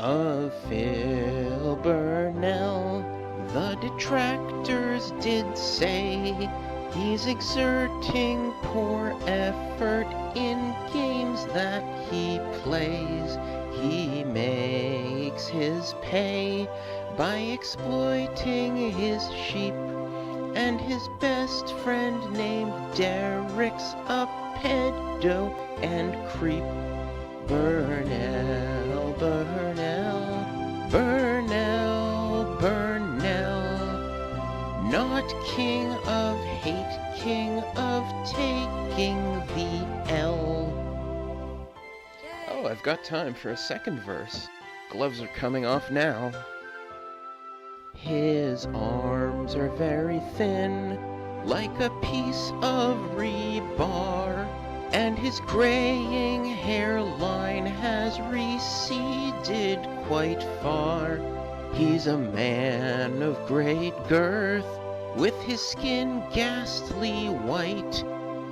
of Phil Burnell. The detractors did say he's exerting poor effort in games that he plays. He makes his pay by exploiting his sheep, and his best friend named Derek's a pedo and creep. Burnell, Burnell, Burnell, Burnell. Not king of hate, king of taking the L. Oh, I've got time for a second verse. Gloves are coming off now. His arms are very thin, like a piece of rebar, and his graying hairline has receded quite far. He's a man of great girth, with his skin ghastly white.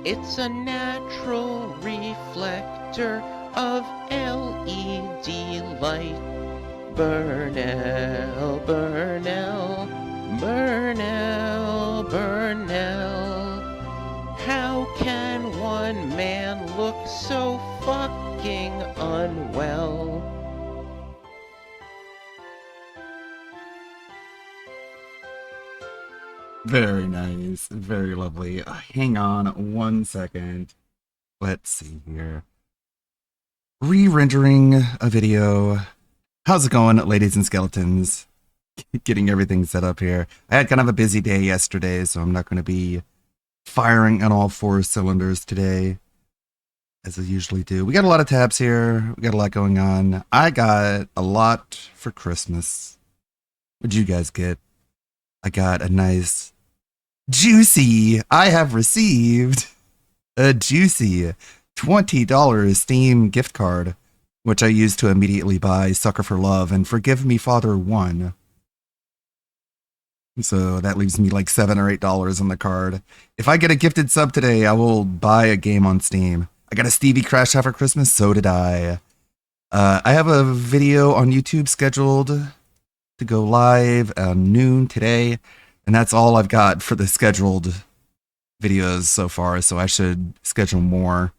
It's a natural reflector of LED light. Burnell, Burnell, Burnell, Burnell. How can one man look so fucking unwell? Very nice. Very lovely. Hang on 1 second. Let's see here. Re-rendering a video. How's it going, ladies and skeletons? Getting everything set up here. I had kind of a busy day yesterday, so I'm not going to be firing on all 4 cylinders today, as I usually do. We got a lot of tabs here. We got a lot going on. I got a lot for Christmas. What'd you guys get? I got a nice juicy. I have received a juicy $20 Steam gift card, which I used to immediately buy Sucker for Love and Forgive Me Father 1. So that leaves me like $7 or $8 on the card. If I get a gifted sub today, I will buy a game on Steam. I got a Stevie Crash out for Christmas, so did I. I have a video on YouTube scheduled to go live at noon today, and that's all I've got for the scheduled videos so far, so I should schedule more.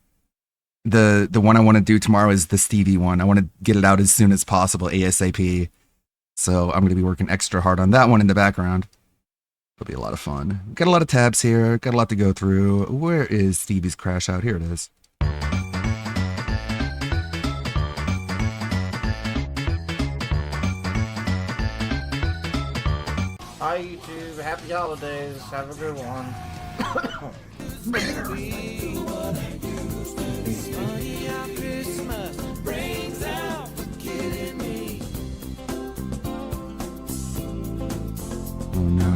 The one I want to do tomorrow is the Stevie one. I want to get it out as soon as possible, ASAP. So I'm going to be working extra hard on that one in the background. It'll be a lot of fun. Got a lot of tabs here. Got a lot to go through. Where is Stevie's Crash Out? Here it is. Hi YouTube, happy holidays, have a good one. Oh no.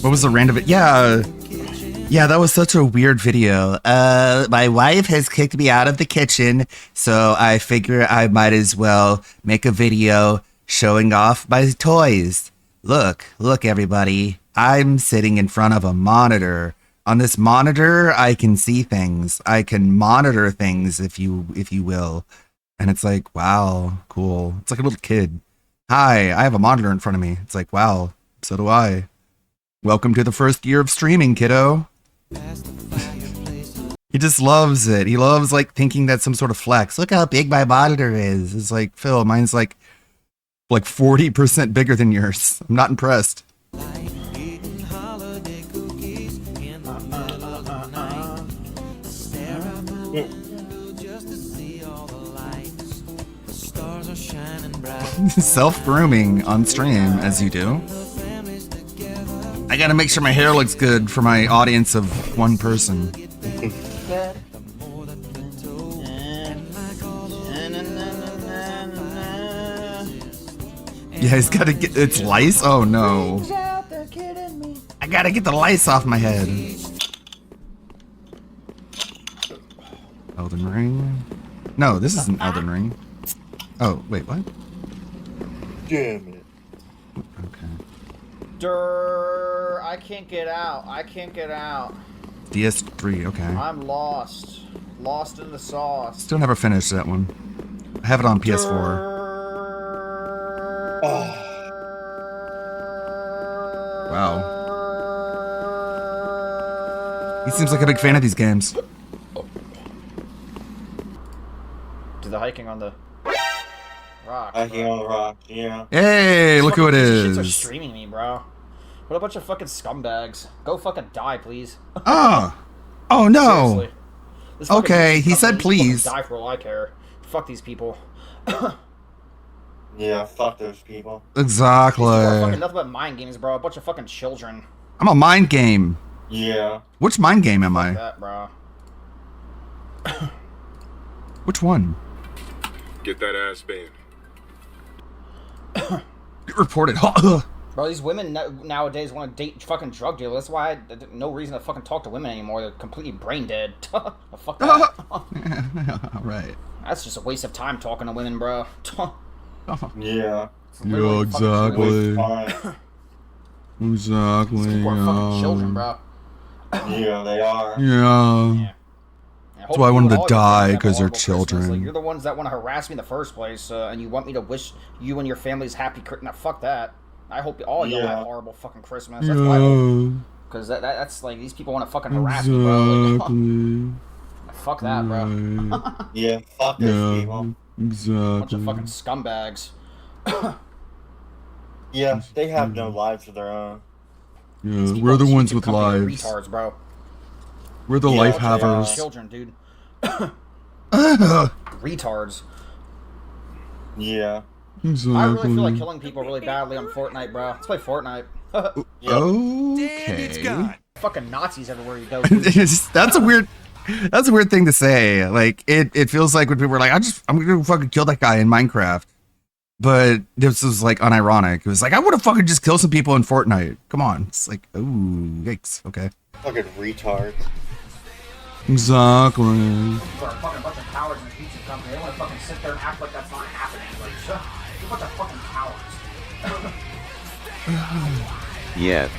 What was the random? Yeah, that was such a weird video. My wife has kicked me out of the kitchen, so I figure I might as well make a video showing off my toys. Look everybody. I'm sitting in front of a monitor. On this monitor, I can see things. I can monitor things, if you will. And it's like, wow, cool. It's like a little kid. Hi, I have a monitor in front of me. It's like, wow, so do I. Welcome to the first year of streaming, kiddo. He just loves it. He loves like thinking that's some sort of flex. Look how big my monitor is. It's like, Phil, mine's like 40% bigger than yours. I'm not impressed. Self-grooming on stream, as you do. I gotta make sure my hair looks good for my audience of 1 person. Yeah, he's gotta get its lice. Oh no! I gotta get the lice off my head. Elden Ring? No, this isn't Elden Ring. Oh wait, what? Damn it. Okay. I can't get out. DS3. Okay. I'm lost. lost in the sauce. Still never finished that one. I have it on PS4. Oh, Wow. He seems like a big fan of these games. Do the hiking on the rock. hiking on the rock, yeah. Hey, look who it Shits are is. streaming me, bro. What a bunch of fucking scumbags. Go fucking die, please. Oh. Oh, no. Seriously. This fucking Okay, he YouTube said company, please. fucking die for all I care. Fuck these people. Yeah, fuck those people. These people are fucking Exactly. nothing but mind games, bro. A bunch of fucking children. I'm a mind game. Yeah. Which mind game am Fuck I? that, bro. Which one? Get that ass banned. Get reported. Bro, these women nowadays want to date fucking drug dealers. That's why no reason to fucking talk to women anymore. They're completely brain dead. Fuck that. Right. That's just a waste of time talking to women, bro. Yeah. Yeah, exactly. Fine. Exactly. These people are fucking children, bro. Yeah, they are. Yeah. Yeah. That's why I wanted to die, because they're children. Like, you're the ones that want to harass me in the first place, and you want me to wish you and your families happy Christmas. Nah, fuck that. I hope all y'all have horrible fucking Christmas. That's what I hope. Because that's like, these people want to fucking harass me, bro. Like, fuck that, bro. Yeah, fuck those people. Bunch of fucking scumbags. Yeah, they have no lives of their own. Yeah, we're the ones with lives. Retards, bro. We're the Yeah, life they are. havers. Children, dude. Retards. Yeah. Exactly. I really feel like killing people really badly on Fortnite, bro. Let's play Fortnite. Okay. Fucking Nazis everywhere you go, dude. That's a weird thing to say. Like it feels like when people are like, I'm gonna fucking kill that guy in Minecraft. But this was like unironic. It was like, I would have fucking just killed some people in Fortnite. Come on. It's like, ooh, yikes. Okay. Fucking retards. Exactly. For a fucking bunch of cowards in the pizza company, they want to fucking sit there and act like that's not happening. Like, you're a bunch of fucking cowards. Yeah.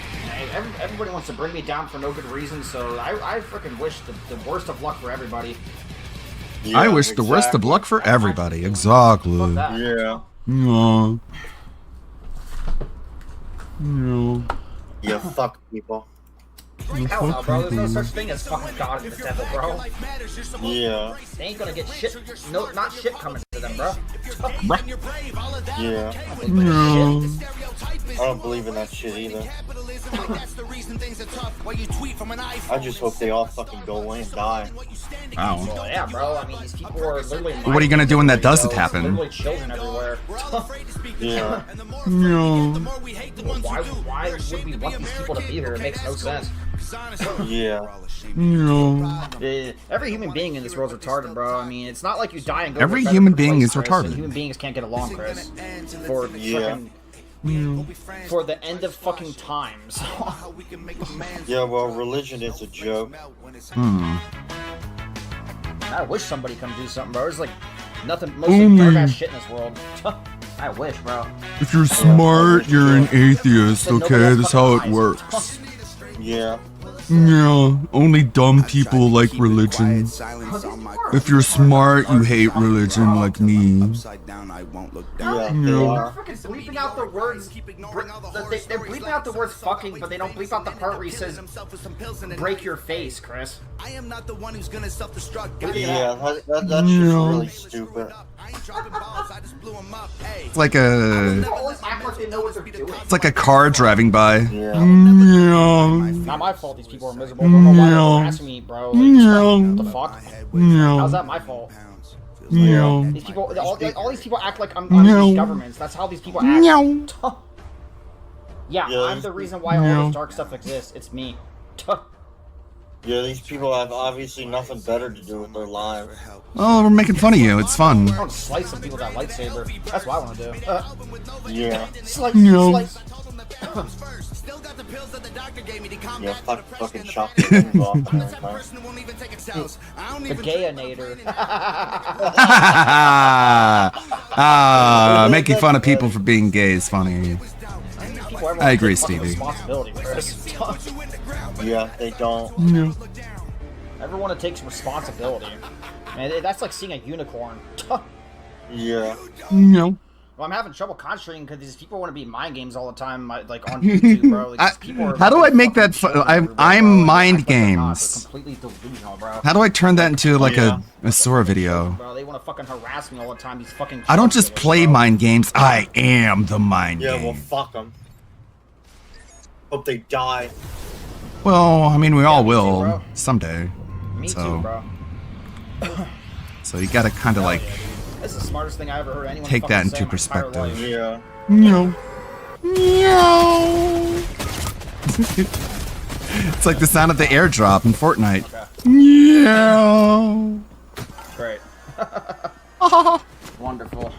Everybody wants to bring me down for no good reason, so I freaking wish the worst of luck for everybody. Yeah, I wish the worst of luck for everybody. Exactly. Fuck that. Yeah. No. No. Yeah, fuck people. Hell no, bro. There's no such thing as fucking God and the devil, bro. Yeah. They ain't gonna get shit. No, not shit coming to them, bro. Yeah. No. I don't believe in that shit either. I just hope they all fucking go away and die. Wow. Well, yeah, bro. I mean, these people are literally. What are you gonna do when that doesn't There's happen? literally children everywhere. Yeah. No. Why would we want these people to be here? It makes no sense. Yeah. No. Every human being in this world is retarded, bro. I mean, it's not like you die and go. Every to a human better being place, is Chris, retarded. and human beings can't get along, Chris. For Yeah. for the end of fucking times. Yeah, well, religion is a joke. I wish somebody come do something, bro. There's like nothing, mostly dark ass shit in this world. I wish, bro. If you're smart, you're an atheist, okay? That's how it works. Yeah. Yeah, only dumb people like religion. If you're smart, you hate religion like me. Yeah, Yeah. They're fucking bleeping out the words. They're bleeping out the words fucking, but they don't bleep out the part where he says break your face, Chris. Yeah, that's just really stupid. It's like a They always act like they know what they're doing. it's like a car driving by. Yeah. Yeah. Not my fault these people are miserable. I don't know why they're harassing me, bro. Like, what the fuck? How's that my fault? Yeah. These people, all these people act like I'm these governments. That's how these people act. Yeah, Yeah, I'm the reason why all this dark stuff exists. It's me. Yeah, these people have obviously nothing better to do with their lives. Oh, we're making fun of you. It's fun. I want to slice some people with that lightsaber. That's what I want to do. Yeah. Slice, No. slice. Yeah, fucking chop the things off and everything. The gayinator. Making fun of people for being gay is funny. I agree, Stevie. Responsibility, Chris. Yeah, they don't. No. Everyone takes responsibility. Man, that's like seeing a unicorn. Yeah. No. Well, I'm having trouble concentrating because these people want to be mind games all the time, like on YouTube, bro. Like, these people are how do I make that fucking fun? killing everybody, I'm bro. Like, mind act like they're not. games. They're completely delusional, bro. How do I turn that into like Yeah. a Sora video? Bro, they want to fucking harass me all the time. These fucking. I don't just killers, play bro. mind games. I am the mind Yeah, game. well, fuck them. Hope they die. Well, I mean, we all me too, will bro. someday. Me So- too, bro. So you gotta kind of like Yeah, dude. This is the smartest thing I ever heard anyone take fucking that say into in my entire perspective. life. Yeah. No. No. It's like the sound of the airdrop in Fortnite. Okay. No. Great. Wonderful.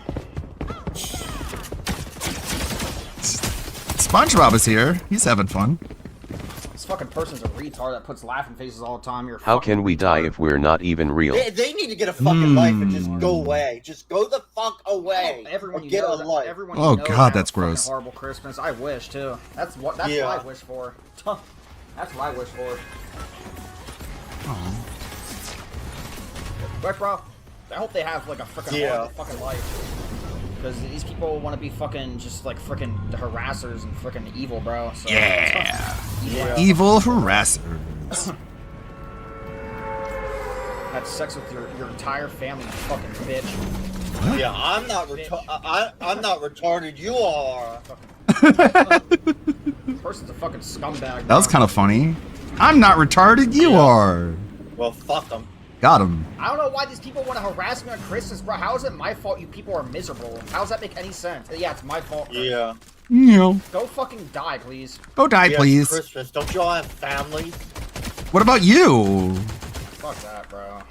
SpongeBob is here. He's having fun. This fucking person's a retard that puts laughing faces all the time. You're a How fucking can we die retard. if we're not even real? They need to get a fucking life and just go away. Just go the fuck away. Everyone Or you get know, a life. everyone Oh, you know God, have that's a fucking gross. horrible Christmas. I wish too. That's what Yeah. I wish for. That's what I wish for. But bro, I hope they have like a freaking Yeah. horrible fucking life. Because these people want to be fucking just like freaking harassers and freaking evil, bro. So, Yeah. evil. Evil harassers. Had sex with your entire family, you fucking bitch. Yeah, I'm not I'm not retarded. You are. This person's a fucking scumbag. That was kind of funny. I'm not retarded. You are. Well, fuck them. Got him. I don't know why these people want to harass me on Christmas, bro. How is it my fault you people are miserable? How does that make any sense? Yeah, it's my fault. Yeah. No. Go fucking die, please. Go die, Yeah, it's please. Christmas. Don't you all have families? What about you? Fuck that, bro.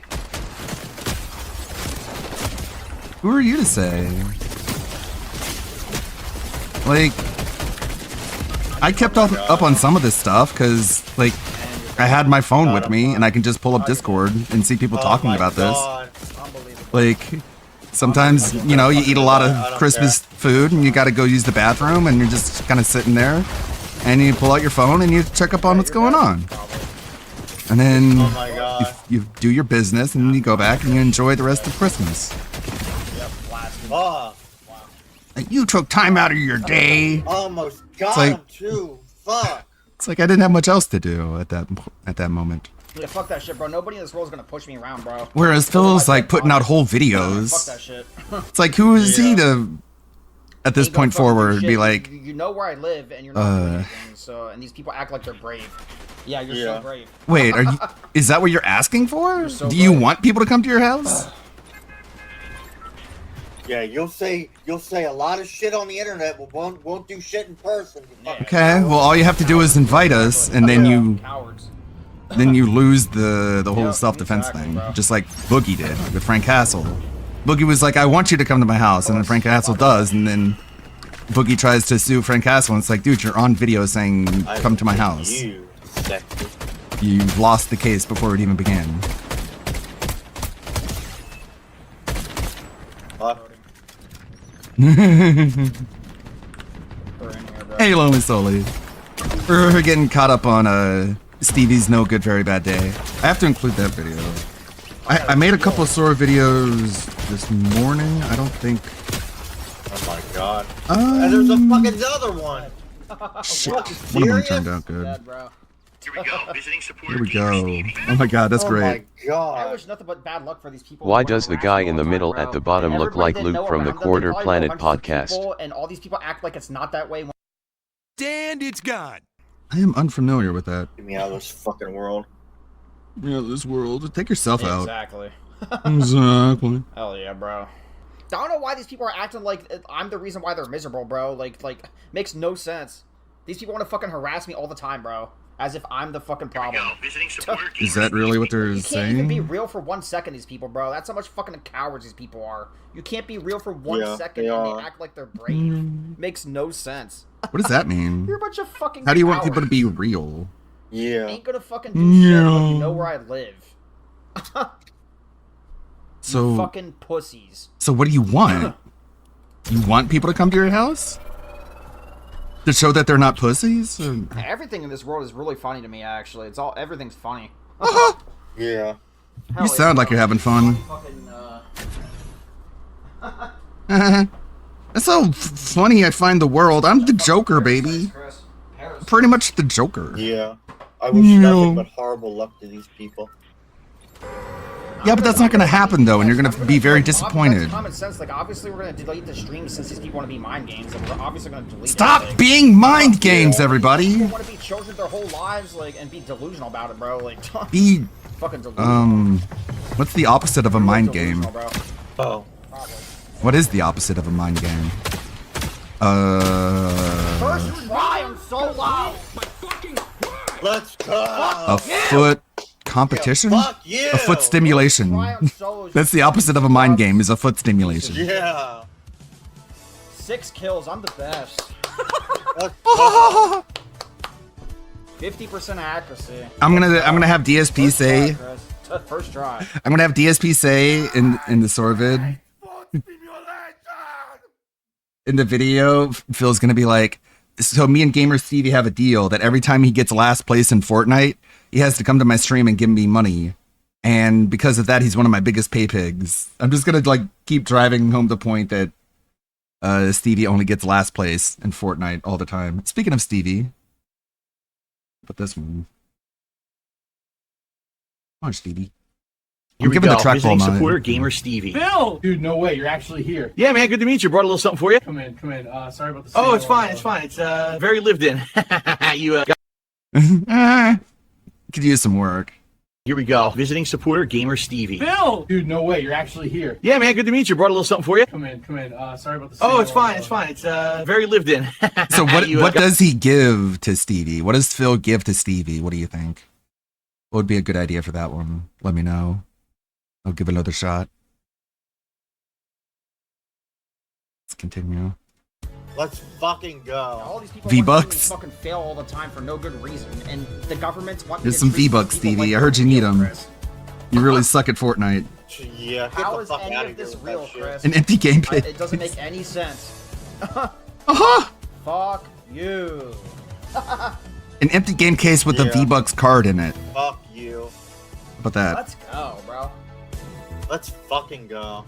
Who are you to say? Like, I kept up on some of this stuff because, like, I had my phone with me and I can just pull up Discord and see people talking about this. Unbelievable. Like, sometimes, you know, you eat a lot I of don't Christmas food and you got to go use the bathroom and you're just kind of sitting there and you pull out your phone and you check up on what's going on. And then Oh my god. you do your business and then you go back and you enjoy the rest of Christmas. Yep, blasted. Oh, Like, you took time out of your day. almost got like- him too. Fuck. It's like I didn't have much else to do at that moment. Yeah, fuck that shit, bro. Nobody in this world is gonna push me around, bro. Whereas Phil's like putting out whole Fuck videos. that shit. It's like, who is he to, at this Ain't gonna point fucking do forward, shit. be like, you know where I live, and you're not doing anything. So, and these people act like they're brave. Yeah, you're Yeah. so brave. wait, are you? Is that what you're asking for? so Do you right. want people to come to your house? Yeah, you'll say a lot of shit on the internet, but won't do shit in person. You Yeah. fucking- Okay, well, all you have to do is invite us, and then Cowards. you lose the whole Yeah, self-defense exactly, thing, bro. just like Boogie did with Frank Castle. Boogie was like, I want you to come to my house, and then Frank Castle does, and then Boogie tries to sue Frank Castle, and it's like, dude, you're on video saying, I come to my will house. take You, sexy. You've lost the case before it even began. Fuck. We're in here, bro. Hey, Lonely Solly. We're getting caught up on Stevie's No Good Very Bad Day. I have to include that video. I made a couple of Sora videos this morning. I don't think... Oh my god. And there's a fucking other one. Shit. Fucking One of them serious? turned out good. Dead, bro. Here we go. Oh my god, that's Oh great. my I god. wish nothing but bad luck for these people. Why who does the harass guy me in all the middle time, at bro. the bottom look Everybody like they Luke know from the around them, they Quarter probably know Planet hundreds of podcast? people, and all these people act like it's not that way. And it's gone. I am unfamiliar with that. Get me out of this fucking world. Yeah, this world. Take yourself out. Exactly. Exactly. Hell yeah, bro. I don't know why these people are acting like I'm the reason why they're miserable, bro. Like, makes no sense. These people want to fucking harass me all the time, bro. As if I'm the fucking problem. Is that really what they're You can't even be saying? real for 1 second, these people, bro. That's how much fucking cowards these people are. You can't be real for one Yeah, second they and are. they act like they're brave. Makes no sense. What does that mean? You're a bunch of fucking How do you want people to cowards. be real? Yeah. Ain't gonna fucking do shit, but No. you know where I live. So, Fucking pussies. so what do you want? You want people to come to your house? To show that they're not pussies? Or- Everything in this world is really funny to me, actually. Everything's funny. Yeah. You sound like you're having fun. That's so funny. I find the world. I'm the Joker, baby. Pretty much the Joker. Yeah. I wish nothing but horrible luck to these people. Yeah, but that's not gonna happen though, and you're gonna be very disappointed. That's common sense. Like, obviously, we're gonna delete the stream since these people want to be mind games, and we're obviously gonna delete. Stop being mind games, everybody. People want to be children their whole lives, like, and be delusional about it, bro. Like, Be fucking delusional. What's the opposite of a mind game? Bro. Oh. What is the opposite of a mind game? First try, I'm so loud. Let's go. A foot competition? Fuck you. A foot stimulation. That's the opposite of a mind game, is a foot stimulation. Yeah. 6 kills, I'm the best. Let's go. 50% accuracy. I'm gonna have DSP say First try. I'm gonna have DSP say in the Sorvid. In the video, Phil's gonna be like, so me and Gamer Stevie have a deal that every time he gets last place in Fortnite, he has to come to my stream and give me money. And because of that, he's one of my biggest pay pigs. I'm just gonna like keep driving home the point that Stevie only gets last place in Fortnite all the time. Speaking of Stevie, put this one. Come on, Stevie. Here I'm giving the trackball Visiting money. supporter Gamer Stevie. Bill! Dude, no way, you're actually here. Yeah, man, good to meet you. Brought a little something for you. Come in. Sorry about the Oh, it's fine, it's fine. It's very lived in. You Could use some work. Here we go. Visiting supporter Gamer Stevie. Bill! Dude, no way, you're actually here. Yeah, man, good to meet you. Brought a little something for you. Come in. Sorry about the Oh, it's fine, it's fine. It's very lived in. So what does he give to Stevie? What does Phil give to Stevie? What do you think? What would be a good idea for that one? Let me know. I'll give it another shot. Let's continue. Let's fucking go. All these people V-Bucks. fucking fail all the time for no good reason, and the governments want. There's some V-Bucks, Stevie. I heard you need them. You really suck at Fortnite. Yeah, get How the is fuck any out of of here this with real, that shit. Chris? An empty game pit. It doesn't make any sense. Uh-huh. Fuck you. An empty game case with a Yeah. V-Bucks card in it. Fuck you. How about that? Let's go, bro. Let's fucking go.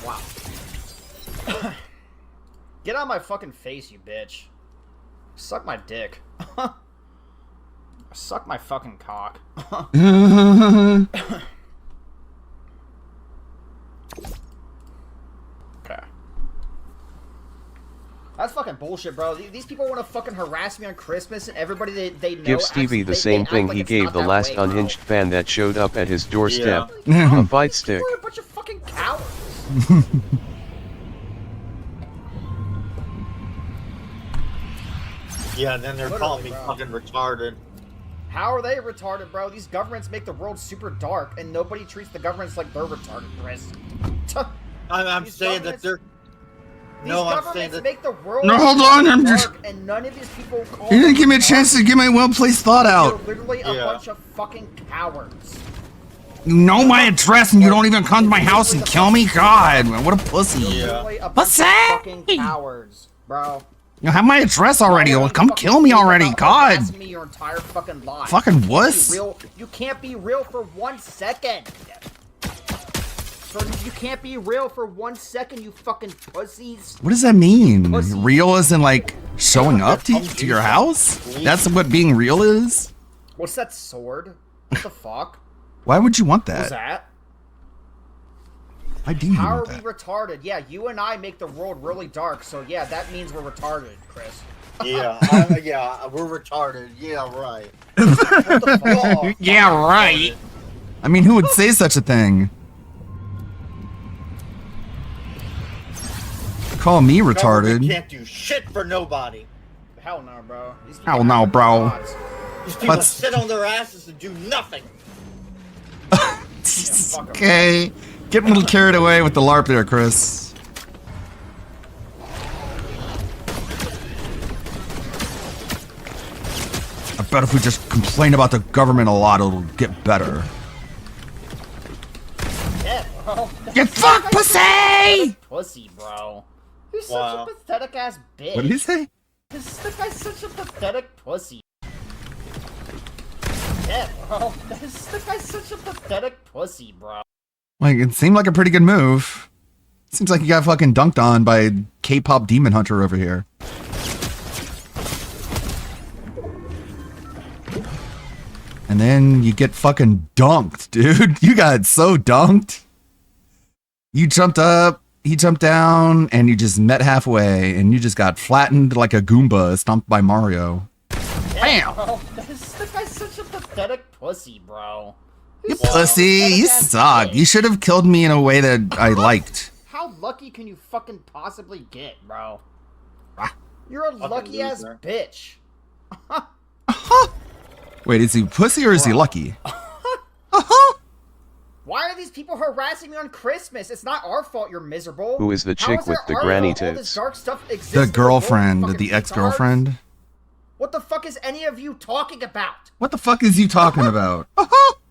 Wow. Get out of my fucking face, you bitch. Suck my dick. Suck my fucking cock. Okay. That's fucking bullshit, bro. These people want to fucking harass me on Christmas, and everybody they know. Give Stevie the same thing he gave the last unhinged fan that showed up at his doorstep. Yeah. A fight stick. We're a bunch of fucking cowards. Yeah, and then they're calling me bro. fucking retarded. How are they retarded, bro? These governments make the world super dark, and nobody treats the governments like they're retarded, Chris. I'm These saying that they're... These No, I'm saying governments that... make the world No, hold on, I'm dark, just- and none of these people call You didn't give me a them chance to get my well-placed thought out. They're literally a Yeah. bunch of fucking cowards. You know my address and you don't even come to my house and kill me? God, what a pussy. Yeah. Literally a bunch Pussy! of fucking cowards, bro. You have my address already. Well, come kill me already. God. Harass me your entire fucking life. Fucking You wuss. can't be real- You can't be real for 1 second. You can't be real for 1 second, you fucking pussies. What does that mean? Pussy. Real as in like showing up to your house? That's what being real is? What's that sword? What the fuck? Why would you want What's that? that? Why do you How are want we that? retarded? Yeah, you and I make the world really dark, so yeah, that means we're retarded, Chris. Yeah, yeah, we're retarded. Yeah, right. What the fuck? Yeah, right. I mean, who would say such a thing? Call me Government retarded. can't do shit for nobody. Hell no, bro. These people Hell no, have bro. gods. These people Let's- sit on their asses and do nothing. Fuck 'em. Okay. Getting a little carried away with the LARP there, Chris. I bet if we just complain about the government a lot, it'll get better. Yeah, bro. You fuck pussy! Pussy, bro. You're such Wow. a pathetic ass bitch. What did he say? This guy's such a pathetic pussy. Yeah, bro. This guy's such a pathetic pussy, bro. Like, it seemed like a pretty good move. Seems like you got fucking dunked on by K-pop demon hunter over here. And then you get fucking dunked, dude. You got so dunked. You jumped up, he jumped down, and you just met halfway, and you just got flattened like a Goomba stomped by Mario. Yeah, Bam! bro. This guy's such a pathetic pussy, bro. You pussy, you suck. You should have killed me in a way that I liked. How lucky can you fucking possibly get, bro? You're a lucky ass loser. bitch. Wait, is he pussy or is he lucky? Why are these people harassing me on Christmas? It's not our fault you're miserable. Who is the How chick is with it the our granny fault all this tits? dark stuff exists The in world, girlfriend, fucking the retards? ex-girlfriend. What the fuck is any of you talking about? What the fuck is you talking about?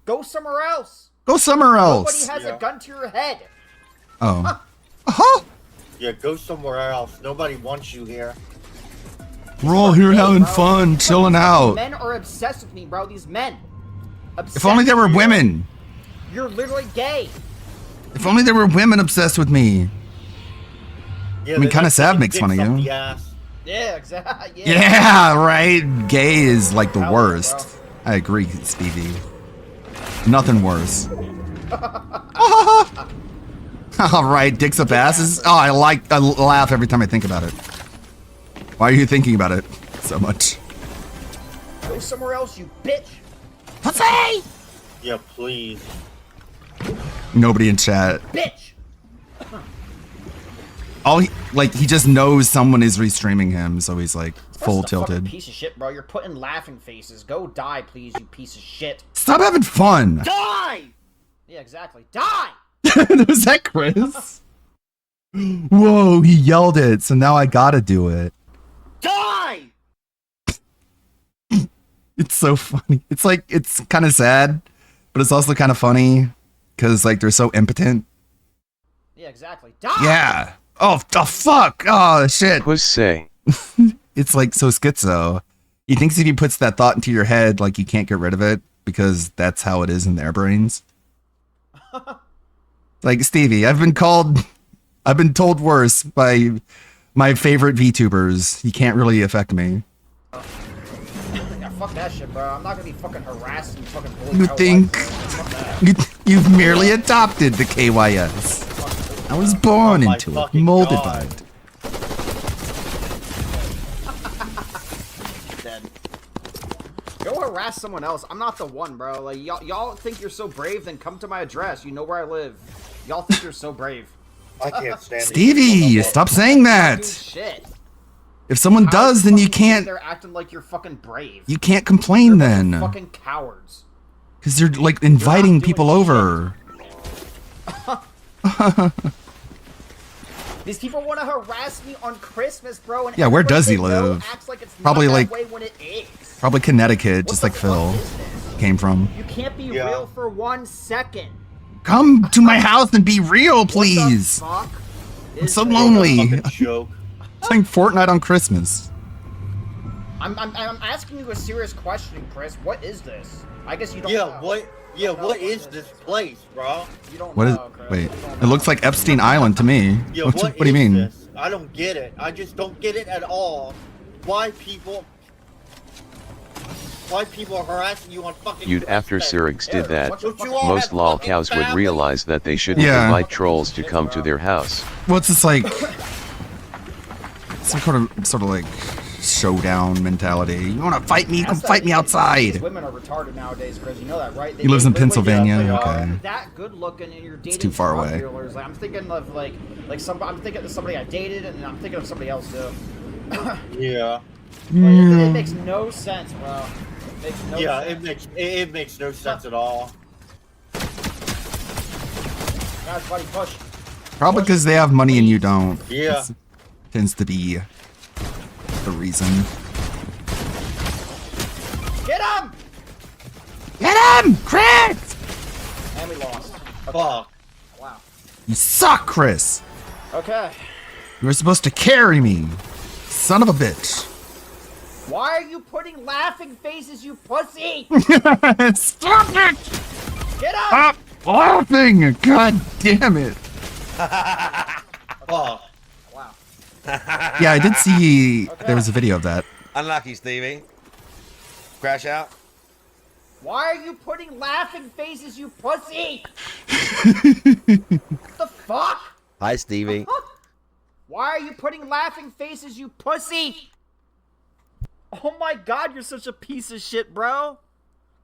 Go somewhere else. Go somewhere Nobody else. has a gun to your head. Oh. Yeah, go somewhere else. Nobody wants you here. We're all here having Bro. fun, chilling out. Men are obsessed with me, bro. These men. Obsessed. If only there were women. You're literally gay. If only there were women obsessed with me. Yeah, I mean, they kinda like Sav taking makes fun of dicks up you. the ass. Yeah, exactly. Yeah, right? Gay is like the Hell, worst. bro. I agree, Stevie. Nothing worse. All right, dicks up asses. Oh, I laugh every time I think about it. Why are you thinking about it so much? Go somewhere else, you bitch. Pussy! Yeah, please. Nobody in chat. Bitch. He just knows someone is restreaming him, so he's like full First, the fucking tilted. piece of shit, bro. You're putting laughing faces. Go die, please, you piece of shit. Stop having fun. Die! Yeah, exactly. Die. Was that Chris? Whoa, he yelled it, so now I gotta do it. Die! It's so funny. It's like, it's kind of sad, but it's also kind of funny because like they're so impotent. Yeah, exactly. Die. Yeah. Oh, the fuck. Oh, shit. Pussy. It's like so schizo. He thinks if he puts that thought into your head, like you can't get rid of it because that's how it is in their brains. Like, Stevie, I've been told worse by my favorite VTubers. You can't really affect me. Yeah, fuck that shit, bro. I'm not gonna be fucking harassed and fucking bullied. You my whole think life, bro. Fuck that. you've merely adopted the KYS. I was born Oh my into it, fucking molded God. by it. Dead. Go harass someone else. I'm not the one, bro. Like y'all think you're so brave, then come to my address. You know where I live. Y'all think you're so brave. I can't stand these Stevie, people. stop saying Dude, that. shit. If someone How does, the then you fuck do think can't. They're acting like you're fucking brave. You can't complain then, Fucking cowards. because they're like inviting doing people shit. over. These people want to harass me on Christmas, bro. And Yeah, where everybody does he they know live? acts like it's Probably, not that like- way when it is. Probably Connecticut, What just the like fuck Phil is this? came from. You can't be Yeah. real for 1 second. Come to my house and be real, please. What the fuck I'm is so this? lonely. Fucking joke. Playing Fortnite on Christmas. I'm asking you a serious question, Chris. What is this? I guess you don't Yeah, know. what? Yeah, don't know what is this place, bro? You don't What is? know, Chris. Wait, You don't it know. looks like Epstein Island to me. Yeah, What do you mean? This? I don't get it. I just don't get it at all. Why people are harassing you on fucking You'd after Christmas? Sirix did that. Bunch of Don't you fucking- all Most have lol fucking cows would family? realize that they shouldn't Yeah. invite trolls to come to their house. Well, it's just like some sort of like showdown mentality. You want to fight me? Come That's fight me These outside. women are retarded nowadays, Chris. You know that, right? He lives in literally Pennsylvania. get, like, Okay. That good looking, and you're dating too far drug away. dealers. Like, I'm thinking of I'm thinking of somebody I dated, and I'm thinking of somebody else too. Yeah. It makes no sense, bro. It makes no Yeah, sense. it makes no sense at all. Guys, buddy, push. Probably because they have money and you don't. Yeah. That's- tends to be the reason. Get him! Get him, Chris! And we lost. Fuck. Wow. You suck, Chris. Okay. You were supposed to carry me. Son of a bitch. Why are you putting laughing faces, you pussy? Stop it! Get up! Stop laughing! God damn it. Oh, Wow. Yeah, I did see there was a video of that. Unlucky, Stevie. Crash out. Why are you putting laughing faces, you pussy? What the fuck? Hi, Stevie. Why are you putting laughing faces, you pussy? Oh my god, you're such a piece of shit, bro.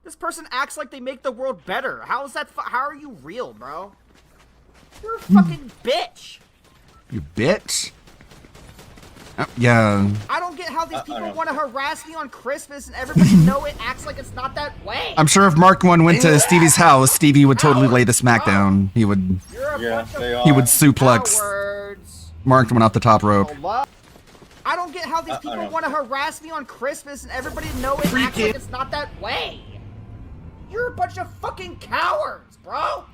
This person acts like they make the world better. How is that? How are you real, bro? You're a fucking bitch. You bitch. Yeah. I don't get how these people want to harass me on Christmas and everybody know it acts like it's not that way. I'm sure if Mark 1 went to Stevie's house, Stevie would totally lay the smack down. He would. Yeah, He would suplex Mark 1 off the top rope. I don't get how these people want to harass me on Christmas and everybody know it acts like it's not that way. You're a bunch of fucking cowards, bro.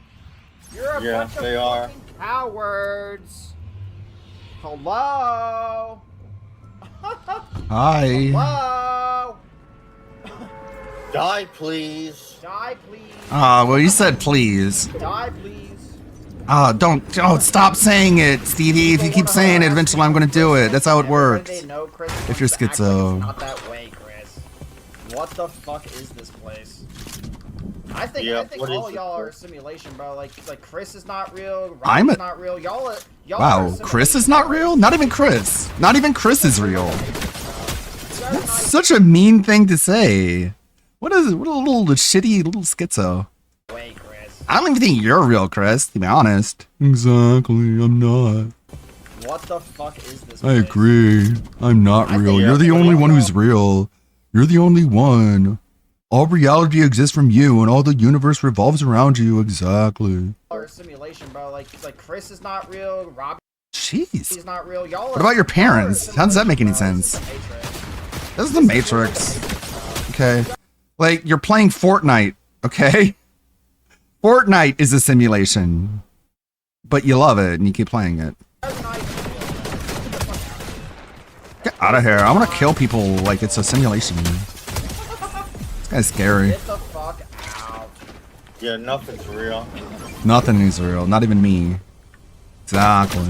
You're a bunch of fucking cowards. Hello? Hi. Hello? die, please. Die, please. Well, you said please. Die, please. Don't stop saying it, Stevie. If you keep saying it, eventually I'm gonna do it. That's how it works. If you're schizo. Not that way, Chris. What the fuck is this place? I think all y'all are a simulation, bro. Like Chris is not real. Robin's not real. Y'all Wow, Chris is not real? Not even Chris. Not even Chris is real. That's such a mean thing to say. What a little shitty little schizo. I don't even think you're real, Chris, to be honest. Exactly, I'm not. What the fuck is this I agree. I'm not real. You're the only one who's real. You're the only one. All reality exists from you, and all the universe revolves around you. Exactly. Or simulation, bro. Like Chris is not real. Robin. Jeez. He's not real. What about your parents? How does that make any sense? This is the Matrix. Okay. Like, you're playing Fortnite, okay? Fortnite is a simulation. But you love it, and you keep playing it. Get out of here. I want to kill people like it's a simulation. This guy's scary. Get the fuck out. Yeah, nothing's real. Nothing is real. Not even me. Exactly.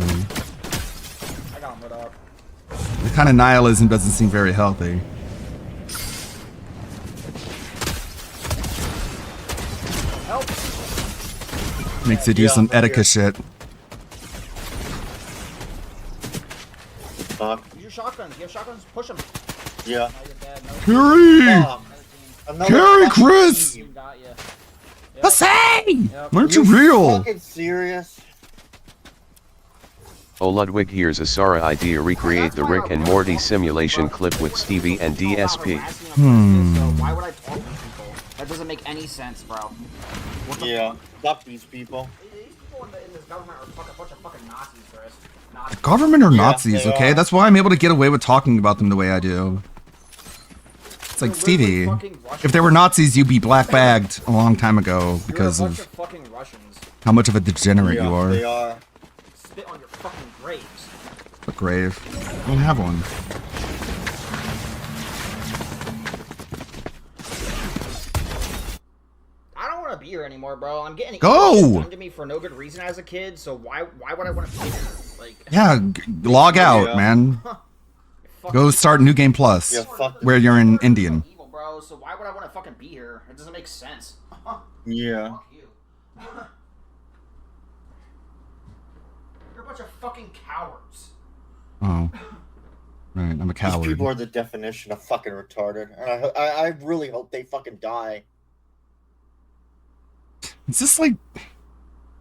I got him lit up. The kind of nihilism doesn't seem very healthy. Help. Makes you do some etiquette shit. Fuck. Use your shotguns. You have shotguns. Push them. Yeah. Carry! Carry, Chris! Say! Aren't you real? Fucking serious? Oh Ludwig, here's a Sarah idea: recreate the Rick and Morty simulation clip with Stevie and DSP. Why would I talk to these people? That doesn't make any sense, bro. Yeah, fuck these people. These people in this government are a bunch of fucking Nazis, Chris. Government or Nazis, okay? That's why I'm able to get away with talking about them the way I do. It's like, Stevie, if they were Nazis, you'd be black bagged a long time ago because of how much of a degenerate you are. They are. Spit on your fucking graves. A grave. I don't have one. I don't want to be here anymore, bro. I'm getting done to me for no good reason as a kid. So why would I want to be here? Like, yeah, log out, man. Go start New Game Plus, where you're in Indian. Evil, bro. So why would I want to fucking be here? It doesn't make sense. Yeah. Fuck you. You're a bunch of fucking cowards. Oh. Right, I'm a coward. These people are the definition of fucking retarded. And I really hope they fucking die. It's just like,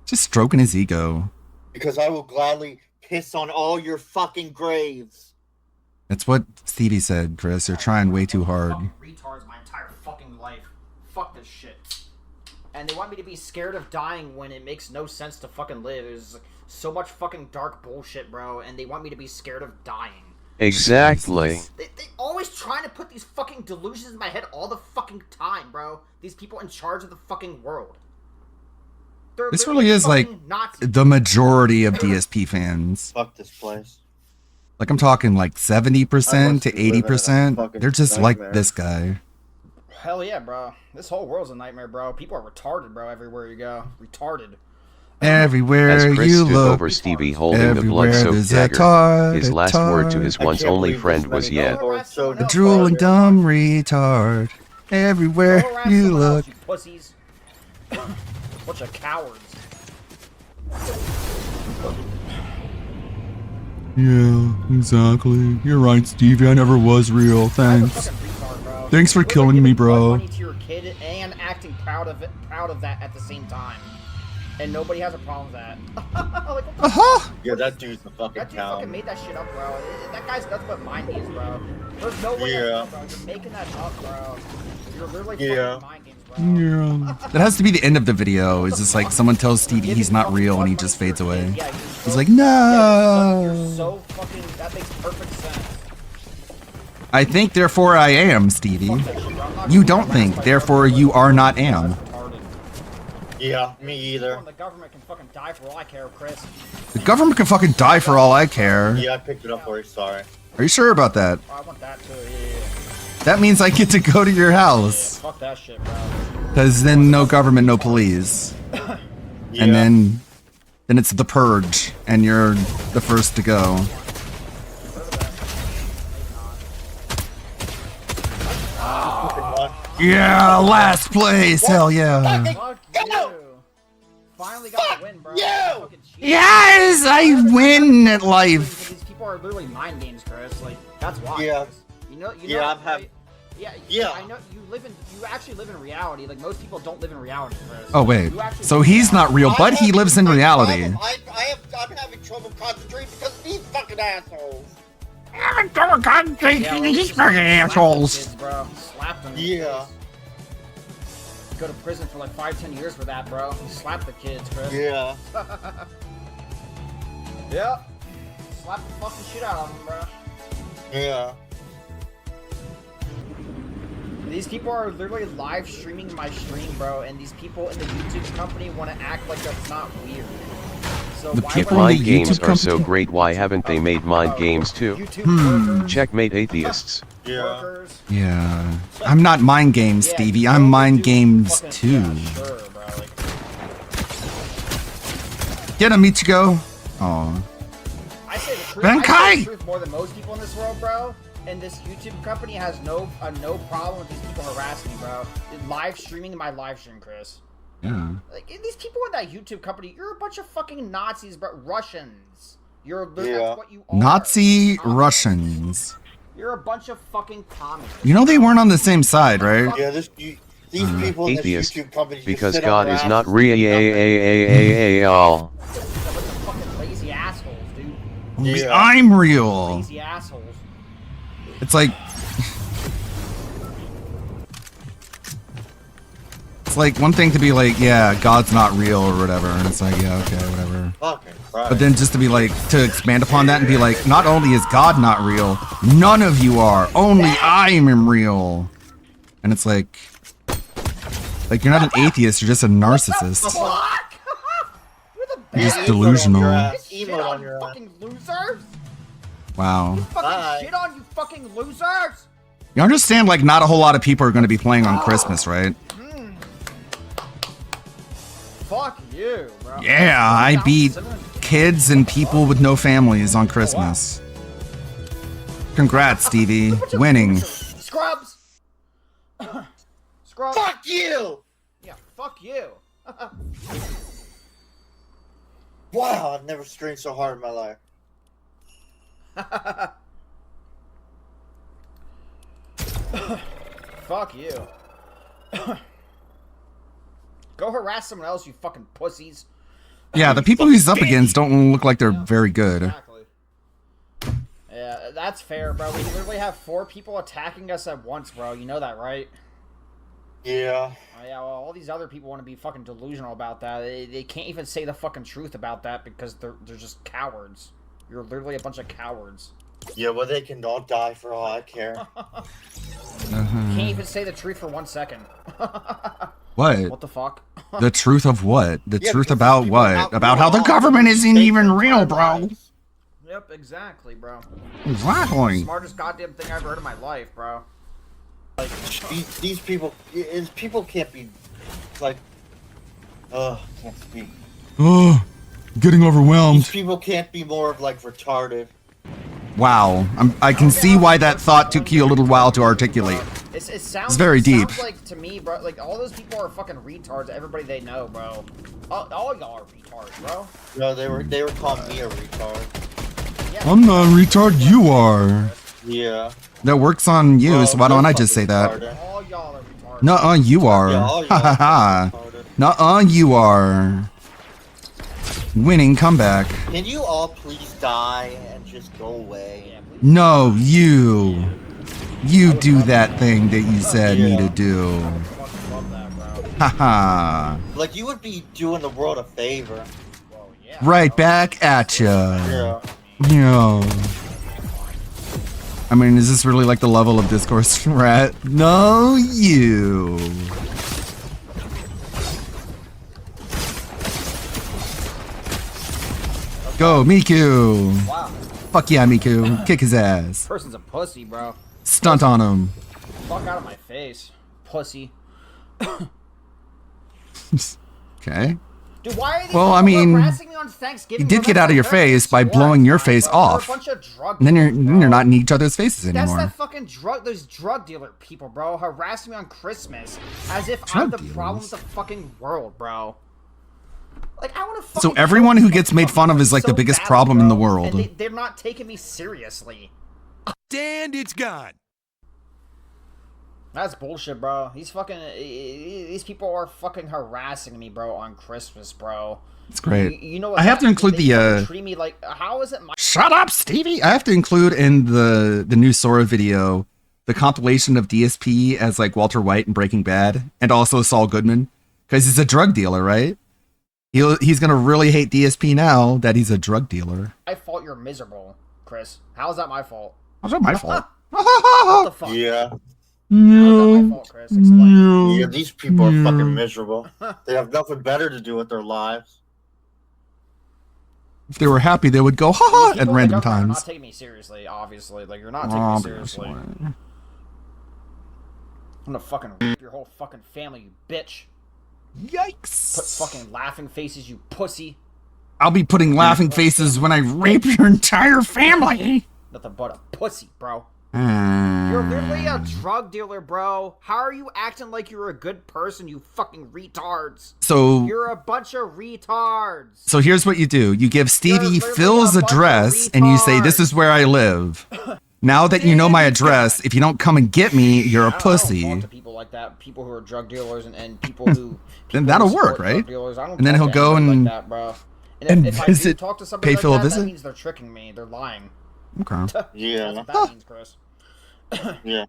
just stroking his ego. Because I will gladly piss on all your fucking graves. That's what Stevie said, Chris. You're trying way too hard. Retards my entire fucking life. Fuck this shit. And they want me to be scared of dying when it makes no sense to fucking live. There's so much fucking dark bullshit, bro. And they want me to be scared of dying. Exactly. They always trying to put these fucking delusions in my head all the fucking time, bro. These people in charge of the fucking world. They're This literally really is like fucking Nazis. the majority of DSP fans. Fuck this place. Like I'm talking like 70% to be living in a 80%. fucking They're just nightmare. like this guy. Hell yeah, bro. This whole world's a nightmare, bro. People are retarded, bro, everywhere you go. Retarded. Everywhere As Chris you stood look, over Stevie holding the everywhere blood-soaked there's a dagger, tard, his a last word to tard. his I once can't only believe friend this was many yeah. people are so A drooling retarded. dumb retard. Everywhere Go harass you someone else, look. you pussies. Bunch of cowards. Yeah, exactly. You're right, Stevie. I never was real. I'm a Thanks. fucking retard, bro. Thanks for Literally killing me, giving blood bro. money to your kid and acting proud of that at the same time. And nobody has a problem with that. Like, what the Uh-huh. Yeah, that dude's the fucking That dude fucking town. made that shit up, bro. That guy's nothing but mind games, bro. There's no way Yeah. that's real, bro. You're making that up, bro. You're literally Yeah. fucking mind games, bro. Yeah. That has to be the end of the video. It's just like someone tells Stevie he's not real and he just fades away. Yeah, He's like, You're no. so fucking. That makes perfect sense. I think, therefore I am, Stevie. Fuck that shit, bro. I'm not You gonna don't harass think, my therefore government. you are not am. That's retarded. Yeah, me People either. in the government can fucking die for all I care, Chris. The government can fucking die for all I care. Yeah, I picked it up for you, sorry. Are you sure about that? Oh, I want that too. Yeah. That means I get to go to your house. Fuck that shit, bro. Because then no government, no police. Yeah. And then it's the purge, and you're the first to go. Yeah, last place, hell yeah. Fuck you. Finally got a win, bro. you! Fucking cheating. Yes, I win at life. These people are literally mind games, Chris. Like, that's why. Yeah. Chris. You know, Yeah, I'm right? happy. Yeah, Yeah. I know you actually live in reality. Like most people don't live in reality, Chris. Oh wait, You actually so live in he's not real, but he lives in reality. I'm having trouble concentrating because of these fucking assholes. Yeah, well, These just fucking slap assholes. Kids, bro. Slap them. Yeah. Go to prison for like 5-10 years for that, bro. You slap the kids, Chris. Yeah. Yep. Slap the fucking shit out of them, bro. Yeah. These people are literally live streaming my stream, bro, and these people in the YouTube company want to act like that's not weird. So The why people would I in Mind the games YouTube are so company? great, why haven't they made mind games too? YouTube workers, Checkmate atheists. Yeah. workers. Yeah. I'm not mind games, Yeah, Stevie. you I'm know, mind dude, games fucking- too. Yeah, sure, bro. Like, Get him, Ichigo. Aw. I say the truth. Ben I say Kai! the truth more than most people in this world, bro. And this YouTube company has no problem with these people harassing me, bro. Live streaming my live stream, Chris. Yeah. Like these people in that YouTube company, you're a bunch of fucking Nazis, bro. Russians. You're Yeah. that's what you are. Nazi Communists. Russians. You're a bunch of fucking communists. You know they weren't on the same side, right? Yeah, these people in this Atheist, YouTube company just because sit God on is their not asses real. and do nothing. All. You're a bunch of fucking lazy assholes, dude. Only Yeah. I'm real. Lazy assholes. It's like it's like one thing to be like, yeah, God's not real or whatever, and it's like, yeah, okay, whatever. Fucking Christ. But then just to be like, to expand upon that and be like, not only is God not real, none of you are. Only I am real. And it's like you're not an atheist, you're just a narcissist. Fuck! You're the You're just best. delusional. Shit Emote on on you your ass. fucking losers! Wow. Fucking Bye. shit on you fucking losers! You understand, like, not a whole lot of people are going to be playing on Christmas, right? Fuck you, bro. Yeah, I beat kids and people with no families on Christmas. Congrats, Stevie. Winning. Scrubs! Scrubs! Fuck you! Yeah, fuck you. Wow, I've never streamed so hard in my life. Fuck you. Go harass someone else, you fucking pussies. Yeah, the people he's up against don't look like they're very good. Exactly. Yeah, that's fair, bro. We literally have 4 people attacking us at once, bro. You know that, right? Yeah. Yeah, well, all these other people want to be fucking delusional about that. They can't even say the fucking truth about that because they're just cowards. You're literally a bunch of cowards. Yeah, well, they can all die for all I care. Can't even say the truth for 1 second. What? What the fuck? The truth of what? The Yeah, truth because about people what? out About there how the all government isn't fake even their real, entire bro. lives. Yep, exactly, bro. Exactly. Smartest goddamn thing I've ever heard in my life, bro. Like these people, people can't be like, can't speak. Oh, getting overwhelmed. These people can't be more of like retarded. Wow, I can see why that thought took you a little while to articulate. It sounds, very deep. Sounds like to me, bro. Like all those people are fucking retards. Everybody they know, bro. All y'all are retards, bro. No, they were calling me a retard. Yeah, I'm not a retard, you are. Yeah. That works on you, Well, so why don't you're I just say fucking that? retarded. all y'all are retards. Nuh-uh, you are. Yeah, all y'all Ha ha ha. are retarded. Nuh-uh, you are. Winning comeback. Can you all please die and just go away? Yeah, please. No, you. You do that thing that you said me to do. I fucking love that, bro. Haha. Like you would be doing the world a favor. Well, yeah. Right bro. back at ya. Yeah. Yeah. I mean, is this really like the level of discourse we're at? No, you. Go, Miku. Wow. Fuck yeah, Miku. Kick his ass. Person's a pussy, bro. Stunt on him. Fuck out of my face, pussy. Okay. Dude, why are these Well, I people mean, harassing me on Thanksgiving? You did bro? get out of your That's the face by best blowing your one, face bro. They're off. a bunch of drug And then dealers, bro. you're not in each other's faces That's anymore. that fucking those drug dealer people, bro, harassing me on Christmas as if Drug I'm the dealers? problem with the fucking world, bro. Like, I want to. So everyone who gets made fun of is like the biggest problem in the world. And they're not taking me seriously. And it's gone. That's bullshit, bro. These people are fucking harassing me, bro, on Christmas, bro. It's great. You know what? I have to include they the treat me like, how is it my Shut up, Stevie! I have to include in the new Sora video the compilation of DSP as like Walter White in Breaking Bad, and also Saul Goodman, because he's a drug dealer, right? He's gonna really hate DSP now that he's a drug dealer. fault you're miserable, Chris? How is that my fault? How's that my fault? What the fuck? Yeah. How is that my fault, Chris? Explain. Yeah, these people are fucking miserable. They have nothing better to do with their lives. If they were happy, they would go ha These ha people at in the random government are times. not taking me seriously, obviously. Like, you're not taking me seriously. Obviously. I'm gonna fucking rip your whole fucking family, you bitch. Yikes! Put fucking laughing faces, you pussy. I'll be putting laughing faces when I rape your entire family. Nothing but a pussy, bro. Hmm. You're literally a drug dealer, bro. How are you acting like you're a good person, you fucking retards? So You're a bunch of retards. So here's what you do. You give Stevie literally Phil's a bunch of address and you say, this is where I live. Now that you know my address, if you don't come and get me, you're a I don't pussy. talk to people like that. People who are drug dealers and people who. Then people that'll who work, support right? drug dealers. I don't And then talk he'll to go anybody and- like that, bro. and if I visit- do talk to somebody pay like Phil a that, visit? that means they're tricking me. They're lying. Okay. Yeah. That's what that means, Chris. Yeah, I don't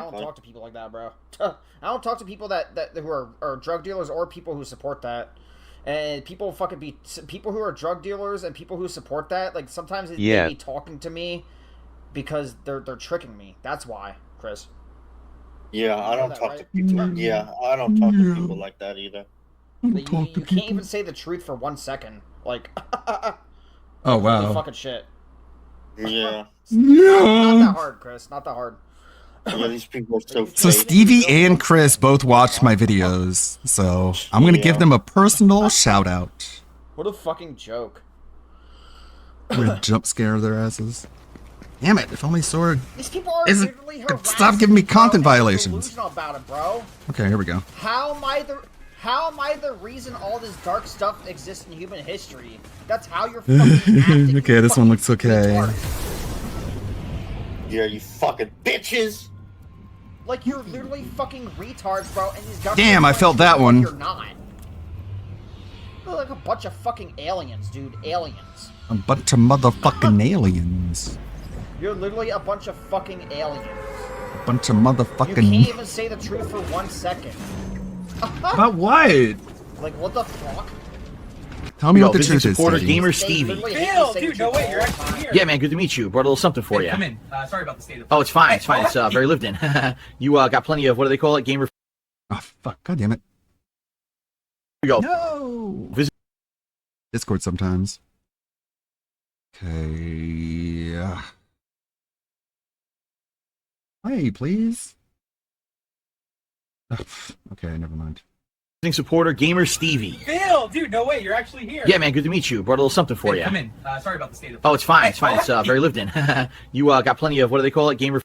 exactly. talk to people like that, bro. I don't talk to people that who are drug dealers or people who support that. And people who are drug dealers and people who support that. Like sometimes they be talking to me because they're tricking me. That's why, Chris. Yeah, I don't that, talk right? to people. Yeah, I don't talk to people like that either. Like, you can't even say the truth for 1 second. Like, Oh, holy wow. fucking shit. Yeah. Not that hard, Chris. Not that hard. Yeah, these people are so So fake. Stevie and Chris both watched my videos, so I'm going to give them a personal shout out. What a fucking joke. I'm going to jump scare their asses. Damn it, if only Sora... These people are Isn't- literally stop harassing giving me bro, content and violations. delusional about it, bro. Okay, here we go. How am I the reason all this dark stuff exists in human history? That's how you're fucking acting. Okay, this one looks okay. Yeah, you fucking bitches. Like, you're literally fucking retards, bro, and these government Damn, I felt that one. You're not. You're like a bunch of fucking aliens, dude. Aliens. A bunch of motherfucking aliens. You're literally a bunch of fucking aliens. A bunch of You can't motherfucking... even say the truth for 1 second. About what? Like, what the fuck? Tell me Yo, what the this truth is is, supporter Stevie. gamer They Stevie. literally hate to say the truth all the time. Yeah, man, good to meet you. Brought a little something for you. Come in. Sorry about the state of. Oh, it's fine. It's fine. It's very lived in. You got plenty of what do they call it? Gamer. Oh, fuck. God damn it. we go. No. Discord sometimes. Okay. Hey, please. Okay, never mind. Supporter Gamer Stevie. Phil, dude, no way, you're actually here. Yeah, man, good to meet you. Brought a little something for you. Come in. Sorry about the state of. Oh, it's fine. It's fine. It's very lived in. You got plenty of, what do they call it? Gamer.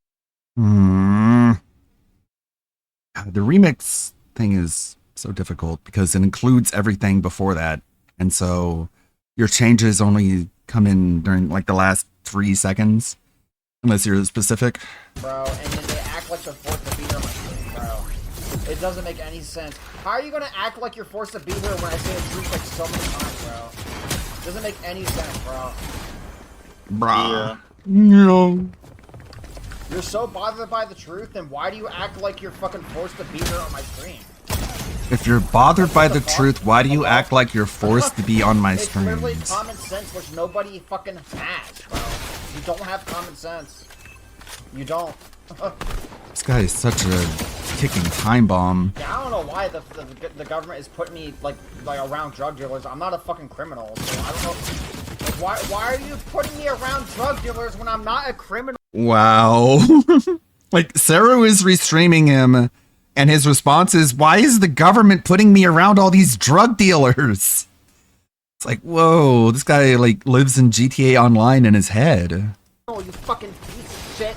The remix thing is so difficult because it includes everything before that, and so your changes only come in during like the last 3 seconds, unless you're specific. Bro, and then they act like they're forced to be here on my screen, bro. It doesn't make any sense. How are you gonna act like you're forced to be here when I say the truth like so many times, bro? It doesn't make any sense, bro. Bruh. No. You're so bothered by the truth, then why do you act like you're fucking forced to be here on my screen? If you're bothered by the truth, why do you act like you're forced to be on my It's literally streams? common sense, which nobody fucking has, bro. You don't have common sense. You don't. This guy is such a ticking time bomb. Yeah, I don't know why the government is putting me like around drug dealers. I'm not a fucking criminal, so I don't know. Like, why are you putting me around drug dealers when I'm not a criminal? Wow. Like, Sarah is restreaming him, and his response is, why is the government putting me around all these drug dealers? It's like, whoa, this guy, like, lives in GTA Online in his head. Oh, you fucking piece of shit.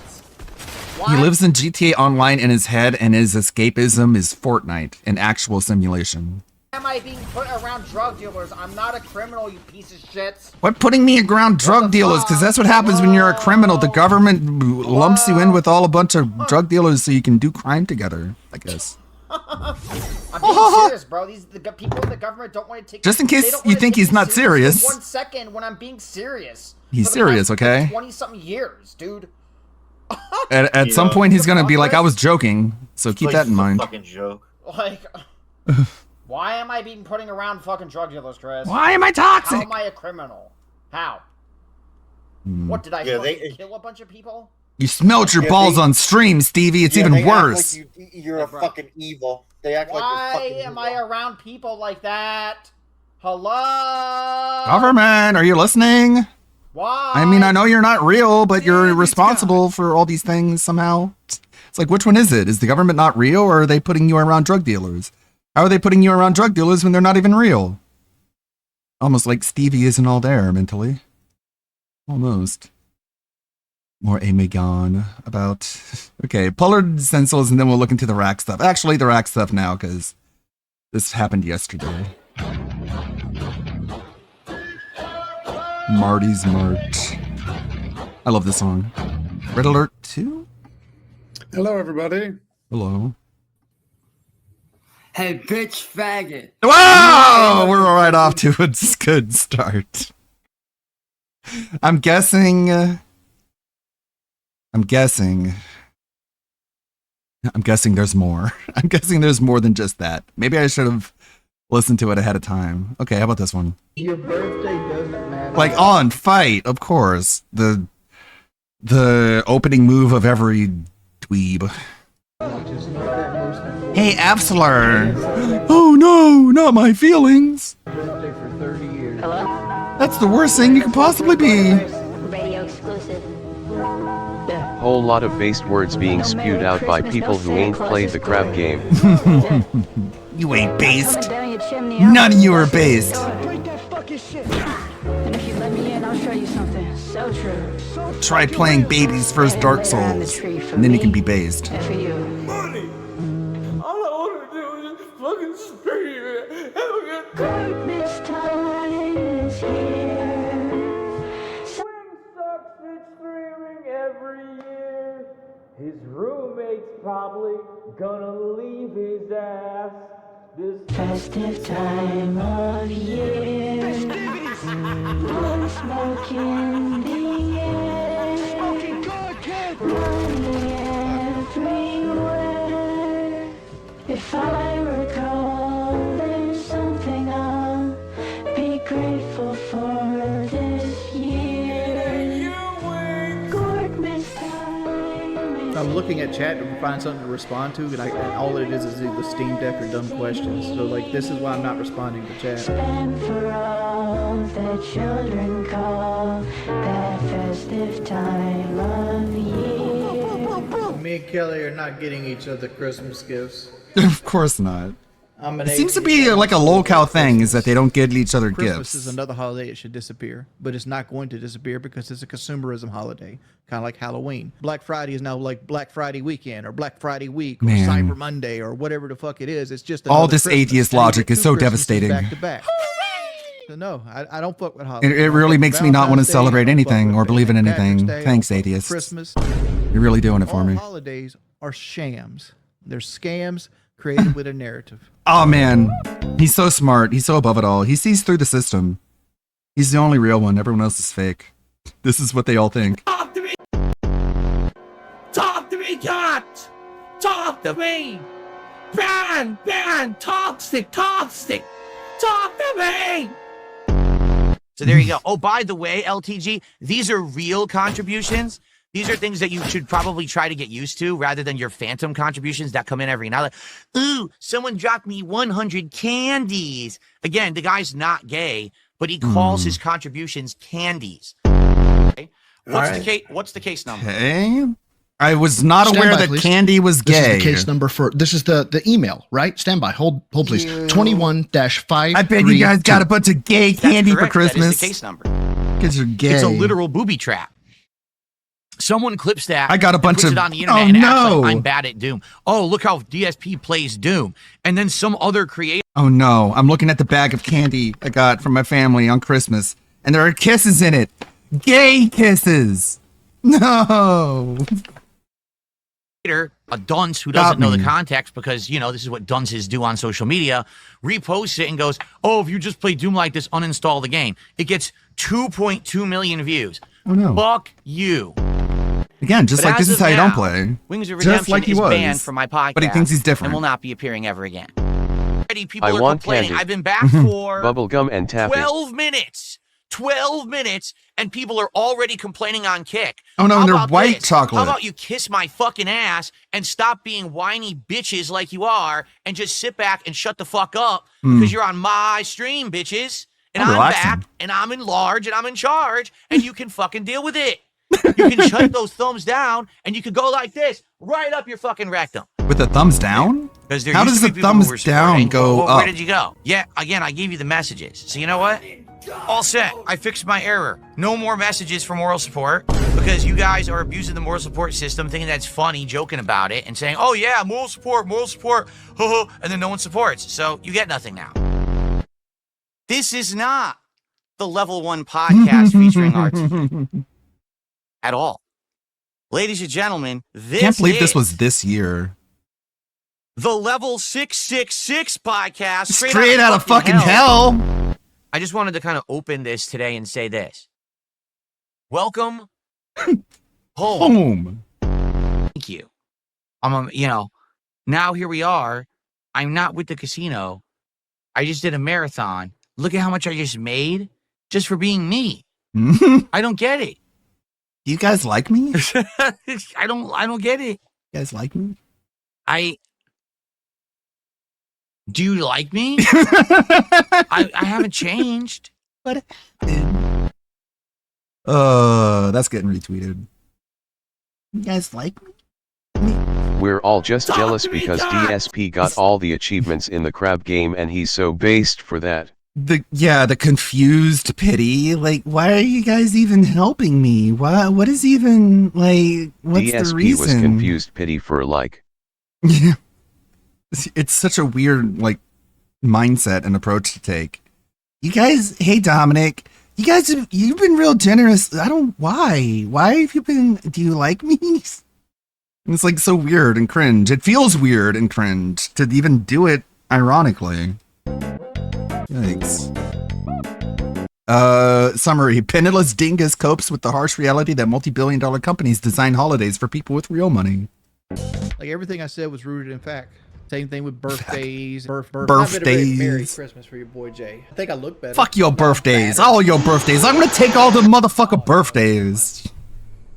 He lives in GTA Online in his head, and his escapism is Fortnite, an actual simulation. Why am I being put around drug dealers? I'm not a criminal, you piece of shit. What putting me around drug dealers? Because that's what happens when you're a criminal. The government lumps you in with all a bunch of drug dealers so you can do crime together, I guess. I'm being serious, bro. The people in the government don't want to take. Just in case you think he's not serious. For 1 second, when I'm being serious. He's serious, okay? 20-something years, dude. At some point, he's gonna be like, "I was joking," so keep that in mind. Fucking joke. Like, why am I being putting around fucking drug dealers, Chris? Why am I toxic? How am I a criminal? How? What did I kill a bunch of people? You smelled your balls on stream, Stevie. It's even worse. Like you're a fucking evil. They act like you're fucking evil. Why am I around people like that? Hello? Government, are you listening? Why? I mean, I know you're not real, but you're responsible for all these things somehow. It's like, which one is it? Is the government not real, or are they putting you around drug dealers? How are they putting you around drug dealers when they're not even real? Almost like Stevie isn't all there mentally. Almost. More Amagon about... Okay, Pollard Stencils, and then we'll look into the rack stuff. Actually, the rack stuff now, because this happened yesterday. Marty's March. I love this song. Red Alert 2? Hello, everybody. Hello. Hey, bitch faggot. Wow! We're right off to a good start. I'm guessing there's more. I'm guessing there's more than just that. Maybe I should have listened to it ahead of time. Okay, how about this one? Your birthday doesn't matter. Like, on Fight, of course. The opening move of every dweeb. Hey, Absolar! Oh no, not my feelings! Birthday for 30 years. Hello? That's the worst thing you could possibly be! Radio exclusive. Whole lot of based words being spewed out by people who ain't played the crap game. You ain't based. None of you are based. And if you let me in, I'll show you something so true. Try playing Baby's first Dark Souls, and then you can be based. For you. Money! All I want to do is fucking scream. Have a good Christmas time is here. Swing sucks, it's streaming every year. His roommate's probably gonna leave his ass. This Festive time of year. One smoke in the air. smoking good, kid! Money everywhere. If I recall, there's something I'll be grateful for this year. Christmas time. I looking at chat to find something to respond to, and all it is either Steam Deck or dumb questions. So like, this is why I'm not responding to chat. And for all the children call that festive time of year. Me and Kelly are not getting each other Christmas gifts. Of course not. I'm an It seems to atheist. be like a locale thing, is that they don't get each other Christmas gifts. is another holiday that should disappear, but it's not going to disappear because it's a consumerism holiday, kind of like Halloween. Black Friday is now like Black Friday weekend or Black Friday week or Man. Cyber Monday or whatever the fuck it is. It's just All another this Christmas. atheist And you logic get is two so Christmases devastating. Back to back. So no, I don't fuck with holidays. It really makes me not want to Valentine's Day, celebrate I don't fuck anything with or it. believe in Patrick's anything. Day, I Thanks, don't fuck with atheists. Christmas. You're really doing it for All me. holidays are shams. They're scams created with a narrative. Oh man, he's so smart. He's so above it all. He sees through the system. He's the only real one. Everyone else is fake. This is what they all think. Talk to me! Talk to me, cat! Talk to me! Ban! Toxic! Talk to me! So there you go. Oh, by the way, LTG, these are real contributions. These are things that you should probably try to get used to rather than your phantom contributions that come in every now and then. Ooh, someone dropped me 100 candies. Again, the guy's not gay, but he calls his contributions candies. Okay? What's the case number? Okay. I was not Stand aware by, that please. Candy was gay. This is the case number for, this is the email, right? Stand by. Hold please. 21-5. I bet you guys got a bunch of gay candy for Correct. That is Christmas. the case number. Because you're gay. It's a literal booby trap. Someone clips that. I got a bunch and puts of- it on the internet oh, and acts no. like I'm bad at Doom. Oh, look how DSP plays Doom. And then some other creator. Oh no, I'm looking at the bag of candy I got from my family on Christmas, and there are kisses in it. Gay kisses. No. A dunce who doesn't know the me. context because, you know, this is what dunces do on social media, reposts it and goes, oh, if you just play Doom like this, uninstall the game. It gets 2.2 million views. Oh no. Fuck you. Again, just But like this as is of how you don't now, play. Wings of Just Redemption like he is was. banned from my podcast. But he thinks he's different. And will not be appearing ever again. Already people I are want complaining. candy. I've been back for Bubblegum and taffy. 12 minutes. 12 minutes, and people are already complaining on Kick. Oh no, How and they're about white this? chocolate. How about you kiss my fucking ass and stop being whiny bitches like you are and just sit back and shut the fuck up because you're on my stream, bitches. And I'm I'm relaxing. back, and I'm in large, and I'm in charge, and you can fucking deal with it. You can shut those thumbs down, and you can go like this, right up your fucking rectum. With the thumbs down? Because there How used does to the be people who were thumbs down supporting. go Where up? did you go? Yeah, again, I gave you the messages. So you know what? All set. I fixed my error. No more messages for moral support because you guys are abusing the moral support system, thinking that's funny, joking about it, and saying, oh yeah, moral support, and then no one supports. So you get nothing now. This is not the Level 1 podcast featuring RT at all. Ladies and gentlemen, this Can't believe is this was this year. the Level 666 podcast. Straight out of fucking hell. I just wanted to kind of open this today and say this. Welcome home. Thank you. Now here we are. I'm not with the casino. I just did a marathon. Look at how much I just made just for being me. I don't get it. Do you guys like me? I don't get it. You guys like me? Do you like me? I haven't changed. What? That's getting retweeted. You guys like me? We're all just jealous because DSP got all the achievements in the crab game and he's so based for that. The confused pity. Like, why are you guys even helping me? What is even, like, what's DSP the reason? was confused pity for like. Yeah. It's such a weird, like, mindset and approach to take. You guys, hey Dominic, you've been real generous. Why have you been, do you like me? It's like so weird and cringe. It feels weird and cringe to even do it ironically. Yikes. Summary. Penniless dingus copes with the harsh reality that multi-billion-dollar companies design holidays for people with real money. Like everything I said was rooted in fact. Same thing with birthdays. Birthdays. Merry Christmas for your boy Jay. I think I look better. Fuck your birthdays. All your birthdays. I'm gonna take all the motherfucker birthdays.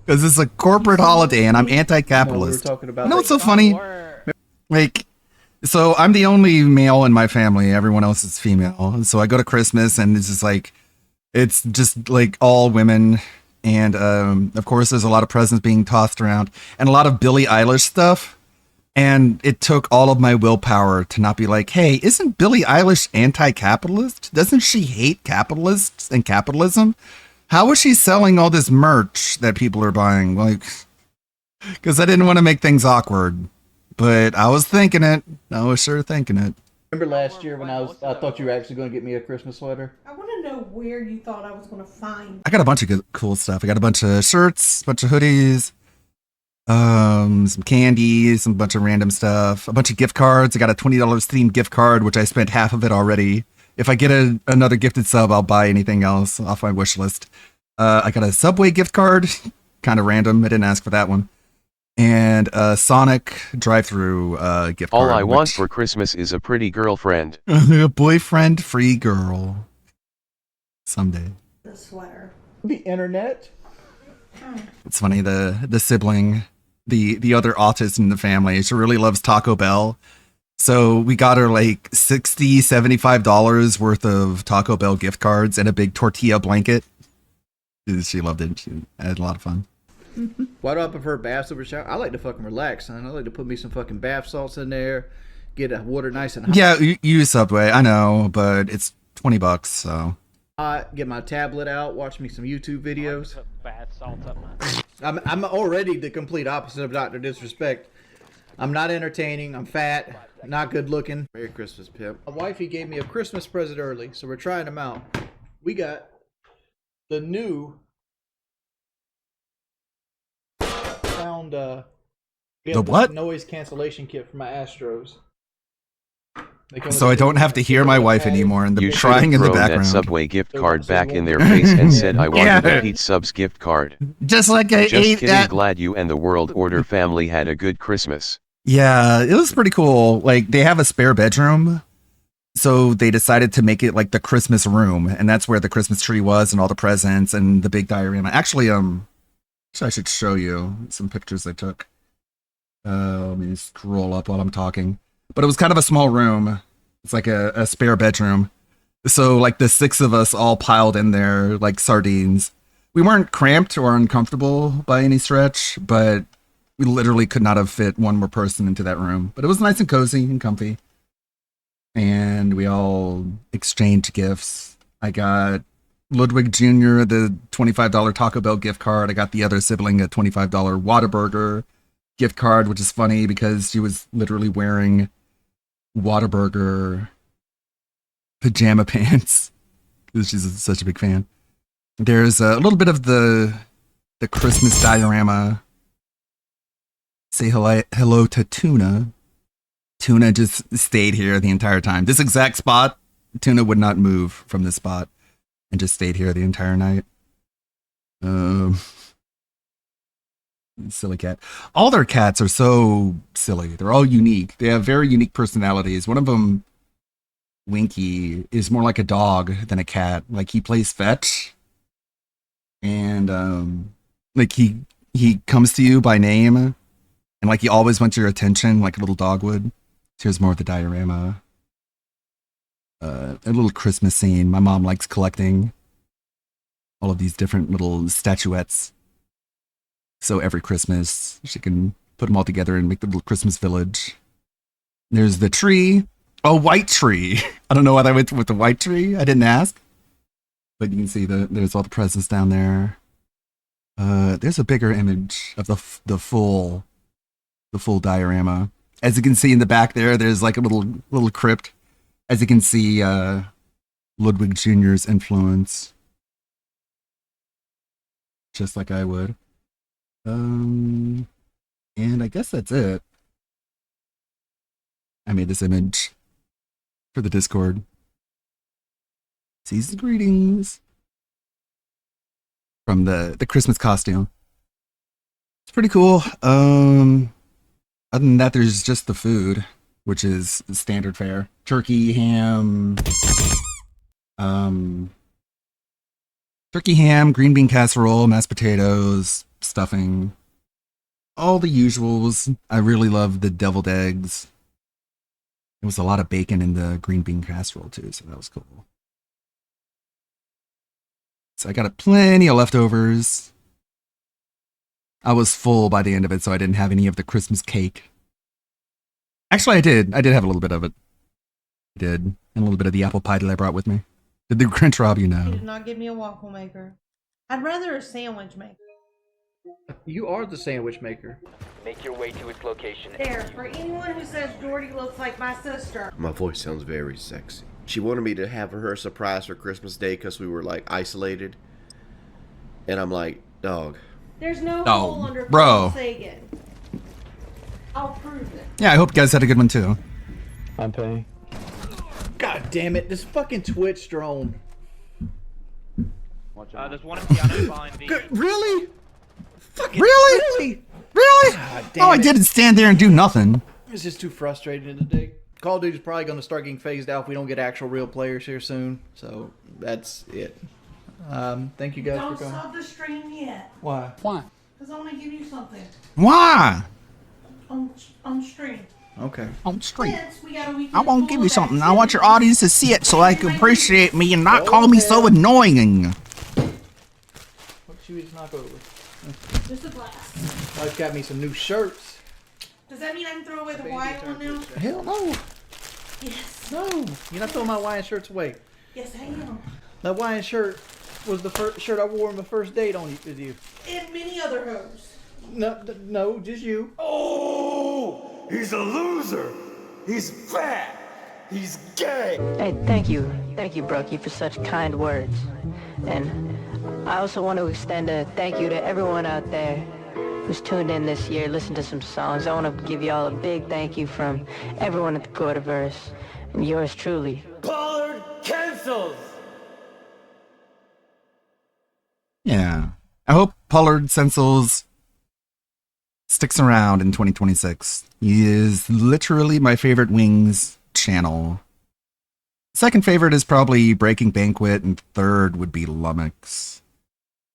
Because it's a corporate holiday and I'm No, we were anti-capitalist. talking about You know what's so that. funny? Like, so I'm the only male in my family. Everyone else is female. So I go to Christmas and it's just like all women. And of course, there's a lot of presents being tossed around and a lot of Billie Eilish stuff. And it took all of my willpower to not be like, hey, isn't Billie Eilish anti-capitalist? Doesn't she hate capitalists and capitalism? How is she selling all this merch that people are buying? Like, because I didn't want to make things awkward. But I was thinking it. I was sure thinking it. Remember last year when I thought you were actually going to get me a Christmas sweater? I want to know where you thought I was going to find. I got a bunch of good, cool stuff. I got a bunch of shirts, a bunch of hoodies, some candy, some bunch of random stuff, a bunch of gift cards. I got a $20 Steam gift card, which I spent half of it already. If I get another gifted sub, I'll buy anything else off my wish list. I got a Subway gift card, kind of random. I didn't ask for that one. And a Sonic drive-through gift All card. I want for Christmas is a pretty girlfriend. A boyfriend-free girl. Someday. The sweater. The internet. It's funny, the sibling, the other autist in the family, she really loves Taco Bell. So we got her like $60, $75 worth of Taco Bell gift cards and a big tortilla blanket. She loved it. She had a lot of fun. Why do I prefer baths over shower? I like to fucking relax, son. I like to put me some fucking bath salts in there, get the water nice and hot. Yeah, you use Subway, I know, but it's $20, so. Get my tablet out, watch me some YouTube videos. I'm already the complete opposite of Dr. Disrespect. I'm not entertaining, I'm fat, not good looking. Merry Christmas, Pip. My wifey gave me a Christmas present early, so we're trying them out. We got the new sound The what? noise cancellation kit for my Astros. So I don't have to hear my wife anymore and the You should crying have in the thrown background. that Subway gift card back in their face and said I wanted a Pete Subs gift card. Just like I Just ate kidding, that. glad you and the World Order family had a good Christmas. Yeah, it was pretty cool. Like, they have a spare bedroom, so they decided to make it like the Christmas room, and that's where the Christmas tree was and all the presents and the big diorama. Actually, I should show you some pictures I took. Let me scroll up while I'm talking. But it was kind of a small room. It's like a spare bedroom. So like the 6 of us all piled in there like sardines. We weren't cramped or uncomfortable by any stretch, but we literally could not have fit one more person into that room. But it was nice and cozy and comfy. And we all exchanged gifts. I got Ludwig Jr. the $25 Taco Bell gift card. I got the other sibling a $25 Whataburger gift card, which is funny because she was literally wearing Whataburger pajama pants because she's such a big fan. There's a little bit of the Christmas diorama. Say hello to Tuna. Tuna just stayed here the entire time. This exact spot, Tuna would not move from this spot and just stayed here the entire night. Silly cat. All their cats are so silly. They're all unique. They have very unique personalities. One of them, Winky, is more like a dog than a cat. Like, he plays fetch. And like he comes to you by name, and like he always wants your attention, like a little dog would. Here's more of the diorama. A little Christmas scene. My mom likes collecting all of these different little statuettes. So every Christmas, she can put them all together and make the little Christmas village. There's the tree. A white tree. I don't know why I went with the white tree. I didn't ask. But you can see there's all the presents down there. There's a bigger image of the full diorama. As you can see in the back there's like a little crypt. As you can see, Ludwig Jr.'s influence. Just like I would. And I guess that's it. I made this image for the Discord. Season's greetings from the Christmas costume. It's pretty cool. Other than that, there's just the food, which is standard fare: turkey, ham, Turkey ham, green bean casserole, mashed potatoes, stuffing. All the usuals. I really love the deviled eggs. There was a lot of bacon in the green bean casserole too, so that was cool. So I got plenty of leftovers. I was full by the end of it, so I didn't have any of the Christmas cake. Actually, I did. I did have a little bit of it. I did. And a little bit of the apple pie that I brought with me. Did the Grinch rob you He now? did not give me a waffle maker. I'd rather a sandwich maker. You are the sandwich maker. Make your way to its location. There, for anyone who says Jordy looks like my sister. My voice sounds very sexy. She wanted me to have her a surprise for Christmas Day because we were like isolated. And I'm like, dog. There's no Oh, hole under bro. Sagan. I'll prove it. Yeah, I hope you guys had a good one too. I'm paying. God damn it, this fucking Twitch drone. There's one in piano behind the... Really? Fucking Really? Really? God damn Oh, I it. didn't stand there and do nothing. It's just too frustrating today. Call of Duty's probably going to start getting phased out if we don't get actual real players here soon. So that's it. Thank you guys Don't for coming. stop the stream yet. Why? Why? Because I want to give you something Why? on stream. Okay. On stream. Since we got a weekend I want to full give of you something. I activities. want your audience to see it so they can appreciate me and not call me so annoying. What should we just knock over? Just a glass. I've got me some new shirts. Does that mean I can throw away the white one now? Hell no. Yes. No. You're not throwing my Hawaiian shirts away. Yes, I am. That Hawaiian shirt was the first shirt I wore on my first date with you. And many other hoes. No, just you. Oh, he's a loser. He's fat. He's gay. Hey, thank you, Brookie, for such kind words. And I also want to extend a thank you to everyone out there who's tuned in this year, listened to some songs. I want to give you all a big thank you from everyone at the Quarterverse, and yours truly. Pollard cancels. Yeah. I hope Pollard Sensels sticks around in 2026. He is literally my favorite Wings channel. Second favorite is probably Breaking Banquet, and third would be Lummox.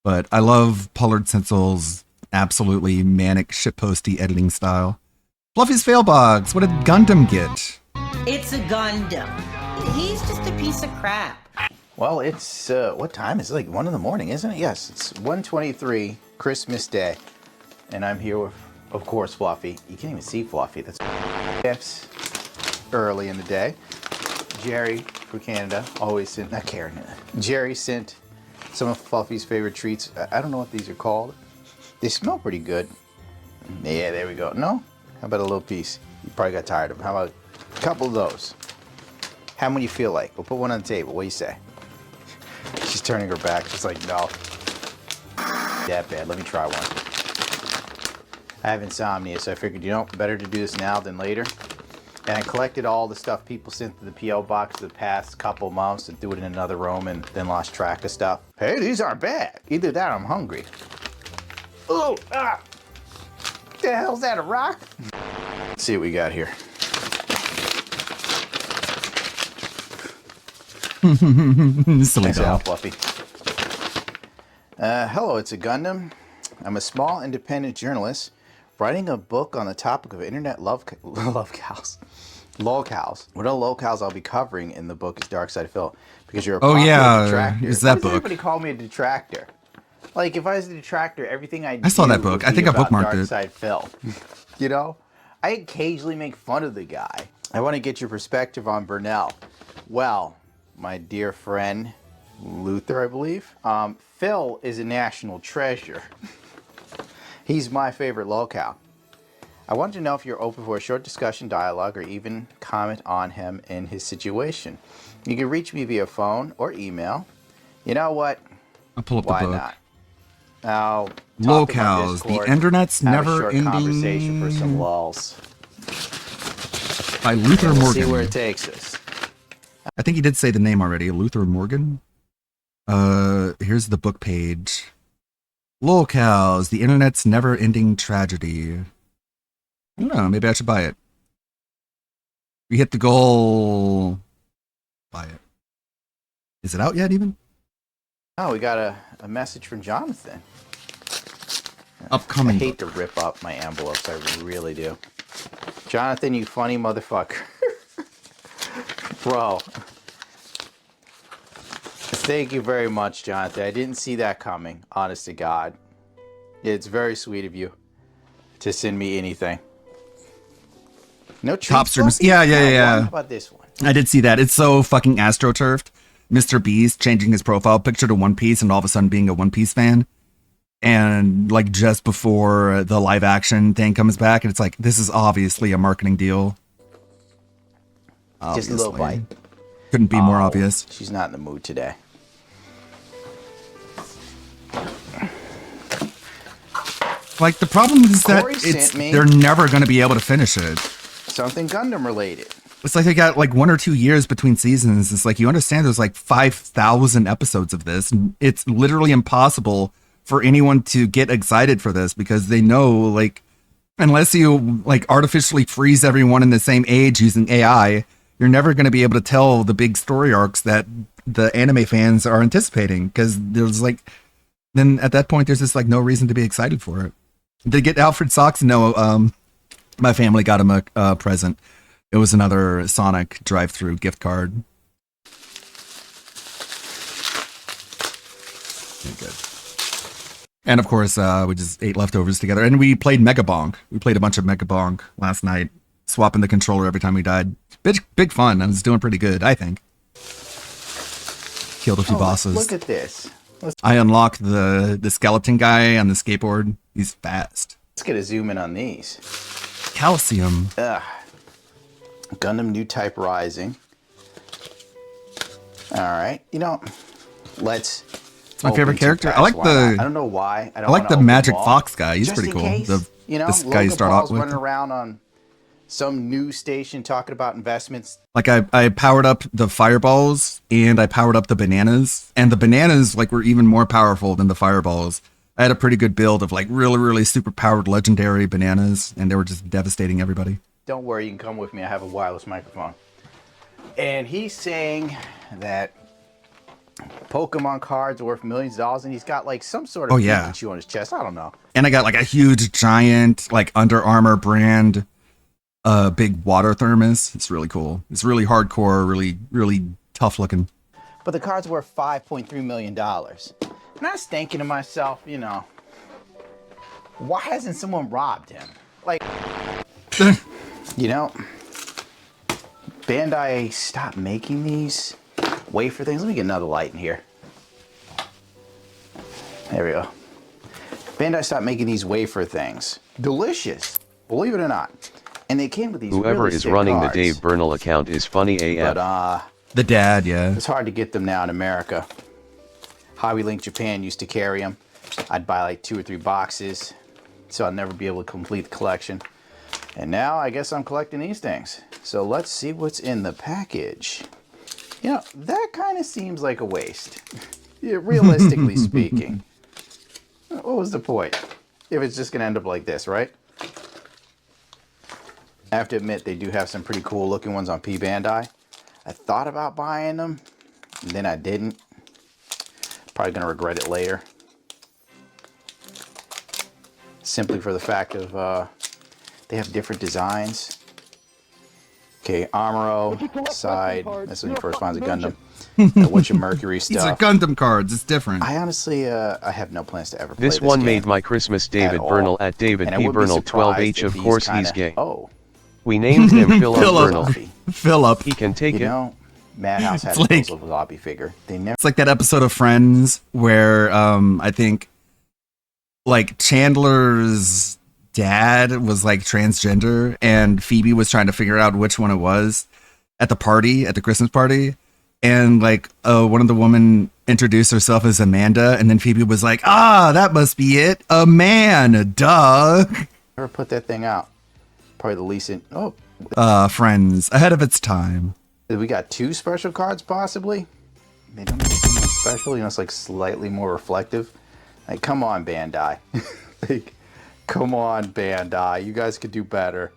But I love Pollard Sensel's absolutely manic shitposty editing style. Fluffy's Failbox, what did Gundam get? It's a Gundam. He's just a piece of crap. Well, it's, what time is it? Like 1 in the morning, isn't it? Yes, it's 1:23, Christmas Day. And I'm here with, of course, Fluffy. You can't even see Fluffy. That's gifts early in the day. Jerry from Canada always sent, not Karen, Jerry sent some of Fluffy's favorite treats. I don't know what these are called. They smell pretty good. Yeah, there we go. No? How about a little piece? You probably got tired of them. How about a couple of those? How many you feel like? We'll put one on the table. What do you say? She's turning her back. She's like, no. That bad. Let me try one. I have insomnia, so I figured, you know, better to do this now than later. And I collected all the stuff people sent to the P.O. box the past couple months and threw it in another room and then lost track of stuff. Hey, these aren't bad. Either that or I'm hungry. Oh, ah. The hell's that, a rock? Let's see what we got here. Silly Thanks, dog. Fluffy. Hello, it's a Gundam. I'm a small independent journalist writing a book on the topic of internet lolcows. What are lolcows I'll be covering in the book is Dark Side of Phil. Because you're a popular detractor. It's that Why does book. everybody call me a detractor? Like, if I was a detractor, everything I saw do that book. would I be think I about bookmarked Dark it. Side Phil. You know? I occasionally make fun of the guy. I want to get your perspective on Burnell. Well, my dear friend, Luther, I believe, Phil is a national treasure. He's my favorite lolcow. I wanted to know if you're open for a short discussion, dialogue, or even comment on him and his situation. You can reach me via phone or email. You know what? I'll pull up Why the book. not? I'll talk in my Lolcows, the Discord, internet's have a never short ending. conversation for some lulls. By Luther And we'll Morgan. see where it takes us. I think he did say the name already. Luther Morgan. Here's the book page. Lolcows, the internet's never-ending tragedy. I don't know. Maybe I should buy it. We hit the goal. Buy it. Is it out yet? Even? Oh, we got a message from Jonathan. Upcoming. I hate to rip up my envelopes. I really do. Jonathan, you funny motherfucker. Bro. Thank you very much, Jonathan. I didn't see that coming, honest to God. It's very sweet of you to send me anything. No treats, Top streamers. Fluffy? Yeah. How about this one? I did see that. It's so fucking astroturfed. Mr. Beast changing his profile picture to One Piece and all of a sudden being a One Piece fan. And like just before the live action thing comes back, and it's like, this is obviously a marketing deal. Just a little bite. Couldn't be more obvious. She's not in the mood today. Like, the problem is that Corey sent me they're never going to be able to finish it. something Gundam related. It's like they got like 1 or 2 years between seasons. It's like, you understand there's like 5,000 episodes of this. And it's literally impossible for anyone to get excited for this because they know, like, unless you like artificially freeze everyone in the same age using AI, you're never going to be able to tell the big story arcs that the anime fans are anticipating. Because there's like, then at that point, there's just like no reason to be excited for it. They get Alfred socks? No, my family got him a present. It was another Sonic drive-through gift card. Okay, good. And of course, we just ate leftovers together, and we played Mega Bonk. We played a bunch of Mega Bonk last night, swapping the controller every time we died. Big fun. I was doing pretty good, I think. Killed a few bosses. Look at this. I unlocked the skeleton guy on the skateboard. He's fast. Let's get a zoom in on these. Calcium. Gundam New Type Rising. All right, you know, let's. It's my favorite character. I like the. I don't know why. I like the Magic Fox guy. He's Just pretty in cool. case, you know, this guy you start Paul's off with. running around on some news station talking about investments. Like I powered up the fireballs and I powered up the bananas, and the bananas like were even more powerful than the fireballs. I had a pretty good build of like really super powered legendary bananas, and they were just devastating everybody. Don't worry, you can come with me. I have a wireless microphone. And he's saying that Pokemon cards are worth millions of dollars, and he's got like some sort of Pikachu on his chest. I don't know. And I got like a huge giant like Under Armour brand big water thermos. It's really cool. It's really hardcore, really tough looking. But the card's worth $5.3 million. And I was thinking to myself, you know, why hasn't someone robbed him? Like, you know, Bandai stopped making these wafer things. Let me get another light in here. There we go. Bandai stopped making these wafer things. Delicious, believe it or not. And they came with these Whoever really is sick running cards. the Dave Bernal account is funny AF. But the dad, yeah. It's hard to get them now in America. Hobby Link Japan used to carry them. I'd buy like 2 or 3 boxes, so I'd never be able to complete the collection. And now I guess I'm collecting these things. So let's see what's in the package. You know, that kind of seems like a waste. Yeah, realistically speaking. What was the point? If it's just gonna end up like this, right? I have to admit, they do have some pretty cool looking ones on P Bandai. I thought about buying them, and then I didn't. Probably gonna regret it later. Simply for the fact of they have different designs. Okay, Amuro, side. That's when you first find a Gundam. What's your Mercury stuff? These are Gundam cards. It's different. I honestly, I have no plans to ever play This this one game made my Christmas. David Bernal at David And I P. would be Bernal surprised 12H. if Of course kinda- he's gay. Oh. We named him Philip Bernal. Philip. He can take You it. know, Madhouse had It's like- a lobby figure. They never. It's like that episode of Friends where I think like Chandler's dad was like transgender and Phoebe was trying to figure out which one it was at the party, at the Christmas party. And like one of the women introduced herself as Amanda, and then Phoebe was like, that must be it. A man, duh. Never put that thing out. Probably the least in. Oh. Friends, ahead of its time. We got 2 special cards, possibly. They don't make something special. You know, it's like slightly more reflective. Like, come on, Bandai. Like, come on, Bandai. You guys could do better.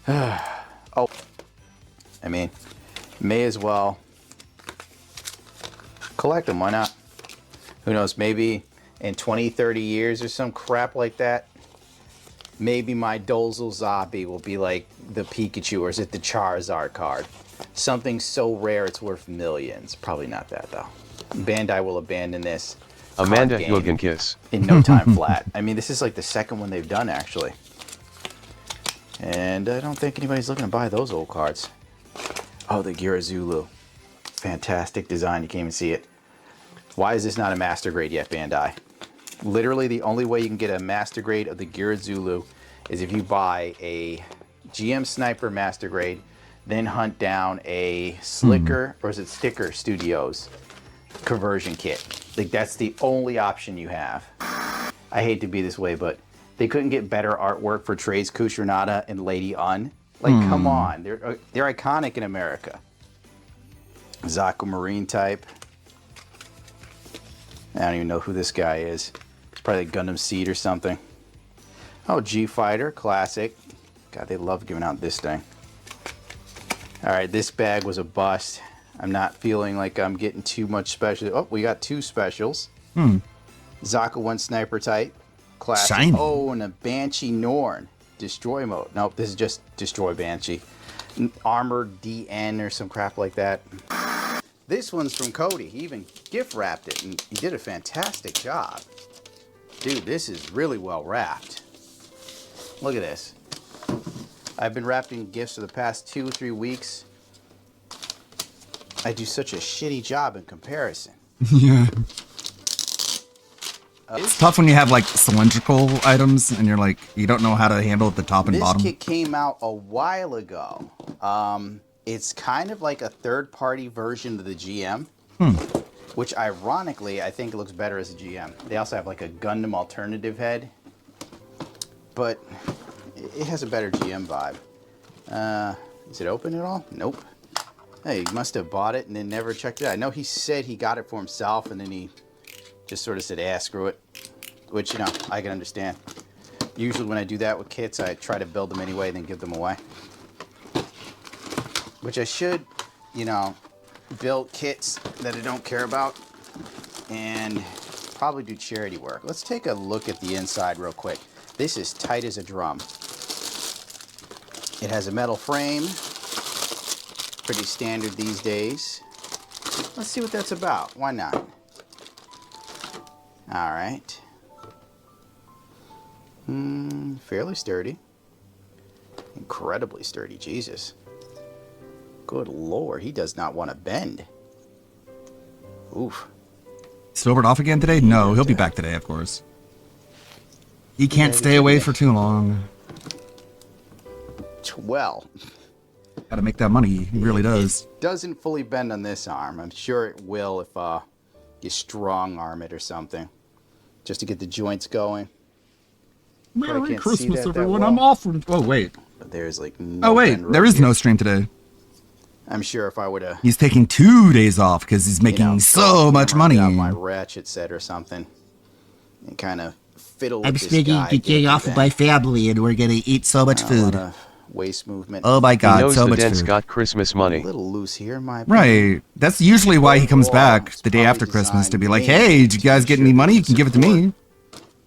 Oh, I mean, may as well collect them. Why not? Who knows, maybe in 20, 30 years or some crap like that, maybe my Dozel Zabi will be like the Pikachu, or is it the Charizard card? Something so rare it's worth millions. Probably not that though. Bandai will abandon this Amanda card game Hilgenkiss. in no time flat. I mean, this is like the second one they've done actually. And I don't think anybody's looking to buy those old cards. Oh, the Girazulu. Fantastic design, you can't even see it. Why is this not a master grade yet, Bandai? Literally the only way you can get a master grade of the Girazulu is if you buy a GM Sniper master grade, then hunt down a Slicker, or is it Sticker Studios conversion kit. Like, that's the only option you have. I hate to be this way, but they couldn't get better artwork for Trey's Kushranada and Lady Un. Like, come on. They're iconic in America. Zaku Marine type. I don't even know who this guy is. It's probably Gundam Seed or something. Oh, G-Fighter, classic. God, they love giving out this thing. Alright, this bag was a bust. I'm not feeling like I'm getting too much special. Oh, we got two specials. Zaku 1 Sniper type. Classic. Shiny. Oh, and a Banshee Norn. Destroy mode. Nope, this is just Destroy Banshee. Armored DN or some crap like that. This one's from Cody. He even gift wrapped it, and he did a fantastic job. Dude, this is really well wrapped. Look at this. I've been wrapping gifts for the past 2 or 3 weeks. I do such a shitty job in comparison. Yeah. It's tough when you have like cylindrical items and you're like, you don't know how to handle the top and bottom. This kit came out a while ago. It's kind of like a third-party version of the GM, which ironically, I think it looks better as a GM. They also have like a Gundam alternative head, but it has a better GM vibe. Is it open at all? Nope. Hey, he must have bought it and then never checked it out. I know he said he got it for himself and then he just sort of said, screw it. Which, you know, I can understand. Usually when I do that with kits, I try to build them anyway and then give them away. Which I should, you know, build kits that I don't care about and probably do charity work. Let's take a look at the inside real quick. This is tight as a drum. It has a metal frame. Pretty standard these days. Let's see what that's about. Why not? All right. Fairly sturdy. Incredibly sturdy. Jesus. Good Lord, he does not want to bend. Oof. Sobered off again today? No, he'll be back today, of course. He can't stay away for too long. Well. Gotta make that money. He really does. It doesn't fully bend on this arm. I'm sure it will if you strong arm it or something. Just to get the joints going. Merry Christmas, everyone. I'm off from... Oh, wait. But there's like no... Oh, wait. There is no stream today. I'm sure if I were to... He's taking 2 days off because he's making so much money. My ratchet set or something. And kind of fiddle with I'm this speaking guy, to get off of my family and we're going to eat so much food. Waist movement. Oh my God, so much Dent's food. got Christmas money. A little loose here, in my opinion. Right. That's usually why he comes back the day after Christmas to be like, hey, did you guys get any money? You can give it to me.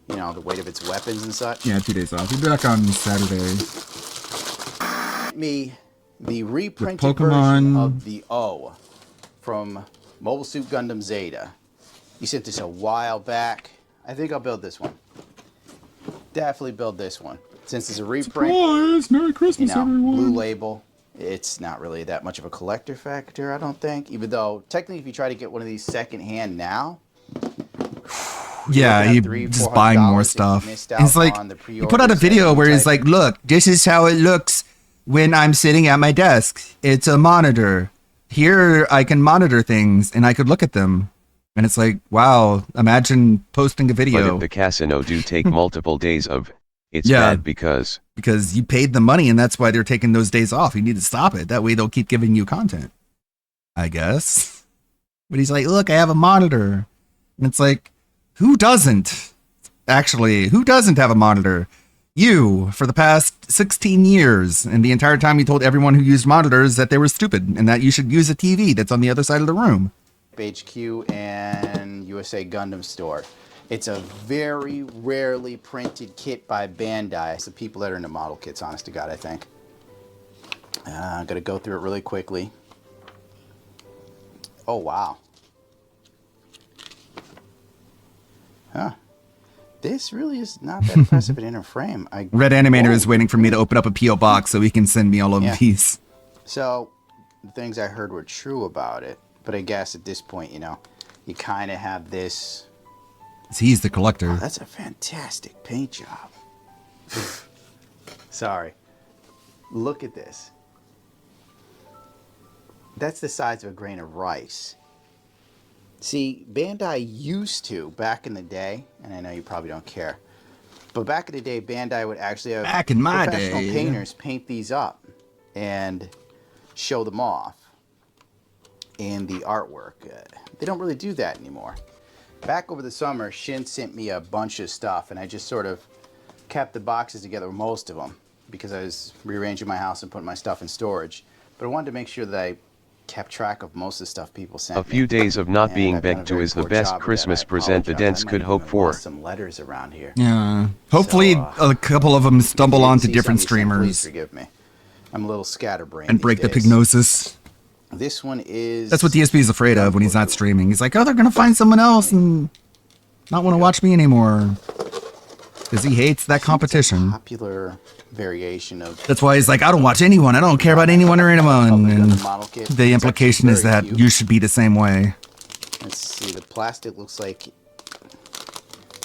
You know, the weight of its weapons and such. Yeah, 2 days off. He'll be back on Saturday. The reprinted Pokemon version of the O from Mobile Suit Gundam Zeta. You sent this a while back. I think I'll build this one. Definitely build this one. Since it's a reprint. Surprise! Merry Christmas, everyone. Blue label. It's not really that much of a collector factor, I don't think. Even though, technically, if you try to get one of these secondhand now, yeah, he just buying more stuff. He's like, he put out a video where he's like, look, this is how it looks when I'm sitting at my desk. It's a monitor. Here I can monitor things and I could look at them. And it's like, wow, imagine posting a video. But if the casino do take multiple days of, it's bad because you paid the money and that's why they're taking those days off. You need to stop it. That way they'll keep giving you content, I guess. But he's like, look, I have a monitor. And it's like, who doesn't? Actually, who doesn't have a monitor? You, for the past 16 years. And the entire time you told everyone who used monitors that they were stupid and that you should use a TV that's on the other side of the room. HQ and USA Gundam store. It's a very rarely printed kit by Bandai. It's the people that are into model kits, honest to God, I think. I'm going to go through it really quickly. Oh, wow. Huh. This really is not that impressive in inner frame. Red Animator is waiting for me to open up a P.O. box so he can send me all of these. So, the things I heard were true about it. But I guess at this point, you know, you kind of have this... He's the collector. Oh, that's a fantastic paint job. Sorry. Look at this. That's the size of a grain of rice. See, Bandai used to, back in the day, and I know you probably don't care, but back in the day, Bandai would actually have back in my professional day, painters paint these up and show them off in the artwork. They don't really do that anymore. Back over the summer, Shin sent me a bunch of stuff, and I just sort of kept the boxes together, most of them, because I was rearranging my house and putting my stuff in storage. But I wanted to make sure that I kept track of most of the stuff people sent me. A few days of not being begged to is the best Christmas present the Dents could hope for. Some letters around here. Yeah. Hopefully a couple of them stumble onto different streamers. Please forgive me. I'm a little scatterbrained. And break the pignosis. This one is... That's what DSP is afraid of when he's not streaming. He's like, oh, they're going to find someone else and not want to watch me anymore. Because he hates that competition. Popular variation of... That's why he's like, I don't watch anyone. I don't care about anyone or anyone. And the implication is that you should be the same way. Let's see. The plastic looks like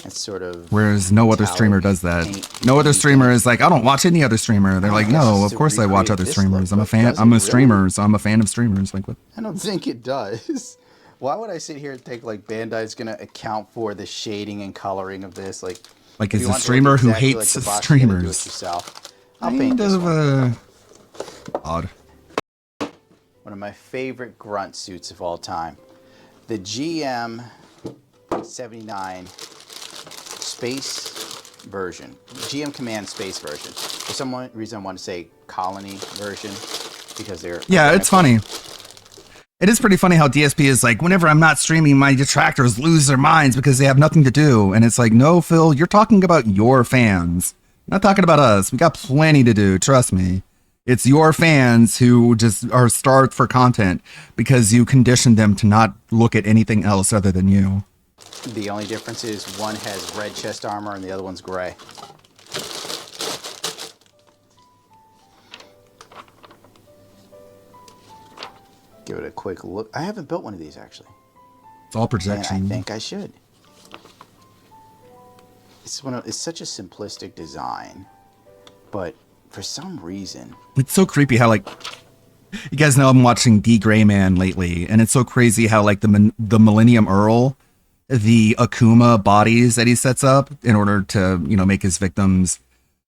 it's sort of... Whereas no other streamer does that. No other streamer is like, I don't watch any other streamer. They're like, no, of course I watch other streamers. I'm a fan. I'm a streamer, so I'm a fan of streamers. Like, what? I don't think it does. Why would I sit here and think like Bandai's going to account for the shading and coloring of this? Like it's a streamer who hates streamers. Kind of odd. One of my favorite grunt suits of all time. The GM 79 Space version. GM Command Space version. For some reason I want to say Colony version because they're... Yeah, it's funny. It is pretty funny how DSP is like, whenever I'm not streaming, my detractors lose their minds because they have nothing to do. And it's like, no, Phil, you're talking about your fans. You're not talking about us. We got plenty to do. Trust me. It's your fans who just are starved for content because you conditioned them to not look at anything else other than you. The only difference is one has red chest armor and the other one's gray. Give it a quick look. I haven't built one of these actually. It's all projection. And I think I should. It's such a simplistic design, but for some reason it's so creepy how like you guys know I'm watching D Gray Man lately, and it's so crazy how like the Millennium Earl, the Akuma bodies that he sets up in order to make his victims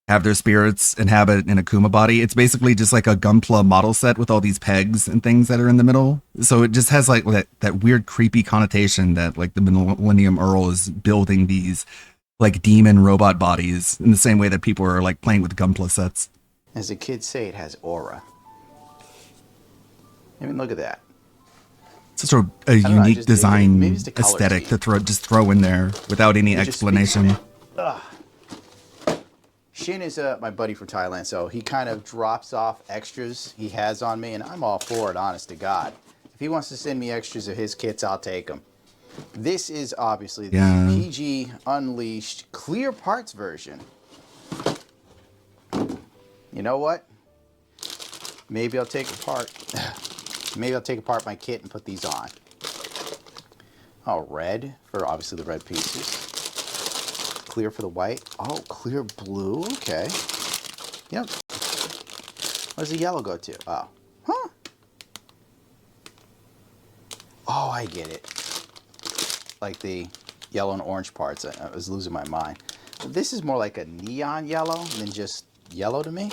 have their spirits inhabit an Akuma body. It's basically just like a Gunpla model set with all these pegs and things that are in the middle. So it just has like that weird creepy connotation that like the Millennium Earl is building these like demon robot bodies in the same way that people are like playing with Gunpla sets. As the kids say, it has aura. I mean, look at that. It's such a unique design aesthetic to throw in there without any explanation. Shin is my buddy from Thailand, so he kind of drops off extras he has on me, and I'm all for it, honest to God. If he wants to send me extras of his kits, I'll take them. This is obviously the PG Unleashed clear parts version. You know what? Maybe I'll take apart my kit and put these on. Oh, red for obviously the red pieces. Clear for the white. Oh, clear blue. Okay. Yep. Where does the yellow go to? Oh. Huh. Oh, I get it. Like the yellow and orange parts. I was losing my mind. This is more like a neon yellow than just yellow to me.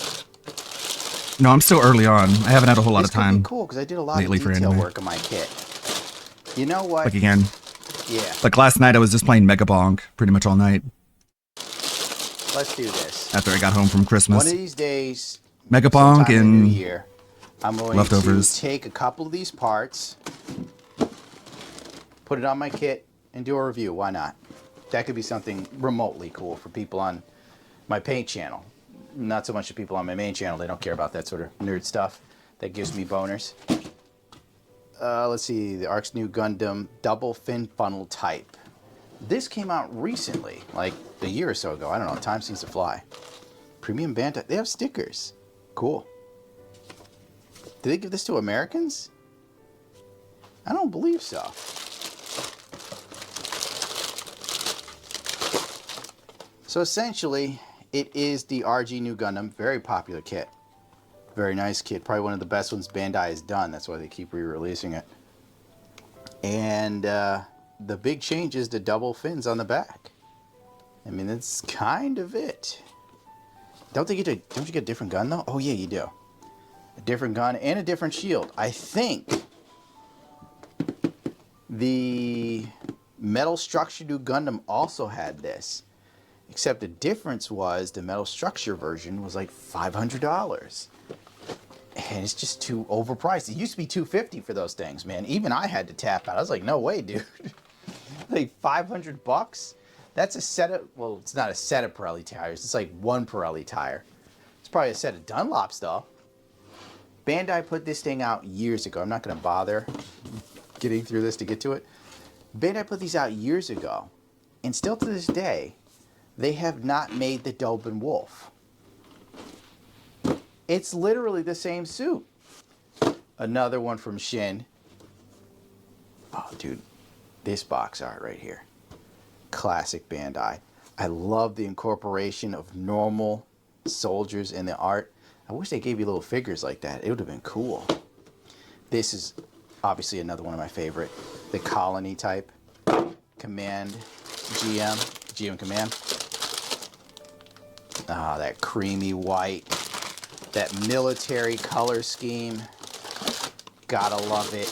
No, I'm still early on. I haven't had a whole lot of time. This could be cool because I did a lot of detail work on my kit. You know what? Like again. Yeah. Like last night I was just playing Mega Bonk pretty much all night. Let's do this. After I got home from Christmas. One of these days, Mega Bonk and New Year, I'm going leftovers. to take a couple of these parts, put it on my kit, and do a review. Why not? That could be something remotely cool for people on my paint channel. Not so much the people on my main channel. They don't care about that sort of nerd stuff. That gives me boners. Let's see. The Ark's new Gundam double fin funnel type. This came out recently, like a year or so ago. I don't know. Time seems to fly. Premium Bandai. They have stickers. Cool. Did they give this to Americans? I don't believe so. So essentially, it is the RG New Gundam. Very popular kit. Very nice kit. Probably one of the best ones Bandai has done. That's why they keep re-releasing it. And the big change is the double fins on the back. I mean, that's kind of it. Don't you get a different gun though? Oh yeah, you do. A different gun and a different shield. I think the Metal Structure New Gundam also had this. Except the difference was the Metal Structure version was like $500. And it's just too overpriced. It used to be $250 for those things, man. Even I had to tap out. I was like, no way, dude. Like $500? That's a set of, well, it's not a set of Pirelli tires. It's like one Pirelli tire. It's probably a set of Dunlops, though. Bandai put this thing out years ago. I'm not going to bother getting through this to get to it. Bandai put these out years ago. And still to this day, they have not made the Dobin Wolf. It's literally the same suit. Another one from Shin. Oh, dude. This box art right here. Classic Bandai. I love the incorporation of normal soldiers in the art. I wish they gave you little figures like that. It would have been cool. This is obviously another one of my favorite. The Colony type. Command GM Command. Ah, that creamy white. That military color scheme. Gotta love it.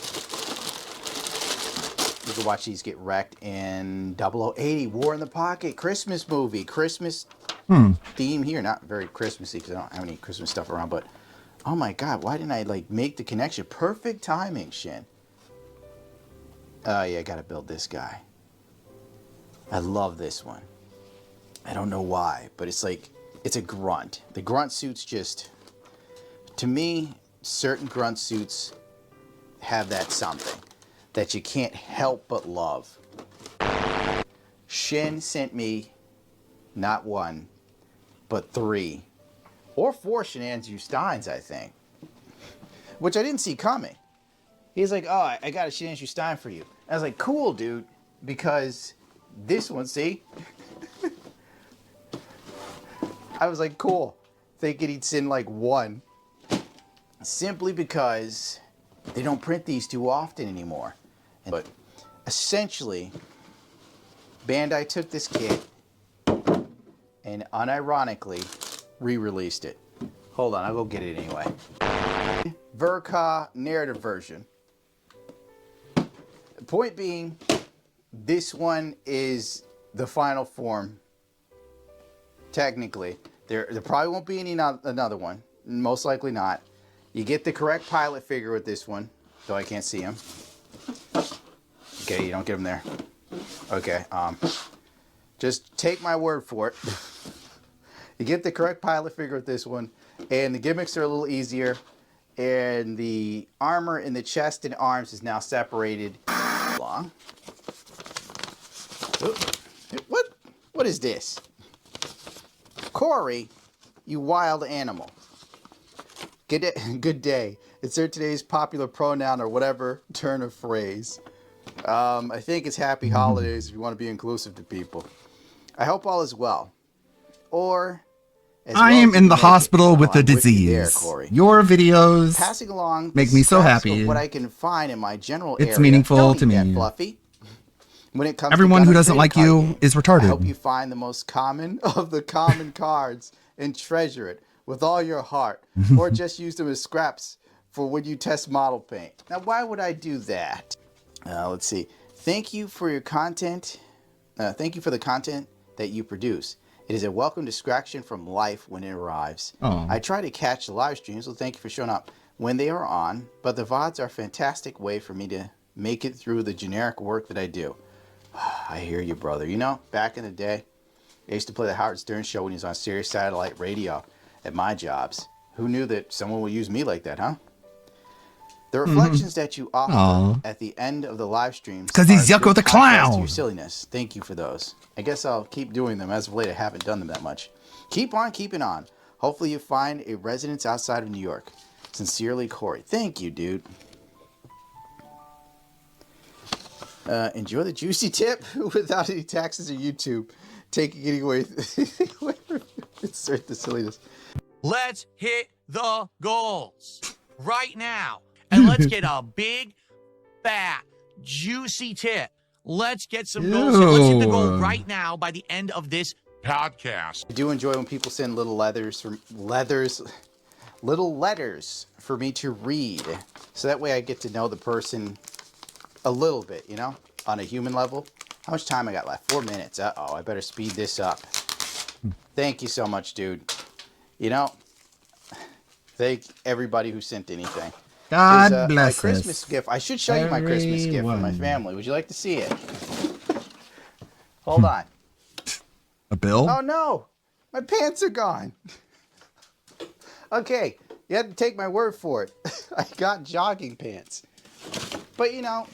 You can watch these get wrecked in 0080, War in the Pocket, Christmas movie, Christmas theme here. Not very Christmassy because I don't have any Christmas stuff around, but oh my God, why didn't I like make the connection? Perfect timing, Shin. Oh yeah, I gotta build this guy. I love this one. I don't know why, but it's like, it's a grunt. The grunt suits just, to me, certain grunt suits have that something that you can't help but love. Shin sent me not one, but 3 or 4 Shenanzu Steins, I think, which I didn't see coming. He's like, oh, I got a Shenanzu Stein for you. I was like, cool, dude, because this one, see? I was like, cool, thinking he'd send like 1. Simply because they don't print these too often anymore. But essentially, Bandai took this kit and unironically re-released it. Hold on, I'll go get it anyway. Verka narrative version. Point being, this one is the final form. Technically, there probably won't be another one. Most likely not. You get the correct pilot figure with this one, though I can't see him. Okay, you don't get him there. Okay, just take my word for it. You get the correct pilot figure with this one, and the gimmicks are a little easier, and the armor in the chest and arms is now separated. Long. What is this? Corey, you wild animal. Good day. Insert today's popular pronoun or whatever turn of phrase. I think it's happy holidays if you want to be inclusive to people. I hope all is well. Or I am in the hospital with a disease. Your videos passing along make me so happy. What I can find in my general it's area. meaningful to me. Fluffy. When it comes Everyone to who doesn't like you game, is retarded. I hope you find the most common of the common cards and treasure it with all your heart, or just use them as scraps for when you test model paint. Now, why would I do that? Let's see. Thank you for your content. Thank you for the content that you produce. It is a welcome distraction from life when it arrives. Oh. I try to catch the live streams, so thank you for showing up when they are on, but the VODs are a fantastic way for me to make it through the generic work that I do. I hear you, brother. You know, back in the day, I used to play the Howard Stern show when he was on Sirius Satellite Radio at my jobs. Who knew that someone would use me like that, huh? The reflections that you offer Aw. at the end of the live streams 'Cause are he's a Yucko good the contrast to Clown. your silliness. Thank you for those. I guess I'll keep doing them. As of late, I haven't done them that much. Keep on keeping on. Hopefully you find a residence outside of New York. Sincerely, Corey. Thank you, dude. Enjoy the juicy tip without any taxes or YouTube. Taking it away. Insert the silliness. Let's hit the goals right now. And let's get a big, fat, juicy tip. Let's get some goals. Let's hit the goal right now by the end of this podcast. I do enjoy when people send little letters for me to read. So that way I get to know the person a little bit, you know, on a human level. How much time I got left? 4 minutes. Uh-oh, I better speed this up. Thank you so much, dude. You know, thank everybody who sent anything. God bless my Christmas us, gift. I should show you my Christmas gift from my everyone. family. Would you like to see it? Hold on. A bill? Oh no, my pants are gone. Okay, you had to take my word for it. I got jogging pants. But you know,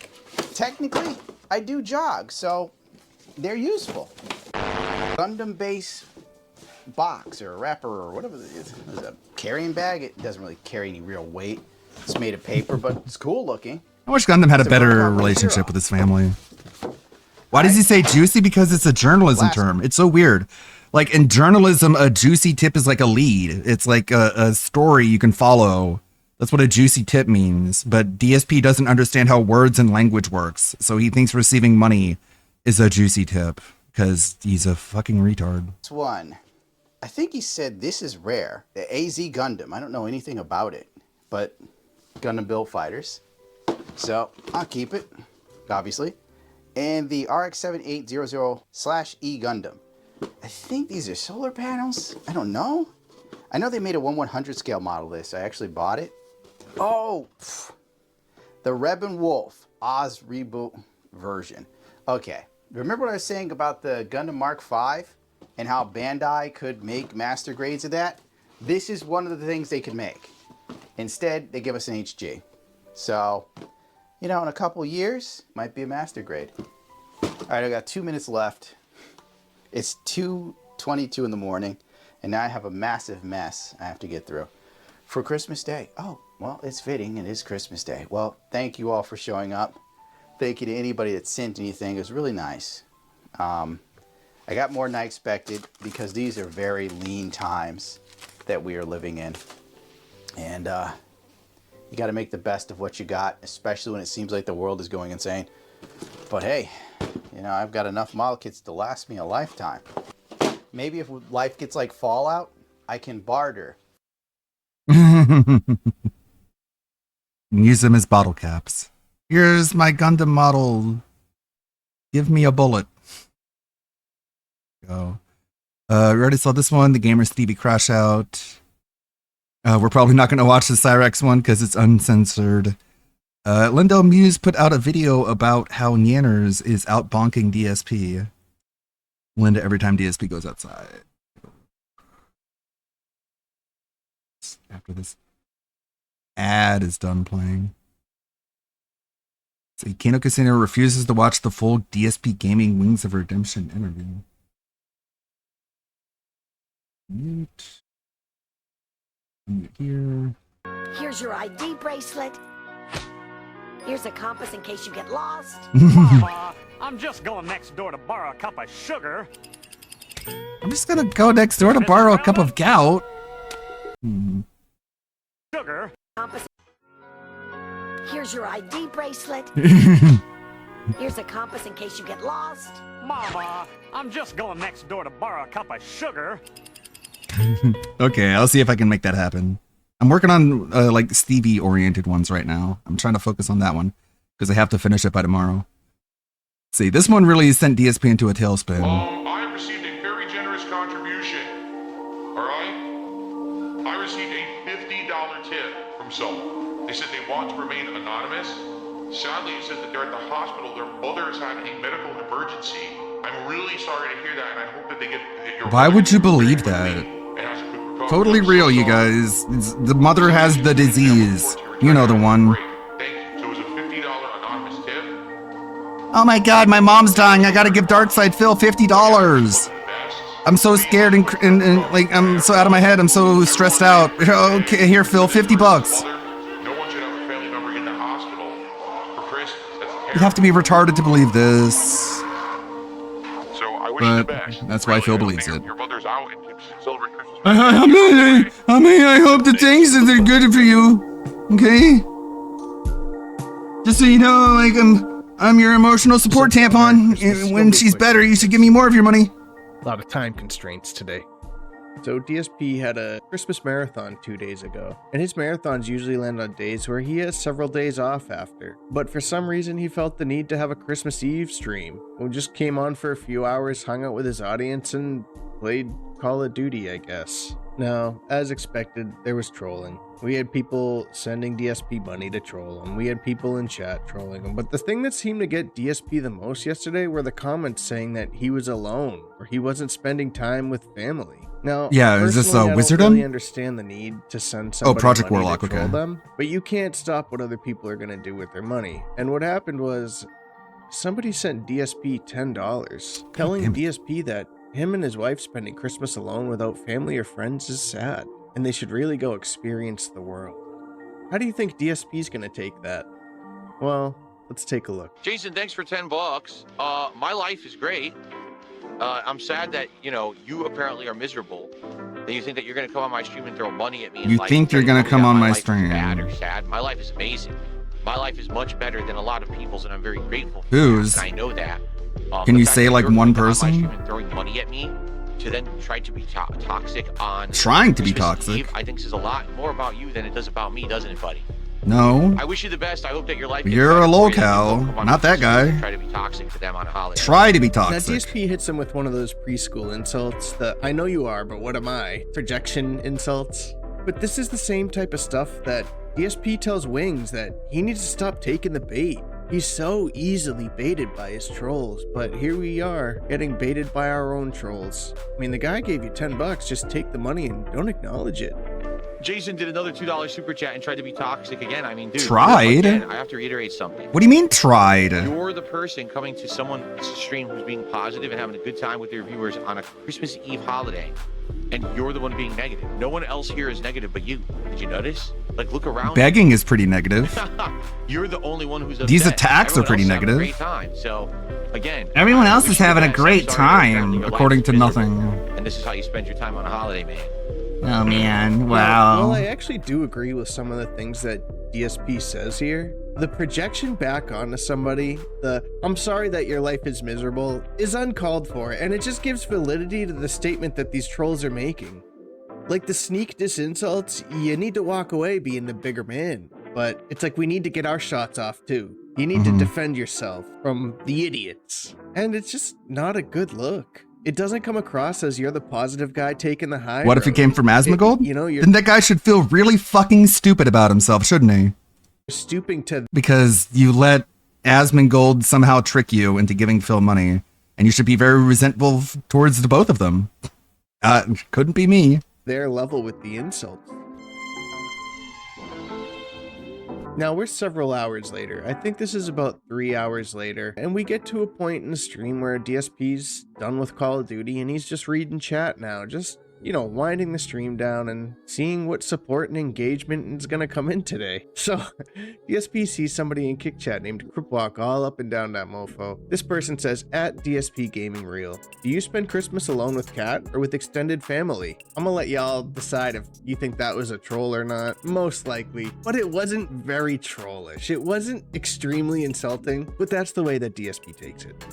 technically, I do jog, so they're useful. Gundam base box or wrapper or whatever it is. It's a carrying bag. It doesn't really carry any real weight. It's made of paper, but it's cool looking. I wish Gundam had a It's better Gundam relationship Zero. with his family. Why does he say juicy? Because it's a journalism term. It's so weird. Like in journalism, a juicy tip is like a lead. It's like a story you can follow. That's what a juicy tip means. But DSP doesn't understand how words and language works. So he thinks receiving money is a juicy tip because he's a fucking retard. This one, I think he said this is rare. The AZ Gundam. I don't know anything about it, but Gundam Build Fighters. So I'll keep it, obviously. And the RX-7800/E Gundam. I think these are solar panels. I don't know. I know they made a 1/100 scale model of this. I actually bought it. Oh, the Reb and Wolf Oz reboot version. Okay, remember what I was saying about the Gundam Mark V and how Bandai could make master grades of that? This is one of the things they could make. Instead, they give us an HG. So, you know, in a couple years, might be a master grade. All right, I got 2 minutes left. It's 2:22 in the morning, and now I have a massive mess I have to get through for Christmas Day. Oh, well, it's fitting. It is Christmas Day. Well, thank you all for showing up. Thank you to anybody that sent anything. It was really nice. I got more than I expected because these are very lean times that we are living in. And you got to make the best of what you got, especially when it seems like the world is going insane. But hey, you know, I've got enough model kits to last me a lifetime. Maybe if life gets like Fallout, I can barter. Use them as bottle caps. Here's my Gundam model. Give me a bullet. Go. We already saw this one, the Gamer Stevie Crash Out. We're probably not going to watch the Cyrex one because it's uncensored. Lindell Muse put out a video about how Nyanners is out bonking DSP. Linda every time DSP goes outside. After this ad is done playing. So Kano Casino refuses to watch the full DSP Gaming Wings of Redemption interview. Mute. Mute here. Here's your ID bracelet. Here's a compass in case you get lost. Mama, I'm just going next door to borrow a cup of sugar. I'm just gonna go next door to borrow a cup of gout. Sugar. Compass. Here's your ID bracelet. Here's a compass in case you get lost. Mama, I'm just going next door to borrow a cup of sugar. Okay, I'll see if I can make that happen. I'm working on like Stevie oriented ones right now. I'm trying to focus on that one because I have to finish it by tomorrow. See, this one really sent DSP into a tailspin. I received a very generous contribution. All right? I received a $50 tip from someone. They said they want to remain anonymous, Sadly, it says that they're at the hospital. Their mother has had a medical emergency. I'm really sorry to hear that, and I hope that they get. Why would you believe that? Totally real, you guys. The mother has the disease. You know the one. Oh my god, my mom's dying. I gotta give Darkside Phil $50. I'm so scared and like I'm so out of my head. I'm so stressed out. Okay, here, Phil, $50. You have to be retarded to believe this. But that's why Phil believes it. I mean, I hope the things that they're good for you. Okay? Just so you know, like I'm your emotional support tampon. When she's better, you should give me more of your money. A lot of time constraints today. So DSP had a Christmas marathon 2 days ago, and his marathons usually land on days where he has several days off after. But for some reason, he felt the need to have a Christmas Eve stream. We just came on for a few hours, hung out with his audience, and played Call of Duty, I guess. Now, as expected, there was trolling. We had people sending DSP money to troll him. We had people in chat trolling him. But the thing that seemed to get DSP the most yesterday were the comments saying that he was alone or he wasn't spending time with family. Now, yeah, is this I don't Wizardom? really understand the need to send somebody Project money Warlock, to troll okay. them, but you can't stop what other people are going to do with their money. And what happened was somebody sent DSP $10, telling DSP that him and his wife spending Christmas alone without family or friends is sad, and they should really go experience the world. How do you think DSP's gonna take that? Well, let's take a look. Jason, thanks for $10. My life is great. I'm sad that, you apparently are miserable. That you think that you're gonna come on my stream and throw money at me. You think you're gonna come on my stream? Bad or sad? My life is amazing. My life is much better than a lot of people's, and I'm very grateful for Whose? that, and I know that. Can you say like one person? And throwing money at me to then try to be toxic on Trying to be Christmas toxic. Eve, I think says a lot more about you than it does about me, doesn't it, buddy? No. I wish you the best. I hope that your life. Gets You're better a for you. lolcow, not that guy. Try to be toxic to them on a holiday. Try to be Now toxic. DSP hits him with one of those preschool insults, the I know you are, but what am I? Projection insults. But this is the same type of stuff that DSP tells Wings that he needs to stop taking the bait. He's so easily baited by his trolls, but here we are, getting baited by our own trolls. I mean, the guy gave you $10, just take the money and don't acknowledge it. Jason did another $2 super chat and tried to be toxic again. I mean, dude. Tried? Again, I have to reiterate something. What do you mean tried? You're the person coming to someone's stream who's being positive and having a good time with their viewers on a Christmas Eve holiday, and you're the one being negative. No one else here is negative but you. Did you notice? Like, look around. Begging is pretty negative. You're the only one who's upset. These attacks are pretty Everyone else negative. is having a great time. So, again, Everyone else I is wish you the having a best. great I'm sorry that time, your life according is to miserable. nothing. And this is how you spend your time on a holiday, man. Oh man, Well, wow. I actually do agree with some of the things that DSP says here. The projection back onto somebody, I'm sorry that your life is miserable, is uncalled for, and it just gives validity to the statement that these trolls are making. Like the sneak diss insults, you need to walk away being the bigger man. But it's like we need to get our shots off too. You need to defend yourself from the idiots. And it's just not a good look. It doesn't come across as you're the positive guy taking the high What if he road. came from Asmongold? You're Then that guy should feel really fucking stupid about himself, shouldn't he? stooping to Because you let Asmongold somehow trick you into giving Phil money, and you should be very resentful towards the both of them. Couldn't be me. their level with the insults. Now we're several hours later. I think this is about 3 hours later, and we get to a point in the stream where DSP's done with Call of Duty and he's just reading chat now, just, winding the stream down and seeing what support and engagement is gonna come in today. So DSP sees somebody in Kick Chat named Cripwalk all up and down that mofo. This person says, at DSP Gaming Real, do you spend Christmas alone with Kat or with extended family? I'm gonna let y'all decide if you think that was a troll or not. Most likely, but it wasn't very trollish. It wasn't extremely insulting, but that's the way that DSP takes it.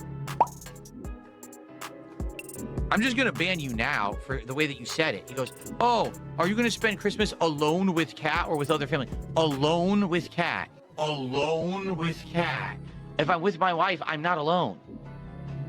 I'm just going to ban you now for the way that you said it. He goes, oh, are you going to spend Christmas alone with Kat or with other family? Alone with Kat. Alone with Kat. If I'm with my wife, I'm not alone.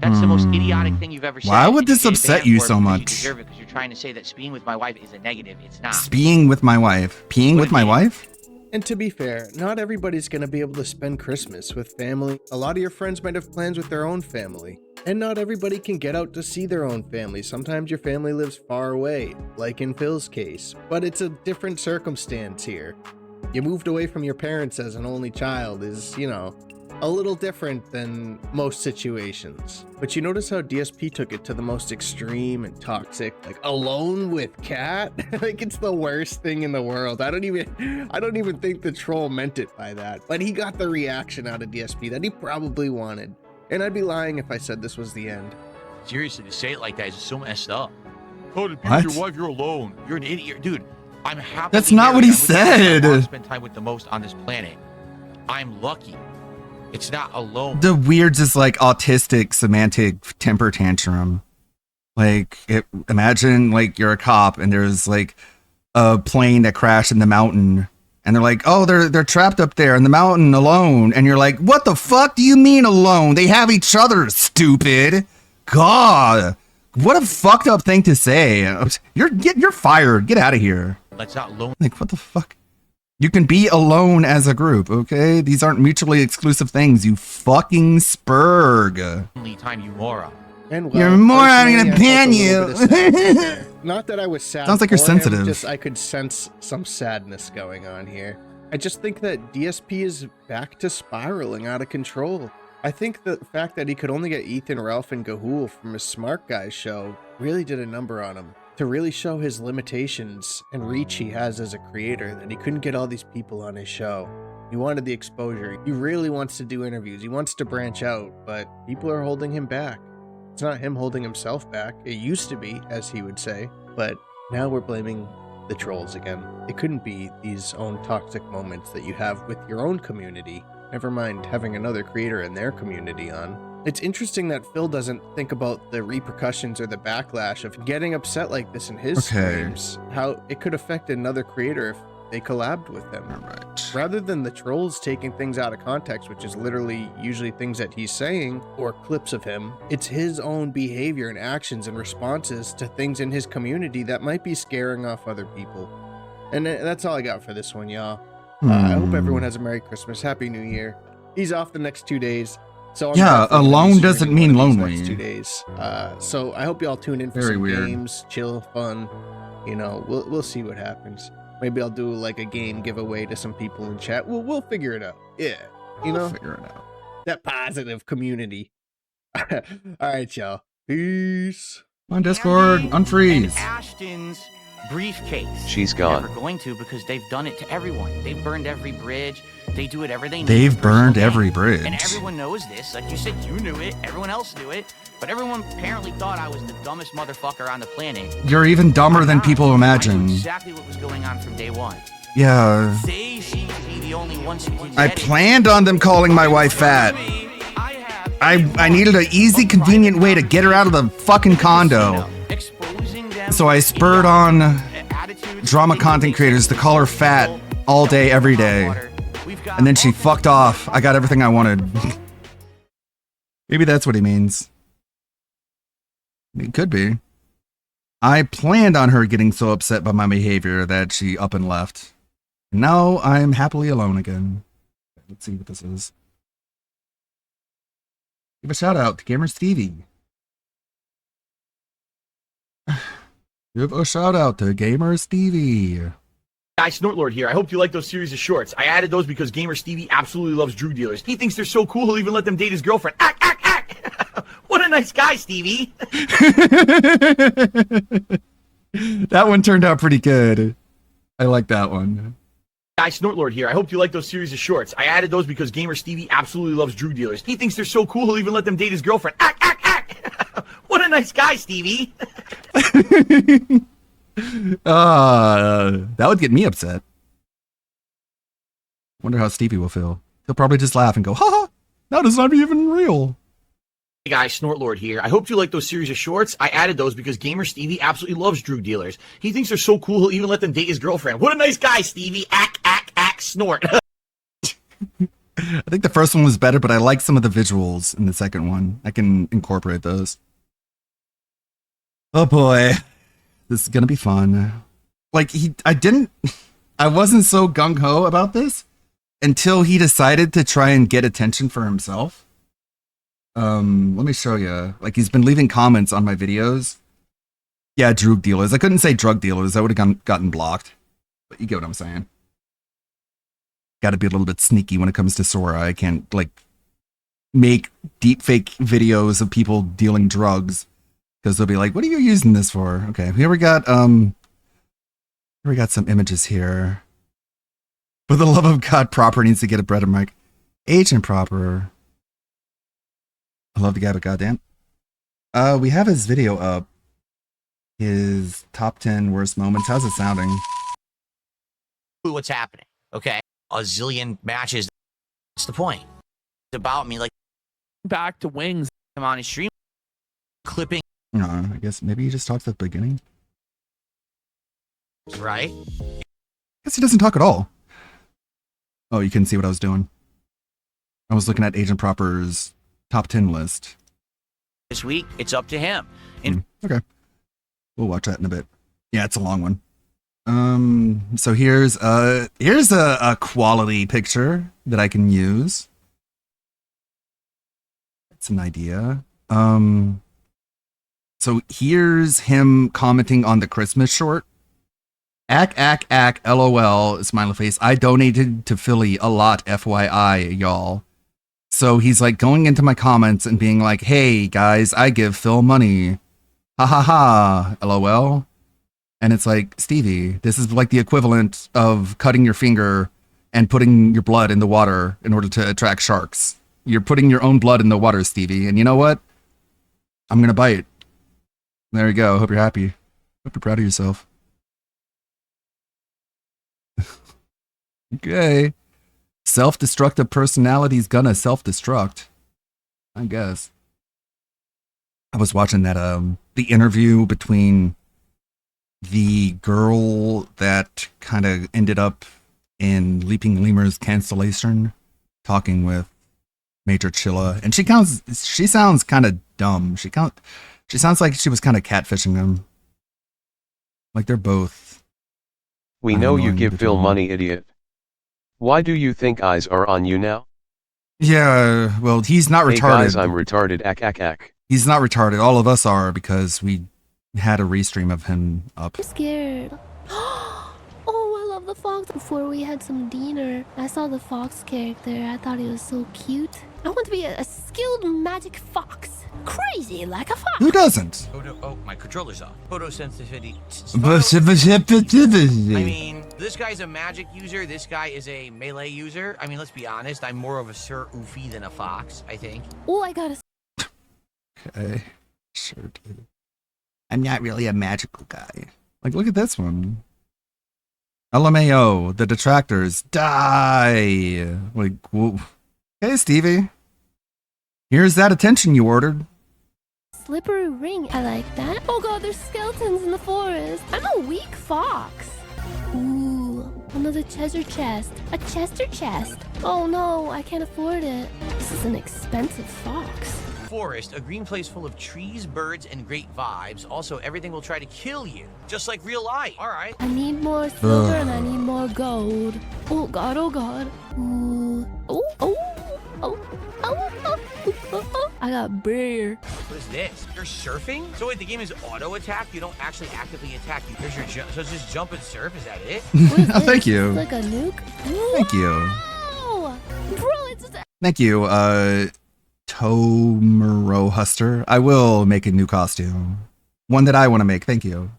That's the most idiotic thing you've ever said. Why would And you this get upset banned you for it so because much? You deserve it because you're trying to say that being with my wife is a negative. It's not. Being with my wife. Peeing with my wife? And to be fair, not everybody's going to be able to spend Christmas with family. A lot of your friends might have plans with their own family. And not everybody can get out to see their own family. Sometimes your family lives far away, like in Phil's case. But it's a different circumstance here. You moved away from your parents as an only child is, you know, a little different than most situations. But you notice how DSP took it to the most extreme and toxic, like alone with cat? Like it's the worst thing in the world. I don't even think the troll meant it by that. But he got the reaction out of DSP that he probably wanted. And I'd be lying if I said this was the end. Seriously, to say it like that is so messed up. Oh, to be What? with your wife, you're alone. You're an idiot. Dude, I'm happy. That's not what he said. I want to spend time with the most on this planet. I'm lucky. It's not alone. The weirds is like autistic semantic temper tantrum. Like, imagine like you're a cop and there's like a plane that crashed in the mountain, and they're like, oh, they're trapped up there in the mountain alone, and you're like, what the fuck do you mean alone? They have each other, stupid. God, what a fucked up thing to say. You're fired. Get out of here. That's not alone. Like, what the fuck? You can be alone as a group, okay? These aren't mutually exclusive things, you fucking spurg. Only time you moron. And You're a moron, I'm gonna ban you. Not that I was sad. Sounds like you're for him, sensitive. Just I could sense some sadness going on here. I just think that DSP is back to spiraling out of control. I think the fact that he could only get Ethan, Ralph, and Gahul from his Smart Guy show really did a number on him. To really show his limitations and reach he has as a creator, that he couldn't get all these people on his show. He wanted the exposure. He really wants to do interviews. He wants to branch out, but people are holding him back. It's not him holding himself back. It used to be, as he would say, but now we're blaming the trolls again. It couldn't be these own toxic moments that you have with your own community. Never mind having another creator in their community on. It's interesting that Phil doesn't think about the repercussions or the backlash of getting upset like this in his streams. How it could affect another creator if they collabed with him. Rather than the trolls taking things out of context, which is literally usually things that he's saying or clips of him, it's his own behavior and actions and responses to things in his community that might be scaring off other people. And that's all I got for this one, y'all. I hope everyone has a Merry Christmas, Happy New Year. He's off the next 2 days. So I'm Yeah, alone doesn't mean lonely. next 2 days. So I hope y'all tune in for Very some weird. games, chill, fun. You know, we'll see what happens. Maybe I'll do like a game giveaway to some people in chat. We'll figure it out. Yeah, you know, figure it out. That positive community. All right, y'all. Peace. On Discord, unfreeze. Ashton's briefcase. She's gone. Never going to, because they've done it to everyone. They've burned every bridge. They do it every day. They've burned every bridge. And everyone knows this. Like you said, you knew it. Everyone else knew it. But everyone apparently thought I was the dumbest motherfucker on the planet. You're even dumber than people imagine. Exactly what was going on from day one. Yeah. They seem to be the only ones who can I get it. planned on them calling my wife fat. I needed an easy, convenient way to get her out of the fucking condo. So I spurred on drama content creators to call her fat all day, every day. And then she fucked off. I got everything I wanted. Maybe that's what he means. It could be. I planned on her getting so upset by my behavior that she up and left. Now I'm happily alone again. Let's see what this is. Give a shout out to Gamer Stevie. Give a shout out to Gamer Stevie. Guys, Snortlord here. I hope you like those series of shorts. I added those because Gamer Stevie absolutely loves drug dealers. He thinks they're so cool he'll even let them date his girlfriend. What a nice guy, Stevie. That one turned out pretty good. I like that one. Guys, Snortlord here. I hope you like those series of shorts. I added those because Gamer Stevie absolutely loves drug dealers. He thinks they're so cool he'll even let them date his girlfriend. What a nice guy, Stevie. That would get me upset. Wonder how Stevie will feel. He'll probably just laugh and go, haha, that is not even real. Hey guys, Snortlord here. I hope you like those series of shorts. I added those because Gamer Stevie absolutely loves drug dealers. He thinks they're so cool he'll even let them date his girlfriend. What a nice guy, Stevie. Snort. I think the first one was better, but I like some of the visuals in the second one. I can incorporate those. Oh boy. This is gonna be fun. Like, I didn't I wasn't so gung-ho about this until he decided to try and get attention for himself. Let me show you. Like, he's been leaving comments on my videos. Yeah, drug dealers. I couldn't say drug dealers. I would have gotten blocked. But you get what I'm saying. Got to be a little bit sneaky when it comes to Sora. I can't, like, make deep fake videos of people dealing drugs. Because they'll be like, what are you using this for? Okay, here we got some images here. For the love of God, Proper needs to get a better mic. Agent Proper. I love the guy, but goddamn. We have his video up. His top 10 worst moments. How's it sounding? What's happening? Okay, a zillion matches. What's the point? It's about me, like, back to Wings. I'm on his stream, clipping. No, I guess maybe he just talks at the beginning. Right? I guess he doesn't talk at all. Oh, you couldn't see what I was doing. I was looking at Agent Proper's top 10 list. This week, it's up to him. Okay. We'll watch that in a bit. Yeah, it's a long one. So here's a quality picture that I can use. That's an idea. So here's him commenting on the Christmas short. LOL, smiley face. I donated to Philly a lot, FYI, y'all. So he's like going into my comments and being like, hey guys, I give Phil money. Ha ha ha, LOL. And it's like, Stevie, this is like the equivalent of cutting your finger and putting your blood in the water in order to attract sharks. You're putting your own blood in the water, Stevie. And you know what? I'm going to bite. There you go. Hope you're happy. Hope you're proud of yourself. Okay. Self-destructive personality's gonna self-destruct. I guess. I was watching that, the interview between the girl that kind of ended up in Leaping Lemur's cancellation, talking with Major Chilla, and she sounds kind of dumb. She sounds like she was kind of catfishing him. Like they're both. We know you give Phil money, idiot. Why do you think eyes are on you now? Yeah, well, he's not retarded. Hey guys, I'm retarded. Ack. He's not retarded. All of us are, because we had a restream of him up. I'm scared. Oh, I love the fox. Before we had some dinner, I saw the fox character. I thought he was so cute. I want to be a skilled magic fox. Crazy like a fox. Who doesn't? Oh, my controller's off. Photosensitivity. I mean, this guy's a magic user. This guy is a melee user. I mean, let's be honest. I'm more of a Sir Oofy than a fox, I think. Oh, I got a... Okay. Sure, dude. I'm not really a magical guy. Like, look at this one. LMAO, the detractors, die! Like, whoa. Hey, Stevie. Here's that attention you ordered. Slippery ring. I like that. Oh god, there's skeletons in the forest. I'm a weak fox. Ooh, another Chester chest. A Chester chest. Oh no, I can't afford it. This is an expensive fox. Forest, a green place full of trees, birds, and great vibes. Also, everything will try to kill you, just like real life. All right. I need more silver and I need more gold. Oh god, oh god. Ooh. Oh. I got bear. What is this? You're surfing? So wait, the game is auto attack? You don't actually actively attack. There's your jump. So it's just jump and surf? Is that it? Oh, thank you. It's like a nuke? Thank you. Wow! Bro, it's just... Thank you, Tomuro Huster. I will make a new costume. One that I want to make. Thank you.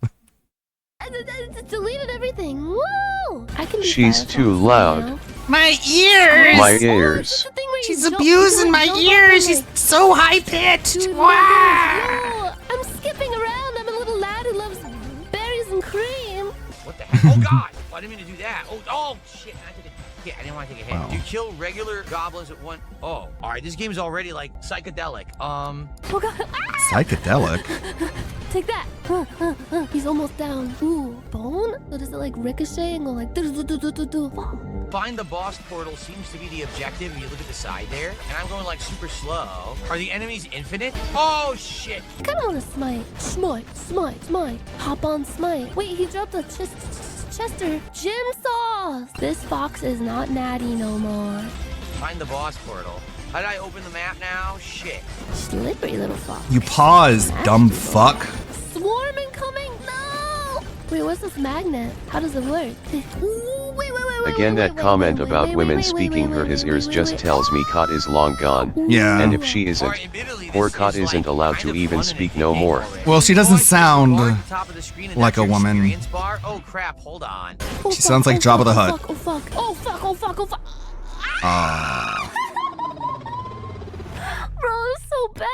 I deleted everything. Whoa! I can be She's too loud. My ears! My ears. She's abusing my ears. She's so high pitched. Wow! I'm skipping around. I'm a little lad who loves berries and cream. What the heck? Oh god! Oh, I didn't mean to do that. Oh shit! I didn't want to take a hit. Wow. You kill regular goblins at one. Oh, all right. This game's already like psychedelic. Oh god! Ah! Psychedelic. Take that. He's almost down. Ooh, bone? So does it like ricochet and go like? Find the boss portal seems to be the objective. If you look at the side there, and I'm going like super slow. Are the enemies infinite? Oh shit! I kind of want to smite. Hop on smite. Wait, he dropped a Chester gym saw. boss. This fox is not natty no more. Find the boss portal. How did I open the map now? Shit. Slippery little fox. You pause, dumb fuck. Swarm incoming! No! Wait, what's this magnet? How does it work? Again, that comment about women speaking hurt his ears just tells me Kot is long gone. Yeah. And if she isn't, poor Kot isn't allowed to even speak no more. Well, she doesn't sound like a woman. Oh crap, hold on. She sounds like Jabba the Hutt. Oh fuck, oh fuck, oh fuck, oh fuck. Ah. Bro, it was so bad.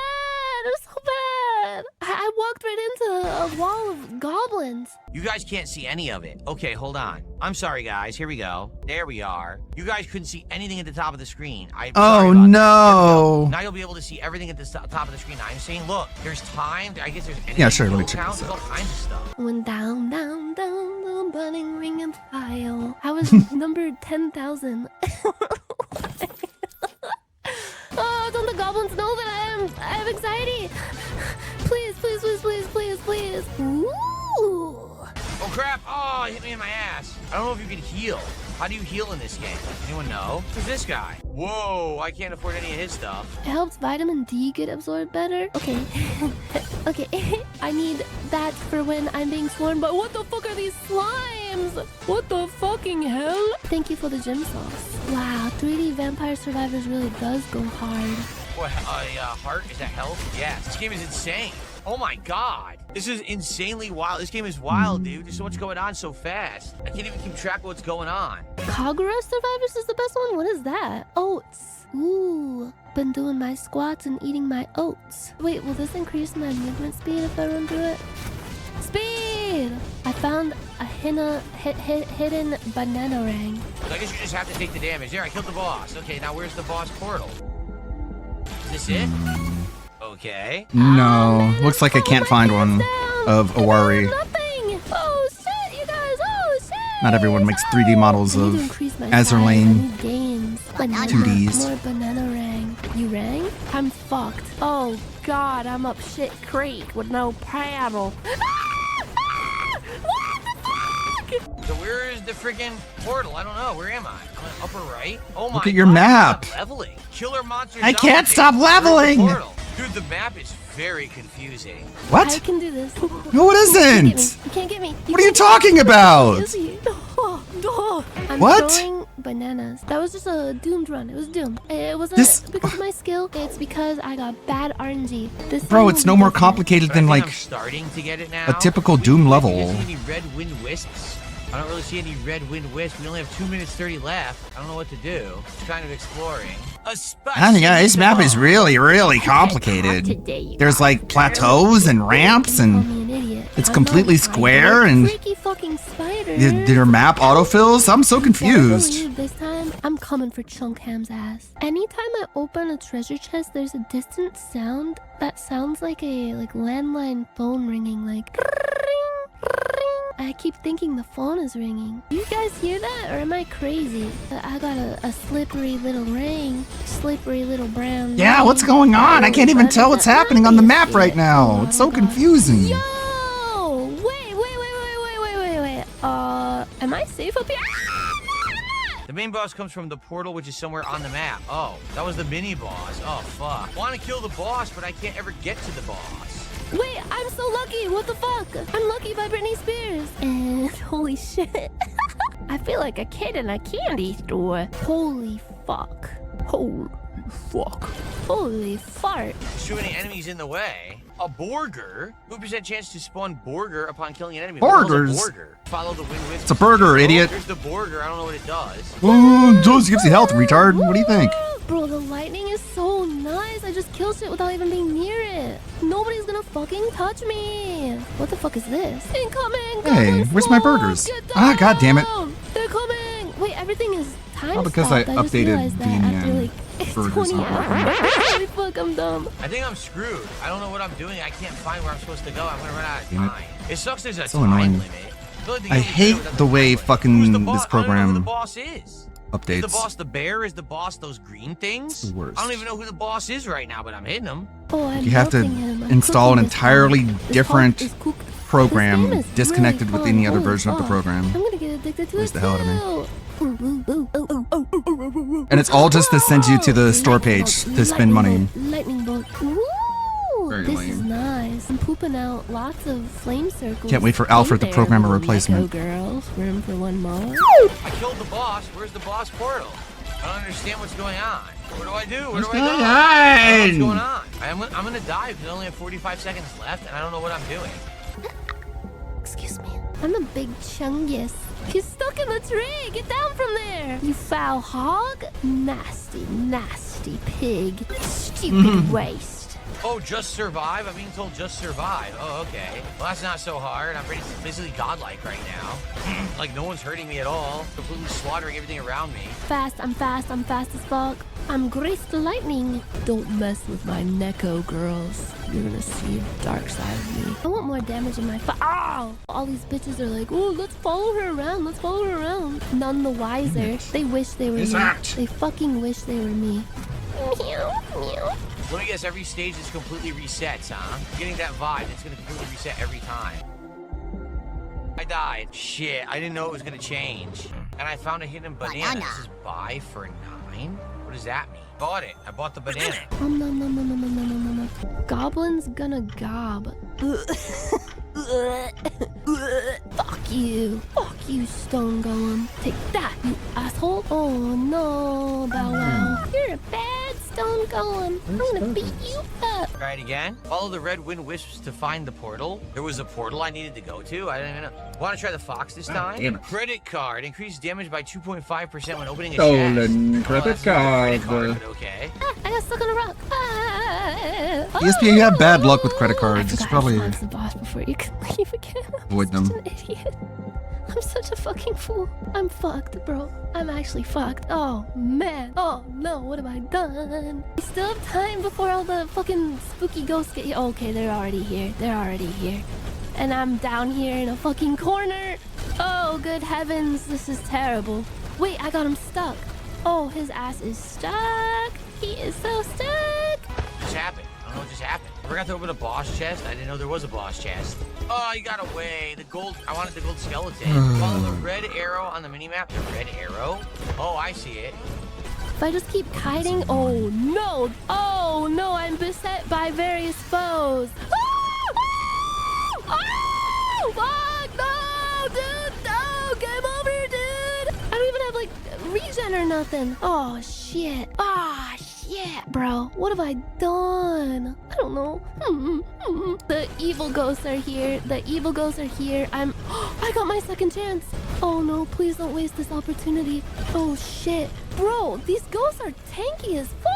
It was so bad. I walked right into a wall of goblins. You guys can't see any of it. Okay, hold on. I'm sorry, guys. Here we go. There we are. You guys couldn't see anything at the top of the screen. Oh no! Now you'll be able to see everything at the top of the screen. I'm saying, look, there's time. I guess there's Yeah, sure. Let me check this all out. kinds of stuff. Went down, down, down, the burning ring and file. I was number 10,000. Oh, don't the goblins know that I have anxiety? Please, please, please, please, please, please. Ooh. Oh crap! Oh, it hit me in my ass. I don't know if you can heal. How do you heal in this game? Anyone know? Who's this guy? Whoa, I can't afford any of his stuff. It helps vitamin D get absorbed better. Okay. Okay. I need that for when I'm being swarmed by— what the fuck are these slimes? What the fucking hell? Thank you for the gym sauce. Wow, 3D Vampire Survivors really does go hard. What, heart? Is that health? Yes. This game is insane. Oh my god. This is insanely wild. This game is wild, dude. There's so much going on so fast. I can't even keep track of what's going on. Kagura Survivors is the best one? What is that? Oats. Ooh. Been doing my squats and eating my oats. Wait, will this increase my movement speed if I run through it? Speed! I found a hidden banana ring. So I guess you just have to take the damage. There, I killed the boss. Okay, now where's the boss portal? Is this it? Okay. No, looks like I can't find one of Owari. Nothing! Oh shit, you guys! Oh shit! Not everyone makes 3D models of Azerlane 2Ds. More banana rang. You rang? I'm fucked. Oh god, I'm up shit creek with no paddle. So where is the freaking portal? I don't know. Where am I? I'm in upper right. Oh my! Look at your god, map. stop leveling. Killer monsters. I can't stop leveling. Dude, the map is very confusing. What? I can do this. No, it isn't. You can't get me. What are you talking about? I'm What? throwing bananas. That was just a doomed run. It was doomed. It wasn't because of my skill. It's because I got bad RNG. This Bro, it's no more complicated than like starting to get it now. a typical Doom level. Do you see any red wind wisps? I don't really see any red wind wisps. We only have 2 minutes 30 left. I don't know what to do. Just kind of exploring. Yeah, this map is really complicated. There's like plateaus and ramps and it's completely square and freaky fucking spiders. their map autofills. I'm so confused. This time, I'm coming for Chunkham's ass. Anytime I open a treasure chest, there's a distant sound that sounds like a landline phone ringing, like I keep thinking the phone is ringing. You guys hear that, or am I crazy? I got a slippery little ring, slippery little brown. Yeah, what's going on? I can't even tell what's happening on the map right now. It's so confusing. Yo! Wait. Am I safe up here? The main boss comes from the portal, which is somewhere on the map. Oh, that was the mini boss. Oh, fuck. I want to kill the boss, but I can't ever get to the boss. Wait, I'm so lucky. What the fuck? I'm lucky by Britney Spears. And holy shit. I feel like a kid in a candy store. Holy fuck. Holy fuck. Holy fart. There's too many enemies in the way. A Borger? 2% chance to spawn Borger upon killing an enemy. Borgers? Borger? Follow the wind wisp. It's a burger, idiot. There's the Borger. I don't know what it does. Ooh, Jules gives you health, retard. What do you think? Bro, the lightning is so nice. I just kill shit without even being near it. Nobody's gonna fucking touch me. What the fuck is this? Incoming! Hey, where's my burgers? Ah, god damn it. They're coming! Wait, everything is time Oh, because I stopped. just updated realized the that after like burgers. 20 hours. Holy fuck, I'm dumb. I think I'm screwed. I don't know what I'm doing. I can't find where I'm supposed to go. I'm gonna run out of Damn it. time. It sucks there's a So time annoying. limit. feel like I hate the way fucking this I don't know who program the boss is. updates. Is the boss the bear? Is the boss those green things? It's the worst. I don't even know who the boss is right now, but I'm hitting him. Oh, I'm You have to helping him. I'm install an cooking this entirely hog. This different hog is cooked program is disconnected really with any fun. other Holy version of the fuck. program. I'm gonna get addicted to Where's it the hell out of me? too. And it's all just to send you to the store page to spend money. Lightning bolt. Ooh, Very this is lame. nice. I'm pooping out lots of flame circles. Can't wait for Alfred to Hey there, program a little replacement. Neko girls. Room for one more. I killed the boss. Where's the boss portal? I don't understand what's going on. What do I do? Where What's do I go? going I don't know on? what's going on. I'm gonna die because I only have 45 seconds left, and I don't know what I'm doing. Excuse me. I'm a big chungus. He's stuck in the tree. Get down from there. You foul hog. Nasty, nasty pig. Stupid waste. Oh, just survive? I'm being told just survive. Oh, okay. Well, that's not so hard. I'm basically godlike right now. Like, no one's hurting me at all. Completely slaughtering everything around me. I'm fast as fuck. I'm Greased Lightning. Don't mess with my Neko girls. You're gonna see a dark side of me. I want more damage in my Ow! All these bitches are like, oh, let's follow her around. Let's follow her around. None the wiser. They wish they were me. They fucking wish they were me. Meow, meow. Let me guess, every stage is completely resets, huh? Getting that vibe, it's gonna completely reset every time. I died. Shit, I didn't know it was gonna change. And I found a hidden banana. This is buy for 9? What does that mean? Bought it. I bought the banana. No. Goblin's gonna gob. Fuck you. Fuck you, stone golem. Take that, you asshole. Oh no, Bow Wow. You're a bad stone golem. I'm gonna beat you up. Try it again. Follow the red wind wisps to find the portal. There was a portal I needed to go to. I didn't even know. Want to try the fox this time? damn it. Credit card. Increase damage by 2.5% when opening a Stolen chest. credit That's not a card. but okay. I got stuck on a rock. ESP, you have bad luck with credit cards. It's probably I the boss before you can leave again. avoid them. I'm such an idiot. I'm such a fucking fool. I'm fucked, bro. I'm actually fucked. Oh, man. Oh, no. What have I done? We still have time before all the fucking spooky ghosts get here. Okay, they're already here. They're already here. And I'm down here in a fucking corner. Oh, good heavens. This is terrible. Wait, I got him stuck. Oh, his ass is stuck. He is so stuck. What just happened? I don't know what just happened. I forgot to open a boss chest. I didn't know there was a boss chest. Oh, you got away. The gold. I wanted the gold skeleton. Follow the red arrow on the minimap. The red arrow? Oh, I see it. If I just keep kiting, oh no! Oh no, I'm beset by various foes. Oh, fuck, no, dude, no, game over, dude. I don't even have like regen or nothing. Oh shit. Ah, shit, bro. What have I done? I don't know. The evil ghosts are here. The evil ghosts are here. I got my second chance. Oh no, please don't waste this opportunity. Oh shit. Bro, these ghosts are tanky as fuck.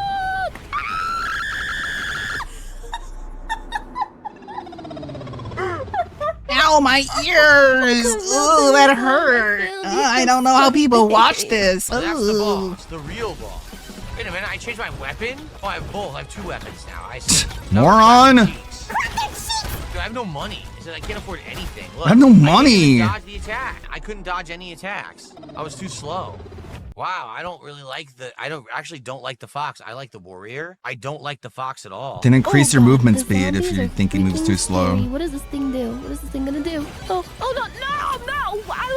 Ow, my ears! Ooh, that hurt. I don't know how people watch this. Oh, that's the Ooh. boss. The real boss. Wait a minute, I changed my weapon? Oh, I have both. I have 2 weapons now. I see. Moron! Dude, I have no money. I can't afford anything. Look, I have no money. I couldn't dodge the attack. I couldn't dodge any attacks. I was too slow. Wow, I don't really like the... I actually don't like the fox. I like the warrior. I don't like the fox at all. Then increase your movement speed if zombies you are think he moves too slow. What does this thing do? What is this thing gonna do? Oh no!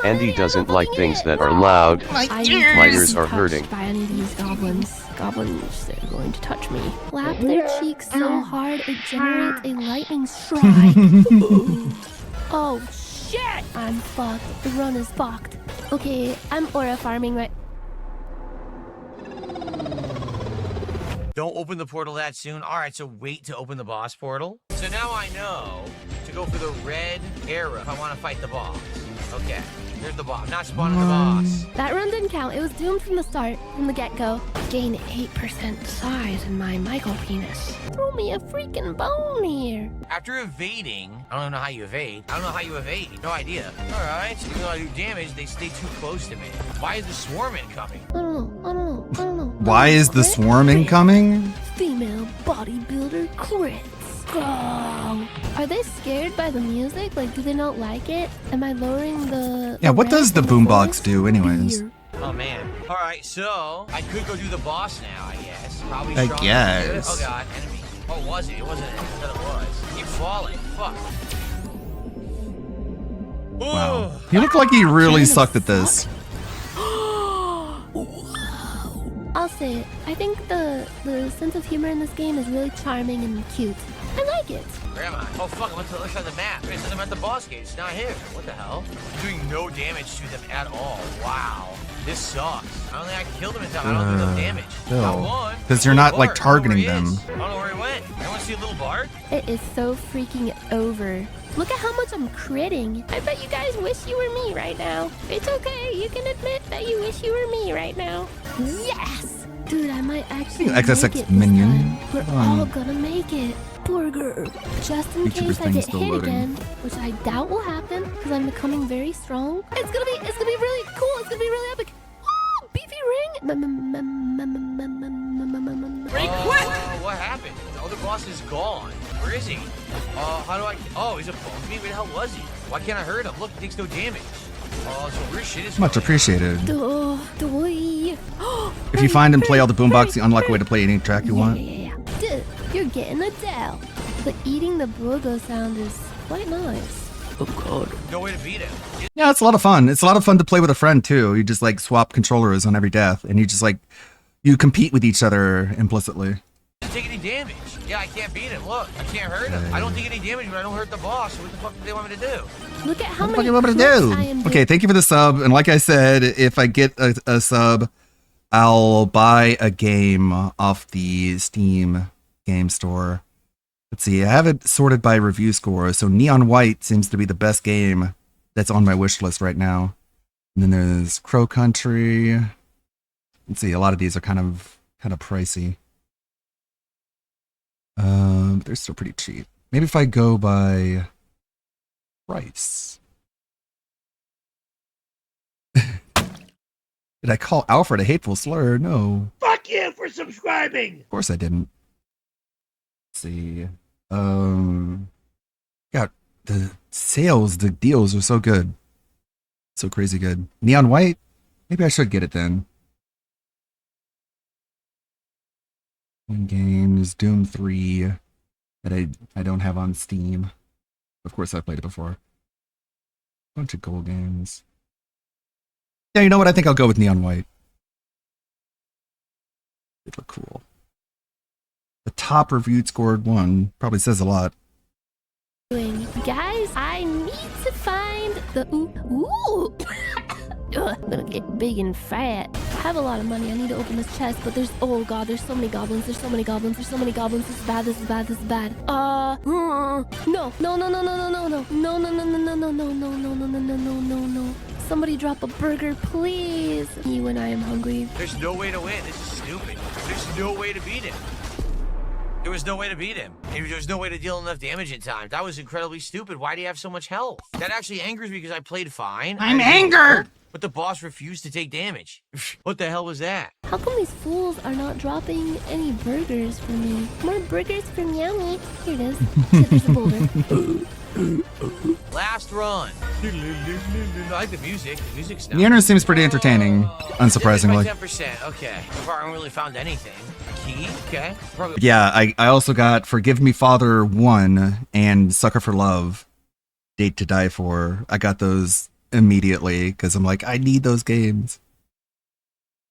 Andy doesn't like things that are loud. My ears are hurting. By any of these goblins. Goblins, they're going to touch me. Slap their cheeks so hard it generates a lightning strike. Oh shit! I'm fucked. The run is fucked. Okay, I'm aura farming right. Don't open the portal that soon. All right, so wait to open the boss portal. So now I know to go for the red arrow if I want to fight the boss. Okay, here's the boss. Not spawning the boss. That run didn't count. It was doomed from the start, from the get-go. Gain 8% size in my micro penis. Throw me a freaking bone here. After evading, I don't know how you evade. I don't know how you evade. No idea. All right, so even though I do damage, they stay too close to me. Why is the swarm incoming? I don't know. Why is the swarm incoming? Female bodybuilder crits. Oh. Are they scared by the music? Like, do they not like it? Am I lowering the... Yeah, what does the boombox do anyways? Oh, man. All right, so I could go do the boss now, I guess. Probably I strong. guess. Oh, God, enemy. Oh, was it? It wasn't. I thought it was. Keep falling. Fuck. Wow. He looked like he really sucked at this. I'll say it. I think the sense of humor in this game is really charming and cute. I like it. Where am I? Oh fuck, I went to the other side of the map. It says I'm at the boss gate. It's not here. What the hell? I'm doing no damage to them at all. Wow. This sucks. I don't think I killed him in time. I don't do enough damage. No. Because you're not like targeting them. I don't know where he went. I want to see a little bard. It is so freaking over. Look at how much I'm critting. I bet you guys wish you were me right now. It's okay. You can admit that you wish you were me right now. Yes! Dude, I might actually XSX make it minion. We're all gonna make it. Burger. Just in case I get hit again, which I doubt will happen because I'm becoming very strong. It's gonna be really cool. It's gonna be really epic. Oh, beefy ring. What happened? The other boss is gone. Where is he? How do I... Oh, he's above me? Where the hell was he? Why can't I hurt him? Look, he takes no damage. Oh, so weird shit is... Much appreciated. If If you find and play all the boombox, you unlock a way to play any track you want. Yeah. Dude, you're getting Adele. But eating the burger sound is quite nice. Oh god. No way to beat him. Yeah, it's a lot of fun. It's a lot of fun to play with a friend too. You just like swap controllers on every death, and you just like you compete with each other implicitly. Doesn't take any damage. Yeah, I can't beat him. Look, I can't hurt him. I don't take any damage, but I don't hurt the boss. So what the fuck do they want me to do? Look at how What many do you want me to do? Okay, thank you for the sub. And like I said, if I get a sub, I'll buy a game off the Steam game store. Let's see, I have it sorted by review score. So Neon White seems to be the best game that's on my wish list right now. And then there's Crow Country. Let's see, a lot of these are kind of pricey. But they're still pretty cheap. Maybe if I go by price. Did I call Alfred a hateful slur? No. Fuck you for subscribing! Of course I didn't. Let's see. God, the sales, the deals are so good. So crazy good. Neon White? Maybe I should get it then. Games, Doom 3 that I don't have on Steam. Of course I've played it before. Bunch of gold games. Yeah, you know what? I think I'll go with Neon White. It look cool. The top reviewed scored one probably says a lot. Guys, I need to find the ooh. I'm gonna get big and fat. I have a lot of money. I need to open this chest, but there's oh god, there's so many goblins. There's so many goblins. There's so many goblins. This is bad. This is bad. This is bad. No. Somebody drop a burger, please. You and I am hungry. There's no way to win. This is stupid. There's no way to beat him. There was no way to beat him. There was no way to deal enough damage in time. That was incredibly stupid. Why do you have so much health? That actually angers me because I played fine. I'm angered! But the boss refused to take damage. What the hell was that? How come these fools are not dropping any burgers for me? More burgers for Meowmy. Here it is. There's a boulder. Last run. I like the music. The music's nice. The internet seems pretty entertaining, unsurprisingly. 10%. Okay. So far, I haven't really found anything. Key. Okay. Probably. Yeah, I also got Forgive Me Father 1 and Sucker for Love, Date to Die For. I got those immediately because I'm like, I need those games.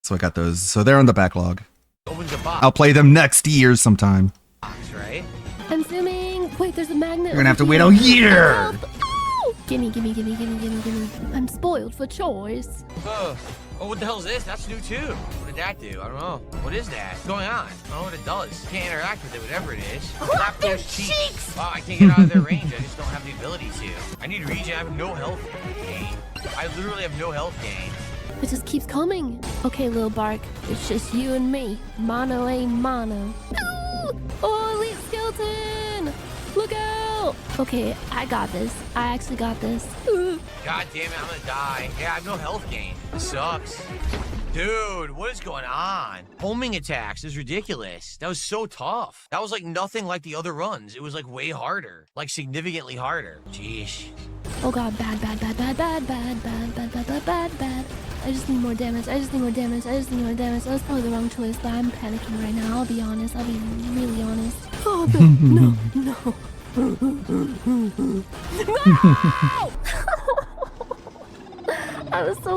So I got those. So they're on the backlog. Opens a box. I'll play them next year sometime. Right? I'm zooming. Wait, there's a magnet. You're gonna have to wait a year. Oh! Gimme. I'm spoiled for choice. Oh, what the hell is this? That's new too. What did that do? I don't know. What is that? What's going on? I don't know what it does. Can't interact with it, whatever it is. Clap their cheeks! Wow, I can't get out of their range. I just don't have the ability to. I need regen. I have no health gain. I literally have no health gain. It just keeps coming. Okay, little Bark. It's just you and me. Mono a mono. Oh, elite skeleton! Look out! Okay, I got this. I actually got this. God damn it, I'm gonna die. Yeah, I have no health gain. This sucks. Dude, what is going on? Homing attacks is ridiculous. That was so tough. That was like nothing like the other runs. It was like way harder. Like significantly harder. Jeez. Oh god, bad. I just need more damage. That was probably the wrong choice, but I'm panicking right now. I'll be honest. I'll be really honest. Oh, no. No!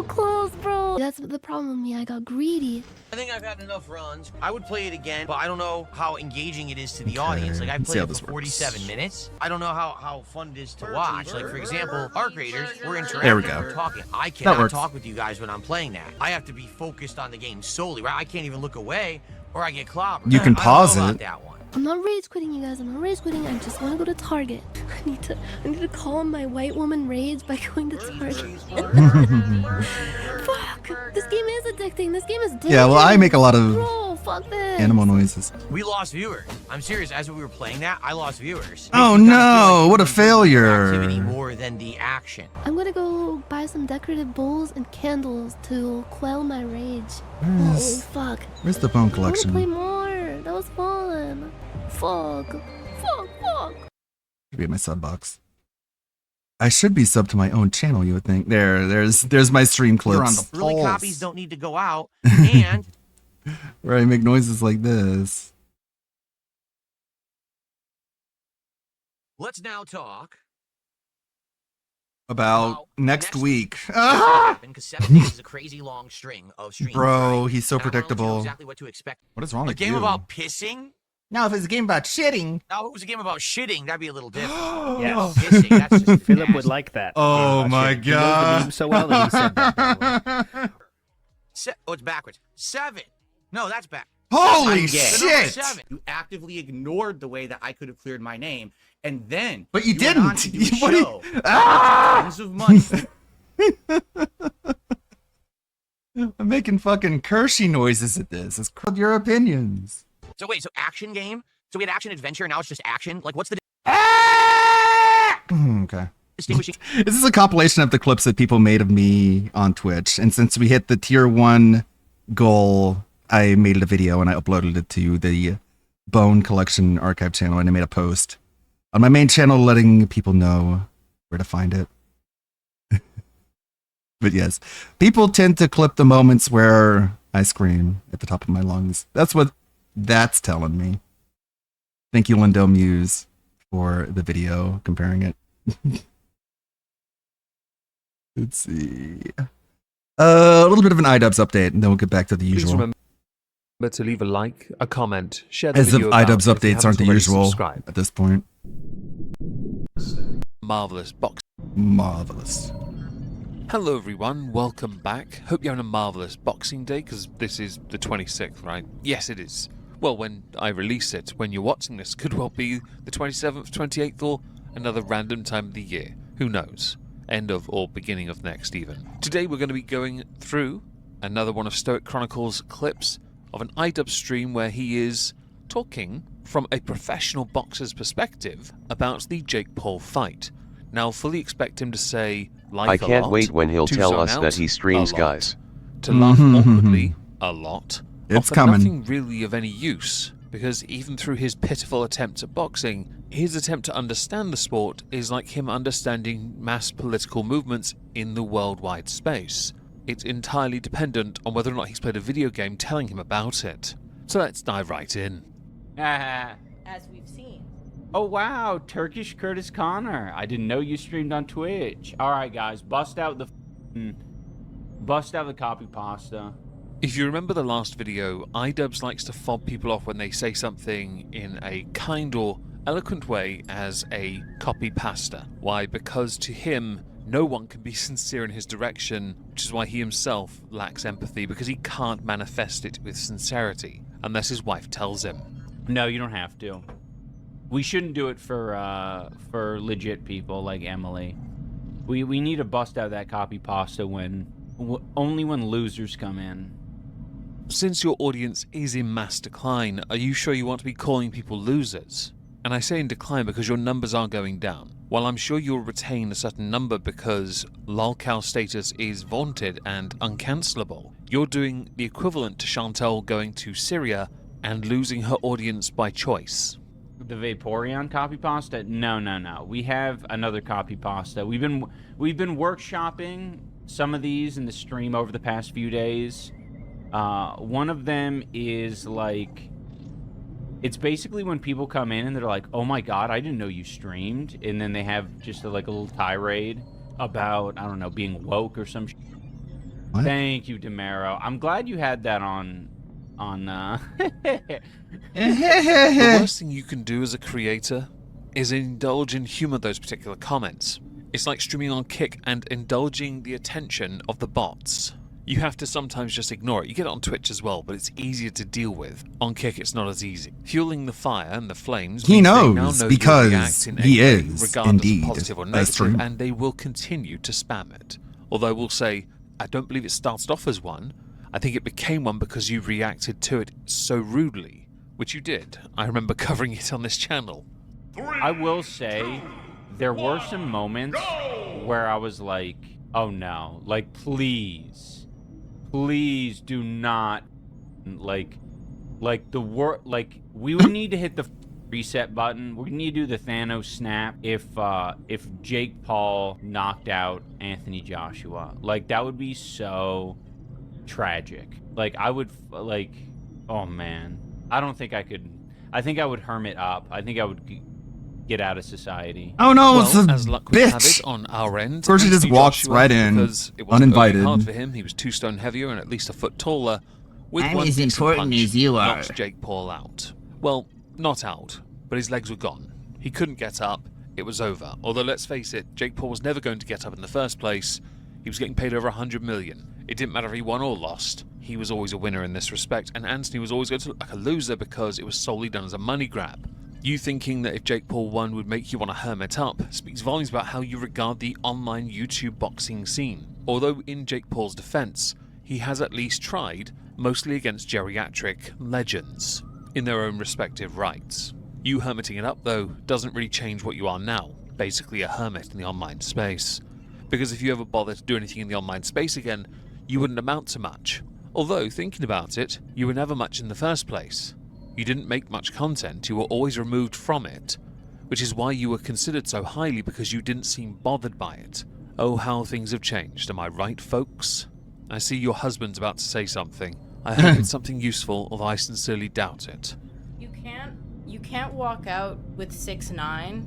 so close, bro. That's the problem with me. I got greedy. I think I've had enough runs. I would play it again, but I don't know how engaging it is to the audience. Like, I've Let's see played how it this for 47 minutes. I don't know how fun it is to watch. Like, for example, Arc Raiders, we're interacting, There we go. we're talking. I That cannot works. talk with you guys when I'm playing that. I have to be focused on the game solely, right? I can't even look away or I get clobbered. You can I don't pause know about it. that one. I'm not rage quitting, you guys. I'm not rage quitting. I just want to go to Target. I need to calm my white woman rage by going to Target. Fuck! This game is addicting. This game is dangerous. Yeah, well, I make a lot of Bro, fuck this. animal noises. We lost viewers. I'm serious. As we were playing that, I lost viewers. Oh Makes me kinda feel no, like what a activity failure. more than the action. I'm gonna go buy some decorative bowls and candles to quell my rage. Where's- Holy fuck. Where's the bone I wanna play collection? more. That was fun. Fuck. Fuck. Should be in my sub box. I should be sub to my own channel, you would think. There's my stream You're on clips. the really copies don't need to go out, and Where I make noises like this. let's now talk About next week. Ah! because 7 days is a crazy long string of streams. Bro, right? he's so And I wanna let you know predictable. exactly what to expect. What is wrong A with game you? about pissing? No, if it's a game about shitting. No, if it was a game about shitting, that'd be a little different. Yes. Pissing, that's just Philip would nasty. like that. Oh Yeah, my shit. You know the meme so well that he said that, by the way. Oh, it's backwards. 7. No, that's back. Holy The number shit! 7. You actively ignored the way that I could have cleared my name, and then But you went on didn't. to do a What do you- show. Ah! Tons of money. I'm making fucking Kershey noises at this. It's called your opinions. So wait, so action game? So we had action adventure, now it's just action? Like, what's the Okay. distinguishing? This is a compilation of the clips that people made of me on Twitch. And since we hit the tier 1 goal, I made it a video and I uploaded it to the Bone Collection archive channel, and I made a post on my main channel letting people know where to find it. But yes, people tend to clip the moments where I scream at the top of my lungs. That's what that's telling me. Thank you, Lindell Muse, for the video comparing it. Let's see. A little bit of an iDubbbz update, and then we'll get back to the Please usual. remember to leave a like, a comment, share the As if video about iDubbbz if you updates haven't aren't the already usual subscribed. at this point. Marvelous box. Marvelous. Hello everyone, welcome back. Hope you're having a marvelous Boxing Day, because this is the 26th, right? Yes, it is. Well, when I release it, when you're watching this, could well be the 27th, 28th, or another random time of the year. Who knows? End of or beginning of next even. Today we're going to be going through another one of Stoic Chronicles' clips of an iDubbbz stream where he is talking from a professional boxer's perspective about the Jake Paul fight. Now, fully expect him to say, like I a can't lot, wait when he'll to tell zone us out that he streams, a lot, guys. to laugh awkwardly a lot, It's offer coming. nothing really of any use, because even through his pitiful attempts at boxing, his attempt to understand the sport is like him understanding mass political movements in the worldwide space. It's entirely dependent on whether or not he's played a video game telling him about it. So let's dive right in. As we've seen. Oh wow, Turkish Curtis Connor. I didn't know you streamed on Twitch. Alright guys, bust out the copy pasta. If you remember the last video, iDubbbz likes to fob people off when they say something in a kind or eloquent way as a copy pasta. Why? Because to him, no one can be sincere in his direction, which is why he himself lacks empathy, because he can't manifest it with sincerity, unless his wife tells him. No, you don't have to. We shouldn't do it for legit people like Emily. We need to bust out that copy pasta only when losers come in. Since your audience is in mass decline, are you sure you want to be calling people losers? And I say in decline because your numbers are going down. While I'm sure you'll retain a certain number because lolcow status is vaunted and uncancelable, you're doing the equivalent to Chantel going to Syria and losing her audience by choice. The Vaporeon copy pasta? No. We have another copy pasta. We've been workshopping some of these in the stream over the past few days. One of them is like, it's basically when people come in and they're like, oh my god, I didn't know you streamed, and then they have just like a little tirade about, I don't know, being woke or some shit. What? Thank you, Demaro. I'm glad you had that on. The worst thing you can do as a creator is indulge in humor those particular comments. It's like streaming on Kick and indulging the attention of the bots. You have to sometimes just ignore it. You get it on Twitch as well, but it's easier to deal with. On Kick, it's not as easy. Fueling the fire and the flames. He means they now knows know because you'll react in he any way, is regardless indeed of positive or a negative, streamer. and they will continue to spam it. Although we'll say, I don't believe it started off as one. I think it became one because you reacted to it so rudely, which you did. I remember covering it on this channel. I will say, there were some moments where I was like, oh no, like please do not, like we would need to hit the reset button. We need to do the Thanos snap if Jake Paul knocked out Anthony Joshua. Like that would be so tragic. Like I would oh man, I don't think I could. I think I would hermit up. I think I would get out of society. Oh no, it's a as luck would have bitch. it on our end, Of course, he just Anthony walks Joshua, right in, because it wasn't uninvited. hard for him. He was 2 stone heavier and at least a foot taller. With I'm one as decent important punch, as you are. knocked Jake Paul out. Well, not out, but his legs were gone. He couldn't get up. It was over. Although let's face it, Jake Paul was never going to get up in the first place. He was getting paid over 100 million. It didn't matter if he won or lost. He was always a winner in this respect, and Anthony was always going to look like a loser because it was solely done as a money grab. You thinking that if Jake Paul won would make you want to hermit up speaks volumes about how you regard the online YouTube boxing scene. Although in Jake Paul's defense, he has at least tried, mostly against geriatric legends, in their own respective rights. You hermiting it up, though, doesn't really change what you are now, basically a hermit in the online space. Because if you ever bother to do anything in the online space again, you wouldn't amount to much. Although, thinking about it, you were never much in the first place. You didn't make much content, you were always removed from it, which is why you were considered so highly because you didn't seem bothered by it. Oh, how things have changed, am I right, folks? I see your husband's about to say something. I hope it's something useful, although I sincerely doubt it. You can't walk out with 6'9"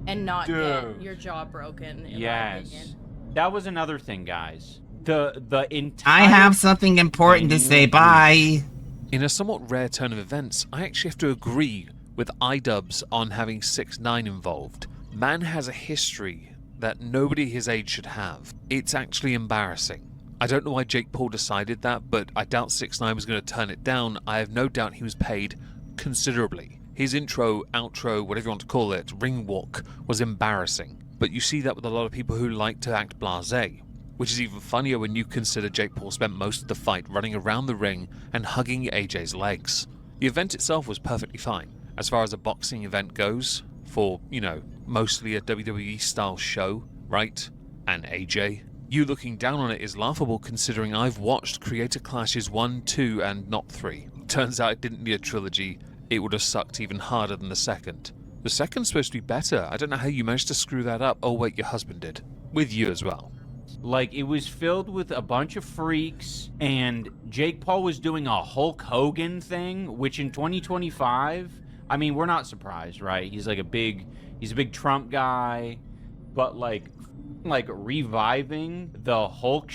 and not get your jaw broken, in my opinion. That was another thing, guys. The entire... I have something important to say. Bye. In a somewhat rare turn of events, I actually have to agree with iDubbbz on having 6'9" involved. Man has a history that nobody his age should have. It's actually embarrassing. I don't know why Jake Paul decided that, but I doubt 6'9" was going to turn it down. I have no doubt he was paid considerably. His intro, outro, whatever you want to call it, ring walk, was embarrassing. But you see that with a lot of people who like to act blasé. Which is even funnier when you consider Jake Paul spent most of the fight running around the ring and hugging AJ's legs. The event itself was perfectly fine. As far as a boxing event goes, for, you know, mostly a WWE-style show, right? And AJ. You looking down on it is laughable considering I've watched Creator Clashes 1, 2, and not 3. Turns out it didn't need a trilogy. It would have sucked even harder than the second. The second's supposed to be better. I don't know how you managed to screw that up. Oh wait, your husband did. With you as well. Like, it was filled with a bunch of freaks, and Jake Paul was doing a Hulk Hogan thing, which in 2025, I mean, we're not surprised, right? He's a big Trump guy, but like reviving the Hulk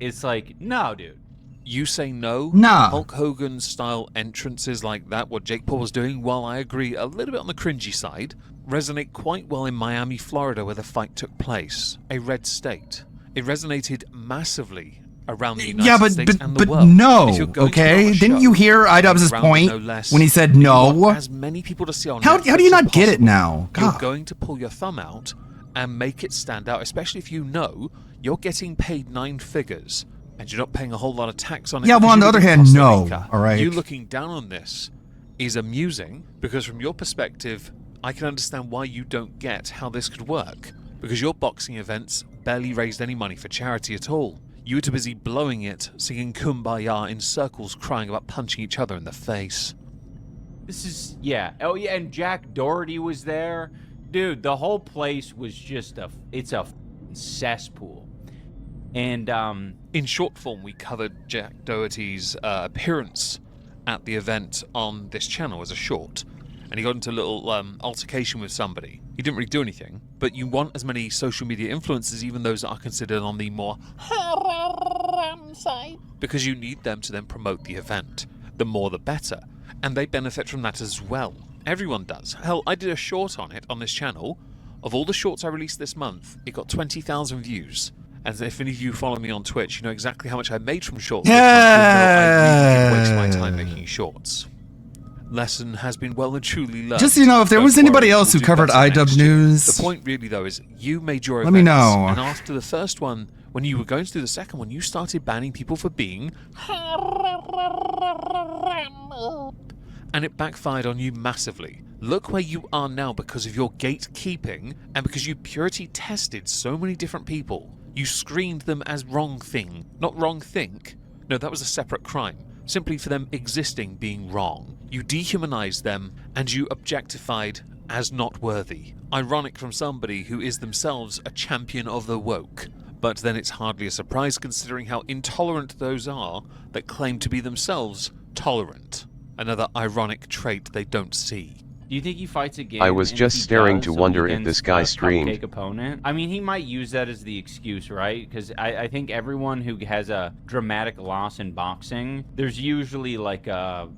it's like, no, dude. You say no? Nah. Hulk Hogan style entrances like that, what Jake Paul was doing, while I agree a little bit on the cringy side, resonate quite well in Miami, Florida, where the fight took place, a red state. It resonated massively around the United States and the but world. no, If you're going to okay? watch a Didn't show, you hear iDubbbz's around point no less, when he said you no? want as many people to see on How Netflix do you as not get it possible. now? You're God. going to pull your thumb out and make it stand out, especially if you know you're getting paid 9 figures and you're not paying a whole lot of tax on it. Yeah, well, because on the you other live in hand, Costa no, Rica. all right? You looking down on this is amusing because from your perspective, I can understand why you don't get how this could work. Because your boxing events barely raised any money for charity at all. You were too busy blowing it, singing Kumbaya in circles, crying about punching each other in the face. This is, yeah. Oh, yeah, and Jack Doherty was there. Dude, the whole place was just it's a cesspool. And, in short form, we covered Jack Doherty's appearance at the event on this channel as a short. And he got into a little altercation with somebody. He didn't really do anything, but you want as many social media influencers, even those that are considered on the more harem inside. Because you need them to then promote the event. The more the better. And they benefit from that as well. Everyone does. Hell, I did a short on it on this channel. Of all the shorts I released this month, it got 20,000 views. And if any of you follow me on Twitch, you know exactly how much I made from shorts. This month. I really did waste my time making shorts. Lesson has been well and truly learned. Just so you know, if there was anybody else who covered iDub news, the point really though is you made your let me events, know. and after the first one, when you were going to do the second one, you started banning people for being, and it backfired on you massively. Look where you are now because of your gatekeeping and because you purity tested so many different people. You screened them as wrong thing, not wrong think. No, that was a separate crime. Simply for them existing being wrong. You dehumanized them and you objectified as not worthy. Ironic from somebody who is themselves a champion of the woke. But then it's hardly a surprise considering how intolerant those are that claim to be themselves tolerant. Another ironic trait they don't see. Do you think he fights again? I was just staring to wonder if this guy streamed. Cupcake opponent? I mean, he might use that as the excuse, right? Because I think everyone who has a dramatic loss in boxing, there's usually like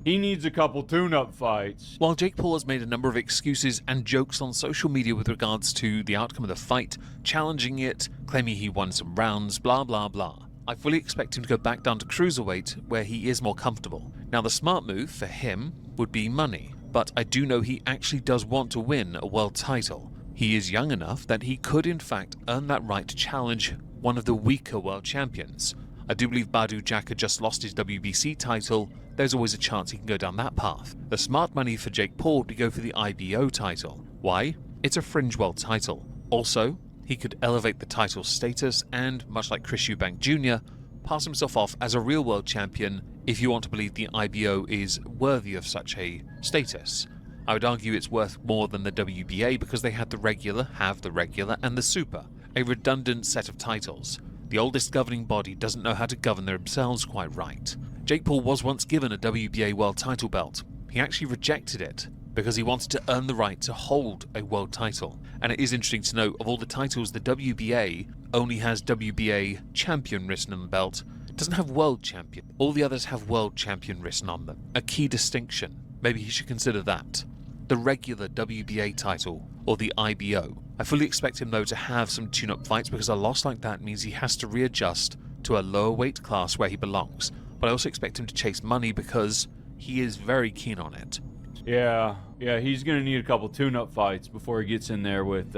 he needs a couple tune-up fights. While Jake Paul has made a number of excuses and jokes on social media with regards to the outcome of the fight, challenging it, claiming he won some rounds, blah blah blah. I fully expect him to go back down to cruiserweight where he is more comfortable. Now the smart move for him would be money. But I do know he actually does want to win a world title. He is young enough that he could in fact earn that right to challenge one of the weaker world champions. I do believe Badu Jack had just lost his WBC title. There's always a chance he can go down that path. The smart money for Jake Paul would be go for the IBO title. Why? It's a fringe world title. Also, he could elevate the title status and, much like Chris Eubank Jr., pass himself off as a real world champion if you want to believe the IBO is worthy of such a status. I would argue it's worth more than the WBA because they have the regular, and the super, a redundant set of titles. The oldest governing body doesn't know how to govern themselves quite right. Jake Paul was once given a WBA world title belt. He actually rejected it because he wanted to earn the right to hold a world title. And it is interesting to note, of all the titles, the WBA only has WBA champion written on the belt. It doesn't have world champion. All the others have world champion written on them. A key distinction. Maybe he should consider that. The regular WBA title, or the IBO. I fully expect him though to have some tune-up fights because a loss like that means he has to readjust to a lower weight class where he belongs. But I also expect him to chase money because he is very keen on it. Yeah, he's gonna need a couple tune-up fights before he gets in there with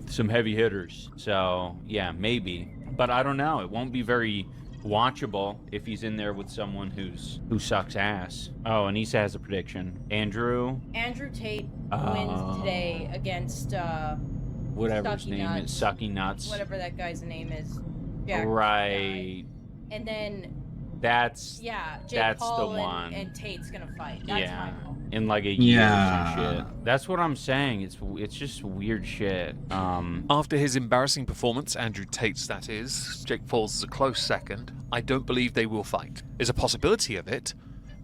some heavy hitters. So yeah, maybe, but I don't know. It won't be very watchable if he's in there with someone who sucks ass. Oh, Anissa has a prediction. Andrew Tate wins today against whatever his name is, Sucky Nuts. Whatever that guy's name is. Jack Right. And then that's Paul the one. And Tate's gonna fight. That's my hope. In like a year or some shit. That's what I'm saying. It's just weird shit. After his embarrassing performance, Andrew Tate's that is, Jake Paul's is a close second. I don't believe they will fight. There's a possibility of it,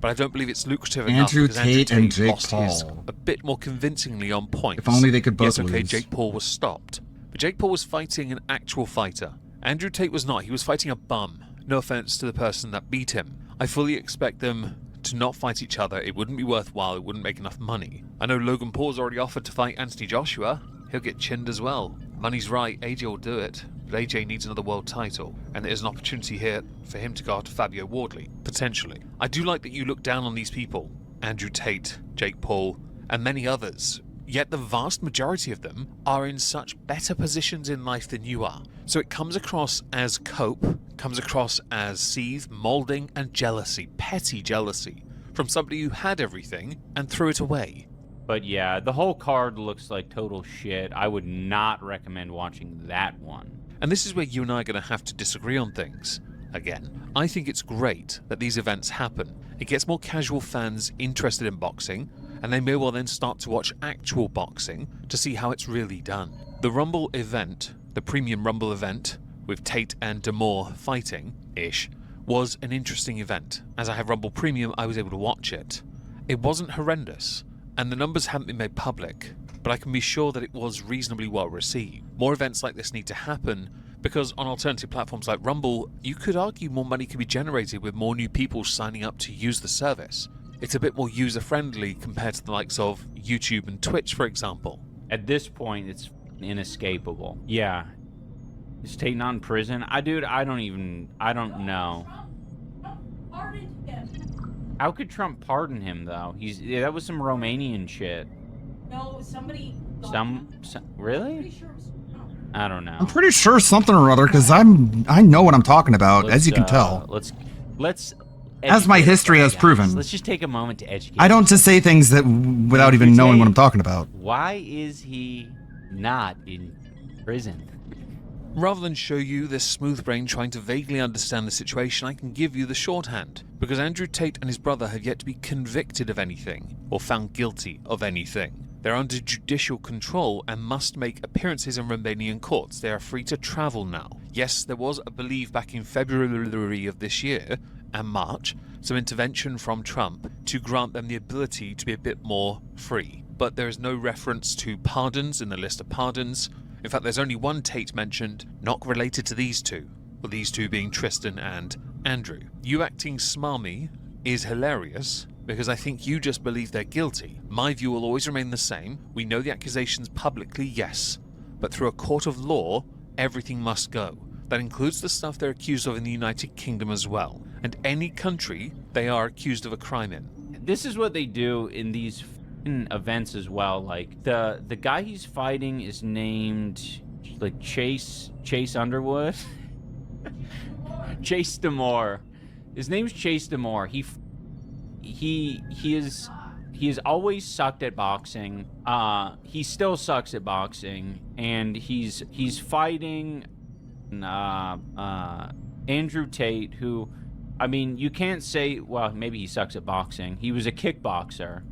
but I don't believe it's lucrative enough. Andrew Tate and Jake lost his Paul. a bit more convincingly on points. If only they could both yes, okay, lose. Jake Paul was stopped. But Jake Paul was fighting an actual fighter. Andrew Tate was not. He was fighting a bum. No offense to the person that beat him. I fully expect them to not fight each other. It wouldn't be worthwhile. It wouldn't make enough money. I know Logan Paul's already offered to fight Anthony Joshua. He'll get chinned as well. Money's right. AJ will do it. But AJ needs another world title. And there's an opportunity here for him to go after Fabio Wardley. Potentially. I do like that you look down on these people. Andrew Tate, Jake Paul, and many others. Yet the vast majority of them are in such better positions in life than you are. So it comes across as cope, comes across as seethe, moulding, and jealousy, petty jealousy, from somebody who had everything and threw it away. But yeah, the whole card looks like total shit. I would not recommend watching that one. And this is where you and I are going to have to disagree on things. Again, I think it's great that these events happen. It gets more casual fans interested in boxing, and they may well then start to watch actual boxing to see how it's really done. The Rumble event, the Premium Rumble event, with Tate and D'Amore fighting-ish, was an interesting event. As I have Rumble Premium, I was able to watch it. It wasn't horrendous, and the numbers haven't been made public, but I can be sure that it was reasonably well received. More events like this need to happen Because on alternative platforms like Rumble, you could argue more money can be generated with more new people signing up to use the service. It's a bit more user-friendly compared to the likes of YouTube and Twitch, for example. At this point, it's inescapable. Yeah. Is Tate not in prison? I don't know. How could Trump pardon him, though? That was some Romanian shit. No, somebody. Really? I don't know. I'm pretty sure something or other, because I know what I'm talking about, as you can tell. Let's. As my history has proven. Let's just take a moment to educate. I don't just say things that without even knowing what I'm talking about. Why is he not in prison? Rather than show you this smooth brain trying to vaguely understand the situation, I can give you the shorthand. Because Andrew Tate and his brother have yet to be convicted of anything, or found guilty of anything. They're under judicial control and must make appearances in Romanian courts. They are free to travel now. Yes, there was, I believe, back in February of this year, and March, some intervention from Trump to grant them the ability to be a bit more free. But there is no reference to pardons in the list of pardons. In fact, there's only one Tate mentioned, not related to these two, or these two being Tristan and Andrew. You acting smarmy is hilarious, because I think you just believe they're guilty. My view will always remain the same. We know the accusations publicly, yes, but through a court of law, everything must go. That includes the stuff they're accused of in the United Kingdom as well, and any country they are accused of a crime in. This is what they do in these events as well. Like the guy he's fighting is named like Chase Underwood. Chase Demore. His name's Chase Demore. He has always sucked at boxing. He still sucks at boxing, and he's fighting Andrew Tate, who, I mean, you can't say, well, maybe he sucks at boxing. He was a kickboxer,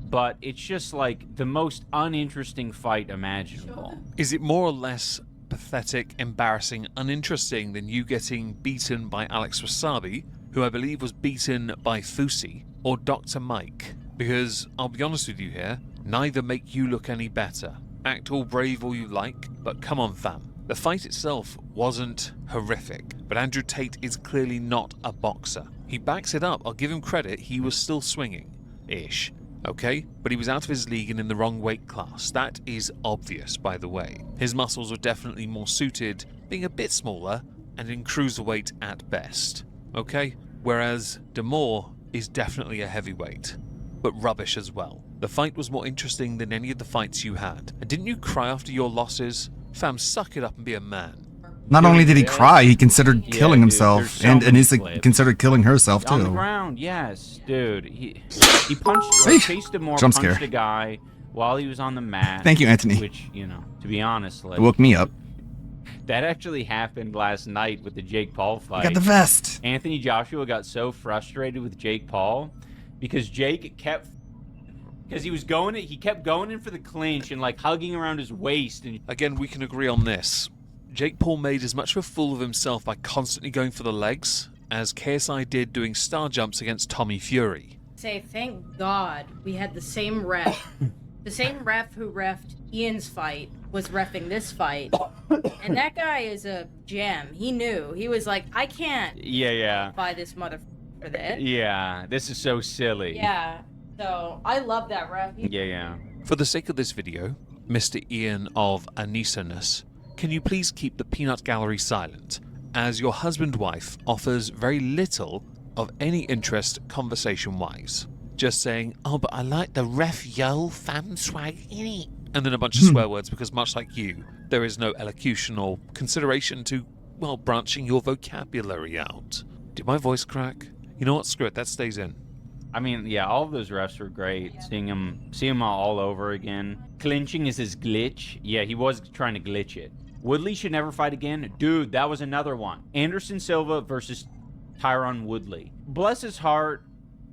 but it's just like the most uninteresting fight imaginable. Is it more or less pathetic, embarrassing, uninteresting than you getting beaten by Alex Wasabi, who I believe was beaten by Fusi, or Dr. Mike? Because, I'll be honest with you here, neither make you look any better. Act all brave all you like, but come on fam. The fight itself wasn't horrific, but Andrew Tate is clearly not a boxer. He backs it up, I'll give him credit, he was still swinging-ish, okay? But he was out of his league and in the wrong weight class. That is obvious, by the way. His muscles were definitely more suited, being a bit smaller, and in cruiserweight at best, okay? Whereas Demore is definitely a heavyweight, but rubbish as well. The fight was more interesting than any of the fights you had. And didn't you cry after your losses? Fam, suck it up and be a man. Not only did he cry, he considered killing himself, and he's considered killing herself too. On the ground, yes, dude. He punched, Chase Demore punched a guy while he was on the mat. Thank you, Anthony. Which, you know, to be honest, like, it woke me up. That actually happened last night with the Jake Paul fight. I got the vest. Anthony Joshua got so frustrated with Jake Paul because Jake kept, because he kept going in for the clinch and like hugging around his waist. And again, we can agree on this. Jake Paul made as much of a fool of himself by constantly going for the legs as KSI did doing star jumps against Tommy Fury. Say, thank God we had the same ref. The same ref who reffed Ian's fight was reffing this fight. And that guy is a gem. He knew. He was like, I can't buy this motherfucker for this. Yeah, this is so silly. Yeah, so I love that ref. Yeah. For the sake of this video, Mr. Ian of Anisanus, can you please keep the peanut gallery silent, as your husband-wife offers very little of any interest conversation-wise. Just saying, oh, but I like the ref, yo, fam swag, innit? And then a bunch of swear words, because much like you, there is no elocution or consideration to, well, branching your vocabulary out. Did my voice crack? You know what, screw it, that stays in. I mean, yeah, all of those refs were great. Seeing him all over again. Clinching is his glitch. Yeah, he was trying to glitch it. Woodley should never fight again. Dude, that was another one. Anderson Silva versus Tyron Woodley. Bless his heart.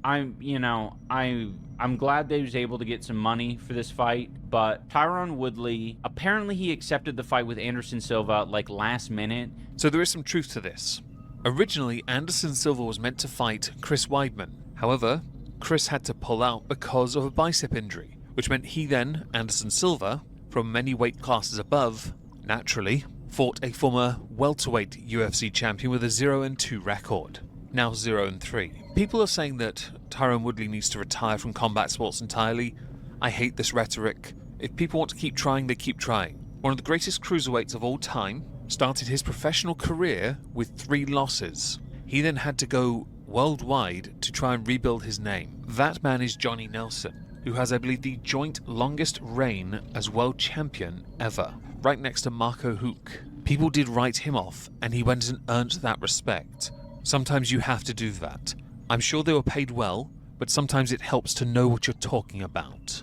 I'm glad that he was able to get some money for this fight, but Tyron Woodley, apparently he accepted the fight with Anderson Silva like last minute. So there is some truth to this. Originally, Anderson Silva was meant to fight Chris Weidman. However, Chris had to pull out because of a bicep injury, which meant he then, Anderson Silva, from many weight classes above, naturally, fought a former welterweight UFC champion with a 0-2 record, now 0-3. People are saying that Tyron Woodley needs to retire from combat sports entirely. I hate this rhetoric. If people want to keep trying, they keep trying. One of the greatest cruiserweights of all time started his professional career with 3 losses. He then had to go worldwide to try and rebuild his name. That man is Johnny Nelson, who has, I believe, the joint longest reign as world champion ever, right next to Marco Huck. People did write him off, and he went and earned that respect. Sometimes you have to do that. I'm sure they were paid well, but sometimes it helps to know what you're talking about.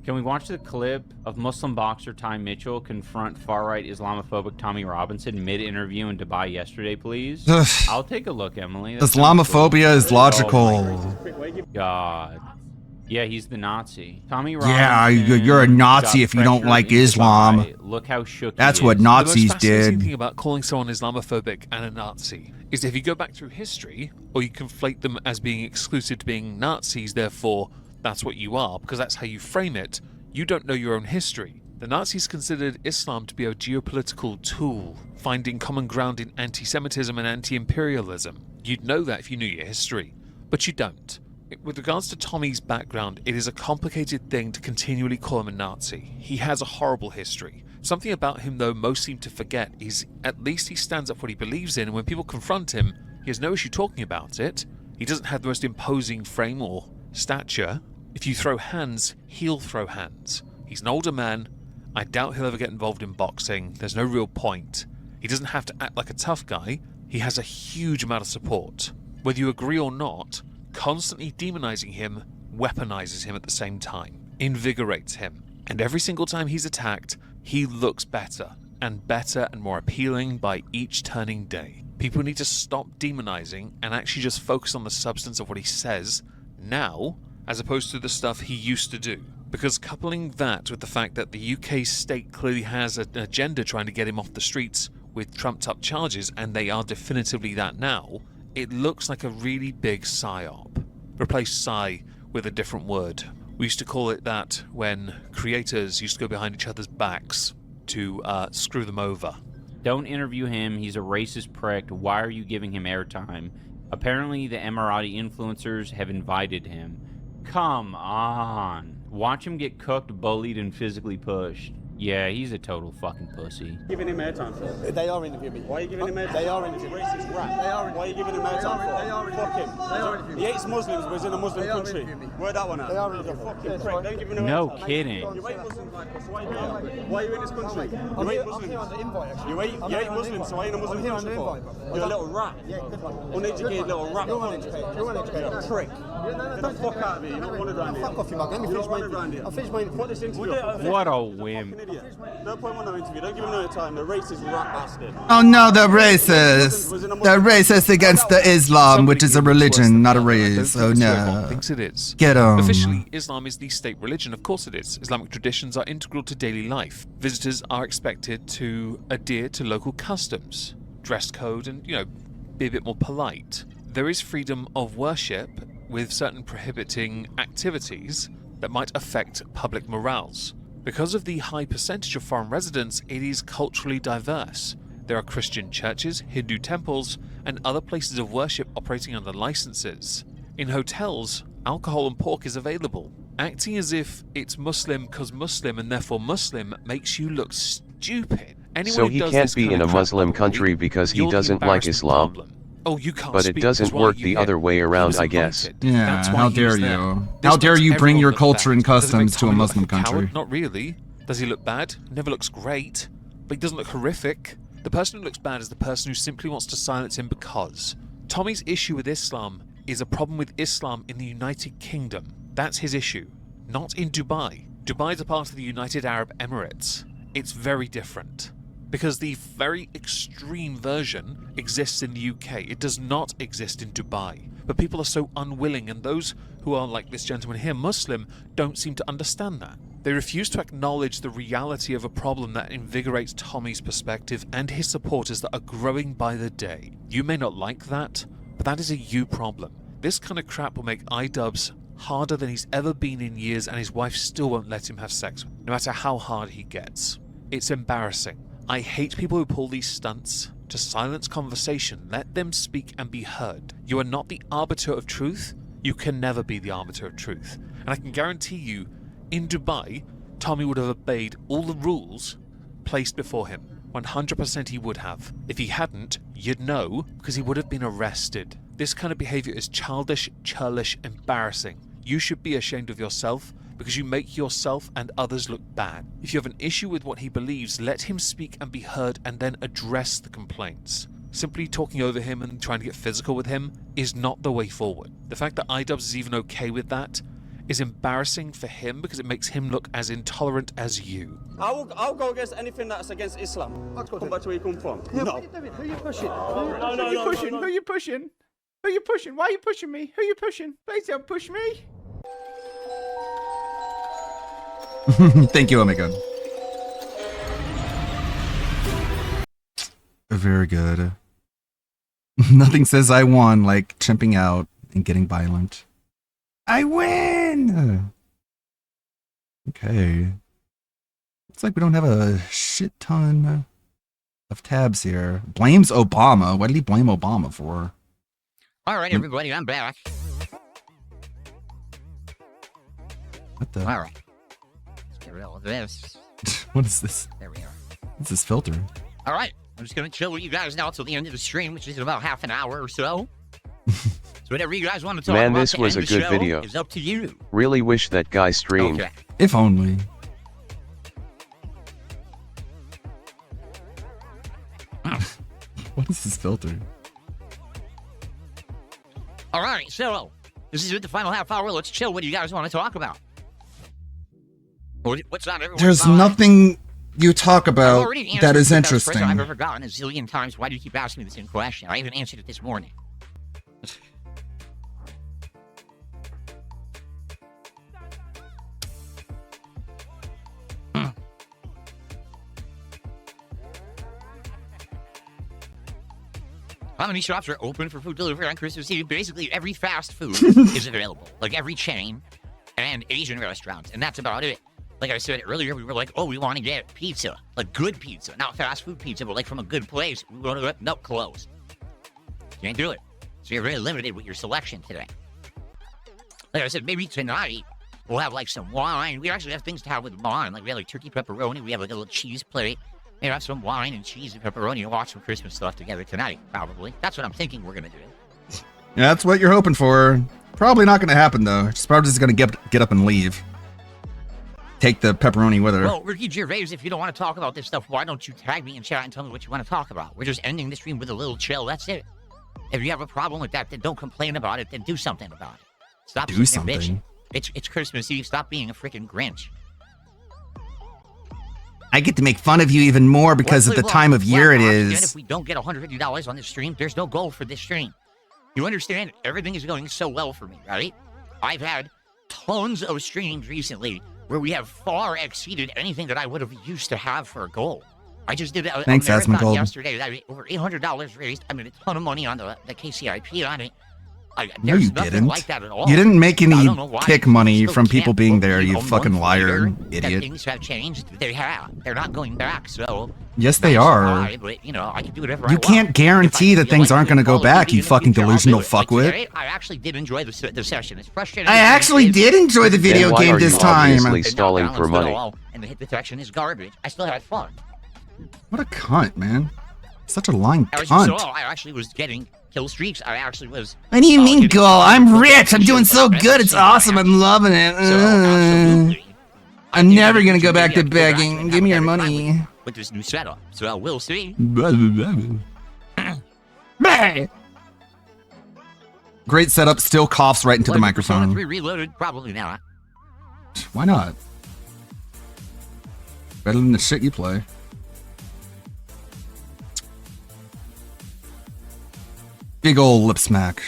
Can we watch the clip of Muslim boxer Ty Mitchell confront far-right Islamophobic Tommy Robinson mid-interview in Dubai yesterday, please? I'll take a look, Emily. That Islamophobia is logical. Oh God. Yeah, he's the Nazi. Tommy Robinson. Yeah, you're a Nazi if you don't like Islam. Dubai. Look how shook That's he what is. Nazis The most fascinating did. thing about calling someone Islamophobic and a Nazi is if you go back through history, or you conflate them as being exclusive to being Nazis, therefore that's what you are, because that's how you frame it, you don't know your own history. The Nazis considered Islam to be a geopolitical tool, finding common ground in anti-Semitism and anti-imperialism. You'd know that if you knew your history, but you don't. With regards to Tommy's background, it is a complicated thing to continually call him a Nazi. He has a horrible history. Something about him, though, most seem to forget is at least he stands up for what he believes in, and when people confront him, he has no issue talking about it. He doesn't have the most imposing frame or stature. If you throw hands, he'll throw hands. He's an older man. I doubt he'll ever get involved in boxing. There's no real point. He doesn't have to act like a tough guy. He has a huge amount of support. Whether you agree or not, constantly demonizing him weaponizes him at the same time, invigorates him. And every single time he's attacked, he looks better and more appealing by each turning day. People need to stop demonizing and actually just focus on the substance of what he says now, as opposed to the stuff he used to do. Because coupling that with the fact that the UK state clearly has an agenda trying to get him off the streets with trumped up charges, and they are definitively that now, it looks like a really big psyop. Replace psy with a different word. We used to call it that when creators used to go behind each other's backs to screw them over. Don't interview him. He's a racist prick. Why are you giving him airtime? Apparently, the Emirati influencers have invited him. Come on. Watch him get cooked, bullied, and physically pushed. Yeah, he's a total fucking pussy. Giving him airtime for? They are interviewing me. Why are you giving him airtime? They are interviewing me. Racist rat. They are. Why are you giving him airtime for? They are. Fuck him. They are interviewing me. He hates Muslims, but he's in a Muslim country. Where that one at? They are He's a interviewing me. fucking prick. Don't give him No airtime. kidding. You hate Muslims like this. Why are you here? Why are you in this country? You I'm hate here Muslims. on the invite, actually. You hate Muslims, so why are you in a Muslim I'm here on country the for? invite, bro. You're a little rat. Yeah, good one. Uneducated little rat. You're uneducated. You're uneducated. You're a prick. Get the fuck out of here. You're not wanted around here. Fuck off, you mug. Let me finish my... I'll finish my... Put this into your... What a wimp. No point in no interview. Don't give him no time. The racist rat bastard. Oh no, the racist. The racist against the Islam, which is a religion, not a race. Oh no. Thinks it is. Get 'em. Officially, Islam is the state religion. Of course it is. Islamic traditions are integral to daily life. Visitors are expected to adhere to local customs, dress code, and, be a bit more polite. There is freedom of worship with certain prohibiting activities that might affect public morals. Because of the high percentage of foreign residents, it is culturally diverse. There are Christian churches, Hindu temples, and other places of worship operating under licenses. In hotels, alcohol and pork is available. Acting as if it's Muslim because Muslim and therefore Muslim makes you look stupid. Anyone So who he does can't this be kind in a of crap Muslim publicly, country because he you're the doesn't like embarrassment Islam. problem. Oh, you can't But it speak doesn't because why work are you the here? other way He around, was I guess. invited. Yeah, That's why how he was dare there. you? This How dare makes you bring everyone your look culture bad. and Does it make customs to a Tommy look Muslim like a coward? country? Not really. Does he look bad? Never looks great. But he doesn't look horrific. The person who looks bad is the person who simply wants to silence him because. Tommy's issue with Islam is a problem with Islam in the United Kingdom. That's his issue, not in Dubai. Dubai is a part of the United Arab Emirates. It's very different. Because the very extreme version exists in the UK. It does not exist in Dubai. But people are so unwilling, and those who are, like this gentleman here, Muslim, don't seem to understand that. They refuse to acknowledge the reality of a problem that invigorates Tommy's perspective and his supporters that are growing by the day. You may not like that, but that is a you problem. This kind of crap will make iDubbbz harder than he's ever been in years, and his wife still won't let him have sex, no matter how hard he gets. It's embarrassing. I hate people who pull these stunts to silence conversation. Let them speak and be heard. You are not the arbiter of truth. You can never be the arbiter of truth. And I can guarantee you, in Dubai, Tommy would have obeyed all the rules placed before him. 100% he would have. If he hadn't, you'd know, because he would have been arrested. This kind of behavior is childish, churlish, embarrassing. You should be ashamed of yourself because you make yourself and others look bad. If you have an issue with what he believes, let him speak and be heard and then address the complaints. Simply talking over him and trying to get physical with him is not the way forward. The fact that iDubbbz is even okay with that is embarrassing for him because it makes him look as intolerant as you. I'll go against anything that's against Islam. Come back to where you come from. Yeah, No. what are you doing? Who are you pushing? No, Who are you pushing? no. Who are you pushing? Who are you pushing? Why are you pushing me? Who are you pushing? Please don't push me. Thank you, Omega. Very good. Nothing says I won like chimping out and getting violent. I win! Okay. Looks like we don't have a shit ton of tabs here. Blames Obama. What did he blame Obama for? All right, everybody, I'm back. What the? All right. Let's get rid of this. What is this? There we are. What's this filter? All right. I'm just going to chill with you guys now until the end of the stream, which is in about half an hour or so. So whatever you guys want to talk Man, about this to was end a the good show video. is up to you. Really wish that guy streamed. Okay. If only. What is this filter? All right, so this is the final half hour. Let's chill. What do you guys want to talk about? What's on everyone's There's mind? nothing you talk I've about already answered that is the best interesting. present I've ever gotten a zillion times. Why do you keep asking me the same question? I even answered it this morning. How many shops are open for food delivery on Christmas Eve? Basically, every fast food is available. Like every chain and Asian restaurants. And that's about it. Like I said earlier, we were like, oh, we want to get pizza. Like good pizza. Not fast food pizza, but like from a good place. We want to go, nope, closed. You can't do it. So you're very limited with your selection today. Like I said, maybe tonight we'll have like some wine. We actually have things to have with wine. Like we have like turkey pepperoni. We have like a little cheese plate. Maybe have some wine and cheese and pepperoni and watch some Christmas stuff together tonight, probably. That's what I'm thinking we're going to do. Yeah, that's what you're hoping for. Probably not going to happen, though. She's probably just going to get up and leave. Take the pepperoni with her. Well, Ricky Gervais, if you don't want to talk about this stuff, why don't you tag me in chat and tell me what you want to talk about? We're just ending the stream with a little chill. That's it. If you have a problem with that, then don't complain about it. Then do something about it. Stop Do sitting there something. bitching. It's Christmas Eve. Stop being a freaking Grinch. I get to make fun of you even more because of the time of year it Again, is. if we don't get $150 on this stream, there's no goal for this stream. You understand? Everything is going so well for me, right? I've had tons of streams recently where we have far exceeded anything that I would have used to have for a goal. I just did a Thanks, marathon Asmongold. yesterday. I made over $800 raised. I made a ton of money on the KCIP on it. No, There's you nothing didn't. like that at all. You didn't make any I don't know why. kick money Still from people can't being there, believe you a fucking month liar, later that idiot. things have changed. They have. They're not going back, so... Yes, they nice are. try, but, you know, I can do whatever I You want. can't guarantee that things aren't going to go back, you fucking delusional Like fuckwit. today, I actually did enjoy the session. It's frustrating. I actually did enjoy the video Then why game are this you time. obviously stalling for money? And the hit detection is garbage. I still had fun. What a cunt, man. Such a lying As you cunt. saw, I actually was getting kill streaks. I actually was... What do you mean, girl? I'm rich. I'm doing so good. It's awesome. I'm loving it. I'm never going to go back to begging. Give me your money. With this new setup. So we'll see. Great setup. Still coughs right into the Like Persona microphone. 3 Reloaded? Probably not. Why not? Better than the shit you play. Big ol' lip smack.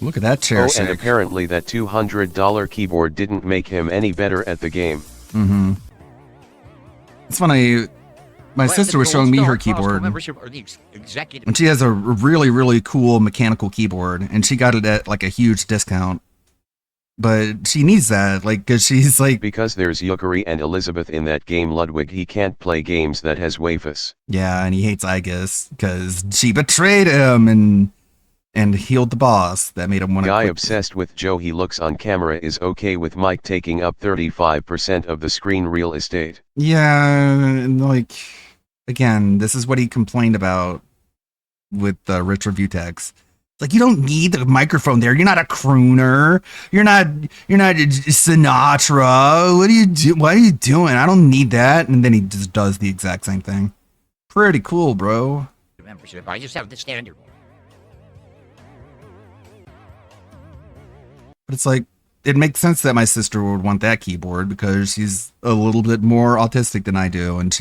Look at that chair Oh, shake. and apparently that $200 keyboard didn't make him any better at the game. Mm-hmm. It's funny. My sister was showing me her keyboard, and she has a really, really cool mechanical keyboard, and she got it at like a huge discount. But she needs that, like, because she's like... Because there's Yukari and Elizabeth in that game, Ludwig, he can't play games that has waifus. Yeah, and he hates Igus because she betrayed him and healed the boss. That made him want to Guy quit. obsessed with Joe he looks on camera is okay with Mike taking up 35% of the screen real estate. Yeah, and like, again, this is what he complained about with Rich Review Text. Like, you don't need the microphone there. You're not a crooner. You're not Sinatra. What are you What are you doing? I don't need that. And then he just does the exact same thing. Pretty cool, bro. Membership. I just have the standard. But it's like, it makes sense that my sister would want that keyboard because she's a little bit more autistic than I do, and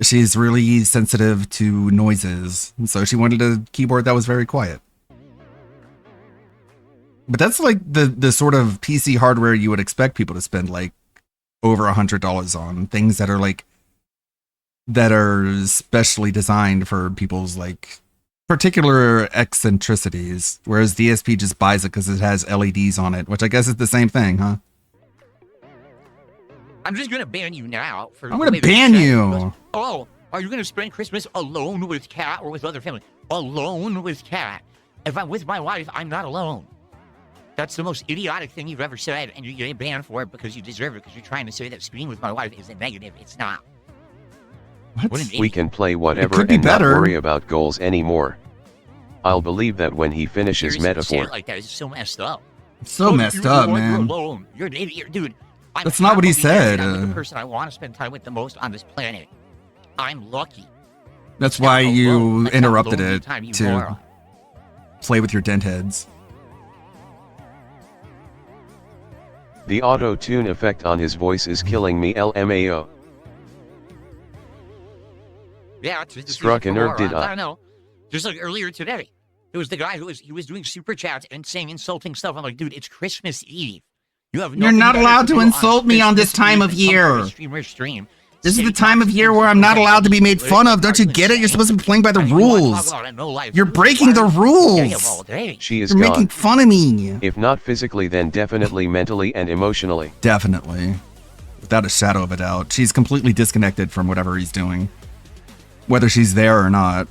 she's really sensitive to noises. And so she wanted a keyboard that was very quiet. But that's like the sort of PC hardware you would expect people to spend like over $100 on. Things that are like, that are specially designed for people's like particular eccentricities. Whereas DSP just buys it because it has LEDs on it, which I guess is the same thing, huh? I'm just gonna ban you now. I'm gonna ban you. Oh, are you gonna spend Christmas alone with Cat or with other family? Alone with Cat. If I'm with my wife, I'm not alone. That's the most idiotic thing you've ever said, and you get banned for it because you deserve it, because you're trying to say that spending with my wife is a negative. It's not. What? We can play whatever and not worry about goals anymore. I'll believe that when he finishes Seriously, metaphor. say it like that is so messed up. It's so messed up, man. You're alone. You're an idiot, dude. That's not what he said. I'm the person I want to spend time with the most on this planet. I'm lucky. That's why you interrupted it to to play with your dent heads. The auto-tune effect on his voice is killing me, LMAO. Yeah, it's Struck a nerve, did I I? don't know. Just like earlier today, it was the guy he was doing super chats and saying insulting stuff. I'm like, dude, it's Christmas Eve. You're not allowed to insult me on this time of year. This is the time of year where I'm not allowed to be made fun of. Don't you get it? You're supposed to be playing by the rules. You're breaking the rules. She is You're gone. making fun of me. If not physically, then definitely mentally and emotionally. Definitely. Without a shadow of a doubt. She's completely disconnected from whatever he's doing. Whether she's there or not.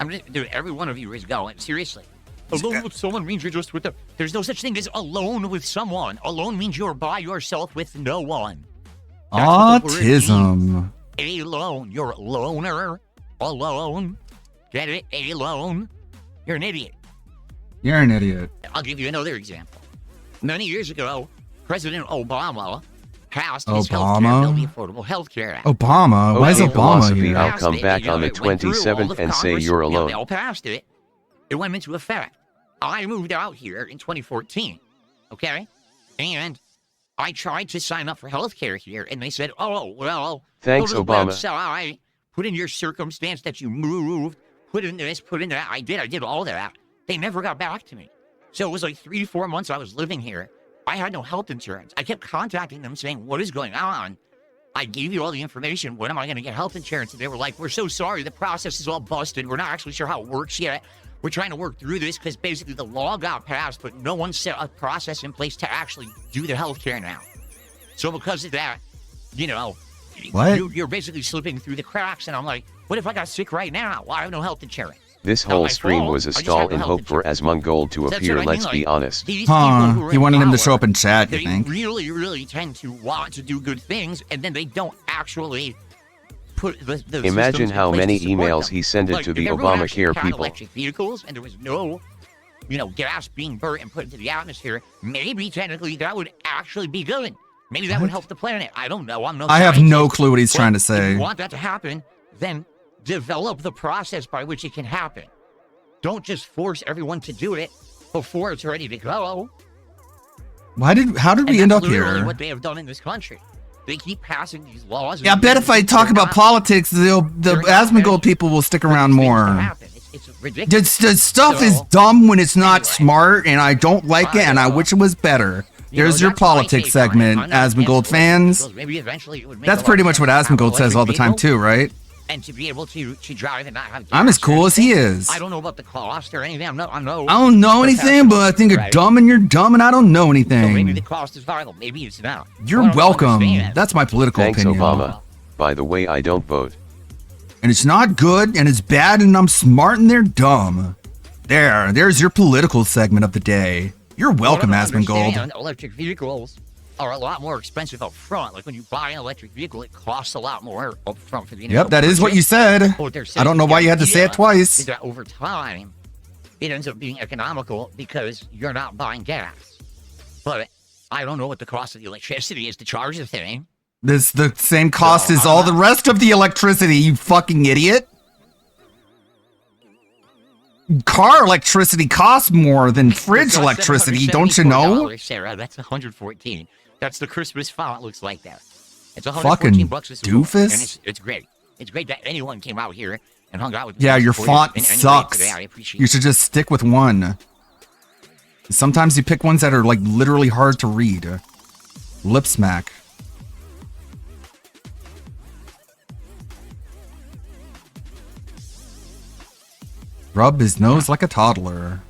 I'm just, dude, every one of you is going, seriously. Alone with someone means you're just with them. There's no such thing as alone with someone. Alone means you're by yourself with no one. Autism. Alone. You're a loner. Alone. Get it? Alone. You're an idiot. You're an idiot. I'll give you another example. Many years ago, President Obama passed his healthcare bill, the Affordable Health Care Act. Obama? Why is Okay, Obama philosophy, here? I'll come back on the It went through all 27th of and say Congress, you're alone. They all passed it. It went into effect. I moved out here in 2014, okay? And I tried to sign up for healthcare here, and they said, oh, well, Thanks, go to the Obama. website, put in your circumstance that you moved, put in this, put in that. I did all that. They never got back to me. So it was like 3 to 4 months I was living here. I had no health insurance. I kept contacting them saying, what is going on? I gave you all the information. When am I going to get health insurance? And they were like, we're so sorry. The process is all busted. We're not actually sure how it works yet. We're trying to work through this because basically the law got passed, but no one set a process in place to actually do the health care now. So because of that, you know, you're basically slipping through the cracks. And I'm like, what if I got sick right now? Well, I have no health insurance. This whole stream was a stall in hope for Asmongold to appear, let's be honest. Huh, he wanted him to show up in chat, you think? They really, really tend to want to do good things, and then they don't actually put the Imagine how many emails them. he sent Like, to if the everyone actually Obamacare had people. electric vehicles, and there was no, gas being burnt and put into the atmosphere, maybe technically that would actually be good. Maybe that would help the planet. I don't know. I'm no I have scientist. no clue what he's But trying to If say. you want that to happen, then develop the process by which it can happen. Don't just force everyone to do it before it's ready to go. How did we And end that's up literally here? what they have done in this country. They keep passing these laws. Yeah, I bet if I talk about politics, the Asmongold people will stick around more. It's ridiculous. The stuff is dumb when it's not smart, and I don't like it, and I wish it was better. There's your politics segment, Asmongold fans. Maybe eventually it would make That's a lot pretty of much what sense to have Asmongold says all the time electric too, right? and to be able to drive and not have. I'm as cool as he is. I don't know about the cost or anything. I don't know anything, but I think you're dumb and you're dumb and I don't know anything. So maybe the cost is vital. Maybe it's not. You're welcome. That's my political Thanks, opinion. Obama. By the way, I don't vote. And it's not good and it's bad and I'm smart and they're dumb. There's your political segment of the day. You're welcome, Asmongold. Electric vehicles are a lot more expensive up front. Like when you buy an electric vehicle, it costs a lot more up front for the initial Yep, that is what you said. I don't know why you had to say it twice. Is that over time, it ends up being economical because you're not buying gas. But I don't know what the cost of the electricity is to charge the thing. This the same cost as all the rest of the electricity, you fucking idiot. Car electricity costs more than fridge electricity, don't you know? Sarah, that's 114. That's the Christmas font looks like that. It's 114 Fucking bucks. doofus. And it's great. It's great that anyone came out here and hung out with me. Yeah, your font in any way sucks. today. I appreciate You should just stick with one. Sometimes you pick ones that are like literally hard to read. Lip smack. Rub his nose like a toddler.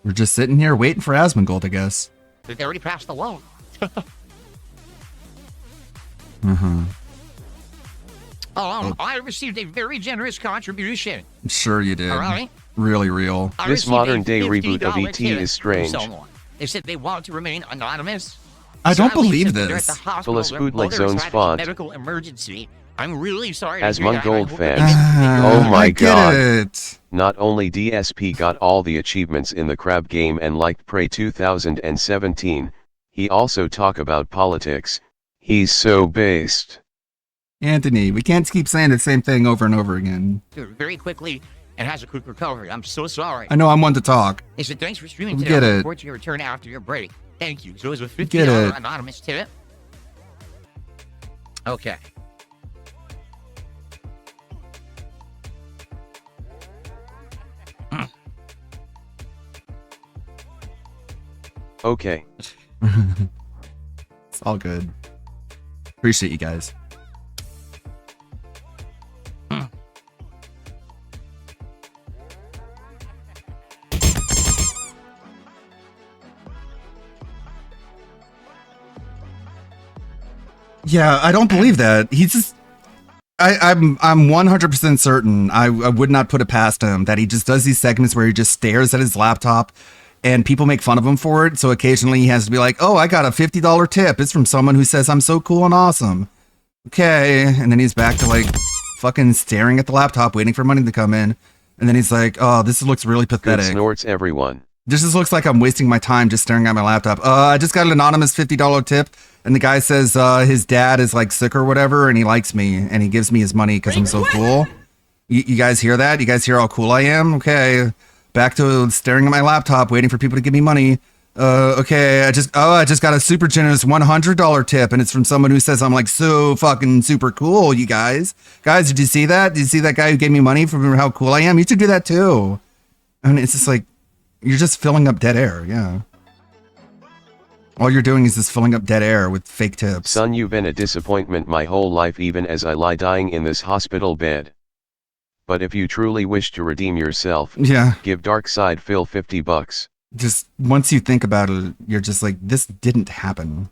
We're just sitting here waiting for Asmongold, I guess. They already passed the law. I received a very generous contribution. I'm sure you did. All right. Really real. This modern day reboot of ET is strange. They said they want to remain anonymous. I don't Sadly, believe since they're this. at the hospital, Full of their Spoodlick Zone's mother's had a font. medical emergency. I'm really sorry. As to hear that, and I Mongold hope fan. that Oh my I get god. it. Not only DSP got all the achievements in the crab game and liked Prey 2017, he also talk about politics. He's so based. Anthony, we can't keep saying the same thing over and over again. very quickly and has a quick recovery. I'm so sorry. I know I'm one to talk. They said thanks for streaming We today. get I it. look forward to your return after your break. Thank you. So it was a Get $50 it. anonymous tip. Okay. Okay. It's all good. Appreciate you guys. Yeah, I don't believe that. He's just I'm 100% certain. I would not put it past him that he just does these segments where he just stares at his laptop and people make fun of him for it. So occasionally he has to be like, "Oh, I got a $50 tip. It's from someone who says I'm so cool and awesome." Okay, and then he's back to like fucking staring at the laptop waiting for money to come in. And then he's like, "Oh, this looks really Good pathetic. snorts, everyone. This just looks like I'm wasting my time just staring at my laptop. I just got an anonymous $50 tip." And the guy says his dad is like sick or whatever, and he likes me, and he gives me his money because I'm so cool. You guys hear that? You guys hear how cool I am? Okay, back to staring at my laptop, waiting for people to give me money. Okay, I just got a super generous $100 tip, and it's from someone who says I'm like so fucking super cool. You guys, did you see that? Did you see that guy who gave me money for how cool I am? You should do that too. And it's just like you're just filling up dead air. Yeah. All you're doing is just filling up dead air with fake tips. Son, you've been a disappointment my whole life, even as I lie dying in this hospital bed. But if you truly wish to redeem yourself, Yeah. give Darkside Phil $50. Just once you think about it, you're just like, this didn't happen.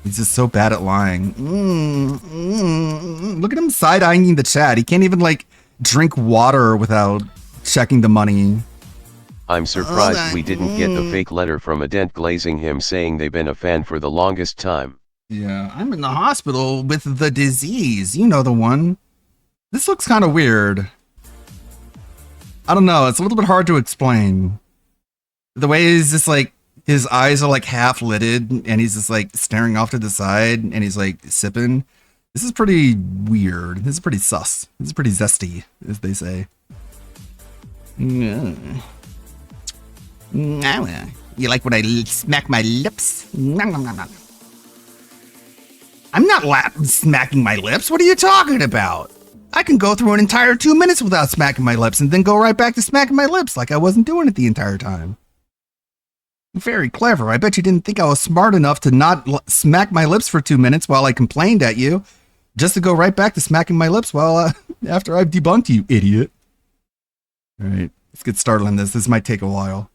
He's just so bad at lying. Look at him side-eyeing the chat. He can't even like drink water without checking the money. I'm surprised we didn't get the fake letter from a dent glazing him saying they've been a fan for the longest time. Yeah, I'm in the hospital with the disease. You know the one. This looks kind of weird. I don't know. It's a little bit hard to explain. The way he's just like, his eyes are like half lidded and he's just like staring off to the side and he's like sipping. This is pretty weird. This is pretty sus. This is pretty zesty, as they say. You like when I smack my lips? I'm not smacking my lips. What are you talking about? I can go through an entire 2 minutes without smacking my lips and then go right back to smacking my lips like I wasn't doing it the entire time. Very clever. I bet you didn't think I was smart enough to not smack my lips for 2 minutes while I complained at you, just to go right back to smacking my lips while after I've debunked you, idiot. All right, let's get started on this. This might take a while.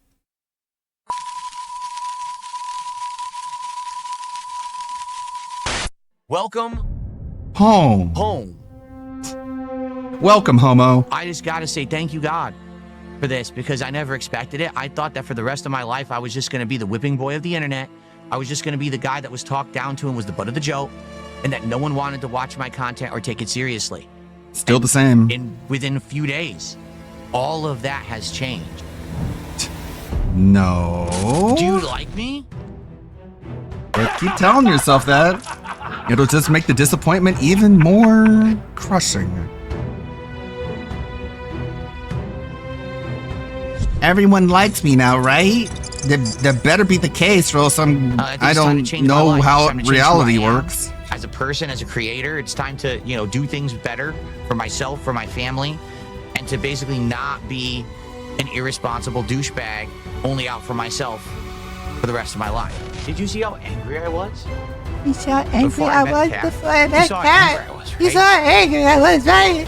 Welcome Home. home. Welcome, homo. I just gotta say thank you, God, for this, because I never expected it. I thought that for the rest of my life, I was just gonna be the whipping boy of the internet. I was just gonna be the guy that was talked down to and was the butt of the joke, and that no one wanted to watch my content or take it seriously. Still the same. Within a few days, all of that has changed. No. Do you like me? But keep telling yourself that. It'll just make the disappointment even more crushing. Everyone likes me now, right? That better be the case, or else I don't know how reality works. As a person, as a creator, it's time to, do things better for myself, for my family, and to basically not be an irresponsible douchebag only out for myself for the rest of my life. Did you see how angry I was? You saw how angry I was before I met Cat. You saw how angry I was, right?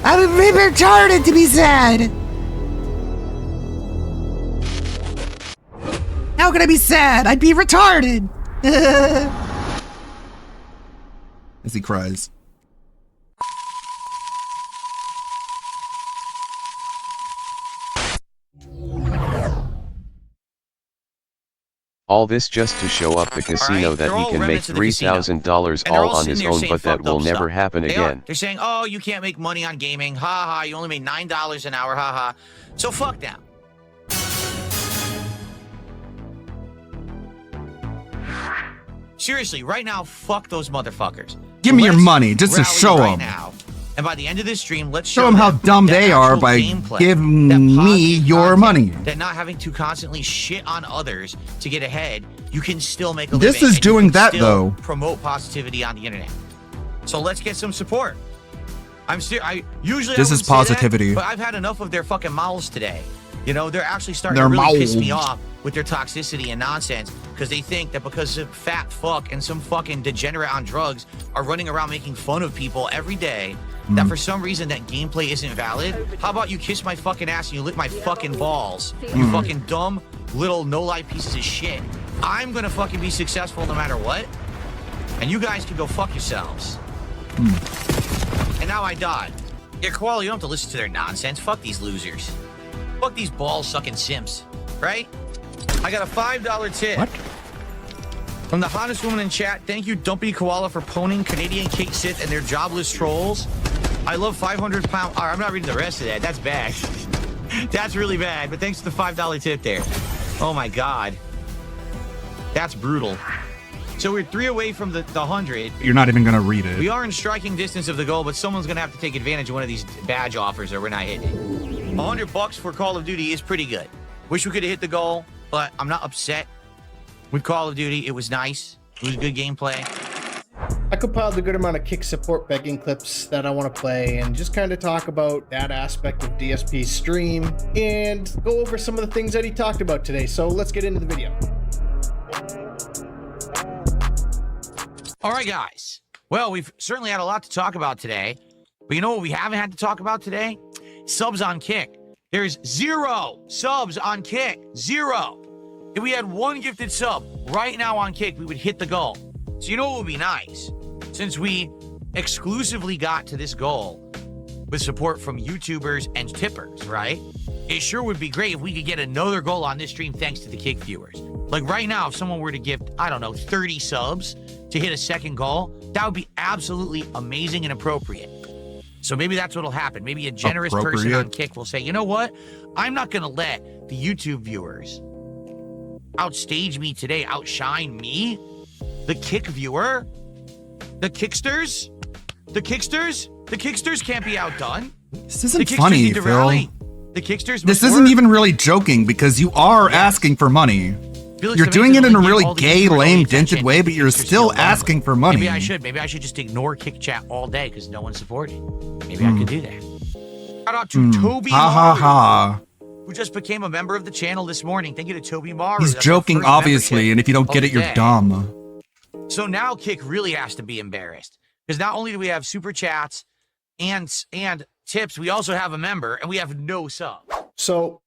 I was really retarded to be sad. How could I be sad? I'd be retarded. As he cries. All this just to show up the casino that he can make $3,000 all on his own, but that will never happen again. They're saying, oh, you can't make money on gaming. Ha ha, you only made $9 an hour. Ha ha. So fuck them. Seriously, right now, fuck those motherfuckers. Give me your money just to show them. Now. And by the end of this stream, let's show them how dumb they are by giving me your money. That not having to constantly shit on others to get ahead, you can still make a living. This is doing that though. Promote positivity on the internet. So let's get some support. Usually this is positivity, but I've had enough of their fucking mouths today. They're actually starting to really piss me off with their toxicity and nonsense, because they think that because a fat fuck and some fucking degenerate on drugs are running around making fun of people every day, that for some reason that gameplay isn't valid. How about you kiss my fucking ass and you lick my fucking balls? You fucking dumb little no-life pieces of shit. I'm gonna fucking be successful no matter what, and you guys can go fuck yourselves. And now I died. Yeah, Koala, you don't have to listen to their nonsense. Fuck these losers. Fuck these ball-sucking simps, right? I got a $5 tip. What? From the hottest woman in chat. Thank you, Dumpy Koala, for poning Canadian Kate Sith and their jobless trolls. I love 500-pound... I'm not reading the rest of that. That's bad. That's really bad, but thanks for the $5 tip there. Oh, my God. That's brutal. So we're 3 away from the 100. You're not even going to read it. We are in striking distance of the goal, but someone's going to have to take advantage of one of these badge offers or we're not hitting it. $100 for Call of Duty is pretty good. Wish we could have hit the goal, but I'm not upset with Call of Duty. It was nice. It was good gameplay. I compiled a good amount of kick support begging clips that I want to play and just kind of talk about that aspect of DSP's stream and go over some of the things that he talked about today. So let's get into the video. All right, guys. Well, we've certainly had a lot to talk about today, but you know what we haven't had to talk about today? Subs on Kick. There's 0 subs on Kick. 0. If we had 1 gifted sub right now on Kick, we would hit the goal. So you know what would be nice? Since we exclusively got to this goal with support from YouTubers and tippers, right? It sure would be great if we could get another goal on this stream thanks to the Kick viewers. Like right now, if someone were to gift, 30 subs to hit a second goal, that would be absolutely amazing and appropriate. So maybe that's what'll happen. Maybe a generous person on Kick will say, you know what? I'm not going to let the YouTube viewers outstage me today, outshine me, the Kick viewer, the Kicksters can't be outdone. This isn't funny, Phil. The Kicksters. This isn't even really joking because you are asking for money. You're doing it in a really gay, lame, dented way, but you're still asking for money. Maybe I should just ignore Kick Chat all day because no one's supporting. Maybe I could do that. Shout out to Toby. Ha ha ha. who just became a member of the channel this morning. Thank you to Toby Maru. He's That's our joking, first obviously, and if you don't get it, membership you're of the day. dumb. So now Kick really has to be embarrassed because not only do we have super chats and tips, we also have a member and we have no sub. So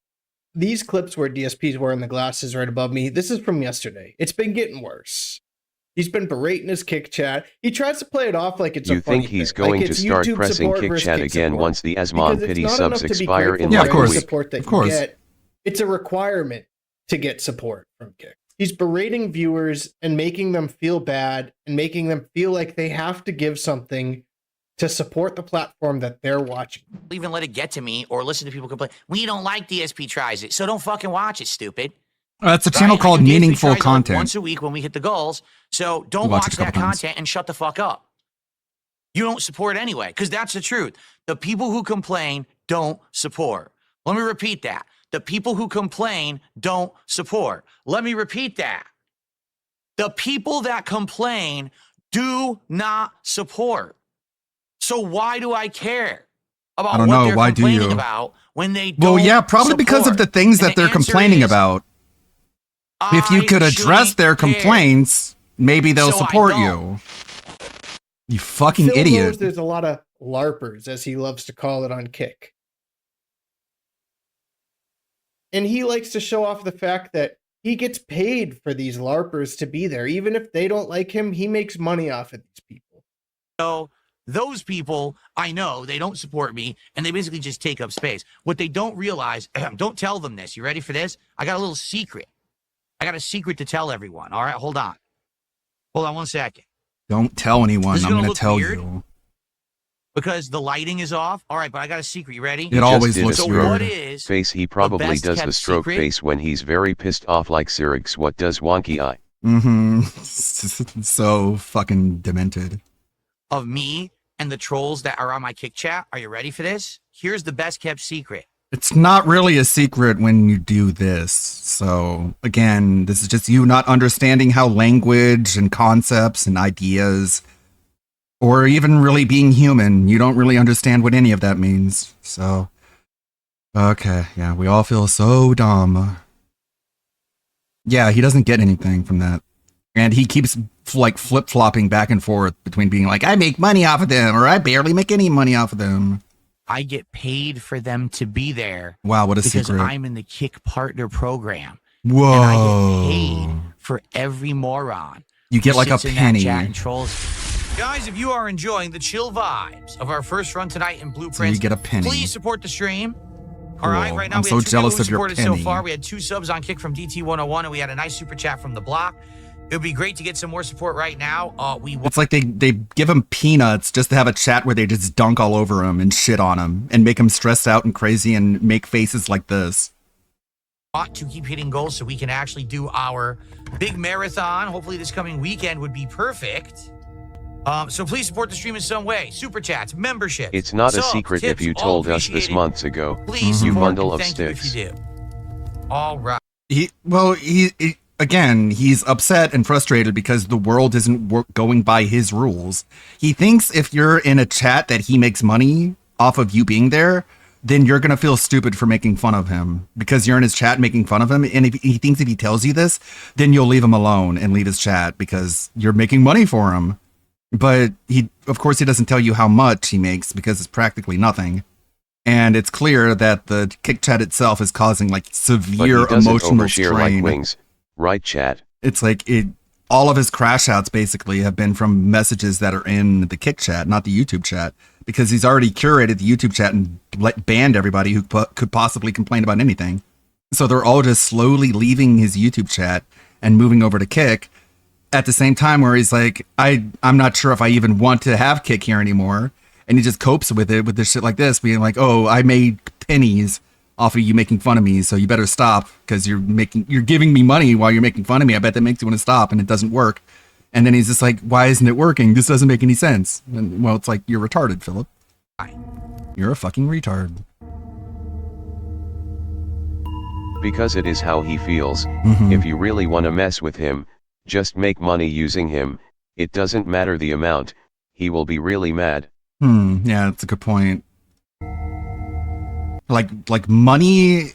these clips where DSP's wearing the glasses right above me, this is from yesterday. It's been getting worse. He's been berating his Kick chat. He tries to play it off like it's You a funny think he's thing. Like going to it's start YouTube pressing support Kick versus chat Kick again support. once the Because Esmon it's pity not subs enough to be expire in grateful like for a every week? support that Of course. you get. It's a requirement to get support from Kick. He's berating viewers and making them feel bad and making them feel like they have to give something to support the platform that they're watching. Even let it get to me or listen to people complain. We don't like DSP tries it, so don't fucking watch it, stupid. It's a channel Right? called I do DSP Meaningful tries it like Content. once a week when we hit the goals. So don't Watch it watch a that couple times. content and shut the fuck up. You don't support anyway, because that's the truth. The people who complain don't support. Let me repeat that. The people who complain don't support. Let me repeat that. The people that complain do not support. So why do I care about I don't what know. they're Why do complaining you? about when they don't Well, yeah, probably because of support? the things And that the they're answer complaining is, about. If you I could address shouldn't their care. complaints, maybe they'll So I support don't. you. You fucking Phil knows idiot. there's a lot of LARPers, as he loves to call it on Kick. And he likes to show off the fact that he gets paid for these LARPers to be there. Even if they don't like him, he makes money off of these people. So those people, I know, they don't support me, and they basically just take up space. What they don't realize, don't tell them this. You ready for this? I got a little secret. I got a secret to tell everyone. All right, hold on. Hold on one second. Don't tell anyone. This is I'm gonna going to look tell weird. you. Because the lighting is off. All right, but I got a secret. You ready? It always Just did a looks So weird. what is face. He probably best does the kept stroke secret? face when he's very pissed off like Sirix. What does wonky eye? Mm-hmm. So fucking demented. of me and the trolls that are on my Kick chat? Are you ready for this? Here's the best kept secret. It's not really a secret when you do this. So again, this is just you not understanding how language and concepts and ideas, or even really being human, you don't really understand what any of that means. So, okay, yeah, we all feel so dumb. Yeah, he doesn't get anything from that. And he keeps like flip-flopping back and forth between being like, I make money off of them, or I barely make any money off of them. I get paid for them to be there. Wow, what a because secret. I'm in the Kick Partner Program. Whoa. And I get paid for every moron. You get who like a sits in that penny. chat and trolls. Guys, if you are enjoying the chill vibes of our first run tonight in Blueprints, get a penny. please support the stream. Cool. All right, right now I'm we so had two jealous people of who your supported penny. so far. We had 2 subs on Kick from DT101, and we had a nice super chat from The Block. It would be great to get some more support right now. It's like they give him peanuts just to have a chat where they just dunk all over him and shit on him and make him stressed out and crazy and make faces like this. want to keep hitting goals so we can actually do our big marathon. Hopefully this coming weekend would be perfect. So please support the stream in some way. Super chats, membership. It's not a subs, secret tips, if you all told us this appreciated. months ago. Please You support bundle and of thank you if sticks. you do. All right. He's upset and frustrated because the world isn't going by his rules. He thinks if you're in a chat that he makes money off of you being there, then you're going to feel stupid for making fun of him because you're in his chat making fun of him. And if he thinks if he tells you this, then you'll leave him alone and leave his chat because you're making money for him. But of course, he doesn't tell you how much he makes because it's practically nothing. And it's clear that the Kick chat itself is causing like But severe he doesn't emotional overshare strain. like wings. Right, chat? It's like all of his crash outs basically have been from messages that are in the Kick chat, not the YouTube chat, because he's already curated the YouTube chat and banned everybody who could possibly complain about anything. So they're all just slowly leaving his YouTube chat and moving over to Kick at the same time where he's like, I'm not sure if I even want to have Kick here anymore. And he just copes with it with this shit like this, being like, oh, I made pennies off of you making fun of me, so you better stop because you're giving me money while you're making fun of me. I bet that makes you want to stop, and it doesn't work. And then he's just like, why isn't it working? This doesn't make any sense. And, well, it's like, you're retarded, Philip. You're a fucking retard. Because it is how he feels. Mhm. If you really want to mess with him, just make money using him. It doesn't matter the amount. He will be really mad. Yeah, that's a good point. Like money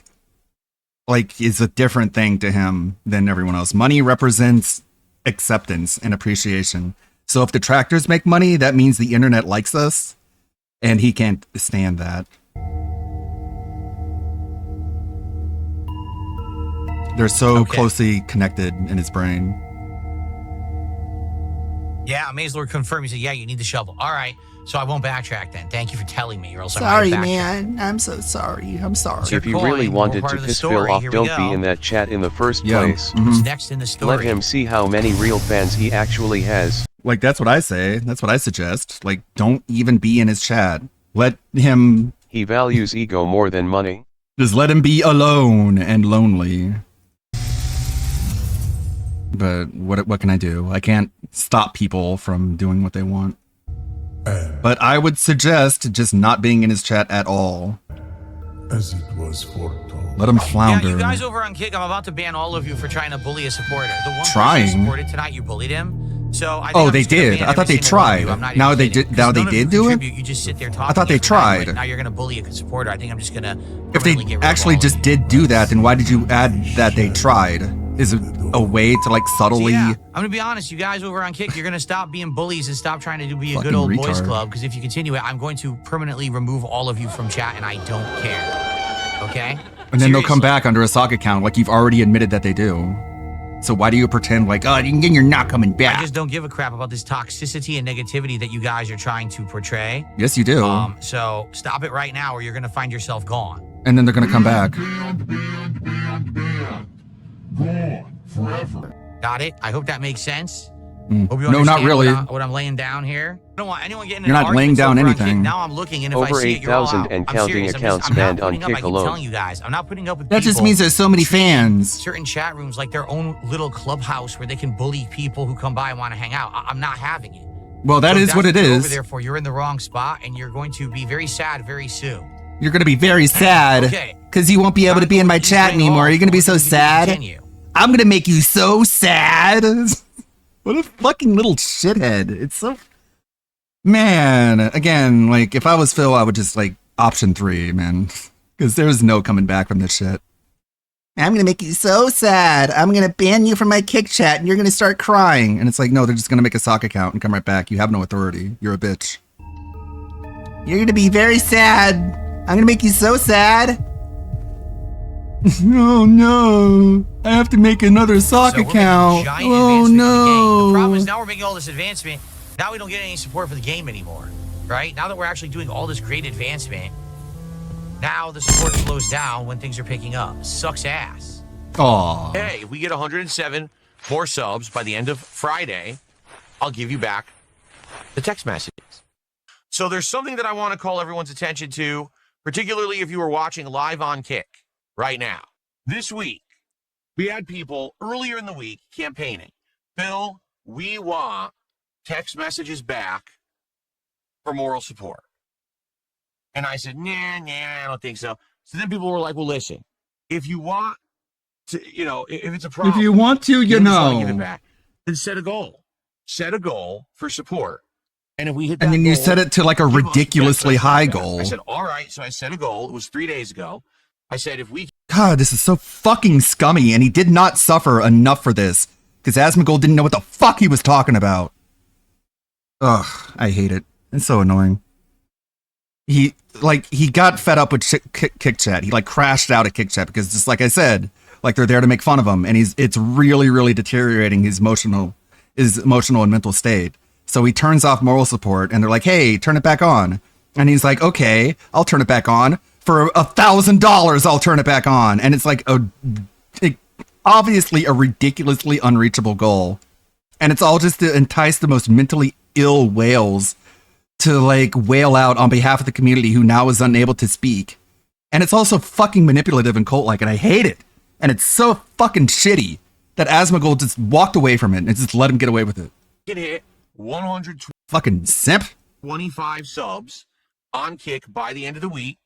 like is a different thing to him than everyone else. Money represents acceptance and appreciation. So if detractors make money, that means the internet likes us, and he can't stand that. They're so closely connected in his brain. Yeah, Mazlord confirmed. He said, yeah, you need the shovel. All right, so I won't backtrack then. Thank you for telling me, or else Sorry, I might backtrack. man. I'm so sorry. I'm sorry. If you really wanted to piss Phil off, don't be in that chat in the first place. What's next in the story? Let him see how many real fans he actually has. Like, that's what I say. That's what I suggest. Like, don't even be in his chat. Let him... He values ego more than money. Just let him be alone and lonely. But what can I do? I can't stop people from doing what they want. But I would suggest just not being in his chat at all. As it was foretold. Let him flounder. Yeah, you guys over on Kick, I'm about to ban all of you for trying to bully a supporter. The one Trying? person you supported tonight, you bullied him. So I think they did. I thought they tried. Now they did. Now they did do it. You just sit there talking. I thought they tried. Now you're gonna bully a supporter. I think I'm just gonna. If they actually just did do that, then why did you add that they tried? Is it a way to like subtly? So yeah, I'm gonna be honest. You guys over on Kick, you're gonna stop being bullies and stop trying to be a good old boys club. Because if you continue it, I'm going to permanently remove all of you from chat, and I don't care. Okay? And then they'll come back under a sock account, like you've already admitted that they do. So why do you pretend like, oh, you're not coming back? I just don't give a crap about this toxicity and negativity that you guys are trying to portray. Yes, you do. So stop it right now, or you're gonna find yourself gone. And then they're gonna come back. Gone forever. Got it? I hope that makes sense. Hope you no, not really. What I'm laying down here. I don't want anyone getting. You're not laying down anything. Now I'm looking, and if over I see it, you're all 8,000 and out. counting accounts banned on Kick alone. I'm telling you guys, I'm not putting up with. That just means there's so many fans. Certain chat rooms like their own little clubhouse where they can bully people who come by and want to hang out. I'm not having it. Well, that is what it is. Over there for you're in the wrong spot, and you're going to be very sad very soon. You're going to be very sad because you won't be able to be in my chat anymore. You're going to be so sad. I'm going to make you so sad. What a fucking little shithead. It's so... Man, again, like, if I was Phil, I would just, like, option 3, man. Because there's no coming back from this shit. I'm going to make you so sad. I'm going to ban you from my Kick chat, and you're going to start crying. And it's like, no, they're just going to make a sock account and come right back. You have no authority. You're a bitch. You're going to be very sad. I'm going to make you so sad. Oh no, I have to make another sock account. Oh no. The problem is now we're making all this advancement. Now we don't get any support for the game anymore, right? Now that we're actually doing all this great advancement, now the support slows down when things are picking up. Sucks ass. Aww. Hey, if we get 107 more subs by the end of Friday, I'll give you back the text messages. So there's something that I want to call everyone's attention to, particularly if you were watching live on Kick. Right now, this week, we had people earlier in the week campaigning. Phil, we want text messages back for moral support. And I said, nah, I don't think so. So then people were like, well, listen, if you want to, if it's a problem. If you want to, give it back, then set a goal. Set a goal for support. And if we hit that and then goal, you set it to like a ridiculously high goal. I said, all right. So I set a goal. It was 3 days ago. I said, if we... God, this is so fucking scummy, and he did not suffer enough for this, because Asmongold didn't know what the fuck he was talking about. Ugh, I hate it. It's so annoying. He got fed up with Kick Chat. He, crashed out at Kick Chat, because just like I said, they're there to make fun of him, and it's really, really deteriorating his emotional and mental state. So he turns off moral support, and they're like, hey, turn it back on. And he's like, okay, I'll turn it back on. For $1,000, I'll turn it back on. And it's like obviously a ridiculously unreachable goal. And it's all just to entice the most mentally ill whales to wail out on behalf of the community who now is unable to speak. And it's also fucking manipulative and cult-like, and I hate it. And it's so fucking shitty that Asmongold just walked away from it and just let him get away with it. Can hit 125 fucking simp. 25 subs on Kick by the end of the week.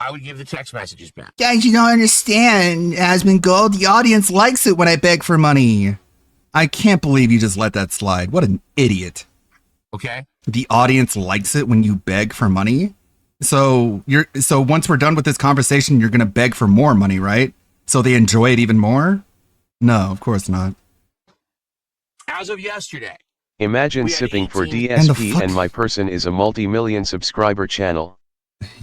I would give the text messages back. Guys, you don't understand, Asmongold. The audience likes it when I beg for money. I can't believe you just let that slide. What an idiot. Okay. The audience likes it when you beg for money. So once we're done with this conversation, you're gonna beg for more money, right? so they enjoy it even more? No, of course not. As of yesterday. Imagine We had sipping for 18 DSP and my person is a multi-million subscriber channel.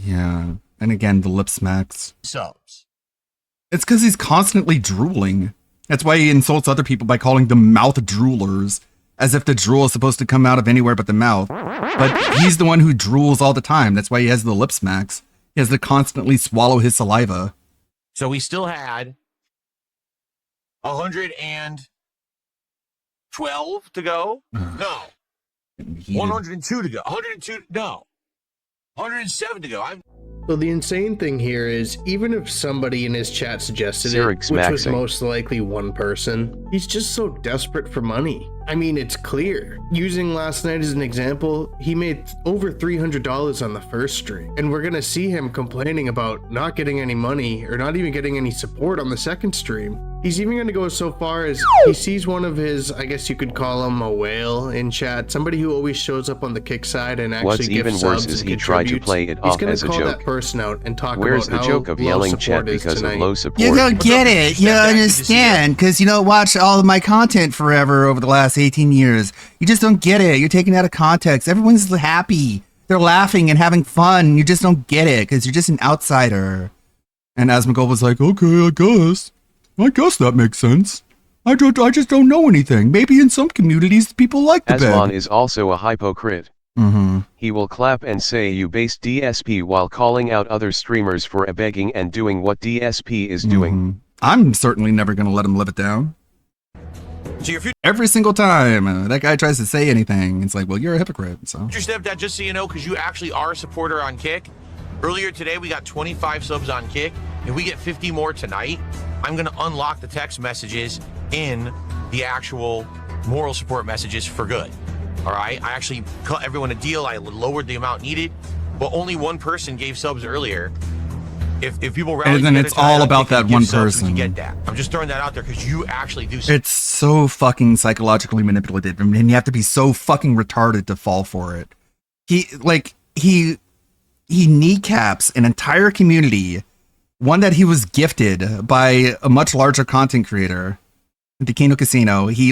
Yeah, and again, the lip smacks. subs. It's because he's constantly drooling. That's why he insults other people by calling them mouth droolers, as if the drool is supposed to come out of anywhere but the mouth. But he's the one who drools all the time. That's why he has the lip smacks. He has to constantly swallow his saliva. So we still had 112 to go. No. 102 to go. 102. No. 107 to go. So the insane thing here is, even if somebody in his chat suggested Zerix it, which was maxing. most likely one person, he's just so desperate for money. I mean, it's clear. Using last night as an example, he made over $300 on the first stream, and we're gonna see him complaining about not getting any money or not even getting any support on the second stream. He's even gonna go so far as he sees one of his, I guess you could call him a whale in chat, somebody who always shows up on the kick side and actually What's gives even subs worse is and he tried to contributes. play it He's off gonna as a call joke. that person out and talk Where's about the how joke of low yelling chat support is because of tonight. low support? You don't get it. You don't understand because you don't watch all of my content forever over the last 18 years. You just don't get it. You're taking it out of context. Everyone's happy. They're laughing and having fun. You just don't get it because you're just an outsider. And Asmongold was like, okay, I guess that makes sense. I just don't know anything. Maybe in some communities people like the Aslan beg. is also a hypocrite. He will clap and say you base DSP while calling out other streamers for begging and doing what DSP is doing. I'm certainly never going to let him live it down. So your Every single time that guy tries to say anything, it's like, well, you're a hypocrite. So future stepdad, just so you know, because you actually are a supporter on Kick. Earlier today, we got 25 subs on Kick. If we get 50 more tonight, I'm going to unlock the text messages in the actual moral support messages for good. All right? I actually cut everyone a deal. I lowered the amount needed, but only one person gave subs earlier. If people rally and then together it's tonight all on about Kick and that give one subs, we person. can get that. I'm just throwing that out there because you actually do. It's so fucking psychologically manipulative, and you have to be so fucking retarded to fall for it. He kneecaps an entire community, one that he was gifted by a much larger content creator, Dikino Casino. He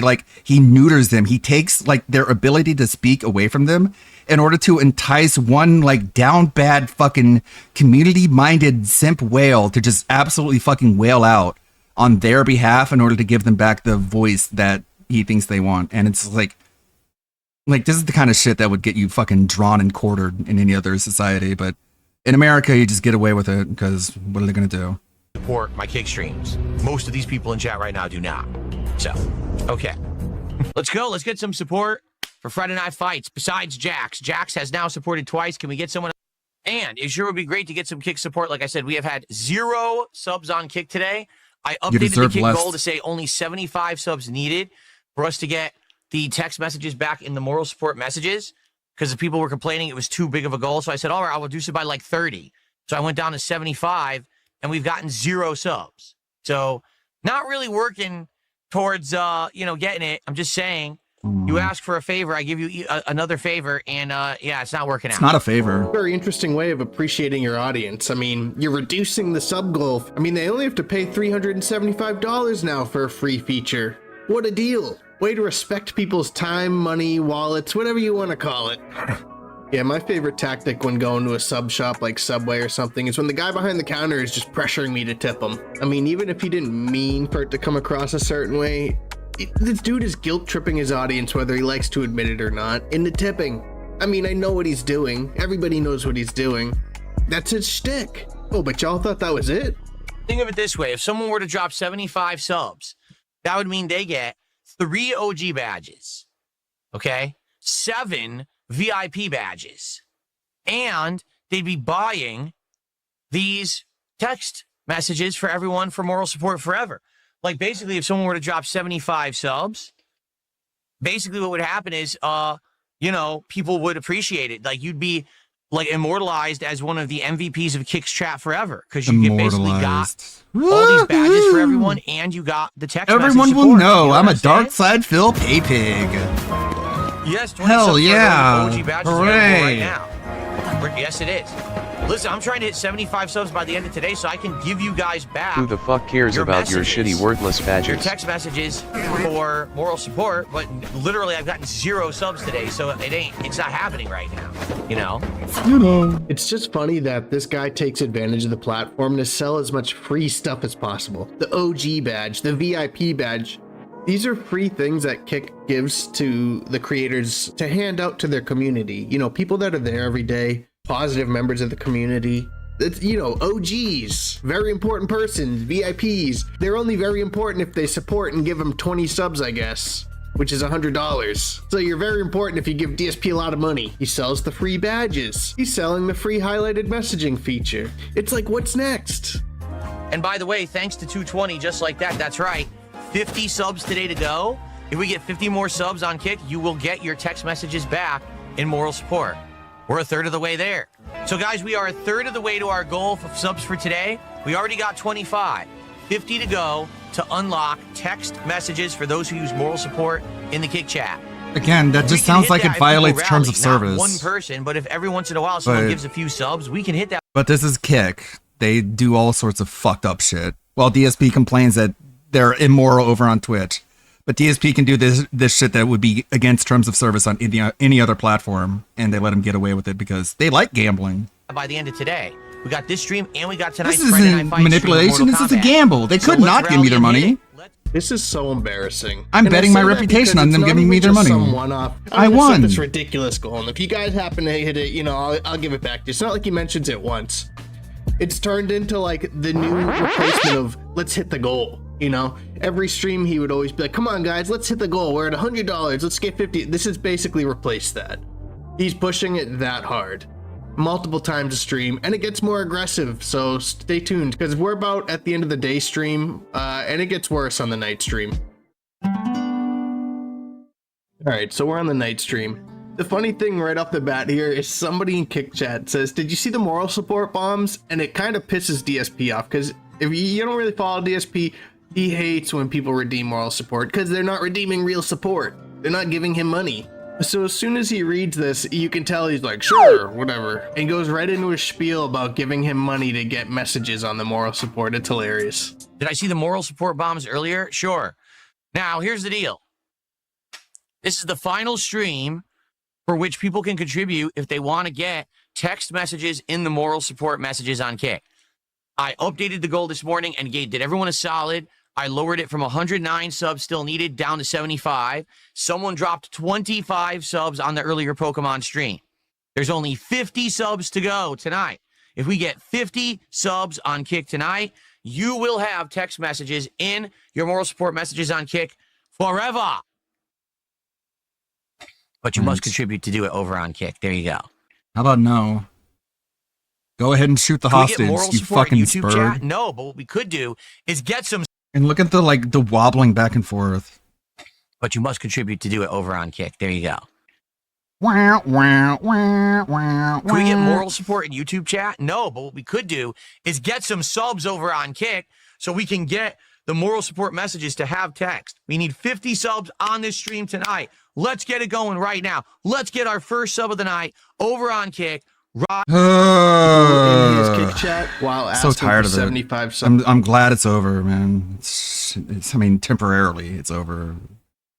neuters them. He takes their ability to speak away from them in order to entice one down bad fucking community minded simp whale to just absolutely fucking wail out on their behalf in order to give them back the voice that he thinks they want. And it's like this is the kind of shit that would get you fucking drawn and quartered in any other society. But in America, you just get away with it because what are they going to do? Support my Kick streams. Most of these people in chat right now do not. So, okay. Let's go. Let's get some support for Friday Night Fights. Besides Jax. Jax has now supported twice. Can we get someone? And it sure would be great to get some Kick support. Like I said, we have had 0 subs on Kick today. I updated the Kick goal to say only 75 subs needed for us to get the text messages back in the moral support messages, because the people were complaining it was too big of a goal. So I said, all right, I'll reduce it by 30. So I went down to 75, and we've gotten 0 subs. So not really working towards, getting it. I'm just saying, you ask for a favor, I give you another favor, and yeah, it's not working out. It's not a favor. Very interesting way of appreciating your audience. I mean, you're reducing the sub goal. I mean, they only have to pay $375 now for a free feature. What a deal. Way to respect people's time, money, wallets, whatever you want to call it. Yeah, my favorite tactic when going to a sub shop like Subway or something is when the guy behind the counter is just pressuring me to tip him. I mean, even if he didn't mean for it to come across a certain way, this dude is guilt tripping his audience whether he likes to admit it or not into tipping. I mean, I know what he's doing. Everybody knows what he's doing. That's his shtick. Oh, but y'all thought that was it? Think of it this way. If someone were to drop 75 subs, that would mean they get 3 OG badges, okay? 7 VIP badges, and they'd be buying these text messages for everyone for moral support forever. Like, basically, if someone were to drop 75 subs, basically what would happen is, people would appreciate it. Like, you'd be, immortalized as one of the MVPs of Kick's chat forever, because you basically got all these badges for everyone, and you got the text message Everyone will support. know You I'm a understand? dark side Phil Paypig. Yes, 20 Hell subs for yeah. OG badges Hooray. available right now. Yes, it is. Listen, I'm trying to hit 75 subs by the end of today so I can give you guys back. Who the fuck cares about your shitty worthless your badges? text messages for moral support, but literally I've gotten 0 subs today, so it's not happening right now, you know? It's just funny that this guy takes advantage of the platform to sell as much free stuff as possible. The OG badge, the VIP badge, these are free things that Kick gives to the creators to hand out to their community. You know, people that are there every day, positive members of the community. It's, you know, OGs, very important persons, VIPs. They're only very important if they support and give them 20 subs, I guess, which is $100. So you're very important if you give DSP a lot of money. He sells the free badges. He's selling the free highlighted messaging feature. It's like, what's next? And by the way, thanks to 220, just like that, that's right, 50 subs today to go. If we get 50 more subs on Kick, you will get your text messages back in moral support. We're a third of the way there. So guys, we are a third of the way to our goal of subs for today. We already got 25, 50 to go to unlock text messages for those who use moral support in the Kick chat. Again, that just sounds like it violates terms of service. Not one person, but if every once in a while someone gives a few subs, we can hit that. But this is Kick. They do all sorts of fucked up shit. While DSP complains that they're immoral over on Twitch. But DSP can do this shit that would be against terms of service on any other platform, and they let him get away with it because they like gambling. By the end of today, we got this stream and we got tonight's This isn't manipulation. This is a gamble. They could not give me their money. This is so embarrassing. I'm betting my reputation on them giving me their money. I won. This ridiculous goal, and if you guys happen to hit it, you know, I'll give it back to you. It's not like he mentions it once. It's turned into like the new replacement of let's hit the goal. You know, every stream he would always be like, come on guys, let's hit the goal. We're at $100. Let's get 50. This has basically replaced that. He's pushing it that hard multiple times a stream, and it gets more aggressive. So stay tuned because we're about at the end of the day stream, and it gets worse on the night stream. All right, so we're on the night stream. The funny thing right off the bat here is somebody in Kick Chat says, did you see the moral support bombs? And it kind of pisses DSP off because if you don't really follow DSP, he hates when people redeem moral support because they're not redeeming real support. They're not giving him money. So as soon as he reads this, you can tell he's like, sure, whatever. And goes right into his spiel about giving him money to get messages on the moral support. It's hilarious. Did I see the moral support bombs earlier? Sure. Now, here's the deal. This is the final stream for which people can contribute if they want to get text messages in the moral support messages on Kick. I updated the goal this morning and did everyone a solid. I lowered it from 109 subs still needed down to 75. Someone dropped 25 subs on the earlier Pokemon stream. There's only 50 subs to go tonight. If we get 50 subs on Kick tonight, you will have text messages in your moral support messages on Kick forever. But you must contribute to do it over on Kick. There you go. How about no? Go ahead and shoot the hostage, you fucking spurg. Chat? No, but what we could do is get some... And look at the wobbling back and forth. But you must contribute to do it over on Kick. There you go. Wow, wow, wow, wow. Can we get moral support in YouTube chat? No, but what we could do is get some subs over on Kick so we can get the moral support messages to have text. We need 50 subs on this stream tonight. Let's get it going right now. Let's get our first sub of the night over on Kick. Kick chat while so tired of 75 it. I'm glad it's over, man. It's I mean, temporarily it's over.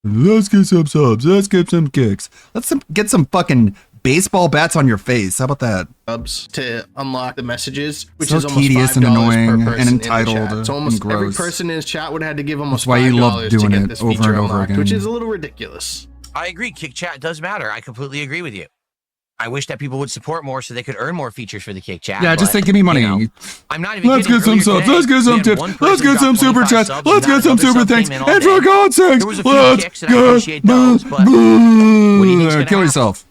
Let's get some subs. Let's get some kicks. Let's get some fucking baseball bats on your face. How about that? Subs to unlock the messages, which so is almost tedious and annoying and entitled. So almost and gross. every person in his chat would have had to give almost That's why you love $5 doing to get it this over feature and over unlocked, again. which is a little ridiculous. I agree. Kick chat does matter. I completely agree with you. I wish that people would support more so they could earn more features for the Kick chat. Yeah, just say give me money. You know, I'm not even Let's kidding. get some subs. Today, Let's get some tips. Let's get some super chats. Let's get some super things. And for God's sakes, let's get those, but what do you think's gonna kill happen? yourself.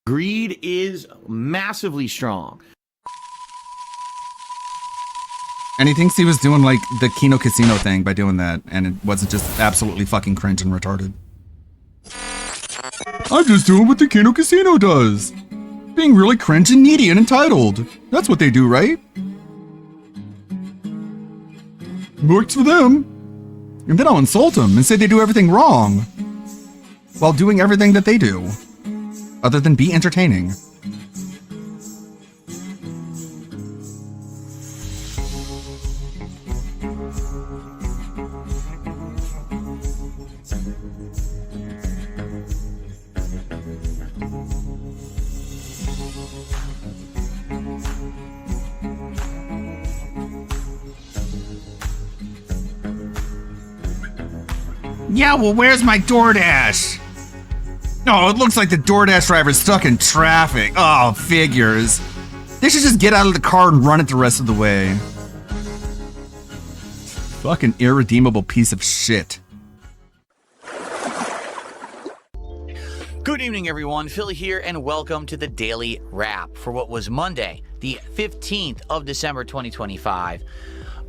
Greed is massively strong. And he thinks he was doing like the Kino Casino thing by doing that, and it wasn't just absolutely fucking cringe and retarded. I'm just doing what the Kino Casino does. Being really cringe and needy and entitled. That's what they do, right? Works for them. And then I'll insult them and say they do everything wrong. While doing everything that they do. Other than be entertaining. Yeah, well, where's my DoorDash? No, it looks like the DoorDash driver's stuck in traffic. Oh, figures. They should just get out of the car and run it the rest of the way. Fucking irredeemable piece of shit. Good evening, everyone. Phil here, and welcome to the Daily Wrap for what was Monday, the 15th of December, 2025.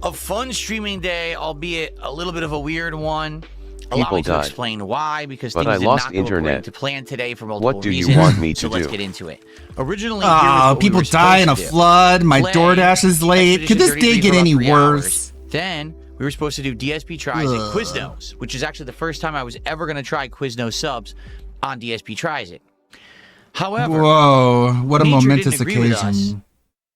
A fun streaming day, albeit a little bit of a weird one. Allow me to explain why, because things did not go according to plan today for multiple reasons. What do you want me to so do? let's get into it. Originally, people die in a flood. My DoorDash is late. Could this day get any worse? Then we were supposed to do DSP tries at Quiznos, which is actually the first time I was ever going to try Quiznos subs on DSP tries it. However, whoa, what a momentous occasion.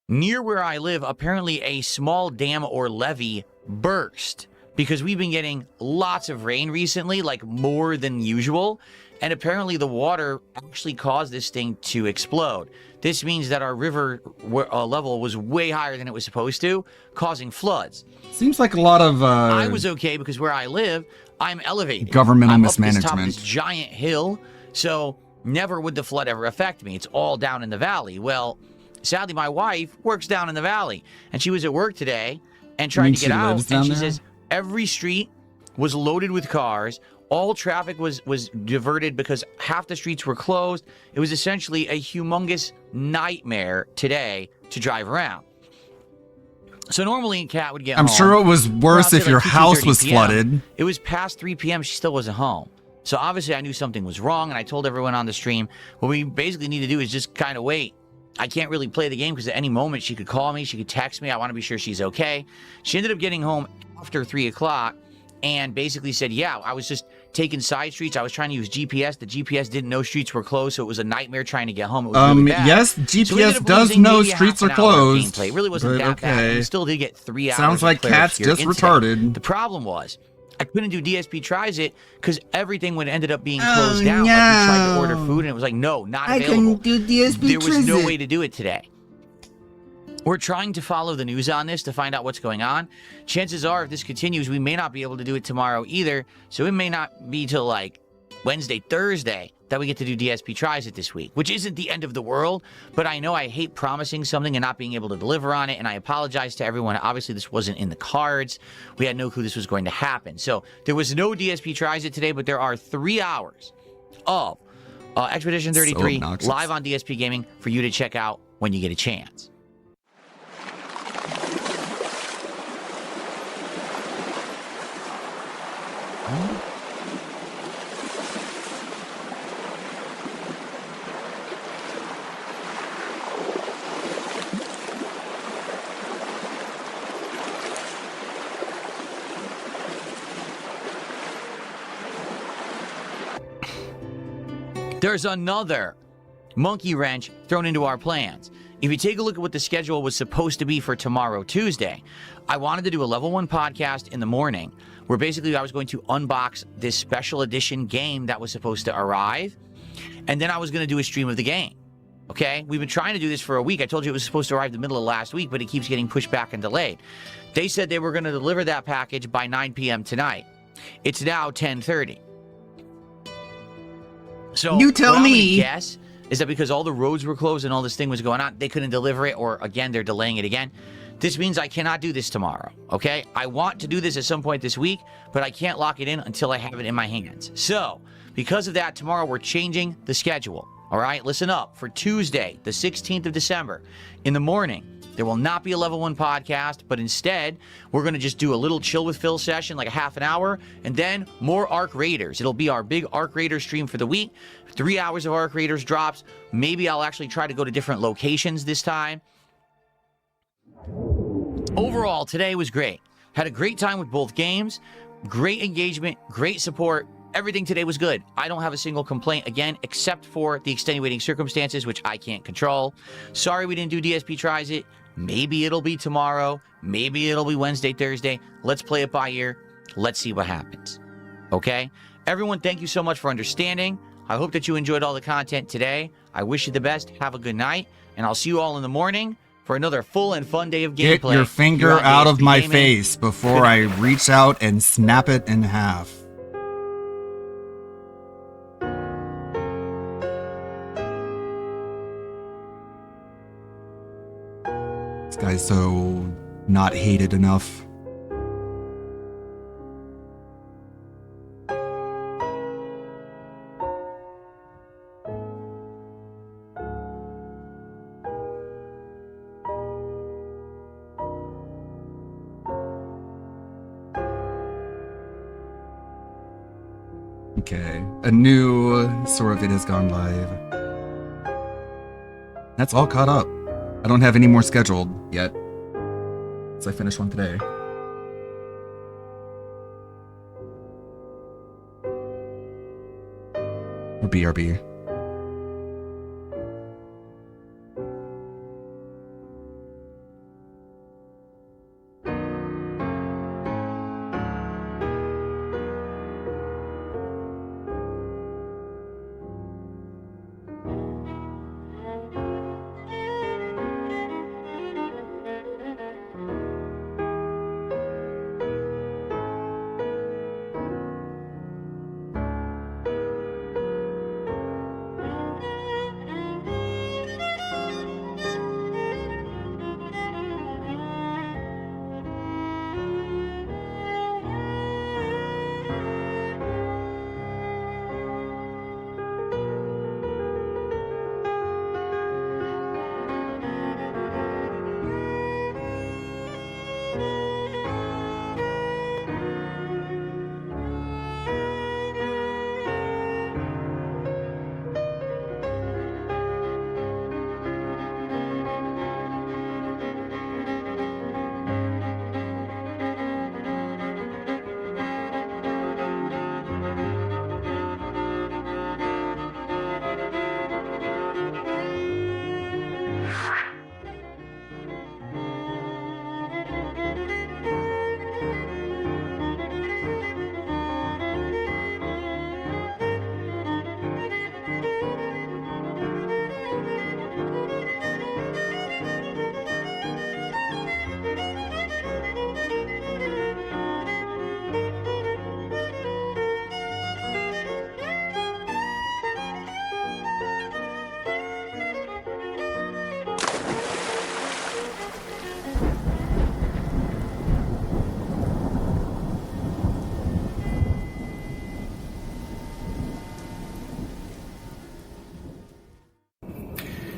Near where I live, apparently a small dam or levee burst because we've been getting lots of rain recently, like more than usual. And apparently the water actually caused this thing to explode. This means that our river level was way higher than it was supposed to, causing floods. Seems like a lot of I was okay because where I live, I'm elevated. Governmental mismanagement. I'm up mismanagement. this giant hill, so never would the flood ever affect me. It's all down in the valley. Well, sadly, my wife works down in the valley, and she was at work today and trying to get out, and she says every street was loaded with cars. All traffic was diverted because half the streets were closed. It was essentially a humongous nightmare today to drive around. So normally Kat would get home. I'm sure it was worse if your house was 2:30 flooded. It was past 3 p.m. She still wasn't home. So obviously I knew something was wrong, and I told everyone on the stream, what we basically need to do is just kind of wait. I can't really play the game because at any moment she could call me, she could text me. I want to be sure she's okay. She ended up getting home after 3 o'clock and basically said, yeah, I was just taking side streets. I was trying to use GPS. The GPS didn't know streets were closed, so it was a nightmare trying to get home. It was really bad. Yes, GPS does know streets are closed. It really wasn't that bad. We still did get 3 hours. Sounds like Cat's just retarded. The problem was, I couldn't do DSP tries it because everything would ended up being closed down. Like we tried to order food and it was like, no, not available. I couldn't do DSP There was no way to do it today. We're trying to follow the news on this to find out what's going on. Chances are, if this continues, we may not be able to do it tomorrow either. So it may not be till like Wednesday, Thursday that we get to do DSP tries it this week, which isn't the end of the world. But I know I hate promising something and not being able to deliver on it. And I apologize to everyone. Obviously, this wasn't in the cards. We had no clue this was going to happen. So there was no DSP tries it today, but there are 3 hours of Expedition 33 live on DSP Gaming for you to check out when you get a chance. There's another monkey wrench thrown into our plans. If you take a look at what the schedule was supposed to be for tomorrow, Tuesday, I wanted to do a level 1 podcast in the morning where basically I was going to unbox this special edition game that was supposed to arrive, and then I was going to do a stream of the game. Okay? We've been trying to do this for a week. I told you it was supposed to arrive the middle of last week, but it keeps getting pushed back and delayed. They said they were going to deliver that package by 9 p.m. tonight. It's now 10:30. So you tell me. Guess is that because all the roads were closed and all this thing was going on, they couldn't deliver it, or again, they're delaying it again. This means I cannot do this tomorrow, okay? I want to do this at some point this week, but I can't lock it in until I have it in my hands. So, because of that, tomorrow we're changing the schedule, all right? Listen up. For Tuesday, the 16th of December, in the morning, there will not be a Level 1 podcast, but instead, we're going to just do a little Chill with Phil session, like a half an hour, and then more Arc Raiders. It'll be our big Arc Raider stream for the week. 3 hours of Arc Raiders drops. Maybe I'll actually try to go to different locations this time. Overall, today was great. Had a great time with both games. Great engagement, great support. Everything today was good. I don't have a single complaint, again, except for the extenuating circumstances, which I can't control. Sorry we didn't do DSP tries it. Maybe it'll be tomorrow. Maybe it'll be Wednesday, Thursday. Let's play it by ear. Let's see what happens. Okay? Everyone, thank you so much for understanding. I hope that you enjoyed all the content today. I wish you the best. Have a good night. And I'll see you all in the morning for another full and fun day of gameplay. Get your finger out of my face before I reach out and snap it in half. guy's so not hated enough. Okay, a new Sora vid has gone live. That's all caught up. I don't have any more scheduled yet, so I finished one today. Or BRB.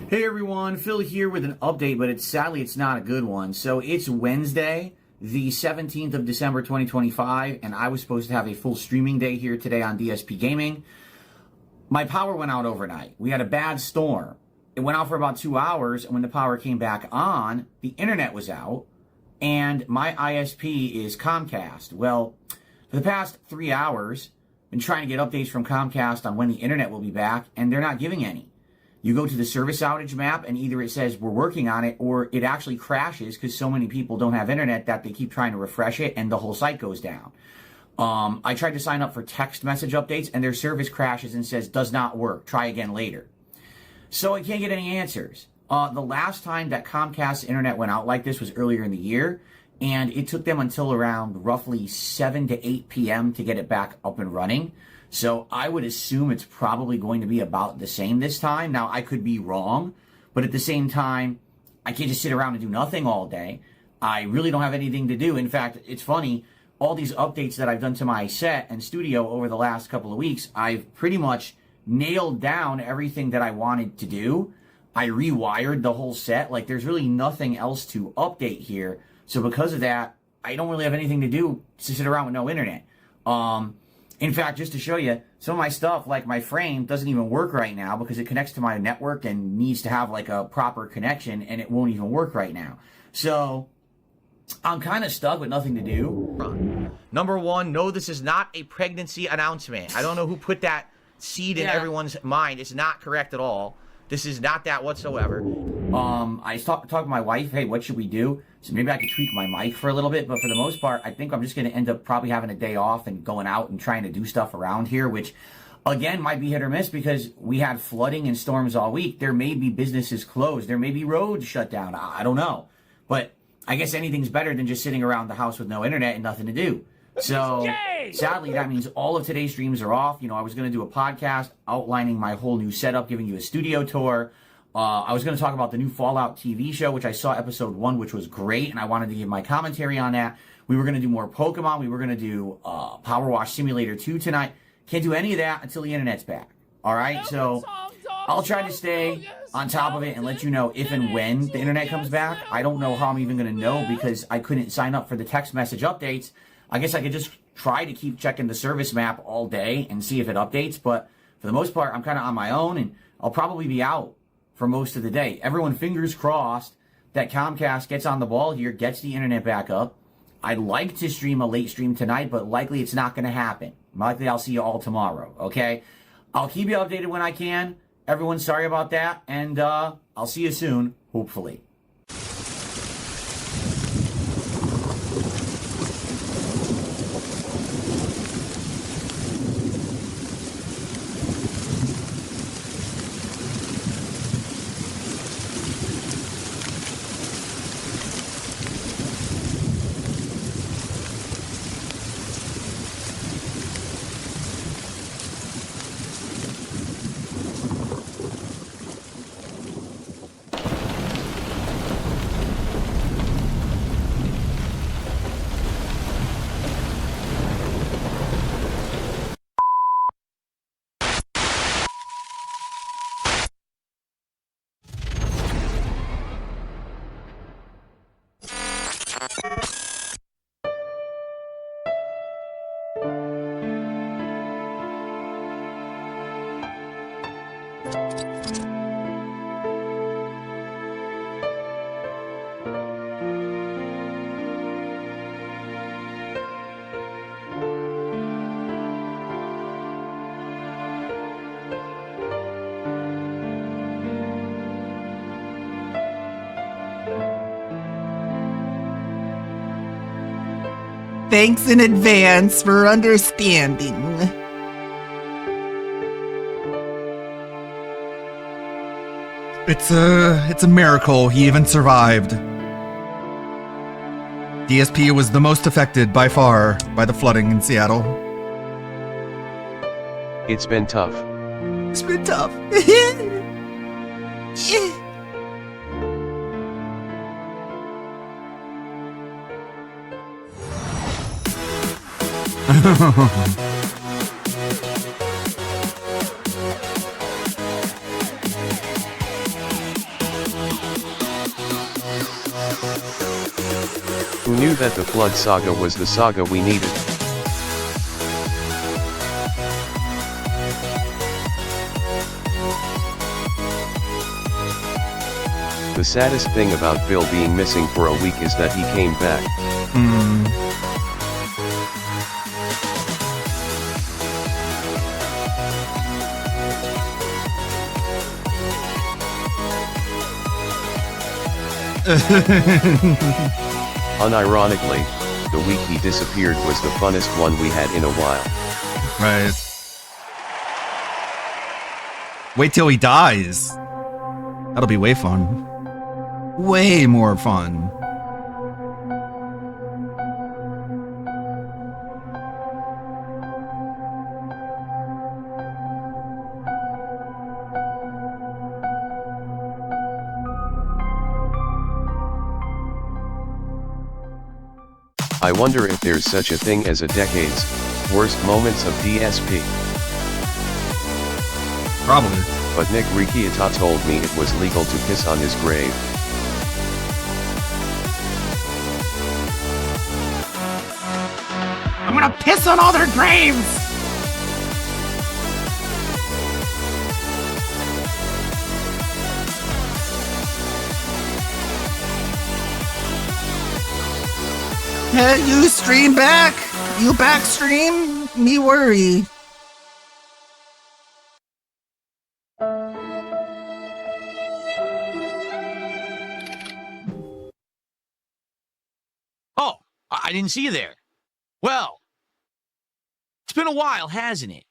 Hey everyone, Phil here with an update, but sadly it's not a good one. So it's Wednesday, the 17th of December 2025, and I was supposed to have a full streaming day here today on DSP Gaming. My power went out overnight. We had a bad storm. It went out for about 2 hours, and when the power came back on, the internet was out, and my ISP is Comcast. Well, for the past 3 hours, I've been trying to get updates from Comcast on when the internet will be back, and they're not giving any. You go to the service outage map, and either it says we're working on it, or it actually crashes because so many people don't have internet that they keep trying to refresh it, and the whole site goes down. I tried to sign up for text message updates, and their service crashes and says does not work. Try again later. So I can't get any answers. The last time that Comcast's internet went out like this was earlier in the year, and it took them until around roughly 7 to 8 p.m. to get it back up and running. So I would assume it's probably going to be about the same this time. Now, I could be wrong, but at the same time, I can't just sit around and do nothing all day. I really don't have anything to do. In fact, it's funny, all these updates that I've done to my set and studio over the last couple of weeks, I've pretty much nailed down everything that I wanted to do. I rewired the whole set. Like, there's really nothing else to update here. So because of that, I don't really have anything to do to sit around with no internet. In fact, just to show you, some of my stuff, like my frame, doesn't even work right now because it connects to my network and needs to have like a proper connection, and it won't even work right now. So I'm kind of stuck with nothing to do. Number one, no, this is not a pregnancy announcement. I don't know who put that seed in everyone's mind. It's not correct at all. This is not that whatsoever. I talked to my wife, hey, what should we do? So maybe I could tweak my mic for a little bit, but for the most part, I think I'm just going to end up probably having a day off and going out and trying to do stuff around here, which, again, might be hit or miss because we had flooding and storms all week. There may be businesses closed. There may be roads shut down. I don't know. But I guess anything's better than just sitting around the house with no internet and nothing to do. So, sadly, that means all of today's streams are off. You know, I was going to do a podcast outlining my whole new setup, giving you a studio tour. I was going to talk about the new Fallout TV show, which I saw episode 1, which was great, and I wanted to give my commentary on that. We were going to do more Pokemon. We were going to do Power Wash Simulator 2 tonight. Can't do any of that until the internet's back. All right? So I'll try to stay on top of it and let you know if and when the internet comes back. I don't know how I'm even going to know because I couldn't sign up for the text message updates. I guess I could just try to keep checking the service map all day and see if it updates. But for the most part, I'm kind of on my own, and I'll probably be out for most of the day. Everyone, fingers crossed that Comcast gets on the ball here, gets the internet back up. I'd like to stream a late stream tonight, but likely it's not going to happen. Likely I'll see you all tomorrow, okay? I'll keep you updated when I can. Everyone, sorry about that, and I'll see you soon, hopefully. Thanks in advance for understanding. It's a miracle he even survived. DSP was the most affected by far by the flooding in Seattle. It's been tough. It's been tough. Who knew that the Flood Saga was the saga we needed? The saddest thing about Bill being missing for a week is that he came back. Unironically, the week he disappeared was the funnest one we had in a while. Right. Wait till he dies. That'll be way fun. Way more fun. I wonder if there's such a thing as a decade's worst moments of DSP. Probably. But Nick Ricciata told me it was legal to piss on his grave. I'm gonna piss on all their graves! You stream back? You back stream? Me worry. Oh, I didn't see you there. Well, it's been a while, hasn't it?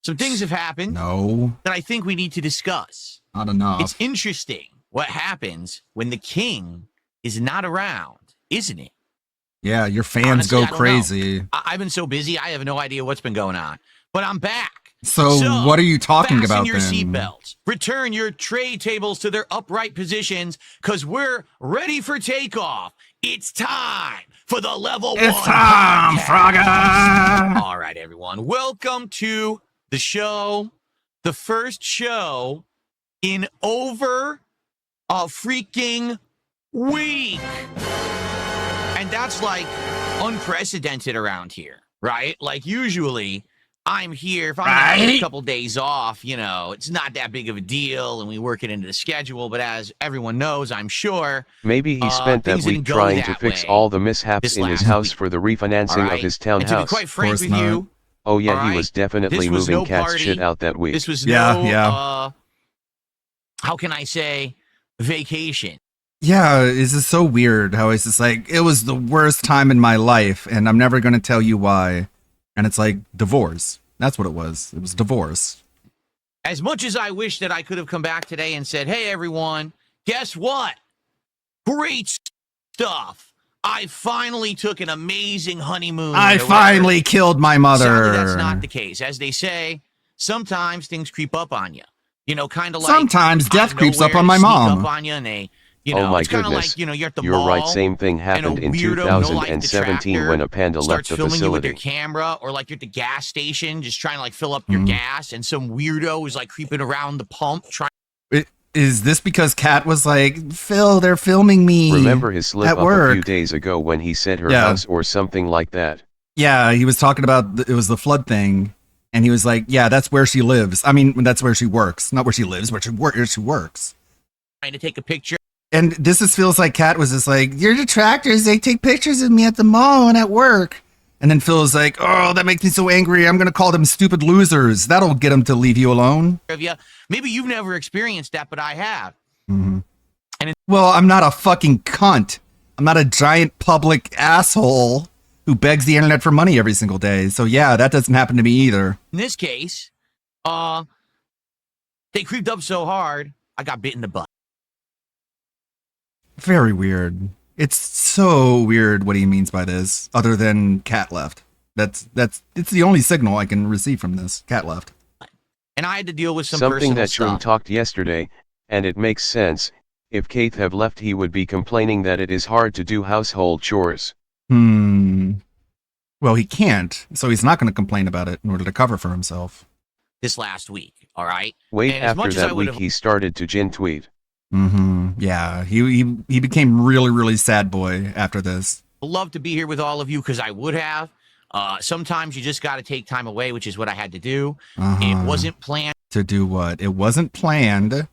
Some things have happened that I think we need to discuss. Not enough. It's interesting what happens when the king is not around, isn't it? Yeah, your fans Honestly, go I don't crazy. know. I've been so busy, I have no idea what's been going on. But I'm back. So what are you talking about your then? seatbelts. Return your tray tables to their upright positions, because we're ready for takeoff. It's time for the level It's 1 time, podcast. Frogger! All right, everyone. Welcome to the show. The first show in over a freaking week. And that's like unprecedented around here, right? Like usually I'm here. If I'm gonna take a couple days off, you know, it's not that big of a deal and we work it into the schedule. But as everyone knows, I'm sure. Maybe he spent that week trying to fix all the mishaps in his house for the refinancing of his townhouse. And to be quite frank with you, oh yeah, he was definitely moving Cat's shit out that week. this was how can I say, vacation. Yeah, it's just so weird how it's just like, it was the worst time in my life, and I'm never going to tell you why. And it's like, divorce. That's what it was. It was divorce. As much as I wish that I could have come back today and said, hey, everyone, guess what? Great stuff. I finally took an amazing honeymoon. I finally killed my mother. Sadly, that's not the case. As they say, sometimes things creep up on you. You know, kind of like sometimes death creeps up on my mom. Up on you and they, you oh know, my it's kind of goodness. like, you know, you're at the You're mall. right, same thing happened in 2017 when a panda left the filming you with their facility. camera, or like you're at the gas station just trying to like fill up your gas, and some weirdo is like creeping around the pump trying. Is this because Kat was like, Phil, they're filming me? Remember his slip at up work a few days ago when he said her house or something like that? Yeah, he was talking about, it was the flood thing. And he was like, yeah, that's where she lives. I mean, that's where she works. Not where she lives, where she works. Trying to take a picture. And this just feels like Kat was just like, your detractors, they take pictures of me at the mall and at work. And then Phil is like, oh, that makes me so angry. I'm going to call them stupid losers. That'll get them to leave you alone. Maybe you've never experienced that, but I have. Well, I'm not a fucking cunt. I'm not a giant public asshole who begs the internet for money every single day. So yeah, that doesn't happen to me either. In this case, they creeped up so hard, I got bit in the butt. Very weird. It's so weird what he means by this, other than Cat left. It's the only signal I can receive from this. Cat left. And I had to deal with some something that personal Shroom talked yesterday, and it makes sense. If Keith have left, he would be complaining that it is hard to do household chores. Well, he can't, so he's not going to complain about it in order to cover for himself. This last week, all right? Wait, and after that week he started to gin tweet. Yeah, he became really, really sad boy after this. I'd love to be here with all of you, because I would have. Sometimes you just got to take time away, which is what I had to do. It wasn't planned. To do what? It wasn't planned.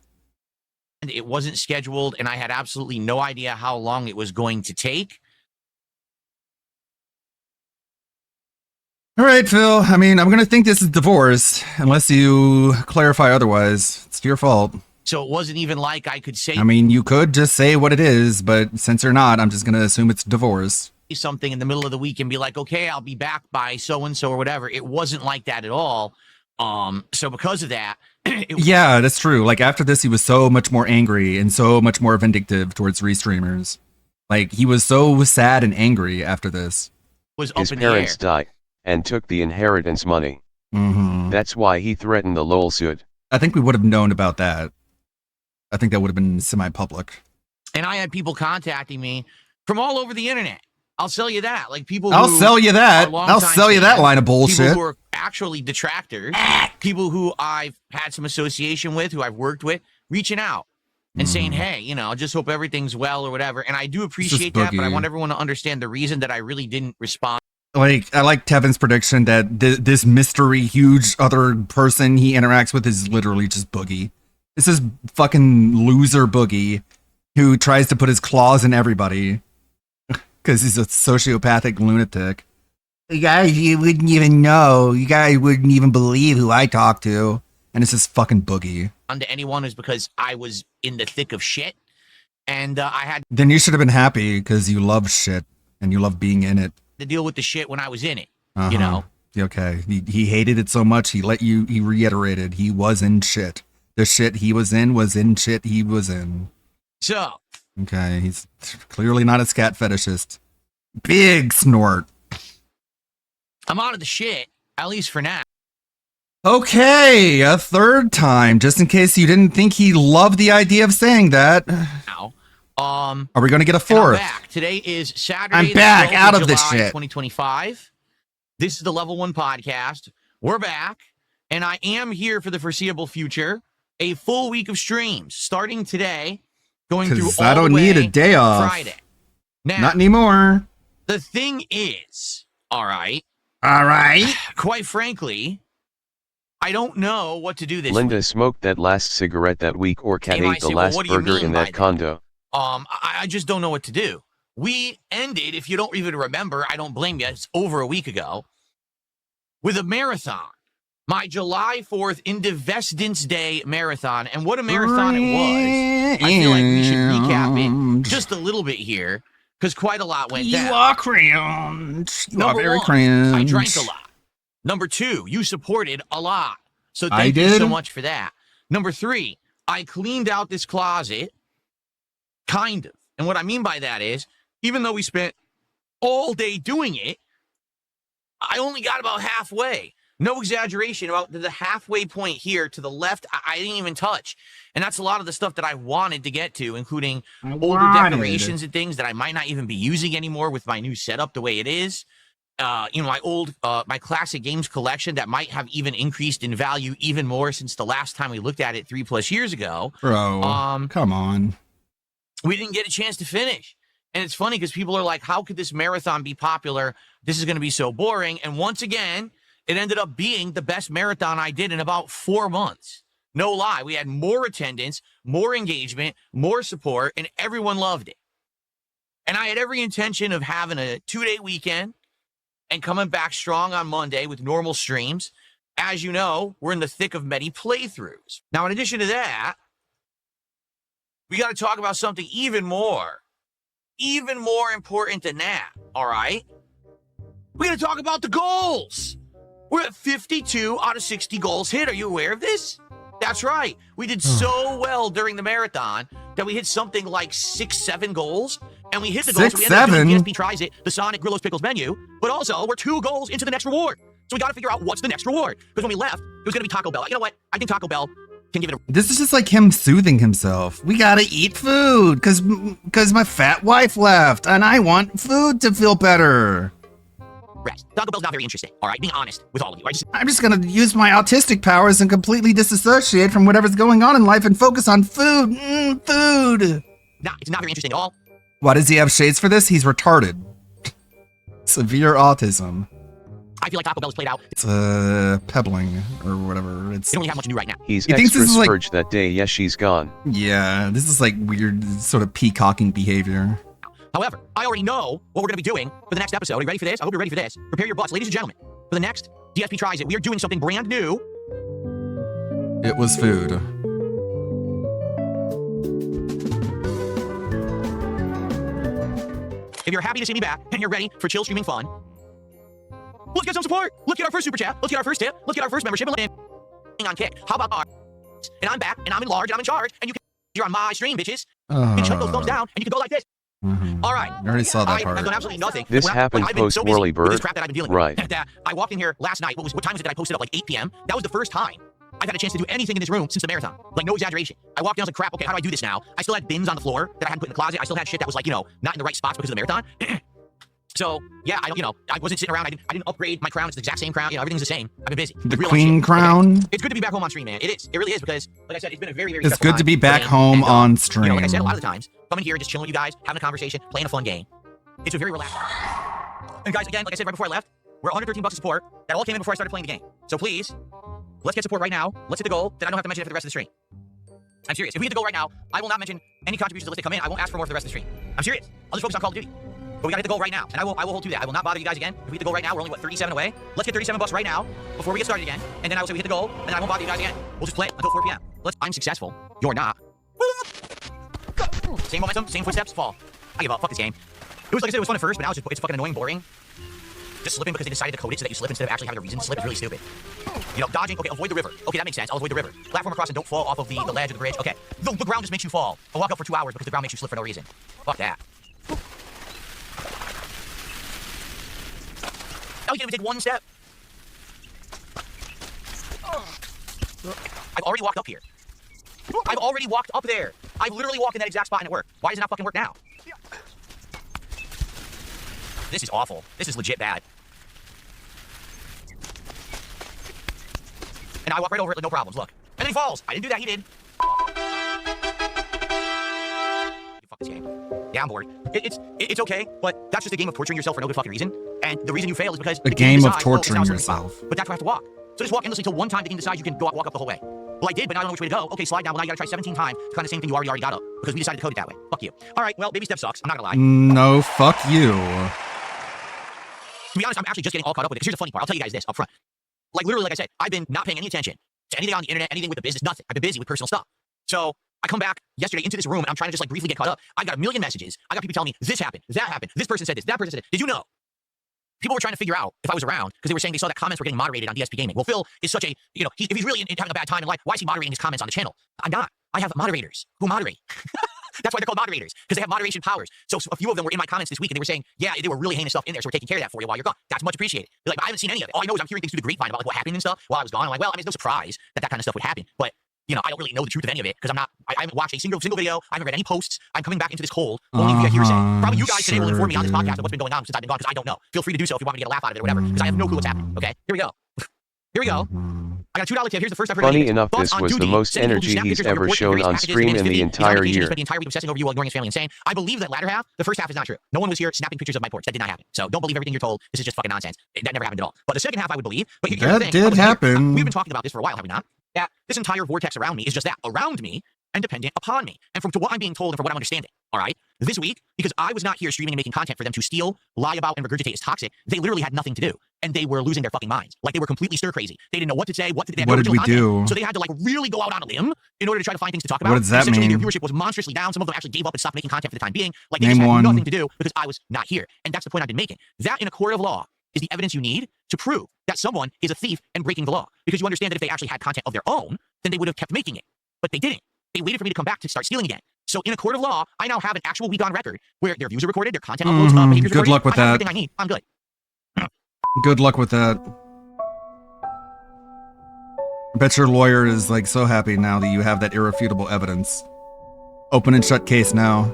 It wasn't scheduled, and I had absolutely no idea how long it was going to take. All right, Phil. I mean, I'm going to think this is divorce, unless you clarify otherwise. It's your fault. So it wasn't even like I could say... I mean, you could just say what it is, but since you're not, I'm just going to assume it's divorce. Something in the middle of the week and be like, okay, I'll be back by so-and-so or whatever. It wasn't like that at all. So because of that... Yeah, that's true. Like, after this, he was so much more angry and so much more vindictive towards restreamers. Like, he was so sad and angry after this. His parents died and took the inheritance money. That's why he threatened the LOL suit. I think we would have known about that. I think that would have been semi-public. And I had people contacting me from all over the internet. I'll sell you that. Like people who I'll sell you that line of bullshit. People who are actually detractors. People who I've had some association with, who I've worked with, reaching out and saying, hey, you know, I just hope everything's well or whatever. And I do appreciate that, but I want everyone to understand the reason that I really didn't respond. Like, I like Tevin's prediction that this mystery huge other person he interacts with is literally just Boogie. This is fucking loser Boogie who tries to put his claws in everybody because he's a sociopathic lunatic. You guys, you wouldn't even know. You guys wouldn't even believe who I talk to. And it's just fucking Boogie. To anyone is because I was in the thick of shit. And I had... Then you should have been happy because you love shit and you love being in it. To deal with the shit when I was in it, you know? Okay. He hated it so much, he reiterated he was in shit. The shit he was in shit he was in. So. Okay, he's clearly not a scat fetishist. Big snort. I'm out of the shit, at least for now. Okay, a third time, just in case you didn't think he loved the idea of saying that. Now, Are we going to get a and I'm fourth? back. Today is Saturday. I'm the back 12th out of July, this shit. 2025. This is the Level 1 podcast. We're back, and I am here for the foreseeable future. A full week of streams starting today, going through all I don't the way need a day off. Friday. Now, Not anymore. the thing is, all right, quite frankly, I don't know what to do this Linda week. smoked that last cigarette that week, or Cat You might ate the say, well, last what do you burger mean in by that condo. I just don't know what to do. We ended, if you don't even remember, I don't blame you, it's over a week ago, with a marathon. My July 4th Independence Day marathon. And what a marathon it was. I feel like we should recap it just a little bit here, because quite a lot went down. You are cringe. You are Number very one, cringe. I drank a lot. Number 2, you supported a lot. So I thank you so did? much for that. Number 3, I cleaned out this closet. Kind of. And what I mean by that is, even though we spent all day doing it, I only got about halfway. No exaggeration, about the halfway point here to the left, I didn't even touch. And that's a lot of the stuff that I wanted to get to, including older decorations and things that I might not even be using anymore with my new setup the way it is. My old, my classic games collection that might have even increased in value even more since the last time we looked at it 3+ years ago. Bro, come on. We didn't get a chance to finish. And it's funny because people are like, how could this marathon be popular? This is going to be so boring. And once again, it ended up being the best marathon I did in about 4 months. No lie. We had more attendance, more engagement, more support, and everyone loved it. And I had every intention of having a 2-day weekend and coming back strong on Monday with normal streams. As you know, we're in the thick of many playthroughs. Now, in addition to that, we got to talk about something even more important than that, all right? We got to talk about the goals. We're at 52 out of 60 goals hit. Are you aware of this? That's right. We did so well during the marathon that we hit something like 6-7 goals, and we hit the goals. 6-7? We ended up doing PSP Tries It, the Sonic Grillos Pickles menu, but also we're 2 goals into the next reward. So we got to figure out what's the next reward. Because when we left, it was going to be Taco Bell. You know what? I think Taco Bell can give it a... This is just like him soothing himself. We gotta eat food because my fat wife left and I want food to feel better. rest. Taco Bell's not very interesting, all right? Being honest with all of you. I'm just gonna use my autistic powers and completely disassociate from whatever's going on in life and focus on food. Food. Nah, it's not very interesting at all. Why does he have shades for this? He's retarded. Severe autism. I feel like Taco Bell is played out. It's pebbling or whatever. It's. They don't really have much new right now. He's He thinks extra this is like- spurge that day. Yes, she's gone. Yeah, this is like weird sort of peacocking behavior. However, I already know what we're going to be doing for the next episode. Are you ready for this? I hope you're ready for this. Prepare your butts, ladies and gentlemen. For the next DSP Tries It, we are doing something brand new. It was food. If you're happy to see me back and you're ready for chill streaming fun, let's get some support. Let's get our first super chat. Let's get our first tip. Let's get our first membership. And on kick. How about ours? And I'm back, and I'm in large, and I'm in charge, and you're on my stream, bitches. You can shut those thumbs down, and you can go like this. All right. I already saw that part. I've done absolutely nothing. This happened I've been post so busy Whirly with this Bird. crap that I've been dealing Right. with. That I walked in here last night. What time was it that I posted up? Like 8 p.m. That was the first time I've had a chance to do anything in this room since the marathon. Like, no exaggeration. I walked in, I was like, crap, okay, how do I do this now? I still had bins on the floor that I hadn't put in the closet. I still had shit that was like, not in the right spots because of the marathon. So, yeah, I wasn't sitting around. I didn't upgrade my crown. It's the exact same crown. Everything's the same. I've been busy. The queen crown. Okay. It's good to be back home on stream, man. It is. It really is because, like I said, it's been a very, very It's stressful good to time be back playing, home and, on stream. like I said, a lot of the times, coming here and just chilling with you guys, having a conversation, playing a fun game. It's a very relaxing. And guys, again, like I said right before I left, we're $113 of support. That all came in before I started playing the game. So please, let's get support right now. Let's hit the goal. Then I don't have to mention it for the rest of the stream. I'm serious. If we hit the goal right now, I will not mention any contributions unless they come in. I won't ask for more for the rest of the stream. I'm serious. I'll just focus on Call of Duty. But we gotta hit the goal right now, and I will hold to that. I will not bother you guys again. If we hit the goal right now, we're only, 37 away? Let's get $37 right now before we get started again, and then I will say we hit the goal, and then I won't bother you guys again. We'll just play it until 4 p.m. I'm successful. You're not. Same momentum, same footsteps, fall. I give up. Fuck this game. It was, like I said, it was fun at first, but now it's fucking annoying, boring. Just slipping because they decided to code it so that you slip instead of actually having a reason to slip is really stupid. Dodging. Okay, avoid the river. Okay, that makes sense. I'll avoid the river. Platform across and don't fall off of the ledge of the bridge. Okay, the ground just makes you fall. I'll walk up for 2 hours because the ground makes you slip for no reason. Fuck that. Oh, you can't even take one step. I've already walked up here. I've already walked up there. I've literally walked in that exact spot and it worked. Why does it not fucking work now? This is awful. This is legit bad. And I walk right over it with no problems, look. And then he falls. I didn't do that, he did. Fuck this game. Yeah, I'm bored. It's okay, but that's just a game of torturing yourself for no good fucking reason. And the reason you fail is because a game of torturing yourself. But that's why I have to walk. So just walk endlessly until one time the game decides you can walk up the whole way. Well, I did, but now I don't know which way to go. Okay, slide down. Well, now you gotta try 17 times to find the same thing you already got up. Because we decided to code it that way. Fuck you. Alright, well, baby step sucks. I'm not gonna lie. No, fuck you. To be honest, I'm actually just getting all caught up with it. Here's the funny part. I'll tell you guys this up front. Like, literally, like I said, I've been not paying any attention to anything on the internet, anything with the business, nothing. I've been busy with personal stuff. So I come back yesterday into this room and I'm trying to just like briefly get caught up. I've got a million messages. I got people telling me this happened, that happened, this person said this, that person said it. Did you know? People were trying to figure out if I was around because they were saying they saw that comments were getting moderated on DSP Gaming. Well, Phil is such a, you know, if he's really having a bad time in life, why is he moderating his comments on the channel? I'm not. I have moderators who moderate. That's why they're called moderators, because they have moderation powers. So a few of them were in my comments this week and they were saying, yeah, there were really heinous stuff in there, so we're taking care of that for you while you're gone. That's much appreciated. They're like, but I haven't seen any of it. All I know is I'm hearing things through the grapevine about like what happened and stuff while I was gone. I'm like, well, I mean, it's no surprise that kind of stuff would happen. But you know, I don't really know the truth of any of it because I haven't watched a single video. I haven't read any posts. I'm coming back into this cold only via hearsay. Probably you guys today will inform me on this podcast of what's been going on since I've been gone because I don't know. Feel free to do so if you want me to get a laugh out of it or whatever because I have no clue what's happening. Okay, here we go. Here we go. I got a $2 tip. Here's the first I've heard. Funny enough, this was the most energy he's ever shown on stream in the entire year. The entire week obsessing over you while ignoring his family and saying, I believe that latter half, the first half is not true. No one was here snapping pictures of my porch. That did not happen. So don't believe everything you're told. This is just fucking nonsense. That never happened at all. But the second half I would believe. But here's the thing. That did happen. We've been talking about this for a while, have we not? That this entire vortex around me is just that, around me and dependent upon me. And from to what I'm being told and from what I'm understanding, all right? This week, because I was not here streaming and making content for them to steal, lie about, and regurgitate is toxic, they literally had nothing to do. And they were losing their fucking minds. Like, they were completely stir-crazy. They didn't know what to say, what did we do? So they had to, like, really go out on a limb in order to try to find things to talk about. What does that Essentially, mean? their viewership was monstrously down. Some of them actually gave up and stopped making content for the time being. Like, they just had nothing to do because I was not here. And that's the point I've been making. That, in a court of law, is the evidence you need to prove that someone is a thief and breaking the law. Because you understand that if they actually had content of their own, then they would have kept making it. But they didn't. They waited for me to come back to start stealing again. So in a court of law, I now have an actual week on record where their views are recorded, their content uploads up, behaviors good recorded. luck with I have that. everything I need. I'm good. Good luck with that. I bet your lawyer is like so happy now that you have that irrefutable evidence. Open and shut case now.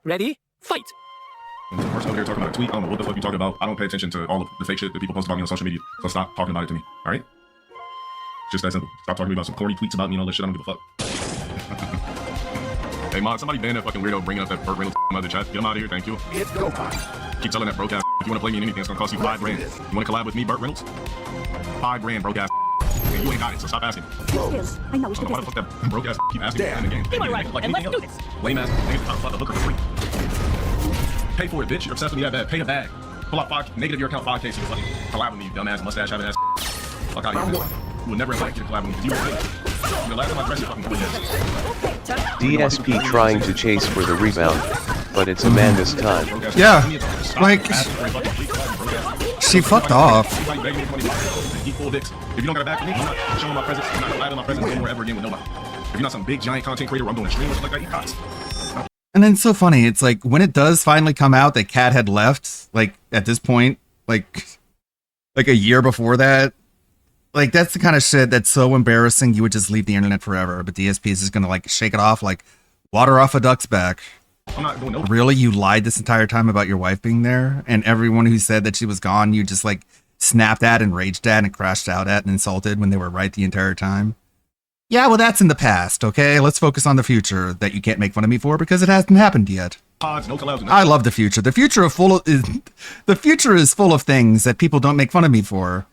Ready? Fight! First over here talking about a tweet. I don't know what the fuck you talking about. I don't pay attention to all of the fake shit that people post about me on social media. So stop talking about it to me. All right? Just that simple. Stop talking to me about some corny tweets about me and all this shit. I don't give a fuck. Hey, Mod, somebody ban that fucking weirdo bringing up that Burt Reynolds out of the chat. Get him out of here. Thank you. It's go time. Keep telling that broke ass. If you want to play me in anything, it's gonna cost you $5 grand. You want to collab with me, Burt Reynolds? $5 grand, broke ass. And you ain't got it, so stop asking. I know Why the fuck that broke ass keep asking me in the game? Be my rival, and let's do this. Lame ass niggas pop the hooker for free. Pay for it, bitch. You're obsessed with me that bad. Pay a bag. Pull out negative your account 5K so you fucking collab with me, you dumbass mustache having ass. Fuck out of here. You would never invite you to collab with me because you won't. You're the last time I dress you fucking 40 years. DSP trying to chase for the rebound, but it's Amanda's time. Yeah, like, she fucked off. If you don't got a back for me, I'm not showing my presence. I'm not collabing my presence anymore ever again with nobody. If you're not some big giant content creator where I'm doing a stream or something like that, you cots. And then it's so funny. It's like when it does finally come out that Kat had left, like at this point, like a year before that, like that's the kind of shit that's so embarrassing you would just leave the internet forever. But DSP is just gonna like shake it off like water off a duck's back. I'm not going over. Really, you lied this entire time about your wife being there, and everyone who said that she was gone, you just like snapped at and raged at and crashed out at and insulted when they were right the entire time. Yeah, well, that's in the past, okay? Let's focus on the future that you can't make fun of me for because it hasn't happened yet. Pods, no collabs, I love the future. The future is full of things that people don't make fun of me for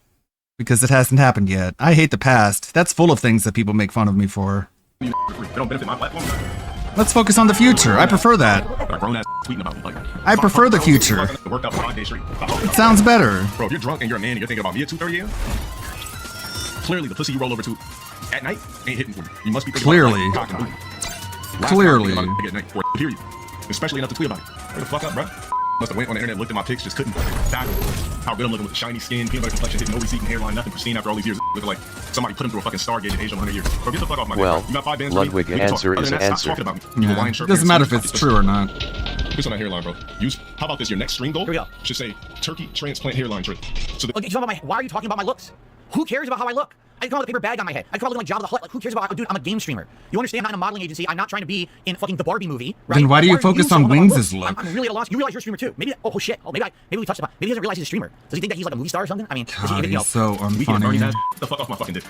because it hasn't happened yet. I hate the past. That's full of things that people make fun of me for. They don't benefit my platform. Let's focus on the future. I prefer that. I prefer the future. It sounds better. Bro, if you're drunk and you're a man and you're thinking about me at 2:30 a.m., clearly the pussy you roll over to at night ain't hitting for you. You must be clearly. About, like, clearly. at night for period. Especially enough to tweet about it. Hurry the fuck up, bro. Must have went on the internet, looked at my pics, just couldn't fathom how good I'm looking with the shiny skin, peanut butter complexion, hitting no receding hairline, nothing pristine after all these years. Looking like somebody put him through a fucking Stargate at age of 100 years. Bro, get the fuck off my dick, Well, bro. You got 5 bands for me? Ludwig, We can talk. answer Other is than that, answer. stop talking about me. You Hawaiian Yeah. shirt, It doesn't pants, matter if it's true or not. What's on that hairline, bro? How about this? Your next stream goal should say turkey transplant hairline trick. So Okay, so why are you talking about my looks? Who cares about how I look? I come out with a paper bag on my head. I come out looking like Jabba the Hutt. Like, who cares about? Dude, I'm a game streamer. You understand? I'm not in a modeling agency. I'm not trying to be in fucking the Barbie movie. Right? Then why do you focus on Wings' look? look? I'm really at a loss. You realize you're a streamer too? Maybe. Oh shit. Oh, maybe we touched upon. Maybe he doesn't realize he's a streamer. Does he think that he's like a movie star or something? I mean, God, he's so we can burn his ass unfunny. the fuck off my fucking dick.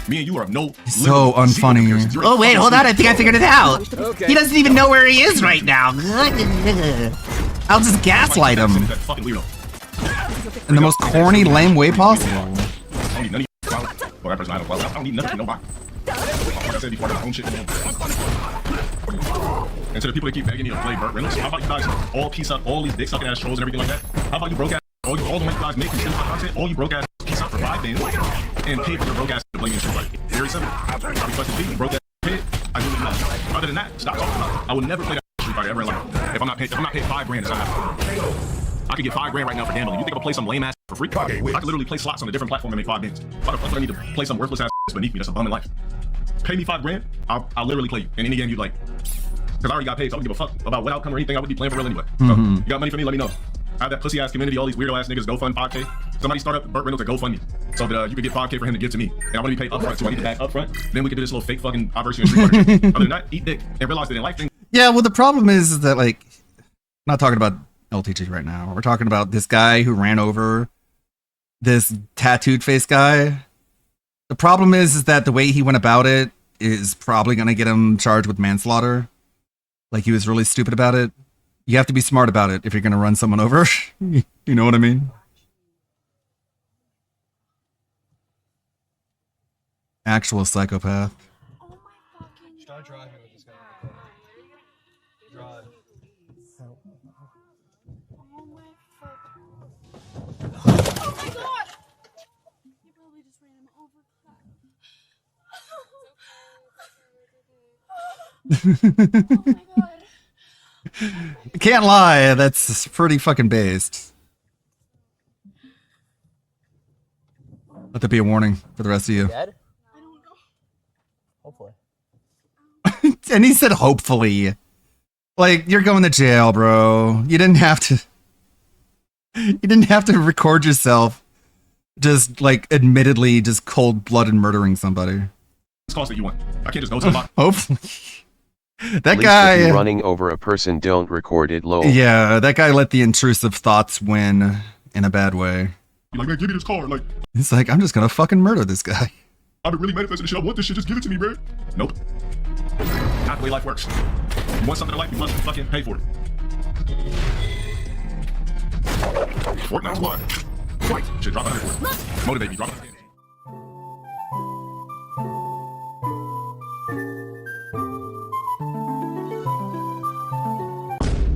Me and you are no. So unfunny. Oh wait, hold on. I think I figured it out. Okay. He doesn't even know where he is right now. I'll just gaslight him That fucking weirdo. in the most corny, lame way possible. I don't need none of you. Well, that person, I don't need nothing from nobody. Like I said before, I got my own shit. And to the people that keep begging you to play Burt Reynolds, how about you guys all piece up all these dick sucking ass trolls and everything like that? How about you broke ass, all the white guys making simple content, all you broke ass piece up for 5 bands and pay for your broke ass to play in Street Fighter. Very simple. I request the fee, broke ass head, I do it enough. Other than that, stop talking about it. I would never play that Street Fighter ever in life. If I'm not paid $5 grand, it's not happening. I could get $5 grand right now for gambling. You think I'll play some lame ass for free? I could literally play slots on a different platform and make 5 bands. Why the fuck do I need to play some worthless ass beneath me? That's a bum in life. Pay me $5 grand, I'll literally play you in any game you'd like. Because I already got paid, so I don't give a fuck about what outcome or anything. I would be playing for real anyway. So, you got money for me? Let me know. I have that pussy ass community, all these weirdo ass niggas go fund 5K. Somebody start up Burt Reynolds to GoFundMe so that you could get 5K for him to give to me. And I want to be paid upfront, so I need the bag upfront. Then we can do this little fake fucking version of Street Fighter shit. Other than that, eat dick and realize that in life things. Yeah, well, the problem is that, like, I'm not talking about LTG right now. We're talking about this guy who ran over this tattooed face guy. The problem is that the way he went about it is probably going to get him charged with manslaughter. Like, he was really stupid about it. You have to be smart about it if you're going to run someone over. You know what I mean? Actual psychopath. Start driving with this guy. Drive. Oh my god! You probably just ran him over. Can't lie, that's pretty fucking based. Let that be a warning for the rest of you. Dead? Hopefully. And he said hopefully. Like, you're going to jail, bro. You didn't have to record yourself just, like, admittedly just cold-blooded murdering somebody. It's cost that you want. I can't just go to the lot. Hopefully. That At least guy. if you're running over a person, don't record it low. Yeah, that guy let the intrusive thoughts win in a bad way. You're like, man, give me this car. Like, He's like, I'm just gonna fucking murder this guy. I've been really manifesting this shit. I want this shit. Just give it to me, bro. Nope. Not the way life works. You want something in life, you must fucking pay for it. Fortnite squad. Fight. Shit, drop 100 for it. Motivate me. Drop 100.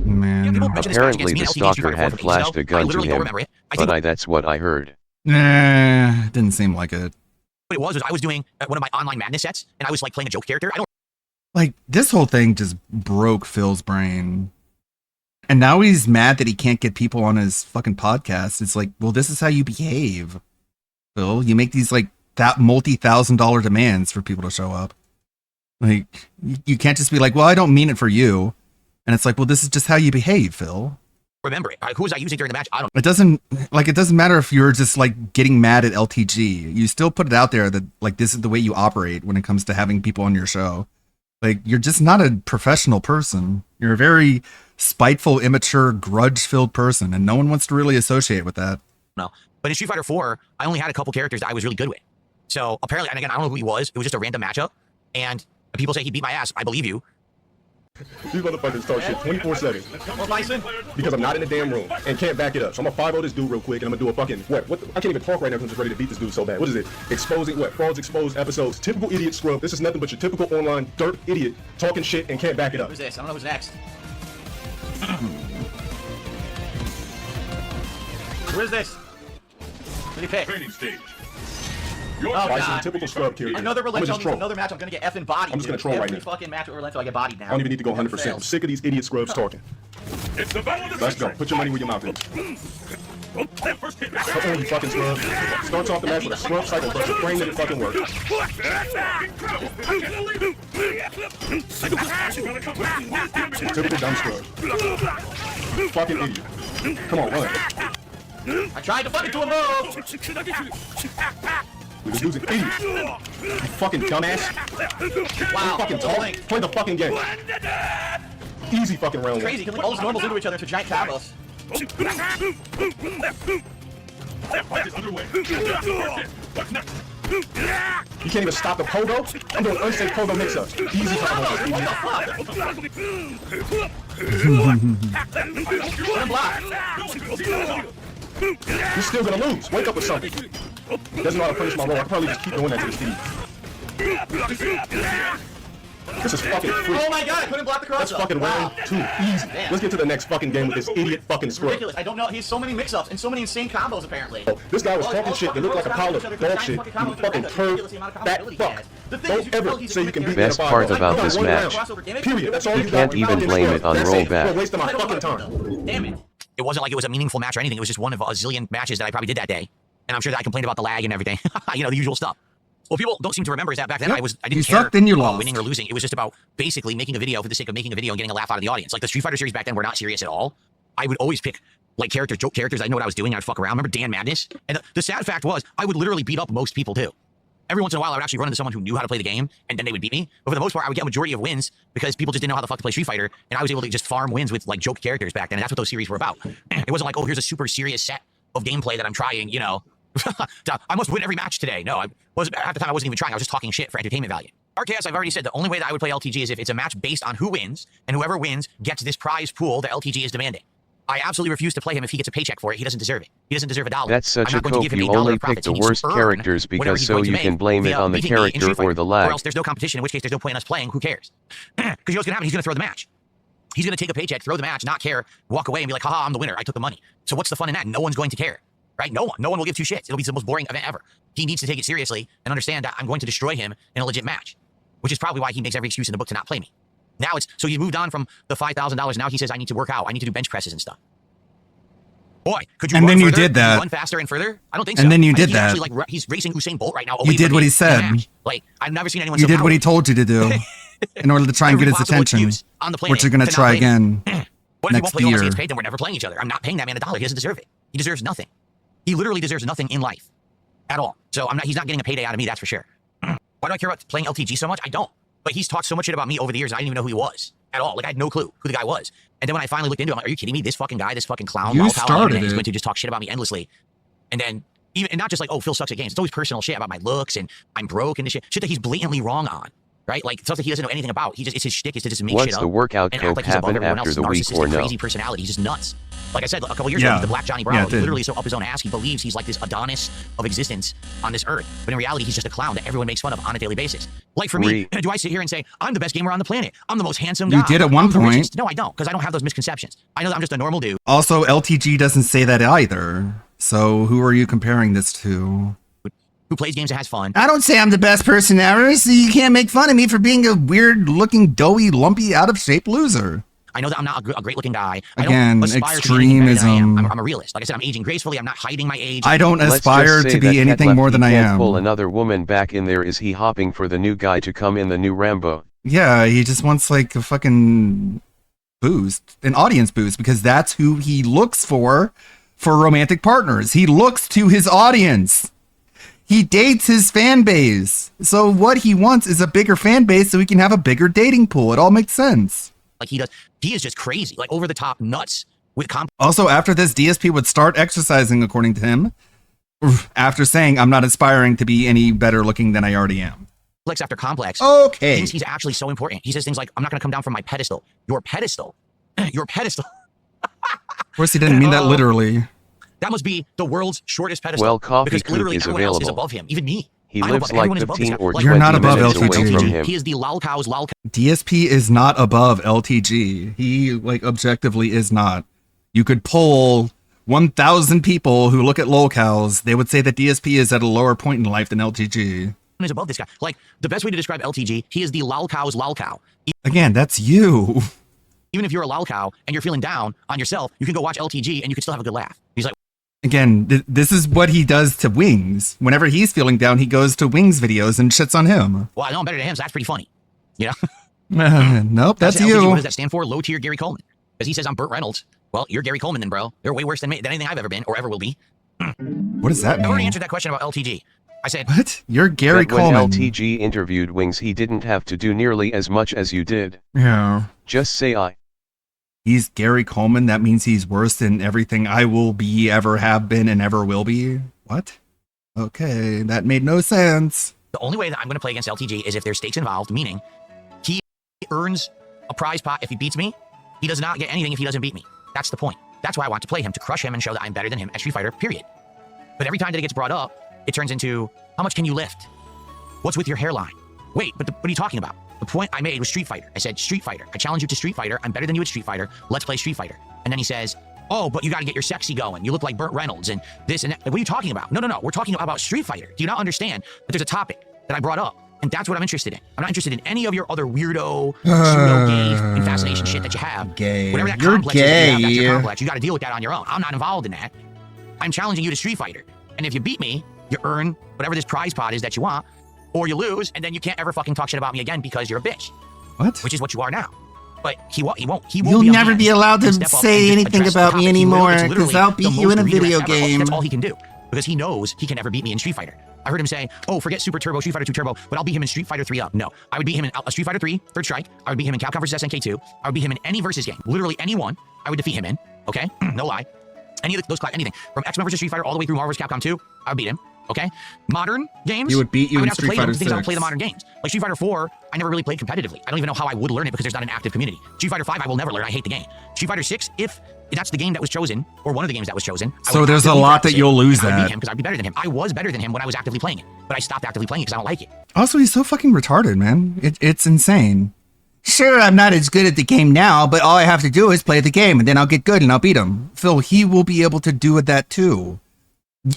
Man. Apparently the stalker had flashed a gun to him, but that's what I heard. Nah, didn't seem like it. What it was I was doing one of my online madness sets, and I was like playing a joke character. I don't. Like, this whole thing just broke Phil's brain. And now he's mad that he can't get people on his fucking podcast. It's like, well, this is how you behave, Phil. You make these, like, that multi-$1,000 demands for people to show up. Like, you can't just be like, well, I don't mean it for you. And it's like, well, this is just how you behave, Phil. Remember it. Who was I using during the match? I don't. It doesn't matter if you're just like getting mad at LTG. You still put it out there that like this is the way you operate when it comes to having people on your show. Like, you're just not a professional person. You're a very spiteful, immature, grudge-filled person, and no one wants to really associate with that. No. But in Street Fighter 4, I only had a couple characters that I was really good with. So apparently, and again, I don't know who he was. It was just a random matchup. And people say he beat my ass. I believe you. These motherfuckers start shit 24/7. Because I'm not in the damn room and can't back it up. So I'm gonna 5-0 this dude real quick and I'm gonna do a fucking what? I can't even talk right now because I'm just ready to beat this dude so bad. What is it? Exposing what? Frauds exposed episodes. Typical idiot scrub. This is nothing but your typical online dirt idiot talking shit and can't back it up. Who's this? I don't know who's next. Who is this? Who did he pick? Training stage. Bison, typical scrub character. Another I'm just Rolento means troll. another match I'm gonna get effing bodied. I'm just gonna troll right Every now. fucking match with Rolento I get bodied now. I don't even need to go 100%. I'm sick of these idiot scrubs talking. Let's go. Put your money where your mouth is. Come on, you fucking scrub. Starts off the match with a scrub cycle versus frame that it fucking works. Typical dumb scrub. Fucking idiot. Come on, run. I tried to fucking do a move. This dude's an idiot. You fucking dumbass. Wow. Fucking talk. Play the fucking game. Easy fucking round. It's crazy. You can link all those normals into each other to giant combos. You can't even stop the pogo? I'm doing unsafe pogo mix-ups. Easy combo. You're still gonna lose. Wake up with something. Doesn't know how to punish my roll. I can probably just keep doing that to the Steve. This is fucking free. Oh my god, I couldn't block the cross. That's fucking round 2. Easy. Damn. Let's get to the next fucking game with this idiot fucking It's scrub. ridiculous. I don't know. He has so many mix-ups and so many insane combos apparently. This guy was talking shit. They look like a pile of dog shit. You fucking turd, fat fuck. Don't ever say you can beat me in a Best fight. part about this match, Period. That's all you you can't got. even blame it on That's it. rollback. You're wasting my fucking time. Damn it. It wasn't like it was a meaningful match or anything. It was just one of a zillion matches that I probably did that day. And I'm sure that I complained about the lag and everything. You know, the usual stuff. What people don't seem to remember is that back then I didn't You care sucked and you about lost. winning or losing. It was just about basically making a video for the sake of making a video and getting a laugh out of the audience. Like the Street Fighter series back then were not serious at all. I would always pick like joke characters. I know what I was doing. I'd fuck around. Remember Dan Madness? And the sad fact was I would literally beat up most people too. Every once in a while I would actually run into someone who knew how to play the game and then they would beat me. But for the most part I would get a majority of wins because people just didn't know how the fuck to play Street Fighter and I was able to just farm wins with like joke characters back then. And that's what those series were about. It wasn't like, oh, here's a super serious set of gameplay that I'm trying, you know. I must win every match today. No, at the time I wasn't even trying. I was just talking shit for entertainment value. RKS, I've already said the only way that I would play LTG is if it's a match based on who wins, and whoever wins gets this prize pool that LTG is demanding. I absolutely refuse to play him if he gets a paycheck for it. He doesn't deserve it. He doesn't deserve $1. That's such I'm a not going to cope. give him You $1 only of profits. pick the He needs worst to earn characters whatever because he's so going to you make can blame it via on the beating me in character Street Fighter. or the Or lag. else there's no competition, in which case there's no point in us playing. Who cares? Because you know what's going to happen? He's going to throw the match. He's going to take a paycheck, throw the match, not care, walk away and be like, haha, I'm the winner. I took the money. So what's the fun in that? No one's going to care. Right? No one. No one will give two shits. It'll be the most boring event ever. He needs to take it seriously and understand that I'm going to destroy him in a legit match, which is probably why he makes every excuse in the book to not play me. Now so he's moved on from the $5,000. Now he says I need to work out. I need to do bench presses and stuff. Boy, could you And run then you further? did that. Could you run faster and further? I don't think so. And then you I think did he's that. actually, like, he's racing Usain Bolt right now. You away did from what me he in a said. match. Like, I've never seen anyone You so did what he powerful. told you to do in order to try and get Every his possible attention, excuse on the planet which you're going to to not try play me. again What if he won't next play unless he year. gets paid? Then we're never playing each other. I'm not paying that man $1. He doesn't deserve it. He deserves nothing. He literally deserves nothing in life at all. So he's not getting a payday out of me, that's for sure. Why do I care about playing LTG so much? I don't. But he's talked so much shit about me over the years, I didn't even know who he was at all. Like, I had no clue who the guy was. And then when I finally looked into him, I'm like, are you kidding me? This fucking guy, this fucking clown, You Lolcow, started he's it. going to just talk shit about me endlessly. And then, and not just like, oh, Phil sucks at games. It's always personal shit about my looks and I'm broke and this shit that he's blatantly wrong on. Right? Like, stuff that he doesn't know anything about. It's his shtick is to just make What's shit up. the workout and cope act like he's above happen everyone after else. the week Narcissistic, or no? crazy personality. He's just nuts. Like I said, a couple years ago, he's the Black Johnny Bravo. Yeah, it He's did. literally so up his own ass, he believes he's like this Adonis of existence on this earth. But in reality, he's just a clown that everyone makes fun of on a daily basis. Like for me, do I sit here and say, I'm the best gamer on the planet? I'm the most handsome guy. You did at one I'm the point. richest. No, I don't, because I don't have those misconceptions. I know that I'm just a normal dude. Also, LTG doesn't say that either. So who are you comparing this to? Who plays games and has fun. I don't say I'm the best person ever, so you can't make fun of me for being a weird-looking, doughy, lumpy, out-of-shape loser. I know that I'm not a great-looking guy. Again, I don't aspire to be anything better than I am. extremism. I'm a realist. Like I said, I'm aging gracefully. I'm not hiding my age. I don't Let's aspire just say to that be Ted anything more than I can't am. pull another woman back in there. Is he hopping for the new guy to come in the new Rambo? Yeah, he just wants like a fucking boost, an audience boost, because that's who he looks for romantic partners. He looks to his audience. He dates his fan base. So what he wants is a bigger fan base so he can have a bigger dating pool. It all makes sense. Like he does. He is just crazy, like over the top nuts with Also, after this, DSP would start exercising, according to him, after saying, I'm not aspiring to be any better looking than I already am. complex after complex. Okay. He thinks he's actually so important. He says things like, I'm not going to come down from my pedestal. Your pedestal. Your pedestal. Of course, he didn't mean that literally. That must be the world's shortest pedestal. Well, Coffee because Coop literally is everyone else is available. above him, even me. He I'm lives above, like everyone is above this 15 guy. or Like, 20 You're not above minutes away LTG. from him. He is the lolcow's lolcow. DSP is not above LTG. He, like, objectively is not. You could pull 1,000 people who look at lolcows, they would say that DSP is at a lower point in life than LTG. Is above this guy. Like, the best way to describe LTG, he is the lolcow's lolcow. Again, that's you. Even if you're a lolcow and you're feeling down on yourself, you can go watch LTG and you can still have a good laugh. He's like, Again, this is what he does to Wings. Whenever he's feeling down, he goes to Wings videos and shits on him. well, I know I'm better than him, so that's pretty funny. You know? Nope, that's LTG, you. what does that stand for? Low tier Gary Coleman. Because he says I'm Burt Reynolds. Well, you're Gary Coleman then, bro. You're way worse than me, than anything I've ever been or ever will be. What does that I've already mean? answered that question about LTG. I said, What? You're Gary But when Coleman. LTG interviewed Wings, he didn't have to do nearly as much as you did. Yeah. Just say I. He's Gary Coleman. That means he's worse than everything I will be, ever have been, and ever will be. What? Okay, that made no sense. the only way that I'm going to play against LTG is if there's stakes involved, meaning he earns a prize pot if he beats me. He does not get anything if he doesn't beat me. That's the point. That's why I want to play him, to crush him and show that I'm better than him at Street Fighter, period. But every time that it gets brought up, it turns into, how much can you lift? What's with your hairline? Wait, but what are you talking about? The point I made was Street Fighter. I said, Street Fighter. I challenge you to Street Fighter. I'm better than you at Street Fighter. Let's play Street Fighter. And then he says, oh, but you got to get your sexy going. You look like Burt Reynolds and this and that. Like, what are you talking about? No. We're talking about Street Fighter. Do you not understand that there's a topic that I brought up? And that's what I'm interested in. I'm not interested in any of your other weirdo, pseudo-gay and fascination shit that you have. Gay. Whatever that You're complex gay. is that you have, that's your complex. You got to deal with that on your own. I'm not involved in that. I'm challenging you to Street Fighter. And if you beat me, you earn whatever this prize pot is that you want, or you lose, and then you can't ever fucking talk shit about me again because you're a bitch. What? Which is what you are now. But he won't. You'll never be allowed to say anything about me anymore, because I'll beat you in a video game. That's all he can do, because he knows he can never beat me in Street Fighter. I heard him say, oh, forget Super Turbo, Street Fighter 2 Turbo, but I'll beat him in Street Fighter 3 Up. No, I would beat him in a Street Fighter 3, Third Strike. I would beat him in Capcom vs. SNK 2. I would beat him in any versus game. Literally any one, I would defeat him in. Okay? No lie. Any of those, anything. From X-Men vs. Street Fighter all the way through Marvel vs. Capcom 2, I would beat him. Okay? Modern games, He would beat you I would in have to Street play them Fighter because I don't 6. play the modern games. Like Street Fighter 4, I never really played competitively. I don't even know how I would learn it because there's not an active community. Street Fighter 5, I will never learn. I hate the game. Street Fighter 6, if that's the game that was chosen, or one of the games that was chosen. So there's a lot that you'll lose I would beat at. him because I'd be better than him. I was better than him when I was actively playing it, but I stopped actively playing it because I don't like it. Also, he's so fucking retarded, man. It's insane. Sure, I'm not as good at the game now, but all I have to do is play the game, and then I'll get good and I'll beat him. Phil, he will be able to do that too.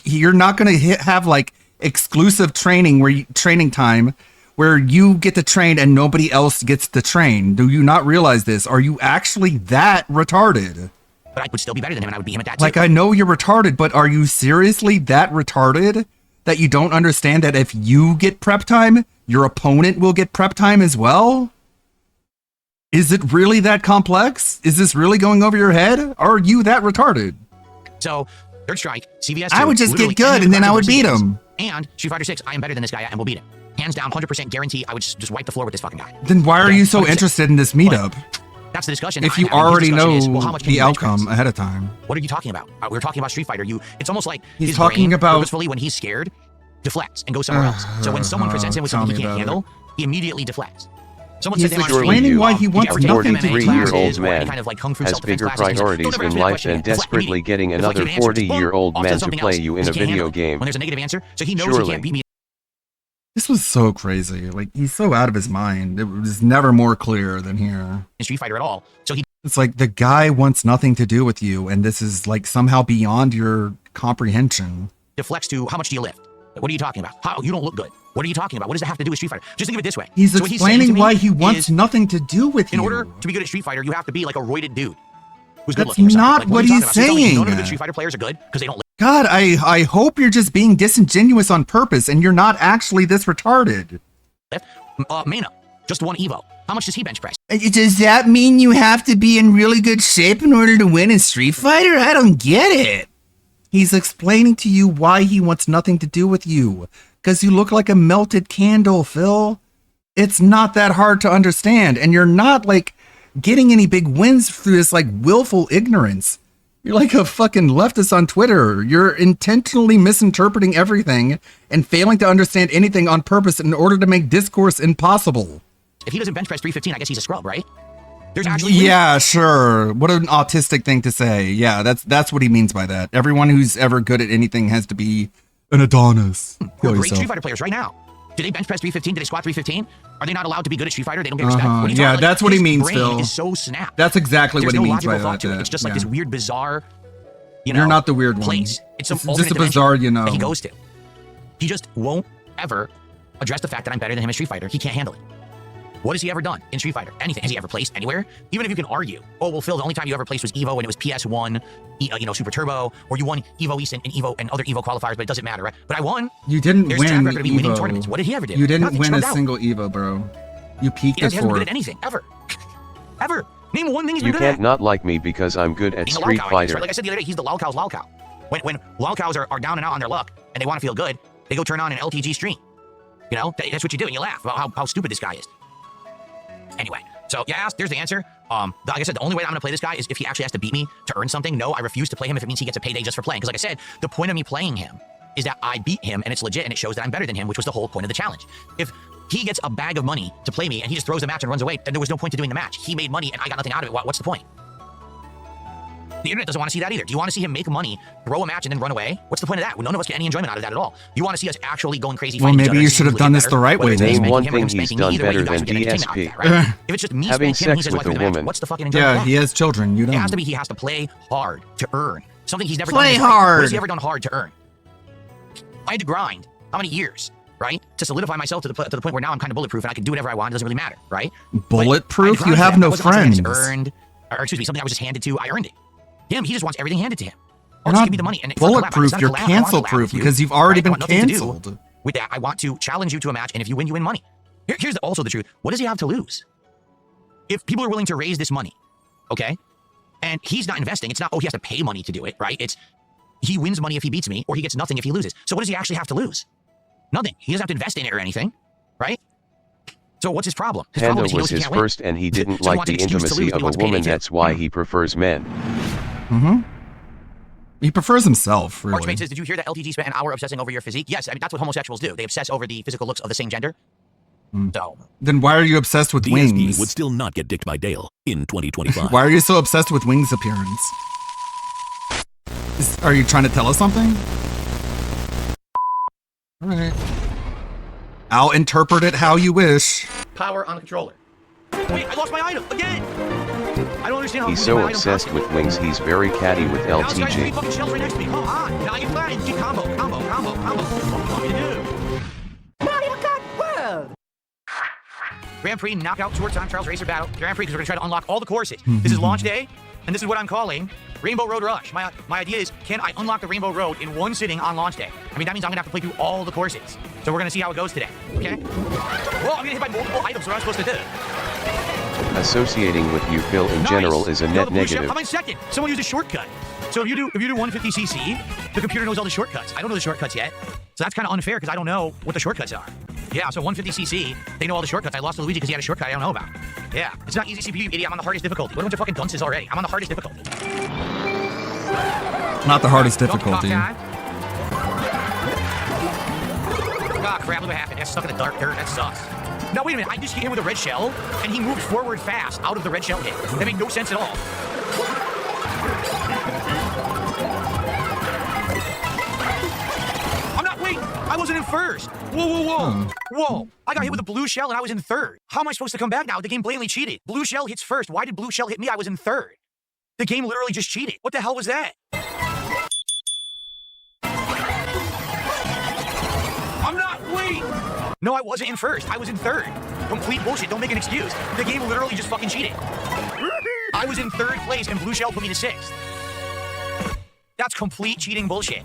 You're not going to have like exclusive training training time where you get to train and nobody else gets to train. Do you not realize this? Are you actually that retarded? But I would still be better than him, and I would beat him at that too. Like, I know you're retarded, but are you seriously that retarded that you don't understand that if you get prep time, your opponent will get prep time as well? Is it really that complex? Is this really going over your head? Are you that retarded? So, Third Strike, CVS 2, I would just literally get good any and then I would versus beat games. him. And Street Fighter 6, I am better than this guy and will beat him. Hands down, 100% guarantee I would just wipe the floor with this fucking guy. Then why are Okay, you so 100%. interested in this meetup? That's the discussion. If I'm you having. already discussion know is, well, how much can the you bench press? outcome ahead of time. What are you talking about? We were talking about Street Fighter. It's almost like He's his talking brain about- purposefully, when he's scared, deflects and goes somewhere else. So when someone presents him with tell something me he can't about handle, he immediately deflects. Someone He's said they explaining why he wants nothing to do with 43-year-old or man any kind of like kung fu has self-defense bigger classes. Don't priorities ever in ask me that life question than again. Deflect desperately immediately. getting Deflect, another give me an answer. 40-year-old Off to man to something play else. you in He a can't handle video it. game. When there's a negative answer, so he knows he Surely. can't beat me. This was so crazy. Like, he's so out of his mind. It was never more clear than here. in Street Fighter at all. So he It's like the guy wants nothing to do with you, and this is like somehow beyond your comprehension. deflects to, how much do you lift? What are you talking about? How you don't look good? What are you talking about? What does it have to do with Street Fighter? Just think of it this way. He's So what saying explaining to me why he wants is, nothing to do with in you. order to be good at Street Fighter, you have to be like a roided dude who's good That's looking. or something. not Like, what are you he's talking about? So you're telling me saying. None of the good Street Fighter players are good because they don't lift. God, I hope you're just being disingenuous on purpose and you're not actually this retarded. Mana, just one Evo. How much does he bench press? Does that mean you have to be in really good shape in order to win in Street Fighter? I don't get it. He's explaining to you why he wants nothing to do with you. Because you look like a melted candle, Phil. It's not that hard to understand. And you're not like getting any big wins through this like willful ignorance. You're like a fucking leftist on Twitter. You're intentionally misinterpreting everything and failing to understand anything on purpose in order to make discourse impossible. If he doesn't bench press 315, I guess he's a scrub, right? There's actually Yeah, sure. What an autistic thing to say. Yeah, that's what he means by that. Everyone who's ever good at anything has to be an Adonis. who Kill are great yourself. Street Fighter players right now. Do they bench press 315? Do they squat 315? Are they not allowed to be good at Street Fighter? They don't get respect. Uh-huh. What are you Yeah, talking- that's what he his means, brain Phil. is so snapped. That's exactly There's what he no means logical by thought that. to it. It's just like yeah. this weird, bizarre You're not the weird one. place. It's some It's alternate just a dimension bizarre, you know. that he goes to. He just won't ever address the fact that I'm better than him in Street Fighter. He can't handle it. What has he ever done in Street Fighter? Anything? Has he ever placed anywhere? Even if you can argue, oh well, Phil, the only time you ever placed was Evo and it was PS1, Super Turbo, or you won Evo East and Evo and other Evo qualifiers, but it doesn't matter, right? But I won. You didn't There's win a track record of me winning Evo. tournaments. What did he ever do? You didn't Nothing, win a scrubbed out. single Evo, bro. You peaked He at hasn't been good fourth. at anything ever, ever. Name one thing he's been You good can't at. not like me because I'm good at Being a Street lolcow, I guess, Fighter. right? Like I said the other day, he's the lolcow's lolcow. When lolcows are down and out on their luck and they want to feel good, they go turn on an LTG stream. You know, that's what you do, and you laugh about how stupid this guy is. Anyway, so you asked, there's the answer. Like I said, the only way that I'm going to play this guy is if he actually has to beat me to earn something. No, I refuse to play him if it means he gets a payday just for playing. Because like I said, the point of me playing him is that I beat him and it's legit and it shows that I'm better than him, which was the whole point of the challenge. If he gets a bag of money to play me and he just throws the match and runs away, then there was no point to doing the match. He made money and I got nothing out of it. What's the point? The internet doesn't want to see that either. Do you want to see him make money, throw a match, and then run away? What's the point of that? Well, none of us get any enjoyment out of that at all. You want to see us actually going crazy Well, fighting each maybe other you and should have seeing done who this gets the better, right whether way, it's then. spanking Name him one or him thing he's spanking done me. Either way, better you guys than would get entertainment out of DSP. that, right? If it's just me Having spanking him, sex he's with just a watching the match. woman. What's the fucking enjoyment Yeah, of that? he has children. You It has don't. to be he has to play hard to earn something he's never Play done. In his life. What hard. has he ever done hard to earn? I had to grind. How many years? Right? To solidify myself to the point where now I'm kind of bulletproof and I can do whatever I want. It doesn't really matter, right? Bulletproof? But I You had to have grind no for that. That wasn't something I friends. just earned, or excuse me, something I was just handed to. I earned it. Him, he just wants everything handed to him. You're Just not give me the money. And it's not a collab. bulletproof. It's not a You're collab. I want a collab cancel-proof with you, because you've already right? I been want nothing to do canceled. with that. I want to challenge you to a match, and if you win, you win money. Here's also the truth. What does he have to lose? If people are willing to raise this money, okay, and he's not investing, it's not, oh, he has to pay money to do it, right? It's he wins money if he beats me, or he gets nothing if he loses. So what does he actually have to lose? Nothing. He doesn't have to invest in it or anything, right? So what's his problem? His problem Panda is he knows was he his can't win. first and he didn't So he like wants an the excuse to intimacy lose, but of he a wants payday woman. too. That's why he prefers men. Mm-hmm. He prefers himself, really. Archmate says, did you hear that LTG spent an hour obsessing over your physique? Yes, I mean, that's what homosexuals do. They obsess over the physical looks of the same gender. So, Then why are you obsessed with wings? would still not get dicked by Dale in 2025. Why are you so obsessed with Wings' appearance? Are you trying to tell us something? Alright. I'll interpret it how you wish. power on the controller. Wait, I lost my item again! I don't understand how He's I'm so losing my item obsessed constantly. with wings, he's very catty with Now this guy's three LTG. fucking shells right next to me. Come on! Now you fly and get combo. What do you want me to do? Mario Kart World! Grand Prix Knockout Tour Time Trials Racer Battle. Grand Prix because we're going to try to unlock all the courses. This is launch day, and this is what I'm calling Rainbow Road Rush. My idea is, can I unlock the Rainbow Road in one sitting on launch day? I mean, that means I'm going to have to play through all the courses. So we're going to see how it goes today, okay? Whoa, I'm going to hit by multiple items. What am I supposed to do? Associating with you, Phil, in general is a You know, net the blue shell- negative. I'm in second. Someone use a shortcut. So if you do 150cc, the computer knows all the shortcuts. I don't know the shortcuts yet. So that's kind of unfair because I don't know what the shortcuts are. Yeah, so 150cc, they know all the shortcuts. I lost to Luigi because he had a shortcut I don't know about. Yeah, it's not easy CPU, you idiot. I'm on the hardest difficulty. What a bunch of fucking dunces already. I'm on the hardest difficulty. Not the hardest difficulty. Ah, crap, look what happened. I got stuck in the dark dirt. That sucks. No, wait a minute. I just hit him with a red shell, and he moved forward fast out of the red shell hit. That made no sense at all. I'm not, wait, I wasn't in first. Whoa. Whoa. I got hit with a blue shell, and I was in third. How am I supposed to come back now? The game blatantly cheated. Blue shell hits first. Why did blue shell hit me? I was in third. The game literally just cheated. What the hell was that? I'm not, wait! No, I wasn't in first. I was in third. Complete bullshit. Don't make an excuse. The game literally just fucking cheated. I was in third place and Blue Shell put me to sixth. That's complete cheating bullshit.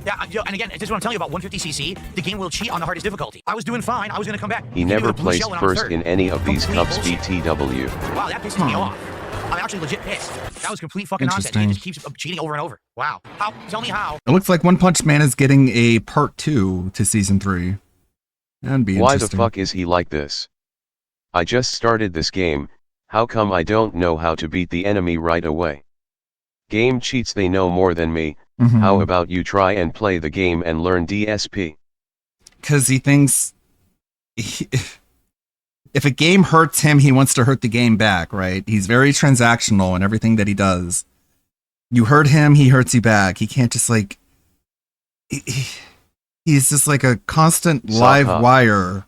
Yeah, and again, this is what I'm telling you about 150cc. The game will cheat on the hardest difficulty. I was doing fine. I was going to come back. He Hit me never with a blue placed shell and I'm first third. in any of these Complete cups bullshit. BTW. Wow, that pisses me off. I'm actually legit pissed. That was complete fucking nonsense. He Interesting. just keeps cheating over and over. Wow. How? Tell me how. It looks like One Punch Man is getting a part 2 to season 3. That'd be Why the interesting. fuck is he like this? I just started this game, how come I don't know how to beat the enemy right away? Game cheats, they know more than me. Mhm. How about you try and play the game and learn DSP? Because he thinks if a game hurts him, he wants to hurt the game back, right? He's very transactional in everything that he does. You hurt him, he hurts you back. He can't just like... He's just like a constant live Saha. wire And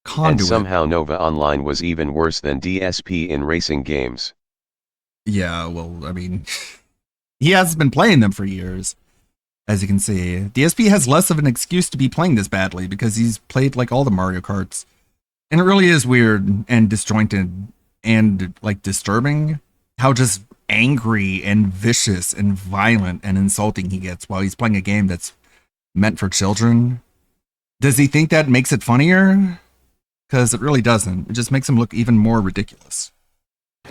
conduit. somehow Nova Online was even worse than DSP in racing games. Yeah, well, I mean... He has been playing them for years, as you can see. DSP has less of an excuse to be playing this badly because he's played like all the Mario Karts. And it really is weird and disjointed and like disturbing how just angry and vicious and violent and insulting he gets while he's playing a game that's meant for children. Does he think that makes it funnier? Because it really doesn't. It just makes him look even more ridiculous.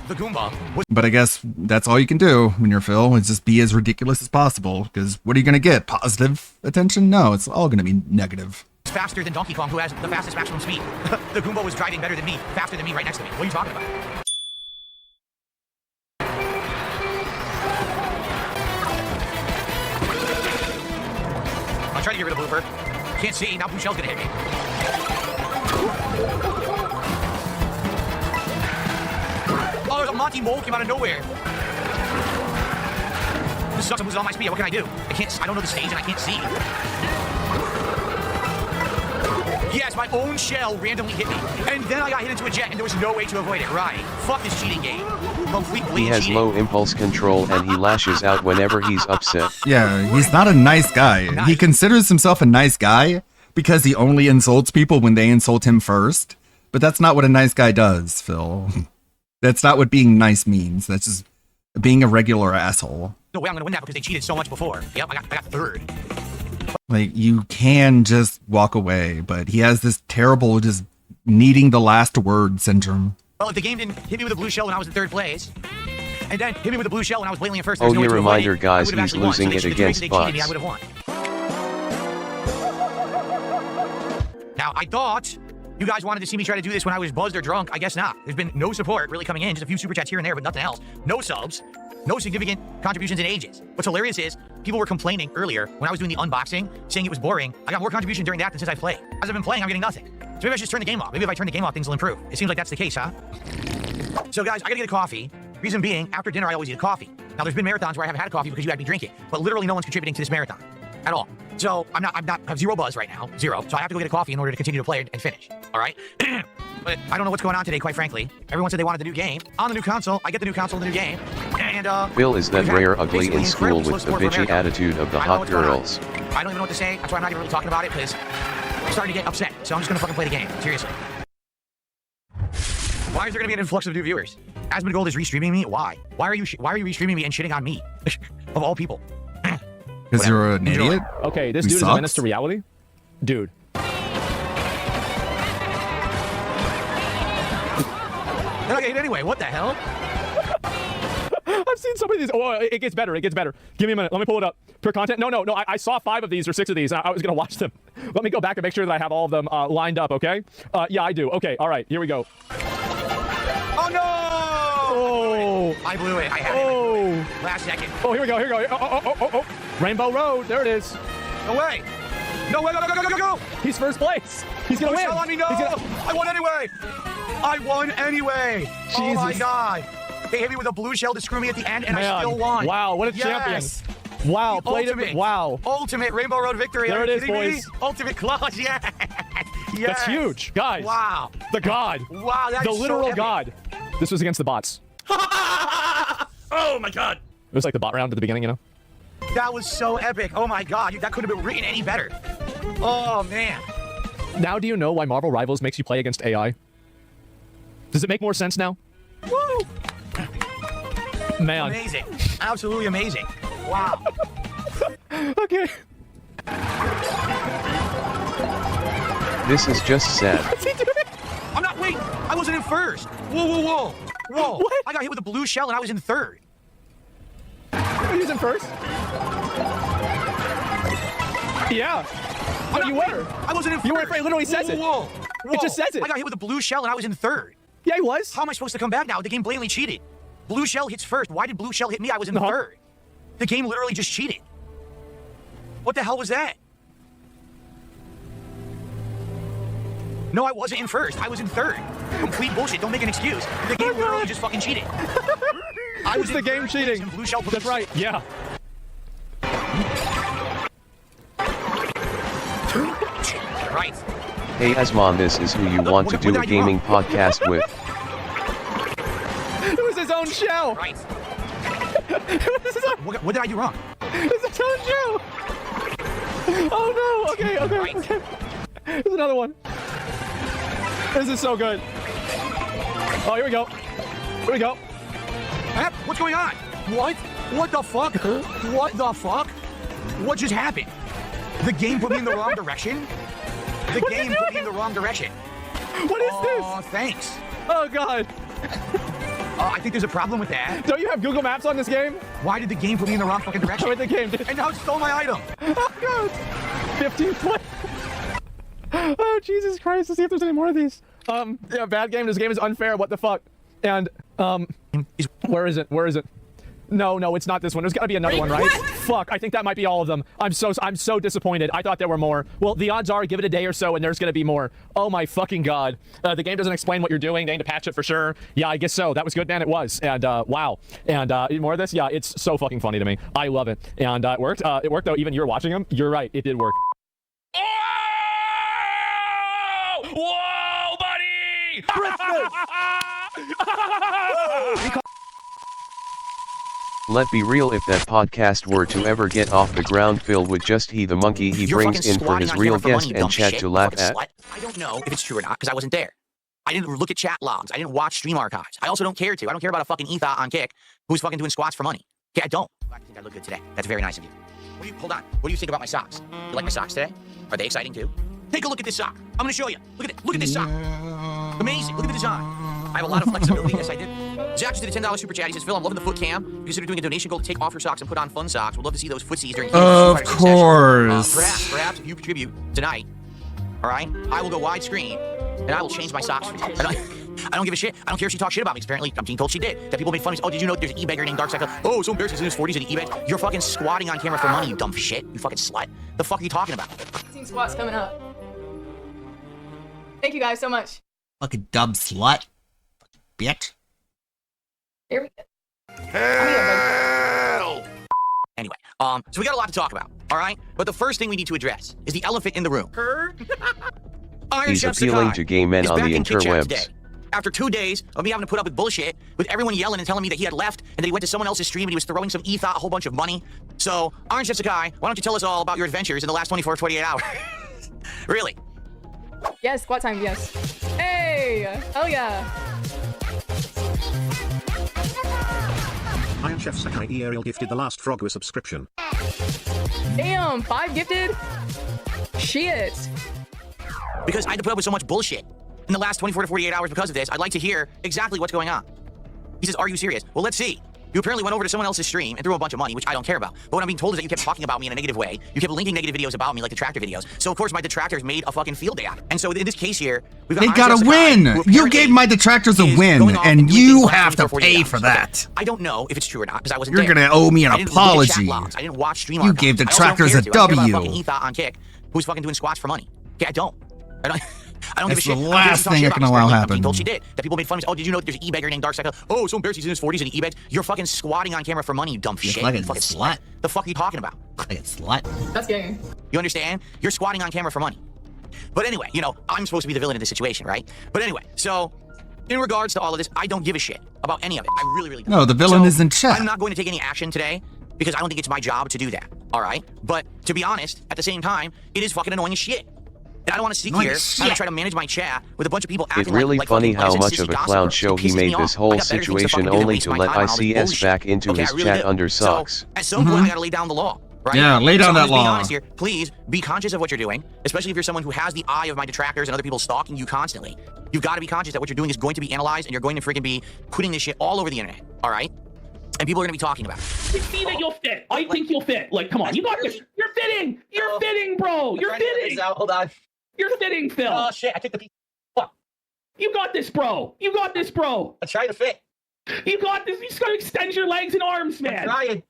The Goomba was But I guess that's all you can do when you're Phil, is just be as ridiculous as possible. Because what are you going to get? Positive attention? No, it's all going to be negative. faster than Donkey Kong, who has the fastest maximum speed. The Goomba was driving better than me, faster than me, right next to me. What are you talking about? I'm trying to get rid of Blooper. Can't see, now Blue Shell's gonna hit me. Oh, there's a Monty Mole came out of nowhere. This sucks, I'm losing all my speed. What can I do? I don't know the stage and I can't see. Yes, my own shell randomly hit me. And then I got hit into a jet and there was no way to avoid it. Right. Fuck this cheating game. Completely He has cheating. low impulse control and he lashes out whenever he's upset. Yeah, he's not a nice guy. He considers himself a nice guy because he only insults people when they insult him first. But that's not what a nice guy does, Phil. That's not what being nice means. That's just being a regular asshole. No way I'm gonna win that because they cheated so much before. Yep, I got third. Like, you can just walk away, but he has this terrible just needing the last word syndrome. Well, if the game didn't hit me with a blue shell when I was in third place, and then hit me with a blue shell when I was blatantly in first, Oh, there's no way yeah, to avoid reminder, it, guys, I would've he's actually won. losing So it the against reason they cheated me, I bots. would have won. Now, I thought you guys wanted to see me try to do this when I was buzzed or drunk. I guess not. There's been no support really coming in, just a few super chats here and there, but nothing else. No subs, no significant contributions in ages. What's hilarious is people were complaining earlier when I was doing the unboxing, saying it was boring. I got more contribution during that than since I played. As I've been playing, I'm getting nothing. So maybe I should just turn the game off. Maybe if I turn the game off, things will improve. It seems like that's the case, huh? So guys, I gotta get a coffee. Reason being, after dinner, I always eat a coffee. Now, there's been marathons where I haven't had a coffee because you had me drinking, but literally no one's contributing to this marathon at all. So I have zero buzz right now, zero. So I have to go get a coffee in order to continue to play and finish. All right. But I don't know what's going on today, quite frankly. Everyone said they wanted the new game on the new console. I get the new console, the new game, and Phil is that we've had rare ugly basically in school incredibly with slow the support for bitchy America. attitude of the I don't know hot what's going on. girls. I don't even know what to say. That's why I'm not even really talking about it because I'm starting to get upset. So I'm just gonna fucking play the game. Seriously. Why is there gonna be an influx of new viewers? Asmongold is restreaming me. Why? Why are you restreaming me and shitting on me? Of all people. Because you're an idiot? Okay, this Who dude is a sucks? menace to reality. Dude. Okay, anyway, what the hell? I've seen so many of these. Oh, it gets better. It gets better. Give me a minute. Let me pull it up. Per content. No. I saw 5 of these or 6 of these. And I was going to watch them. Let me go back and make sure that I have all of them lined up, okay? Yeah, I do. Okay, all right. Here we go. Oh, no! Oh. I blew it. I had it. Last second. Oh, here we go. Here we go. Oh. Rainbow Road. There it is. No way. No way. Go. He's first place. He's going to win. On me, no. I won anyway. I won anyway. Oh, my God. They hit me with a blue shell to screw me at the end, and I still won. Wow, what a champion. Wow, played it. Wow. Ultimate Rainbow Road victory. There it is, boys. Me? Ultimate clutch. Yes. That's huge. Guys. Wow. The god. Wow, that's the literal so epic. god. This was against the bots. Oh, my God. It was like the bot round at the beginning, you know? That was so epic. Oh, my God. That couldn't have been written any better. Oh, man. Now do you know why Marvel Rivals makes you play against AI? Does it make more sense now? Woo! Man. Amazing. Absolutely amazing. Wow. Okay. This is just sad. What's he doing? I'm not, wait. I wasn't in first. Whoa. What? I got hit with a blue shell and I was in third. He was in first? Yeah. No, you were. I wasn't in first. You were afraid. It literally says it. Whoa. It just says it. I got hit with a blue shell and I was in third. Yeah, he was. How am I supposed to come back now? The game blatantly cheated. Blue shell hits first. Why did blue shell hit me? I was in third. The game literally just cheated. What the hell was that? No, I wasn't in first. I was in third. Complete bullshit. Don't make an excuse. The game literally just fucking cheated. I was the game cheating. Blue shell. That's right. Yeah. Right. Hey Asmon, this is who you want to do a gaming podcast with. It was his own shell. Right. What did I do wrong? It's a Toad Joe! Oh no! Okay. There's another one. This is so good. Oh, here we go. What's going on? What the fuck? What the fuck? What just happened? The game put me in the wrong direction? The game put me in the wrong direction. What is this? Oh, thanks. Oh god. I think there's a problem with that. Don't you have Google Maps on this game? Why did the game put me in the wrong fucking direction? The game did. And now it stole my item. Oh god. 15 points. Oh Jesus Christ, let's see if there's any more of these. Yeah, bad game. This game is unfair. What the fuck? And where is it? No, it's not this one. There's gotta be another one, right? What? Fuck, I think that might be all of them. I'm so disappointed. I thought there were more. Well, the odds are, give it a day or so, and there's gonna be more. Oh my fucking god. The game doesn't explain what you're doing. They need to patch it for sure. Yeah, I guess so. That was good, man. It was. And wow. And more of this? Yeah, it's so fucking funny to me. I love it. And it worked. It worked though. Even you're watching them. You're right. It did work. Whoa, buddy! Let be real, if that podcast were to ever get off the ground, Phil would just he the monkey he You're brings fucking in for squatting his on real camera for money, guest you and dumb chat shit. to You laugh fucking at. slut. I don't know if it's true or not because I wasn't there. I didn't look at chat logs. I didn't watch stream archives. I also don't care to. I don't care about a fucking ethot on Kick who's fucking doing squats for money. Okay, I don't. I think I look good today. That's very nice of you. Hold on. What do you think about my socks? You like my socks today? Are they exciting too? Take a look at this sock. I'm gonna show you. Look at it. Look at this sock. Amazing. Look at the design. I have a lot of flexibility. Yes, I did. Zach just did a $10 super chat. He says, Phil, I'm loving the foot cam. Consider doing a donation goal to take off your socks and put on fun socks. We'd love to see those footsies during Of course. Perhaps if you contribute tonight, all right, I will go widescreen and I will change my socks for you. I don't give a shit. I don't care if she talks shit about me. Apparently, I'm being told she did. That people made fun of me. Oh, did you know there's an e-beggar named Darkcycle? Oh, so embarrassing. He's in his 40s and an e-bag. You're fucking squatting on camera for money, you dumb shit. You fucking slut. The fuck are you talking about? Team squats coming up. Thank you guys so much. Fucking dumb slut. Fucking bitch. Here we go. Hell! Anyway, so we got a lot to talk about, all right? But the first thing we need to address is the elephant in the room. Iron He's Chef appealing Sakai to gay men is on back the in Kick Chat today. interwebs. After 2 days of me having to put up with bullshit, with everyone yelling and telling me that he had left and that he went to someone else's stream and he was throwing some ethot a whole bunch of money. So, Iron Chef Sakai, why don't you tell us all about your adventures in the last 24 48 hours? Really? Yes, squat time, yes. Hey! Oh yeah. Iron Chef Sakai Ariel gifted the last Frogwa subscription. Damn, 5 gifted? Shit. Because I had to put up with so much bullshit in the last 24 to 48 hours because of this. I'd like to hear exactly what's going on. He says, are you serious? Well, let's see. You apparently went over to someone else's stream and threw a bunch of money, which I don't care about. But what I'm being told is that you kept talking about me in a negative way. You kept linking negative videos about me, like detractor videos. So, of course, my detractors made a fucking field day out of it. And so, in this case here, we've got They Iron got Chef a Sakai, win. who You gave my detractors a win, and you have to pay for that. I don't know if it's true or not, because I wasn't You're there. gonna owe me an I didn't look at chat apology. logs. I didn't watch stream You archives. gave I also don't detractors care a to. I don't care about W. fucking ethot on Kick, who's fucking doing squats for money. Okay, I don't give a That's shit. the I don't care if last she talks thing shit I can about me. allow I'm happen. being told she did. That people made fun of me. Oh, did you know that there's an e-beggar named Darkcycle? Oh, so embarrassing. He's in his 40s and an e-bag. You're fucking squatting on camera for money, you dumb shit. fucking You fucking slut. The fuck are you talking about? Fucking slut. That's gay. You understand? You're squatting on camera for money. But anyway, you know, I'm supposed to be the villain in this situation, right? But anyway, so in regards to all of this, I don't give a shit about any of it. I really, really don't. No, the villain So, is in chat. I'm not going to take any action today because I don't think it's my job to do that. All right? But to be honest, at the same time, it is fucking annoying as shit. And I don't want to sit Annoying here as and shit. try to manage my chat with a bunch of people It's acting really like funny fucking, how like much sissy of a gossipers. clown show It he pisses me made off. this I whole got better things to situation fucking do than only waste to my let time on all this ICS bullshit. back into Okay, his I really chat do. under So, socks. at some point, I gotta lay down the law, right? Yeah, lay down So I'm that just being law. honest here. Please be conscious of what you're doing, especially if you're someone who has the eye of my detractors and other people stalking you constantly. You've got to be conscious that what you're doing is going to be analyzed and you're going to freaking be putting this shit all over the internet, all right? And people are going to be talking about it. I see that you'll fit. I think you'll fit. Like, come on, you got this. You're fitting. You're fitting, bro. You're fitting. Hold on. You're fitting, Phil. Oh, shit. I took the piece. Fuck. You got this, bro. You got this, bro. I'm trying to fit. You got this. You just gotta extend your legs and arms, man. I'm trying.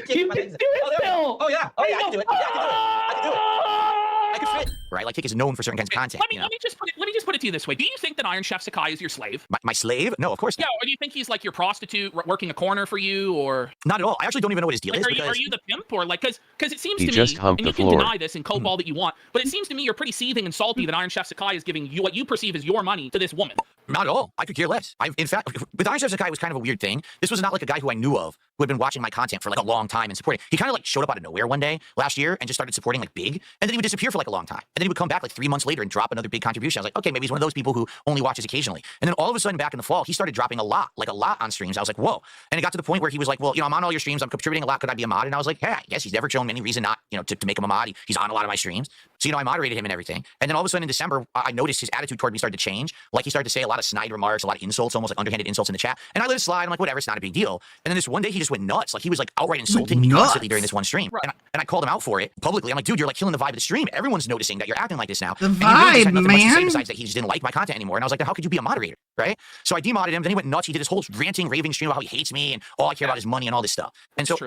You can do it, Phil. Oh, yeah. Oh, yeah, I can do it. Yeah, I can do it. I can do it. I can Ah! fit. Right? Like, Kick is known for certain kinds of content. Let me just put it to you this way. Do you think that Iron Chef Sakai is your slave? My slave? No, of course Yeah, not. or do you think he's like your prostitute working a corner for you, or Not at all. I actually don't even know what his deal like, is. are you the pimp, or like because it seems He to just me, humped and you the can floor. deny this and cope all that you want, but it seems to me you're pretty seething and salty that Iron Chef Sakai is giving you what you perceive as your money to this woman. Not at all. I could care less. In fact, with Iron Chef Sakai, it was kind of a weird thing. This was not like a guy who I knew of, who had been watching my content for like a long time and supporting. He kind of like showed up out of nowhere one day last year and just started supporting like big, and then he would disappear for like a long time. And then he would come back like 3 months later and drop another big contribution. I was like, okay, maybe he's one of those people who only watches occasionally. And then all of a sudden back in the fall, he started dropping a lot on streams. I was like, whoa. And it got to the point where he was like, well, I'm on all your streams. I'm contributing a lot. Could I be a mod? And I was like, hey, I guess he's never shown any reason not, to make him a mod. He's on a lot of my streams. So, I moderated him and everything. And then all of a sudden in December, I noticed his attitude toward me started to change. Like he started to say a lot of snide remarks, a lot of insults, almost like underhanded insults in the chat. And I let it slide. I'm like, whatever, it's not a big deal. And then this one day he just went nuts. Like he was like outright insulting me constantly during this one stream. Right. And I called him out for it publicly. I'm like, dude, you're like killing the vibe of the stream. Everyone's noticing that you're acting like this now. The and he really just had vibe, nothing much to say man. besides that he just didn't like my content anymore. And I was like, then how could you be a moderator? Right? So I demodded him. Then he went nuts. He did this whole ranting, raving stream about how he hates me and all I care about is money and all this stuff. And so,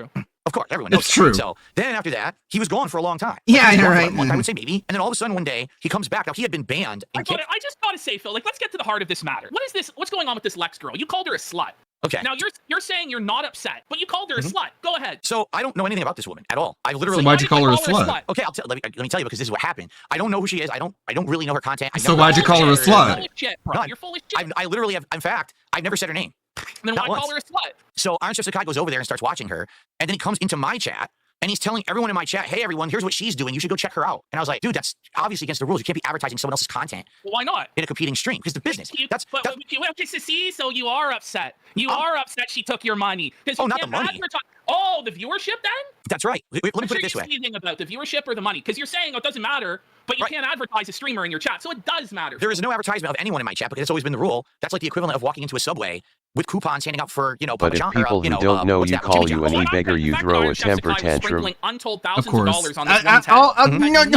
of course, everyone knows. It's true. So then after that, he was gone for a long time. Yeah, He was you're gone for right. a month, I would say maybe. And then all of a sudden one day he comes back. Now he had been banned. And I just gotta say, Phil, like, let's get to the heart of this matter. What is this? What's going on with this Lex girl? You called her a slut. Okay. Now you're saying you're not upset, but you called her a slut. Go ahead. So I don't know anything about this woman at all. I literally. So why'd you call her a slut? Okay, let me tell you because this is what happened. I don't know who she is. I don't really know her content. So why'd you call her a slut? You're full of shit, bro. You're full of shit. I literally have. In fact, I've never said her name. Then why call her a slut? So Iron Chef Sakai goes over there and starts watching her, and then he comes into my chat. And he's telling everyone in my chat, hey, everyone, here's what she's doing. You should go check her out. And I was like, dude, that's obviously against the rules. You can't be advertising someone else's content. Well, why not? In a competing stream, because the business. Okay, see, so you are upset. You are upset she took your money. Oh, not the money. Oh, the viewership then? That's right. Let me put it this way. Anything about the viewership or the money? Because you're saying it doesn't matter, but you can't advertise a streamer in your chat, so it does matter. There is no advertisement of anyone in my chat because it's always been the rule. That's like the equivalent of walking into a Subway with coupons handing out for, But if people who don't know you call you an e-beggar, you throw a temper tantrum. Of course. No,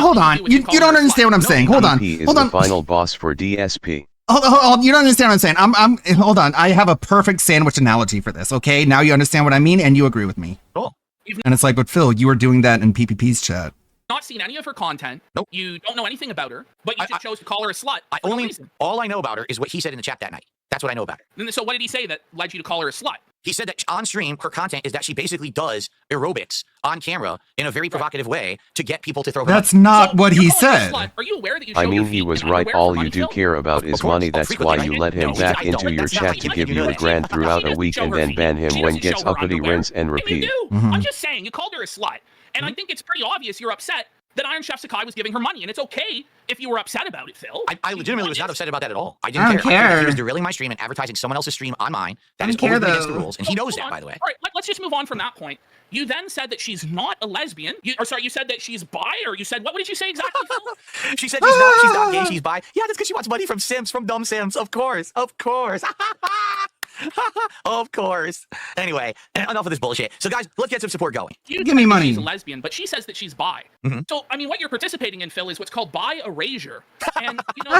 hold on. You don't understand what I'm saying. Hold on. MP is Hold the on. final boss for DSP. Hold on. You don't understand what I'm saying. Hold on. I have a perfect sandwich analogy for this. Okay. Now you understand what I mean, and you agree with me. Cool. And it's like, but Phil, you were doing that in PPP's chat. Not seen any of her content. Nope. You don't know anything about her, but you just chose to call her a slut. All I know about her is what he said in the chat that night. That's what I know about her. And so what did he say that led you to call her a slut? He said that on stream, her content is that she basically does aerobics on camera in a very provocative way to get people to throw her That's money. not what he said. Are you aware that you I mean, he was right. All you do care about is money. That's why you let him back into your chat to give you $1,000 throughout a week and then ban him when gets uppity, rinse and repeat. I'm just saying, you called her a slut. And I think it's pretty obvious you're upset that Iron Chef Sakai was giving her money. And it's okay if you were upset about it, Phil. I legitimately was not upset about that at all. I didn't care. He was derailing my stream and advertising someone else's stream on mine. That is always against the rules. And he knows that, by the way. All right, let's just move on from that point. You then said that she's not a lesbian. You said that she's bi, or you said, what did you say exactly, Phil? She said she's not gay, she's bi. Yeah, that's because she wants money from Sims, from dumb Sims. Of course. Of course. Anyway, enough of this bullshit. So guys, let's get some support going. Give me money. She's a lesbian, but she says that she's bi. So, I mean, what you're participating in, Phil, is what's called bi erasure. And, your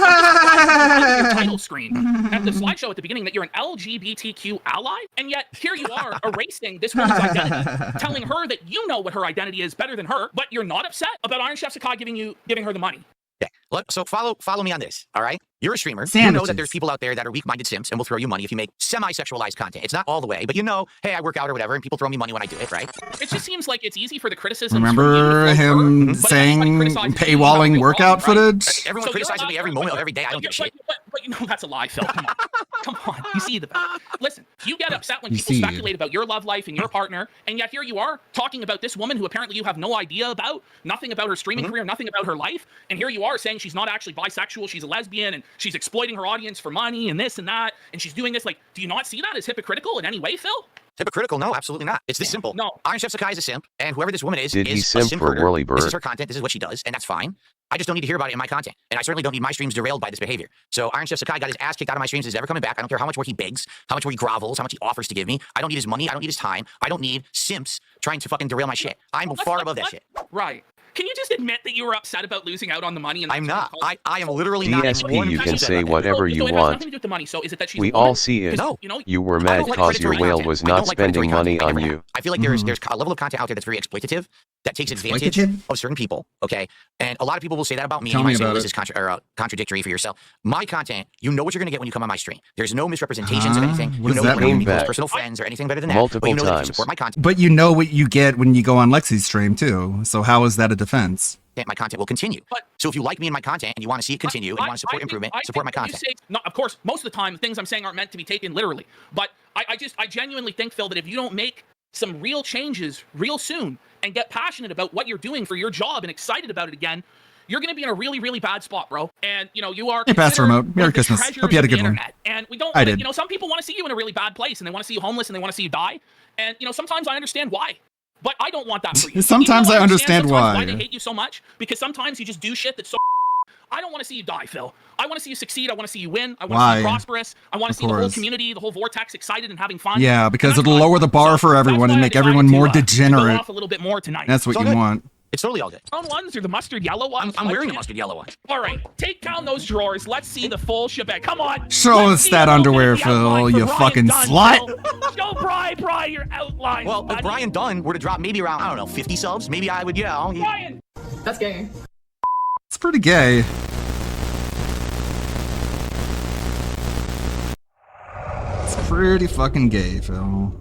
title screen at the slideshow at the beginning that you're an LGBTQ ally, and yet here you are erasing this woman's identity, telling her that you know what her identity is better than her, but you're not upset about Iron Chef Sakai giving her the money. Okay, so follow me on this, all right? You're a streamer. Sandwiches. You know that there's people out there that are weak-minded simps and will throw you money if you make semi-sexualized content. It's not all the way, but hey, I work out or whatever, and people throw me money when I do it, right? It just seems like it's easy for the criticisms. Remember him saying paywalling workout footage? Everyone criticizes me every moment of every day. I don't give a shit. But that's a lie, Phil. Come on. You see listen, you get upset when people speculate about your love life and your partner, and yet here you are talking about this woman who apparently you have no idea about, nothing about her streaming career, nothing about her life, and here you are saying she's not actually bisexual, she's a lesbian, and she's exploiting her audience for money and this and that, and she's doing this. Like, do you not see that as hypocritical in any way, Phil? Hypocritical? No, absolutely not. It's this simple. No. Iron Chef Sakai is a simp, and whoever this woman is Did he a simp simp for herder. Whirly Bird? This is her content. This is what she does, and that's fine. I just don't need to hear about it in my content, and I certainly don't need my streams derailed by this behavior. So Iron Chef Sakai got his ass kicked out of my streams. He's never coming back. I don't care how much more he begs, how much more he grovels, how much he offers to give me. I don't need his money. I don't need his time. I don't need simps trying to fucking derail my shit. I'm far above that shit. Right. Can you just admit that you were upset about losing out on the money? And I'm not. I am literally not. DSP, you can say whatever you so it has want. nothing to do with the money. So is it that she's We a woman? all see it. No. You were mad cause your whale was not spending money on you. I feel like there's a level of content out there that's very exploitative, that takes advantage of certain people, okay? And a lot of people will say that about me. Tell and me you might say, about this is contradictory for yourself. My content, you know what you're going to get when you come on my stream. There's no misrepresentations of anything. What you does know that what mean? people's personal friends or anything better than that. Multiple but you know that if you times. support my content. But you know what you get when you go on Lexi's stream too. So how is that a defense? my content will continue. So if you like me and my content and you want to see it continue and you want to support improvement, support my content. No, of course, most of the time, things I'm saying aren't meant to be taken literally. But I genuinely think, Phil, that if you don't make some real changes real soon and get passionate about what you're doing for your job and excited about it again, you're going to be in a really, really bad spot, bro. And, you know, you are... Hey, Pastor Remote. Merry Christmas. Hope you had a good one. And we don't... I did. You know, some people want to see you in a really bad place, and they want to see you homeless, and they want to see you die. And, you know, sometimes I understand why. But I don't want that for you. Sometimes I understand why. They hate you so much, because sometimes you just do shit that's so... I don't want to see you die, Phil. I want to see you succeed. I want to see you win. I want to see you prosperous. I want to see the whole community, the whole vortex excited and having fun. Yeah, because it'll lower the bar for everyone and make everyone more degenerate. Off a little bit more tonight. That's what you want. It's totally all good. Brown ones or the mustard yellow ones? I'm wearing the mustard yellow one. All right, take down those drawers. Let's see the full shebang. Come on. Show us that underwear, Phil, you fucking slut. Show Bri your outline. Well, if Brian Dunn were to drop maybe around, I don't know, 50 subs, maybe I would, Brian! That's gay. It's pretty gay. It's pretty fucking gay, Phil.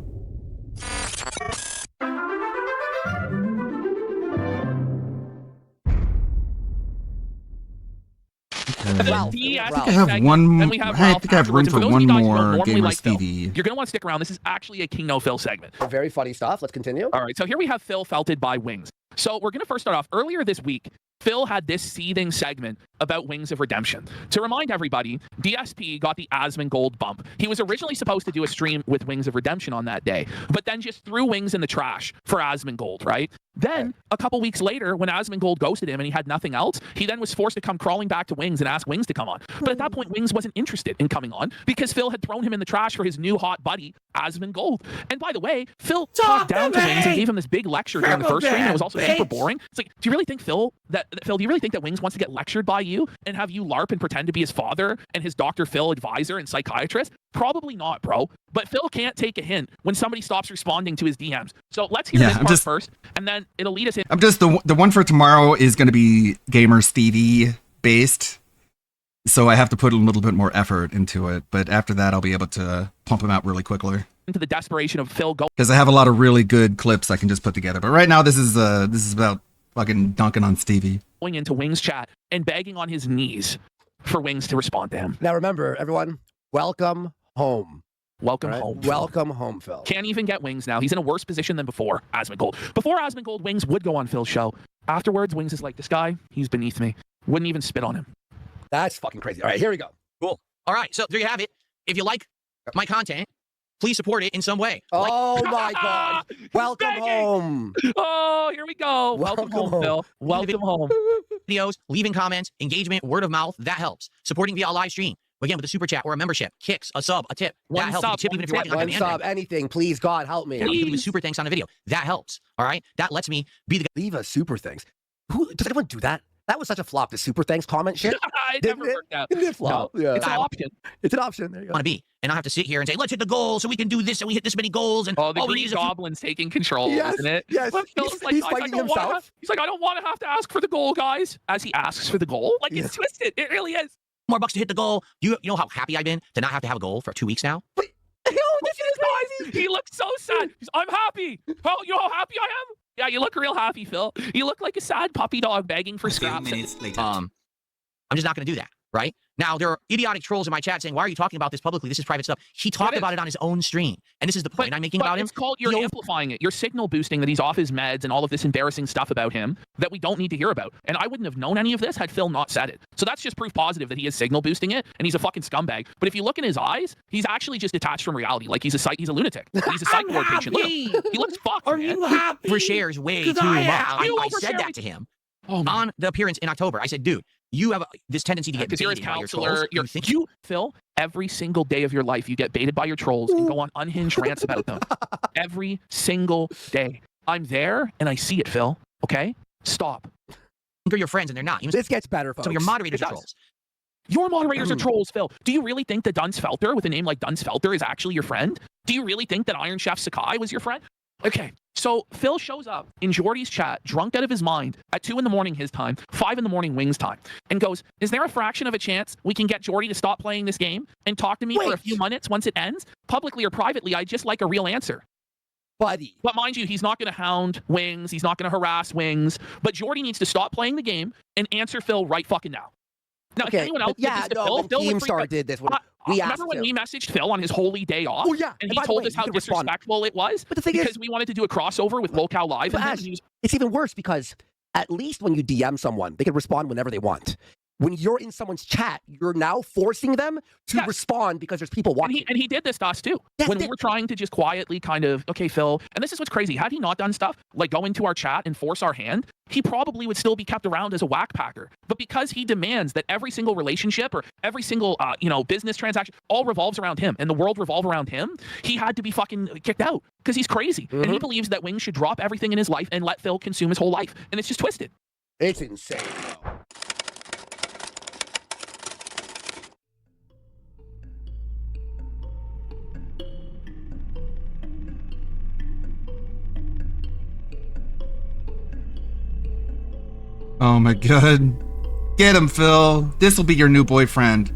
I think I have one. I think I have room for one more Gamer Stevie. You're gonna want to stick around. This is actually a King No Phil segment. Very funny stuff. Let's continue. All right, so here we have Phil felted by Wings. So we're gonna first start off. Earlier this week, Phil had this seething segment about Wings of Redemption. To remind everybody, DSP got the Asmongold bump. He was originally supposed to do a stream with Wings of Redemption on that day, but then just threw Wings in the trash for Asmongold, right? Then, a couple weeks later, when Asmongold ghosted him and he had nothing else, he then was forced to come crawling back to Wings and ask Wings to come on. But at that point, Wings wasn't interested in coming on because Phil had thrown him in the trash for his new hot buddy, Asmongold. And by the way, Phil talked down to Wings and gave him this big lecture during the first stream, and it was also super boring. It's like, do you really think, Phil, do you really think that Wings wants to get lectured by you and have you LARP and pretend to be his father and his Dr. Phil advisor and psychiatrist? Probably not, bro. But Phil can't take a hint when somebody stops responding to his DMs. So let's hear this part first, and then it'll lead us in. The one for tomorrow is going to be Gamer Stevie based, so I have to put a little bit more effort into it. But after that, I'll be able to pump them out really quickly. Into the desperation of Phil go. Because I have a lot of really good clips I can just put together. But right now, this is about fucking dunking on Stevie. Going into Wings chat and begging on his knees for Wings to respond to him. Now remember, everyone, welcome home. Welcome home. Phil. Welcome home, Phil. Can't even get Wings now. He's in a worse position than before Asmongold. Before Asmongold, Wings would go on Phil's show. Afterwards, Wings is like, this guy, he's beneath me. Wouldn't even spit on him. That's fucking crazy. All right, here we go. Cool. All right, so there you have it. If you like my content, please support it in some way. Oh my God. Welcome home. Oh, here we go. Welcome home, Phil. Welcome home. Videos, leaving comments, engagement, word of mouth, that helps. Supporting via live stream. Again, with a super chat or a membership, kicks, a sub, a tip. That helps. You tip even if you're watching on demand. One sub, anything. Please, God, help me. You can leave a super thanks on a video. That helps. All right? That lets me be the guy. Leave a super thanks. Does anyone do that? That was such a flop, the super thanks comment shit. It never worked out. Didn't it flop? No, Yeah. it's an option. It's an option. There you go. Want to be, and I have to sit here and say, let's hit the goal so we can do this and we hit this many goals. And the Green Goblin's taking control, isn't it? Yes. He's fighting himself. He's like, I don't want to have to ask for the goal, guys. As he asks for the goal, like it's twisted. It really is. More bucks to hit the goal. You know how happy I've been to not have to have a goal for 2 weeks now? This is crazy. He looks so sad. I'm happy. You know how happy I am? Yeah, you look real happy, Phil. You look like a sad puppy dog begging for scraps. I'm just not going to do that, right? Now, there are idiotic trolls in my chat saying, why are you talking about this publicly? This is private stuff. He talked about it on his own stream. And this is the point I'm making about him. It's called, you're amplifying it. You're signal boosting that he's off his meds and all of this embarrassing stuff about him that we don't need to hear about. And I wouldn't have known any of this had Phil not said it. So that's just proof positive that he is signal boosting it and he's a fucking scumbag. But if you look in his eyes, he's actually just detached from reality. Like he's a lunatic. He's a psych ward patient. Look, he looks fucked. Are you happy? Overshares way too much. I said that to him on the appearance in October. I said, dude, you have this tendency to get baited by your trolls. You, Phil, every single day of your life, you get baited by your trolls and go on unhinged rants about them. Every single day. I'm there and I see it, Phil. Okay? Stop. They're your friends and they're not. This gets better, folks. So your moderators are trolls. Your moderators are trolls, Phil. Do you really think that Duns Felter, with a name like Duns Felter, is actually your friend? Do you really think that Iron Chef Sakai was your friend? Okay, so Phil shows up in Jordy's chat, drunk out of his mind, at 2 in the morning his time, 5 in the morning Wings time, and goes, is there a fraction of a chance we can get Jordy to stop playing this game and talk to me for a few minutes once it ends? Publicly or privately, I'd just like a real answer. buddy. But mind you, he's not going to hound Wings. He's not going to harass Wings. But Jordy needs to stop playing the game and answer Phil right fucking now. Now, if anyone else did this to Phil, Phil would Keemstar did this. We remember when we messaged Phil on his holy day off? Oh, yeah. And he told us how disrespectful it was? But the thing because we wanted to do a crossover with Locale Live. And it's even worse because at least when you DM someone, they can respond whenever they want. When you're in someone's chat, you're now forcing them to respond because there's people watching. And he did this to us too. When we were trying to just quietly kind of, okay, Phil, and this is what's crazy. Had he not done stuff like go into our chat and force our hand, he probably would still be kept around as a whack packer. But because he demands that every single relationship or every single, business transaction all revolves around him and the world revolve around him, he had to be fucking kicked out because he's crazy. And he believes that Wings should drop everything in his life and let Phil consume his whole life. And it's just twisted. It's insane, bro. Oh my god. Get him, Phil. This will be your new boyfriend.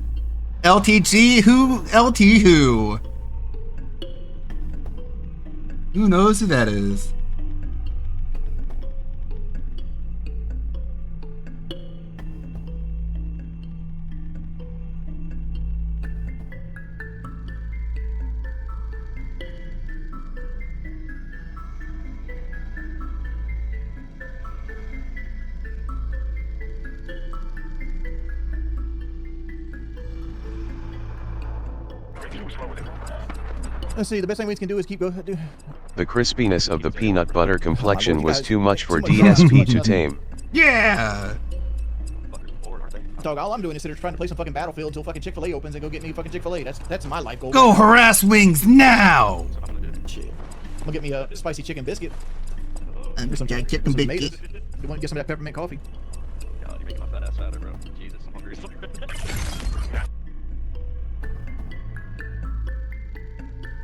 LTG? Who? LT who? Who knows who that is? Let's see, the best thing we can do is keep going. The crispiness of the peanut butter complexion was too much for DSP to tame. Yeah! Dog, all I'm doing is trying to play some fucking Battlefield until fucking Chick-fil-A opens and go get me fucking Chick-fil-A. That's my life goal. Go harass Wings now! Shit. I'm gonna get me a spicy chicken biscuit. And some chicken biscuit. You want to get some of that peppermint coffee? God, you're making my fat ass fatter, bro. Jesus, I'm hungry.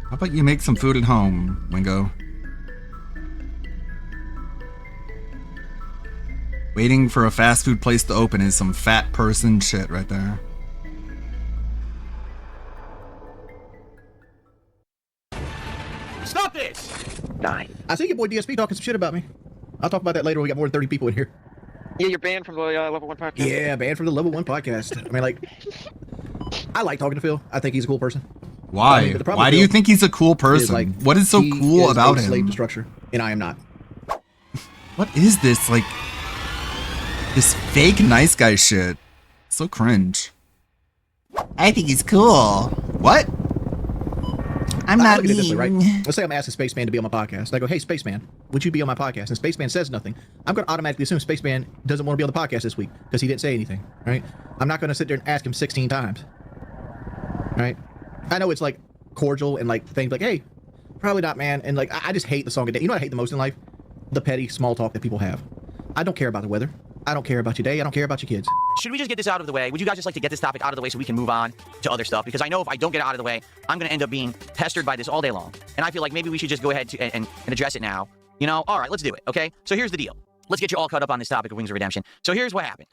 How about you make some food at home, Wingo? Waiting for a fast food place to open is some fat person shit right there. Stop this! 9. I see your boy DSP talking some shit about me. I'll talk about that later when we got more than 30 people in here. Yeah, you're banned from the Level 1 podcast. Yeah, banned from the Level 1 podcast. I mean, like, I like talking to Phil. I think he's a cool person. Why? I mean, Why do you think he's a cool person? Like, what is so cool about him? Slave to structure, and I am not. What is this? Like, this fake nice guy shit. So cringe. I think he's cool. What? I'm not look at it this way, mean. right? Let's say I'm asking Spaceman to be on my podcast. And I go, hey, Spaceman, would you be on my podcast? And Spaceman says nothing. I'm going to automatically assume Spaceman doesn't want to be on the podcast this week because he didn't say anything, right? I'm not going to sit there and ask him 16 times, right? I know it's like cordial and like things like, hey, probably not, man. And like, I just hate the song of day. You know what I hate the most in life? The petty small talk that people have. I don't care about the weather. I don't care about your day. I don't care about your kids. Should we just get this out of the way? Would you guys just like to get this topic out of the way so we can move on to other stuff? Because I know if I don't get it out of the way, I'm going to end up being pestered by this all day long. And I feel like maybe we should just go ahead and address it now. You know, all right, let's do it, okay? So here's the deal. Let's get you all caught up on this topic of Wings of Redemption. So here's what happened.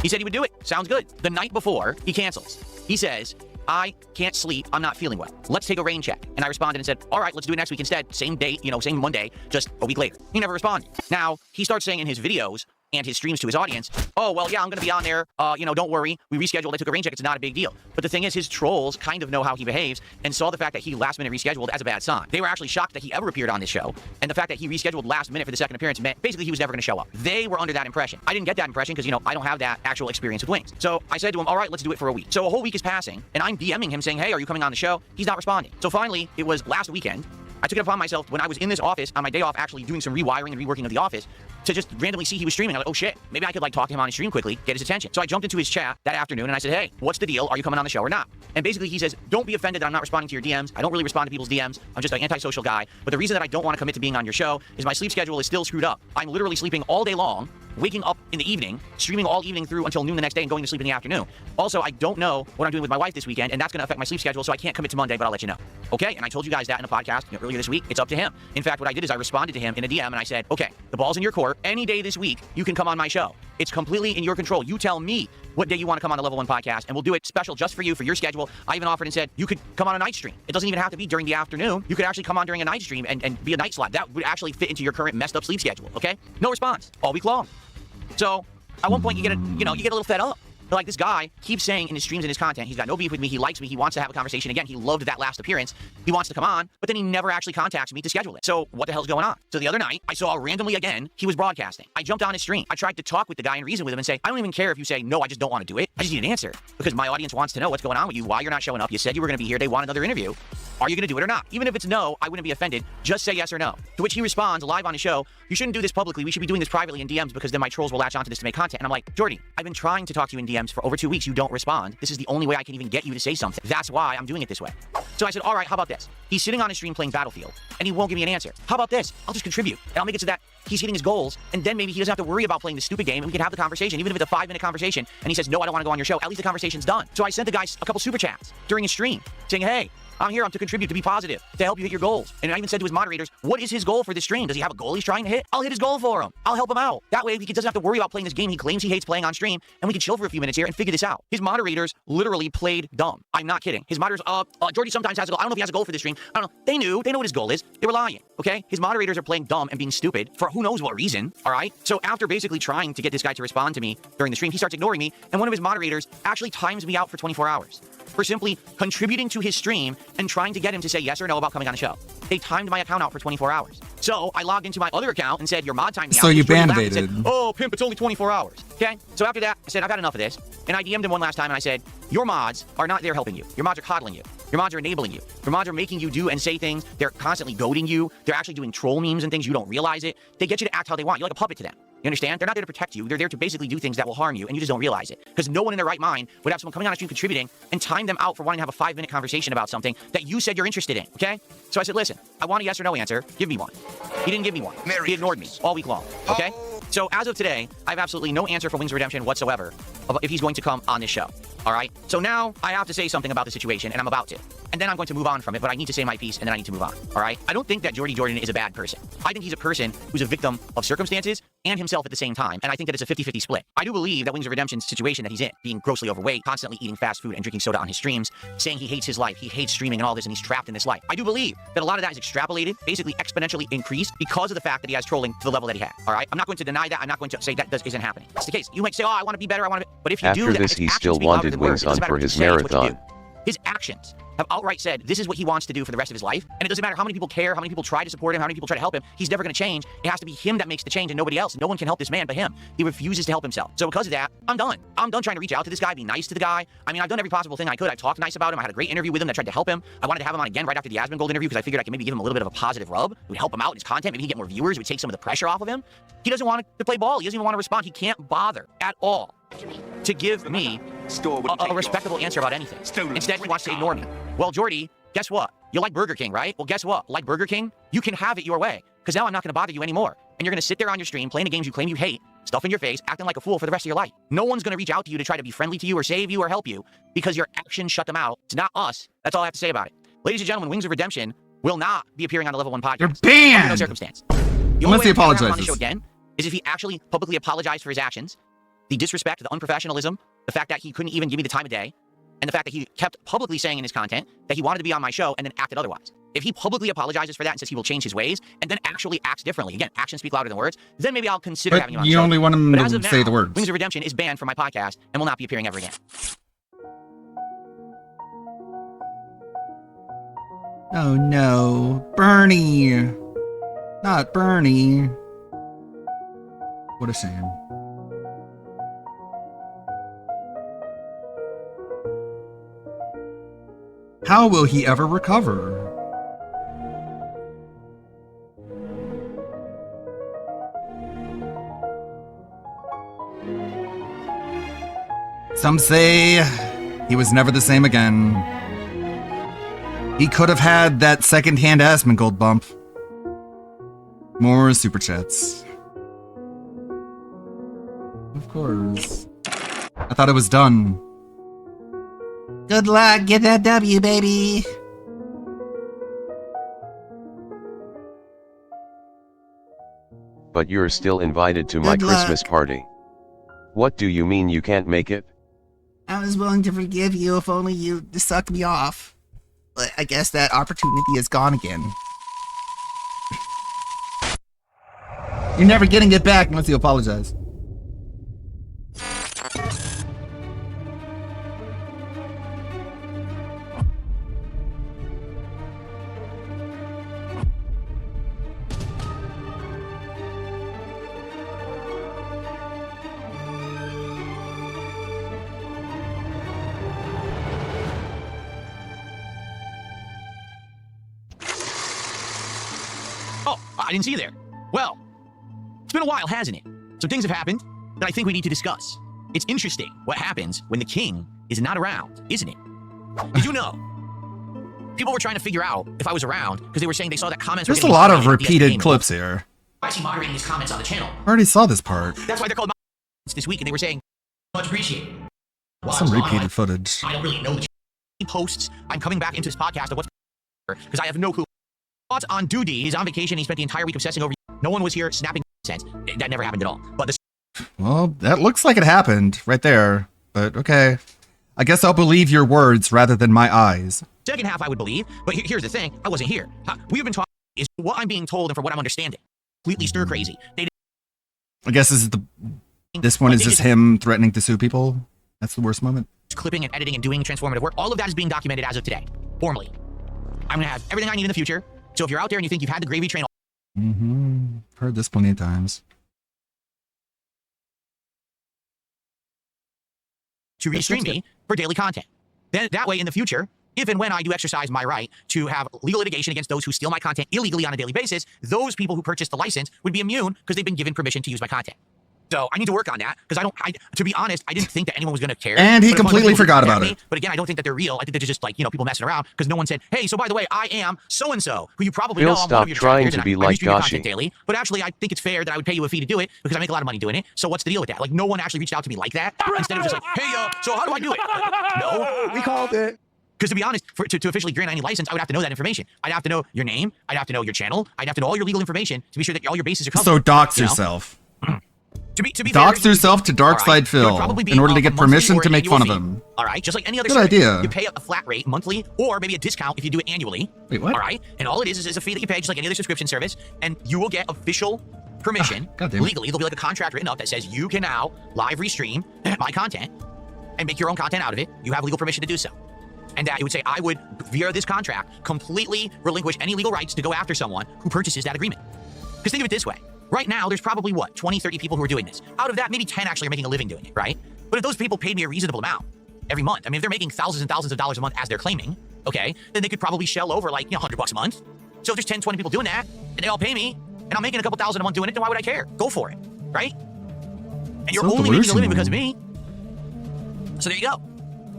He said he would do it. Sounds good. The night before, he cancels. He says, I can't sleep. I'm not feeling well. Let's take a rain check. And I responded and said, all right, let's do it next week instead. Same date, same Monday, just a week later. He never responded. Now, he starts saying in his videos and his streams to his audience, oh, well, yeah, I'm going to be on there. Don't worry. We rescheduled. I took a rain check. It's not a big deal. But the thing is, his trolls kind of know how he behaves and saw the fact that he last minute rescheduled as a bad sign. They were actually shocked that he ever appeared on this show. And the fact that he rescheduled last minute for the second appearance meant basically he was never going to show up. They were under that impression. I didn't get that impression because, I don't have that actual experience with Wings. So I said to him, all right, let's do it for a week. So a whole week is passing and I'm DMing him saying, hey, are you coming on the show? He's not responding. So finally, it was last weekend. I took it upon myself when I was in this office on my day off actually doing some rewiring and reworking of the office to just randomly see he was streaming. I was like, oh shit, maybe I could talk to him on his stream quickly, get his attention. So I jumped into his chat that afternoon and I said, hey, what's the deal? Are you coming on the show or not? And basically he says, don't be offended that I'm not responding to your DMs. I don't really respond to people's DMs. I'm just an antisocial guy. But the reason that I don't want to commit to being on your show is my sleep schedule is still screwed up. I'm literally sleeping all day long, waking up in the evening, streaming all evening through until noon the next day and going to sleep in the afternoon. Also, I don't know what I'm doing with my wife this weekend, and that's going to affect my sleep schedule, so I can't commit to Monday, but I'll let you know. Okay? And I told you guys that in a podcast earlier this week. It's up to him. In fact, what I did is I responded to him in a DM, and I said, okay, the ball's in your court. Any day this week, you can come on my show. It's completely in your control. You tell me what day you want to come on the Level 1 podcast, and we'll do it special just for you, for your schedule. I even offered and said you could come on a night stream. It doesn't even have to be during the afternoon. You could actually come on during a night stream and be a night slot. That would actually fit into your current messed up sleep schedule, okay? No response all week long. So at one point you get a little fed up. Like, this guy keeps saying in his streams and his content, he's got no beef with me, he likes me, he wants to have a conversation. Again, he loved that last appearance. He wants to come on, but then he never actually contacts me to schedule it. So what the hell's going on? So the other night, I saw randomly again, he was broadcasting. I jumped on his stream. I tried to talk with the guy and reason with him and say, I don't even care if you say, no, I just don't want to do it. I just need an answer because my audience wants to know what's going on with you, why you're not showing up. You said you were going to be here. They want another interview. Are you going to do it or not? Even if it's no, I wouldn't be offended. Just say yes or no. To which he responds live on his show, you shouldn't do this publicly. We should be doing this privately in DMs because then my trolls will latch onto this to make content. And I'm like, Jordy, I've been trying to talk to you in DMs for over 2 weeks. You don't respond. This is the only way I can even get you to say something. That's why I'm doing it this way. So I said, all right, how about this? He's sitting on his stream playing Battlefield and he won't give me an answer. How about this? I'll just contribute and I'll make it so that he's hitting his goals and then maybe he doesn't have to worry about playing the stupid game and we can have the conversation, even if it's a 5-minute conversation and he says, no, I don't want to go on your show. At least the conversation's done. So I sent the guy a couple super chats during his stream saying, hey, I'm here. I'm to contribute, to be positive, to help you hit your goals. And I even said to his moderators, what is his goal for this stream? Does he have a goal he's trying to hit? I'll hit his goal for him. I'll help him out. That way he doesn't have to worry about playing this game he claims he hates playing on stream, and we can chill for a few minutes here and figure this out. His moderators literally played dumb. I'm not kidding. His moderators, Jordy sometimes has a goal. I don't know if he has a goal for this stream. I don't know. They knew. They know what his goal is. They were lying, okay? His moderators are playing dumb and being stupid for who knows what reason, all right? So after basically trying to get this guy to respond to me during the stream, he starts ignoring me, and one of his moderators actually times me out for 24 hours. For simply contributing to his stream and trying to get him to say yes or no about coming on the show. They timed my account out for 24 hours. So I logged into my other account and said, your mod timed me out. So you band-aided. Oh, pimp, it's only 24 hours. Okay? So after that, I said, I've had enough of this. And I DM'd him one last time and I said, your mods are not there helping you. Your mods are coddling you. Your mods are enabling you. Your mods are making you do and say things. They're constantly goading you. They're actually doing troll memes and things. You don't realize it. They get you to act how they want. You're like a puppet to them. You understand? They're not there to protect you. They're there to basically do things that will harm you, and you just don't realize it. Because no one in their right mind would have someone coming on a stream contributing and time them out for wanting to have a 5-minute conversation about something that you said you're interested in, okay? So I said, listen, I want a yes or no answer. Give me one. He didn't give me one. He ignored me all week long, okay? So as of today, I have absolutely no answer for Wings of Redemption whatsoever of if he's going to come on this show, all right? So now I have to say something about the situation, and I'm about to. And then I'm going to move on from it, but I need to say my piece, and then I need to move on, all right? I don't think that Jordy Jordan is a bad person. I think he's a person who's a victim of circumstances and himself at the same time, and I think that it's a 50-50 split. I do believe that Wings of Redemption's situation that he's in, being grossly overweight, constantly eating fast food and drinking soda on his streams, saying he hates his life, he hates streaming and all this, and he's trapped in this life. I do believe that a lot of that is extrapolated, basically exponentially increased because of the fact that he has trolling to the level that he had, all right? I'm not going to deny that. I'm not going to say that isn't happening. That's the case. You might say, oh, I want to be better, I want to be... But if you After do that, this, he still wanted Wings on for his marathon. His actions have outright said this is what he wants to do for the rest of his life, and it doesn't matter how many people care, how many people try to support him, how many people try to help him. He's never going to change. It has to be him that makes the change and nobody else. No one can help this man but him. He refuses to help himself. So because of that, I'm done. I'm done trying to reach out to this guy, be nice to the guy. I mean, I've done every possible thing I could. I talked nice about him. I had a great interview with him that tried to help him. I wanted to have him on again right after the Asmongold interview because I figured I could maybe give him a little bit of a positive rub. It would help him out in his content. Maybe he'd get more viewers. It would take some of the pressure off of him. He doesn't want to play ball. He doesn't even want to respond. He can't bother at all to give me a respectable answer about anything. Instead, he wants to ignore me. Well, Jordy, guess what? You like Burger King, right? Well, guess what? Like Burger King, you can have it your way. Because now I'm not going to bother you anymore. And you're going to sit there on your stream playing the games you claim you hate, stuff in your face, acting like a fool for the rest of your life. No one's going to reach out to you to try to be friendly to you or save you or help you because your actions shut them out. It's not us. That's all I have to say about it. Ladies and gentlemen, Wings of Redemption will not be appearing on the Level 1 podcast. You're banned! Under no circumstance. Unless he apologizes. On the show again is if he actually publicly apologized for his actions, the disrespect, the unprofessionalism, the fact that he couldn't even give me the time of day, and the fact that he kept publicly saying in his content that he wanted to be on my show and then acted otherwise. If he publicly apologizes for that and says he will change his ways and then actually acts differently, again, actions speak louder than words, then maybe I'll consider having him on the show. You only want him to say the words. Wings of Redemption is banned from my podcast and will not be appearing ever again. Oh no, Bernie. Not Bernie. What a shame. How will he ever recover? Some say he was never the same again. He could have had that second-hand Asmongold bump. More super chats. Of course. I thought it was done. Good luck, get that W, baby. But you're still invited to my Christmas party. What do you mean you can't make it? I was willing to forgive you if only you sucked me off. But I guess that opportunity is gone again. You're never getting it back unless you apologize. Oh, I didn't see you there. Well, it's been a while, hasn't it? Some things have happened that I think we need to discuss. It's interesting what happens when the king is not around, isn't it? Did you know? People were trying to figure out if I was around because they were saying they saw that comments were There's a getting lot of moderated at the repeated game. clips here. Why is he moderating these comments on the channel? I already saw this part. That's why they're called moderations this week, and they were saying, much appreciated. Some repeated footage. I don't really know the posts. I'm coming back into this podcast of what's because I have no clue. Thoughts on Duty? He's on vacation. He spent the entire week obsessing over you. No one was here snapping sense. That never happened at all. But this. Well, that looks like it happened right there. But okay. I guess I'll believe your words rather than my eyes. Second half I would believe, but here's the thing. I wasn't here. We've been talking is what I'm being told and from what I'm understanding. Completely stir crazy. I guess this one is just him threatening to sue people. That's the worst moment. Clipping and editing and doing transformative work. All of that is being documented as of today, formally. I'm gonna have everything I need in the future. So if you're out there and you think you've had the gravy train, Heard this plenty of times. to restream me for daily content. Then that way in the future, if and when I do exercise my right to have legal litigation against those who steal my content illegally on a daily basis, those people who purchased the license would be immune because they've been given permission to use my content. So I need to work on that because to be honest, I didn't think that anyone was going to care. And he But a bunch of completely people forgot compare about me, it. But again, I don't think that they're real. I think they're just like, people messing around because no one said, hey, so by the way, I am so-and-so, who you probably Phil, know. I'm one stop of your trying trackers, to and be I like restream your content Gashi. daily. But actually, I think it's fair that I would pay you a fee to do it because I make a lot of money doing it. So what's the deal with that? Like, no one actually reached out to me like that. Instead of just like, hey, so how do I do it? Like, no. We called it. Because to be honest, to officially grant any license, I would have to know that information. I'd have to know your name. I'd have to know your channel. I'd have to know all your legal information to be sure that all your bases are covered. So dox you know? yourself. To be Dox fair, yourself to Darkside Phil in order to get permission to make fun of him. All right, just like any other Good service, idea. you pay a flat rate monthly or maybe a discount if you do it annually. Wait, what? All right, and all it is a fee that you pay just like any other subscription service, and you will get official permission legally. There'll be like a contract written up that says you can now live restream my content and make your own content out of it. You have legal permission to do so. And that it would say I would, via this contract, completely relinquish any legal rights to go after someone who purchases that agreement. Because think of it this way. Right now, there's probably, 20, 30 people who are doing this. Out of that, maybe 10 actually are making a living doing it, right? But if those people paid me a reasonable amount every month, I mean, if they're making thousands and thousands of dollars a month as they're claiming, okay, then they could probably shell over like, $100 a month. So if there's 10, 20 people doing that, and they all pay me, and I'm making a couple thousand a month doing it, then why would I care? Go for it, right? And you're only making a living because of me. So there you go.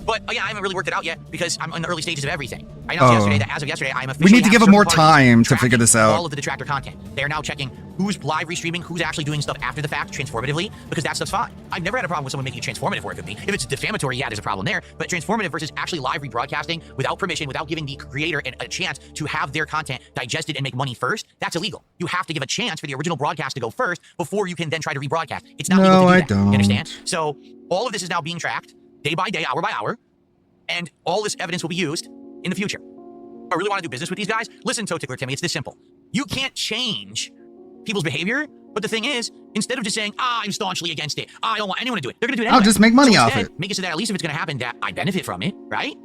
But again, I haven't really worked it out yet because I'm in the early stages of everything. I announced yesterday that as of yesterday, I'm officially We need to give it more time to figure this out. all of the detractor content. They are now checking who's live restreaming, who's actually doing stuff after the fact, transformatively, because that stuff's fine. I've never had a problem with someone making a transformative work of me. If it's defamatory, yeah, there's a problem there. But transformative versus actually live rebroadcasting without permission, without giving the creator a chance to have their content digested and make money first, that's illegal. You have to give a chance for the original broadcast to go first before you can then try to rebroadcast. It's not legal to do that. don't. You understand? So all of this is now being tracked day by day, hour by hour. And all this evidence will be used in the future. If I really want to do business with these guys, listen, Toe Tickler Timmy, it's this simple. You can't change people's behavior, but the thing is, instead of just saying, I'm staunchly against it, I don't want anyone to do it, they're going to do it anyway. I'll just make money So off instead, it. Make it so that at least if it's going to happen, that I benefit from it, right?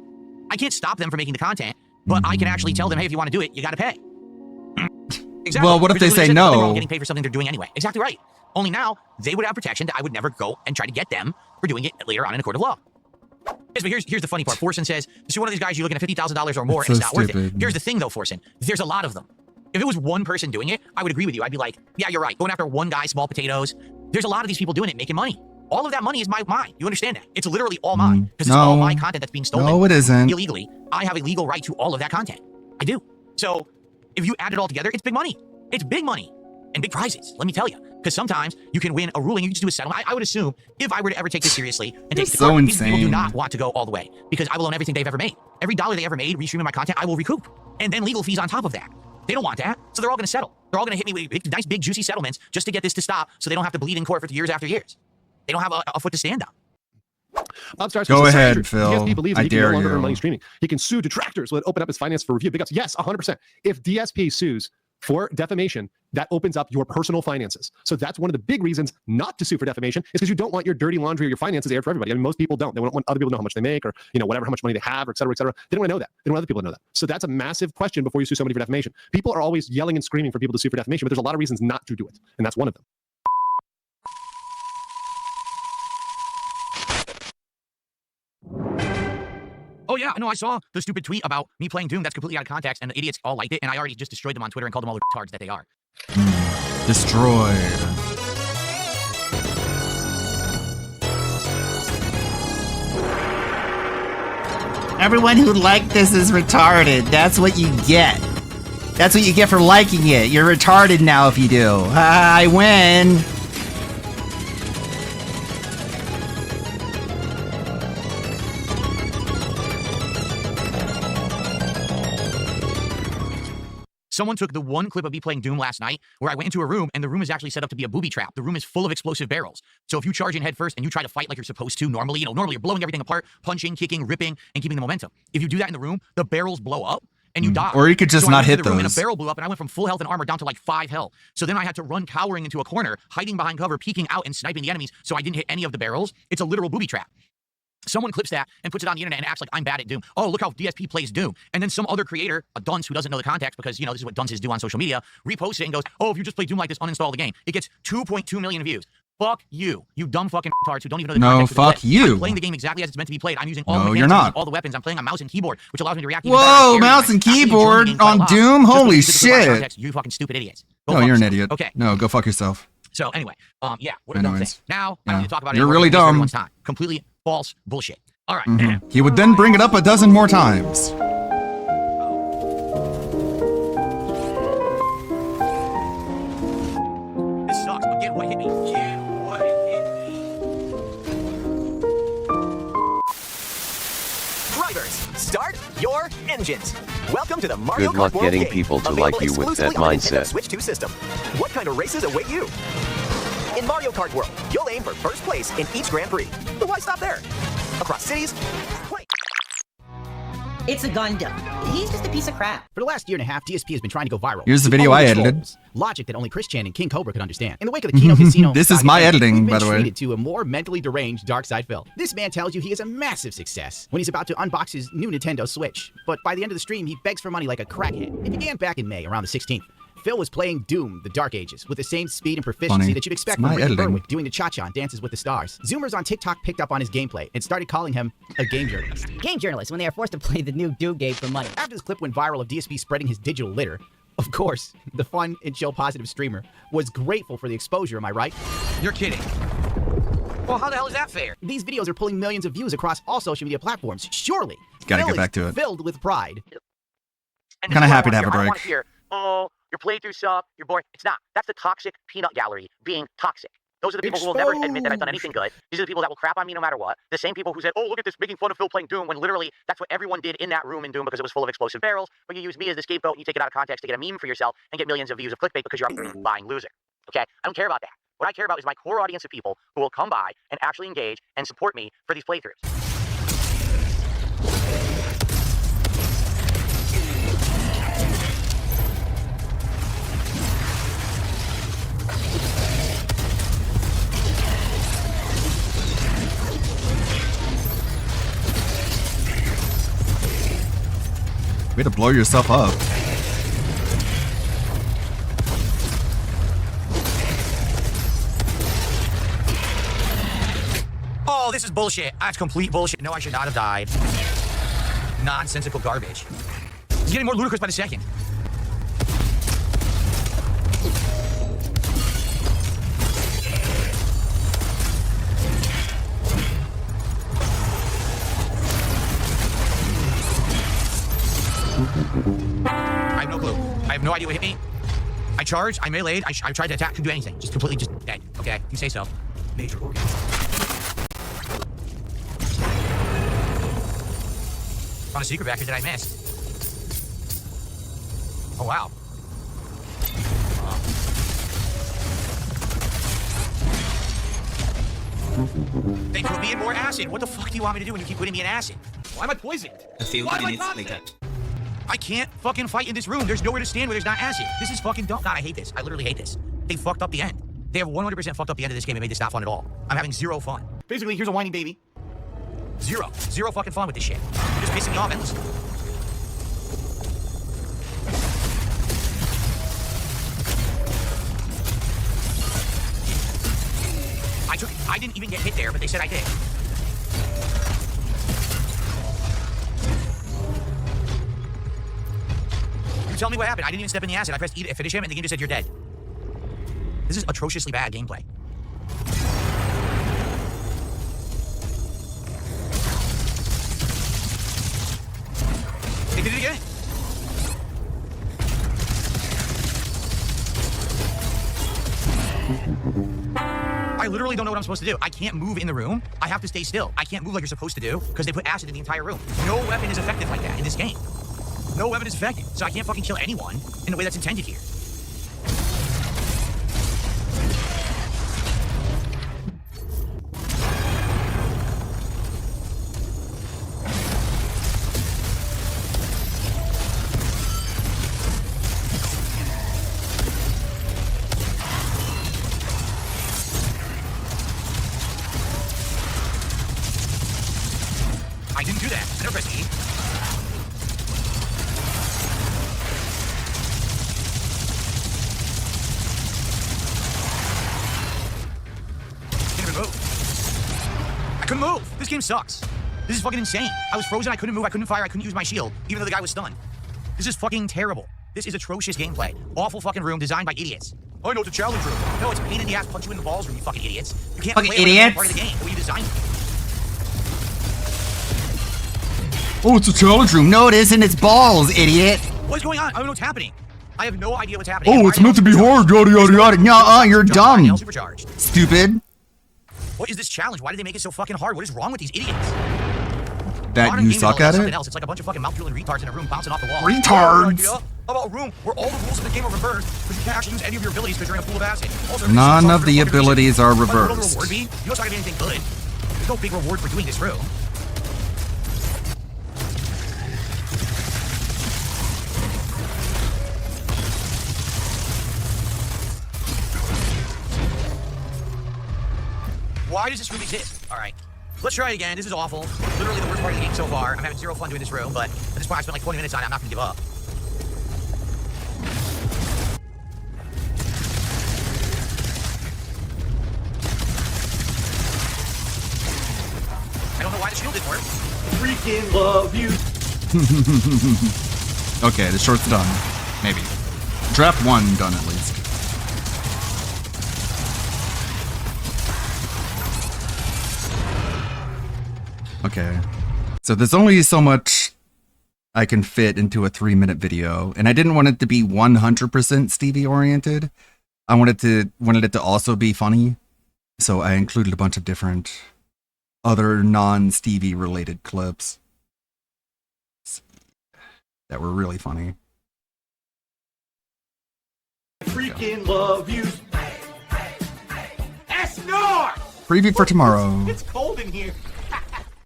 I can't stop them from making the content, but I can actually tell them, hey, if you want to do it, you got to pay. Exactly. Well, what if they Because say nothing wrong no? with getting paid for something they're doing anyway. Exactly right. Only now, they would have protection that I would never go and try to get them for doing it later on in a court of law. Yes, but here's the funny part. Forsen says, this is one of these guys you're looking at $50,000 or more, That's and so it's not worth stupid. it. Here's the thing, though, Forsen. There's a lot of them. If it was one person doing it, I would agree with you. I'd be like, yeah, you're right. Going after one guy, small potatoes. There's a lot of these people doing it, making money. All of that money is mine. You understand that? It's literally all mine. Because it's all my content that's being stolen. No, it isn't. Illegally. I have a legal right to all of that content. I do. So if you add it all together, it's big money. It's big money. And big prizes, let me tell you. Because sometimes you can win a ruling, you can just do a settlement. I would assume if I were to ever take this seriously and take it to so court, these people do insane. not want to go all the way because I will own everything they've ever made. Every dollar they ever made restreaming my content, I will recoup. And then legal fees on top of that. They don't want that, so they're all going to settle. They're all going to hit me with nice, big, juicy settlements just to get this to stop so they don't have to bleed in court for years after years. They don't have a foot to stand on. Go ahead, Phil. DSP believes I he can dare no longer you. earn money streaming. He can sue detractors. Will it open up his finance for review? Big ups. Yes, 100%. If DSP sues for defamation, that opens up your personal finances. So that's one of the big reasons not to sue for defamation, is because you don't want your dirty laundry or your finances aired for everybody. I mean, most people don't. They don't want other people to know how much they make or, whatever, how much money they have, or et cetera, et cetera. They don't want to know that. They don't want other people to know that. So that's a massive question before you sue somebody for defamation. People are always yelling and screaming for people to sue for defamation, but there's a lot of reasons not to do it. And that's one of them. Oh yeah, no, I saw the stupid tweet about me playing Doom that's completely out of context, and the idiots all liked it, and I already just destroyed them on Twitter and called them all the retards that they are. Destroyed. Everyone who liked this is retarded. That's what you get. That's what you get for liking it. You're retarded now if you do. I win. Someone took the one clip of me playing Doom last night where I went into a room and the room is actually set up to be a booby trap. The room is full of explosive barrels. So if you charge in head first and you try to fight like you're supposed to, normally you're blowing everything apart, punching, kicking, ripping, and keeping the momentum. If you do that in the room, the barrels blow up and you die. Or you could just not hit those. And a those. barrel blew up and I went from full health and armor down to like 5 health. So then I had to run cowering into a corner, hiding behind cover, peeking out and sniping the enemies so I didn't hit any of the barrels. It's a literal booby trap. Someone clips that and puts it on the internet and acts like I'm bad at Doom. Oh, look how DSP plays Doom. And then some other creator, a dunce who doesn't know the context because, this is what dunces do on social media, reposts it and goes, oh, if you just play Doom like this, uninstall the game. It gets 2.2 million views. Fuck you dumb fucking retards who don't even know the context. No, fuck you. I'm playing the game exactly as it's meant to be played. I'm using all the No, mechanics, you're I'm not. using all the weapons. I'm playing on mouse and keyboard, which allows me to react. Whoa, mouse and keyboard on Doom? Holy shit. You fucking stupid idiots. No, you're an idiot. Okay. No, go fuck yourself. So anyway, yeah, what a dumb thing. Now, I need to talk about it. You're really dumb. Everyone's time. Completely false bullshit. All right. He would then bring it up a dozen more times. This sucks, but get what hit me. Get what hit me. Drivers, start your engines. Welcome to the Mario Good Kart luck World getting game, people to available like you with that exclusively on the Nintendo mindset. Switch 2 system. What kind of races await you? In Mario Kart World, you'll aim for first place in each Grand Prix. But why stop there? Across cities, play. It's a Gundam. He's just a piece of crap. For the last year and a half, DSP has been trying to go viral. Here's the with video all I the edited. trolls. Logic that only Chris Chan and King Cobra could understand. In the wake of the Kino Casino, This is saga my event, editing, we've been by the way. treated to a more mentally deranged Dark Side Phil. This man tells you he is a massive success when he's about to unbox his new Nintendo Switch. But by the end of the stream, he begs for money like a crackhead. It began back in May, around the 16th. Phil was playing Doom, the Dark Ages, with the same speed and proficiency Funny. that you'd expect It's from my Ricky editing. Berwick doing the cha-cha on Dances with the Stars. Zoomers on TikTok picked up on his gameplay and started calling him a game journalist. Game journalists when they are forced to play the new Doom game for money. After this clip went viral of DSP spreading his digital litter, of course, the fun and chill positive streamer was grateful for the exposure, am I right? You're kidding. Well, how the hell is that fair? These videos are pulling millions of views across all social media platforms. Surely, Gotta Phil get is back to it. filled with pride. And Kinda this is what I happy to wanna have a hear. I don't break. wanna hear, oh, your playthrough sucked, you're boring. It's not. That's the toxic peanut gallery being toxic. Those are the people who will never admit that I've done anything good. These are the people that will crap on me no matter what. The same people who said, oh, look at this, making fun of Phil playing Doom, when literally that's what everyone did in that room in Doom because it was full of explosive barrels. But you use me as the scapegoat and you take it out of context to get a meme for yourself and get millions of views of clickbait because you're a lying loser. Okay? I don't care about that. What I care about is my core audience of people who will come by and actually engage and support me for these playthroughs. Way to blow yourself up. Oh, this is bullshit. That's complete bullshit. No, I should not have died. Nonsensical garbage. It's getting more ludicrous by the second. I have no clue. I have no idea what hit me. I charged, I meleeed, I tried to attack, couldn't do anything. Just completely just dead. Okay, you say so. Major organ. Found a secret back here that I missed. Oh, wow. They put me in more acid. What the fuck do you want me to do when you keep putting me in acid? Why am I poisoned? Why am I toxic? I can't fucking fight in this room. There's nowhere to stand where there's not acid. This is fucking dumb. God, I hate this. I literally hate this. They fucked up the end. They have 100% fucked up the end of this game and made this not fun at all. I'm having zero fun. Basically, here's a whiny baby. Zero fucking fun with this shit. You're just pissing me off endlessly. I didn't even get hit there, but they said I did. You tell me what happened. I didn't even step in the acid. I pressed E to finish him, and the game just said you're dead. This is atrociously bad gameplay. They did it again. I literally don't know what I'm supposed to do. I can't move in the room. I have to stay still. I can't move like you're supposed to do because they put acid in the entire room. No weapon is effective like that in this game. No weapon is effective. So I can't fucking kill anyone in the way that's intended here. I didn't do that. I never pressed E. Can't even move. I couldn't move. This game sucks. This is fucking insane. I was frozen. I couldn't move. I couldn't fire. I couldn't use my shield, even though the guy was stunned. This is fucking terrible. This is atrocious gameplay. Awful fucking room designed by idiots. Oh, no, it's a challenge room. No, it's a pain in the ass, punch you in the balls room, you fucking idiots. You can't fucking play idiots. part of the game. The way you designed it. Oh, it's a challenge room. No, it isn't. It's balls, idiot. What's going on? I don't know what's happening. I have no idea what's happening. Oh, it's meant to be hard. Yada, yada, yada. Nuh-uh, you're dumb. Stupid. What is this challenge? Why did they make it so fucking hard? What is wrong with these idiots? That Modern you gaming suck is at something it? else. It's like a bunch of fucking mouth-drooling retards in a room bouncing off the wall. Retards. How about a room where all the rules of the game are reversed, but you can't actually use any of your abilities because you're in a pool of acid? Also, None of the abilities are What will the reversed. reward be? You know it's not gonna be anything good. There's no big reward for doing this room. Why does this room exist? All right, let's try it again. This is awful. Literally the worst part of the game so far. I'm having zero fun doing this room, but at this point I spent like 20 minutes on it. I'm not gonna give up. I don't know why the shield didn't work. Freaking love you. Okay, the short's done. Maybe. Draft 1 done at least. Okay. So there's only so much I can fit into a 3-minute video, and I didn't want it to be 100% Stevie oriented. I wanted it to also be funny. So I included a bunch of different other non-Stevie related clips that were really funny. Freaking love you. S-Nor! Preview for tomorrow. It's cold in here.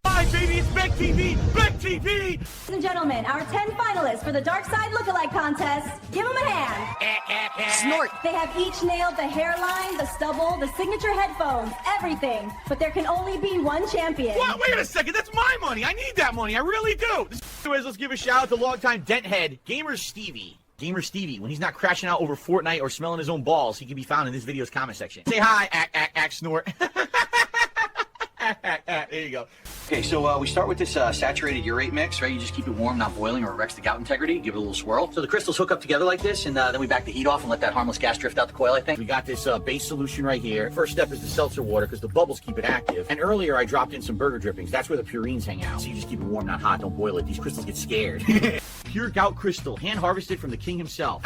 Hi, baby, it's Beck TV! Beck TV! Ladies and gentlemen, our 10 finalists for the Dark Side Lookalike Contest. Give them a hand. Snort. They have each nailed the hairline, the stubble, the signature headphones, everything. But there can only be one champion. What? Wait a second, that's my money. I need that money. I really do. Anyways, let's give a shout out to longtime denthead, Gamer Stevie. Gamer Stevie, when he's not crashing out over Fortnite or smelling his own balls, he can be found in this video's comment section. Say hi, act, snort. There you go. Okay, so we start with this saturated urate mix, right? You just keep it warm, not boiling, or it wrecks the gout integrity. Give it a little swirl. So the crystals hook up together like this, and then we back the heat off and let that harmless gas drift out the coil, I think. We got this base solution right here. First step is the seltzer water, because the bubbles keep it active. And earlier I dropped in some burger drippings. That's where the purines hang out. So you just keep it warm, not hot. Don't boil it. These crystals get scared. Pure gout crystal, hand harvested from the king himself.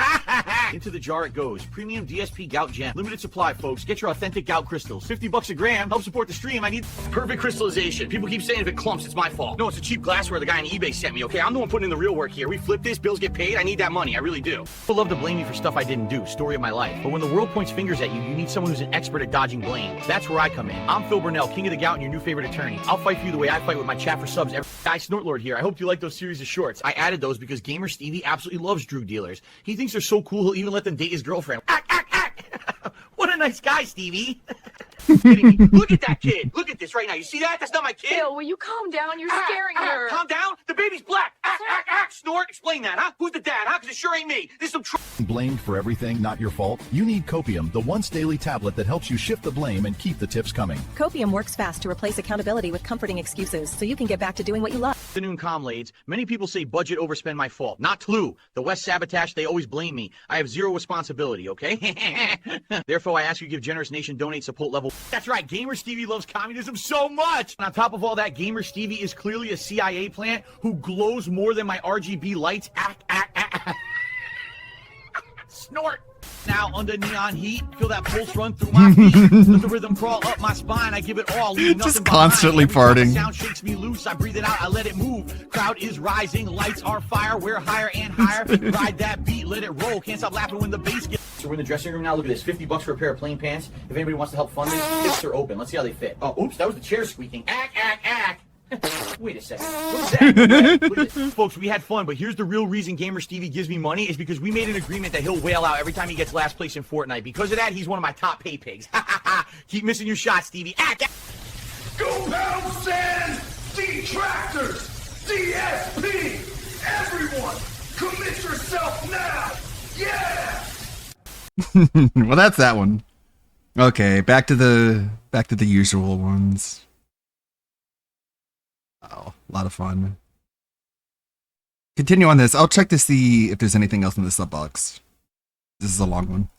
Into the jar it goes. Premium DSP Gout Gem. Limited supply, folks. Get your authentic gout crystals. $50 a gram. Help support the stream. I need perfect crystallization. People keep saying if it clumps, it's my fault. No, it's a cheap glassware the guy on eBay sent me, okay? I'm the one putting in the real work here. We flip this, bills get paid. I need that money. I really do. People love to blame me for stuff I didn't do. Story of my life. But when the world points fingers at you, you need someone who's an expert at dodging blame. That's where I come in. I'm Phil Burnell, king of the gout and your new favorite attorney. I'll fight for you the way I fight with my chat for subs. Guy Snortlord here. I hope you like those series of shorts. I added those because Gamer Stevie absolutely loves drug dealers. He thinks they're so cool, he'll even let them date his girlfriend. What a nice guy, Stevie. Kidding me. Look at that kid. Look at this right now. You see that? That's not my kid. Phil, will you calm down? You're scaring her. Calm down. The baby's black. Snort. Explain that, huh? Who's the dad, huh? Because it sure ain't me. This is some Blamed for everything not your fault? You need Copium, the once daily tablet that helps you shift the blame and keep the tips coming. Copium works fast to replace accountability with comforting excuses so you can get back to doing what you love. Afternoon comlades. Many people say budget overspend my fault. Not true. The West Sabotage, they always blame me. I have zero responsibility, okay? Therefore, I ask you to give Generous Nation donate support level. That's right. Gamer Stevie loves communism so much. And on top of all that, Gamer Stevie is clearly a CIA plant who glows more than my RGB lights. Snort. Now under neon heat, feel that pulse run through my feet. Let the rhythm crawl up my spine. I give it all. Just constantly farting. Sound shakes me loose. I breathe it out. I let it move. Crowd is rising. Lights are fire. We're higher and higher. Ride that beat. Let it roll. Can't stop laughing when the bass gets. So we're in the dressing room now. Look at this. $50 for a pair of plain pants. If anybody wants to help fund this, hips are open. Let's see how they fit. Oh, oops. That was the chair squeaking. Wait a second. What was that? Look at this. Folks, we had fun, but here's the real reason Gamer Stevie gives me money is because we made an agreement that he'll whale out every time he gets last place in Fortnite. Because of that, he's one of my top pay pigs. Keep missing your shots, Stevie. Go down, Sand! Detractors! DSP! Everyone! Commit yourself now! Yeah! Well, that's that one. Okay, back to the usual ones. Oh, a lot of fun. Continue on this. I'll check to see if there's anything else in the sub box. This is a long one.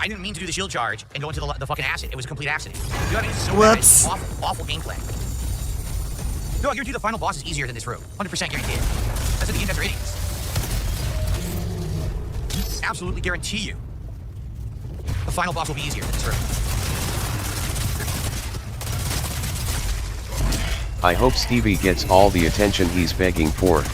I didn't mean to do the shield charge and go into the fucking acid. It was a complete accident. You know what I mean? It's so Whoops. bad. It's awful gameplay. No, I guarantee the final boss is easier than this room. 100% guaranteed. That's what the game has ratings. Absolutely guarantee you. The final boss will be easier than this room. I hope Stevie gets all the attention he's begging for.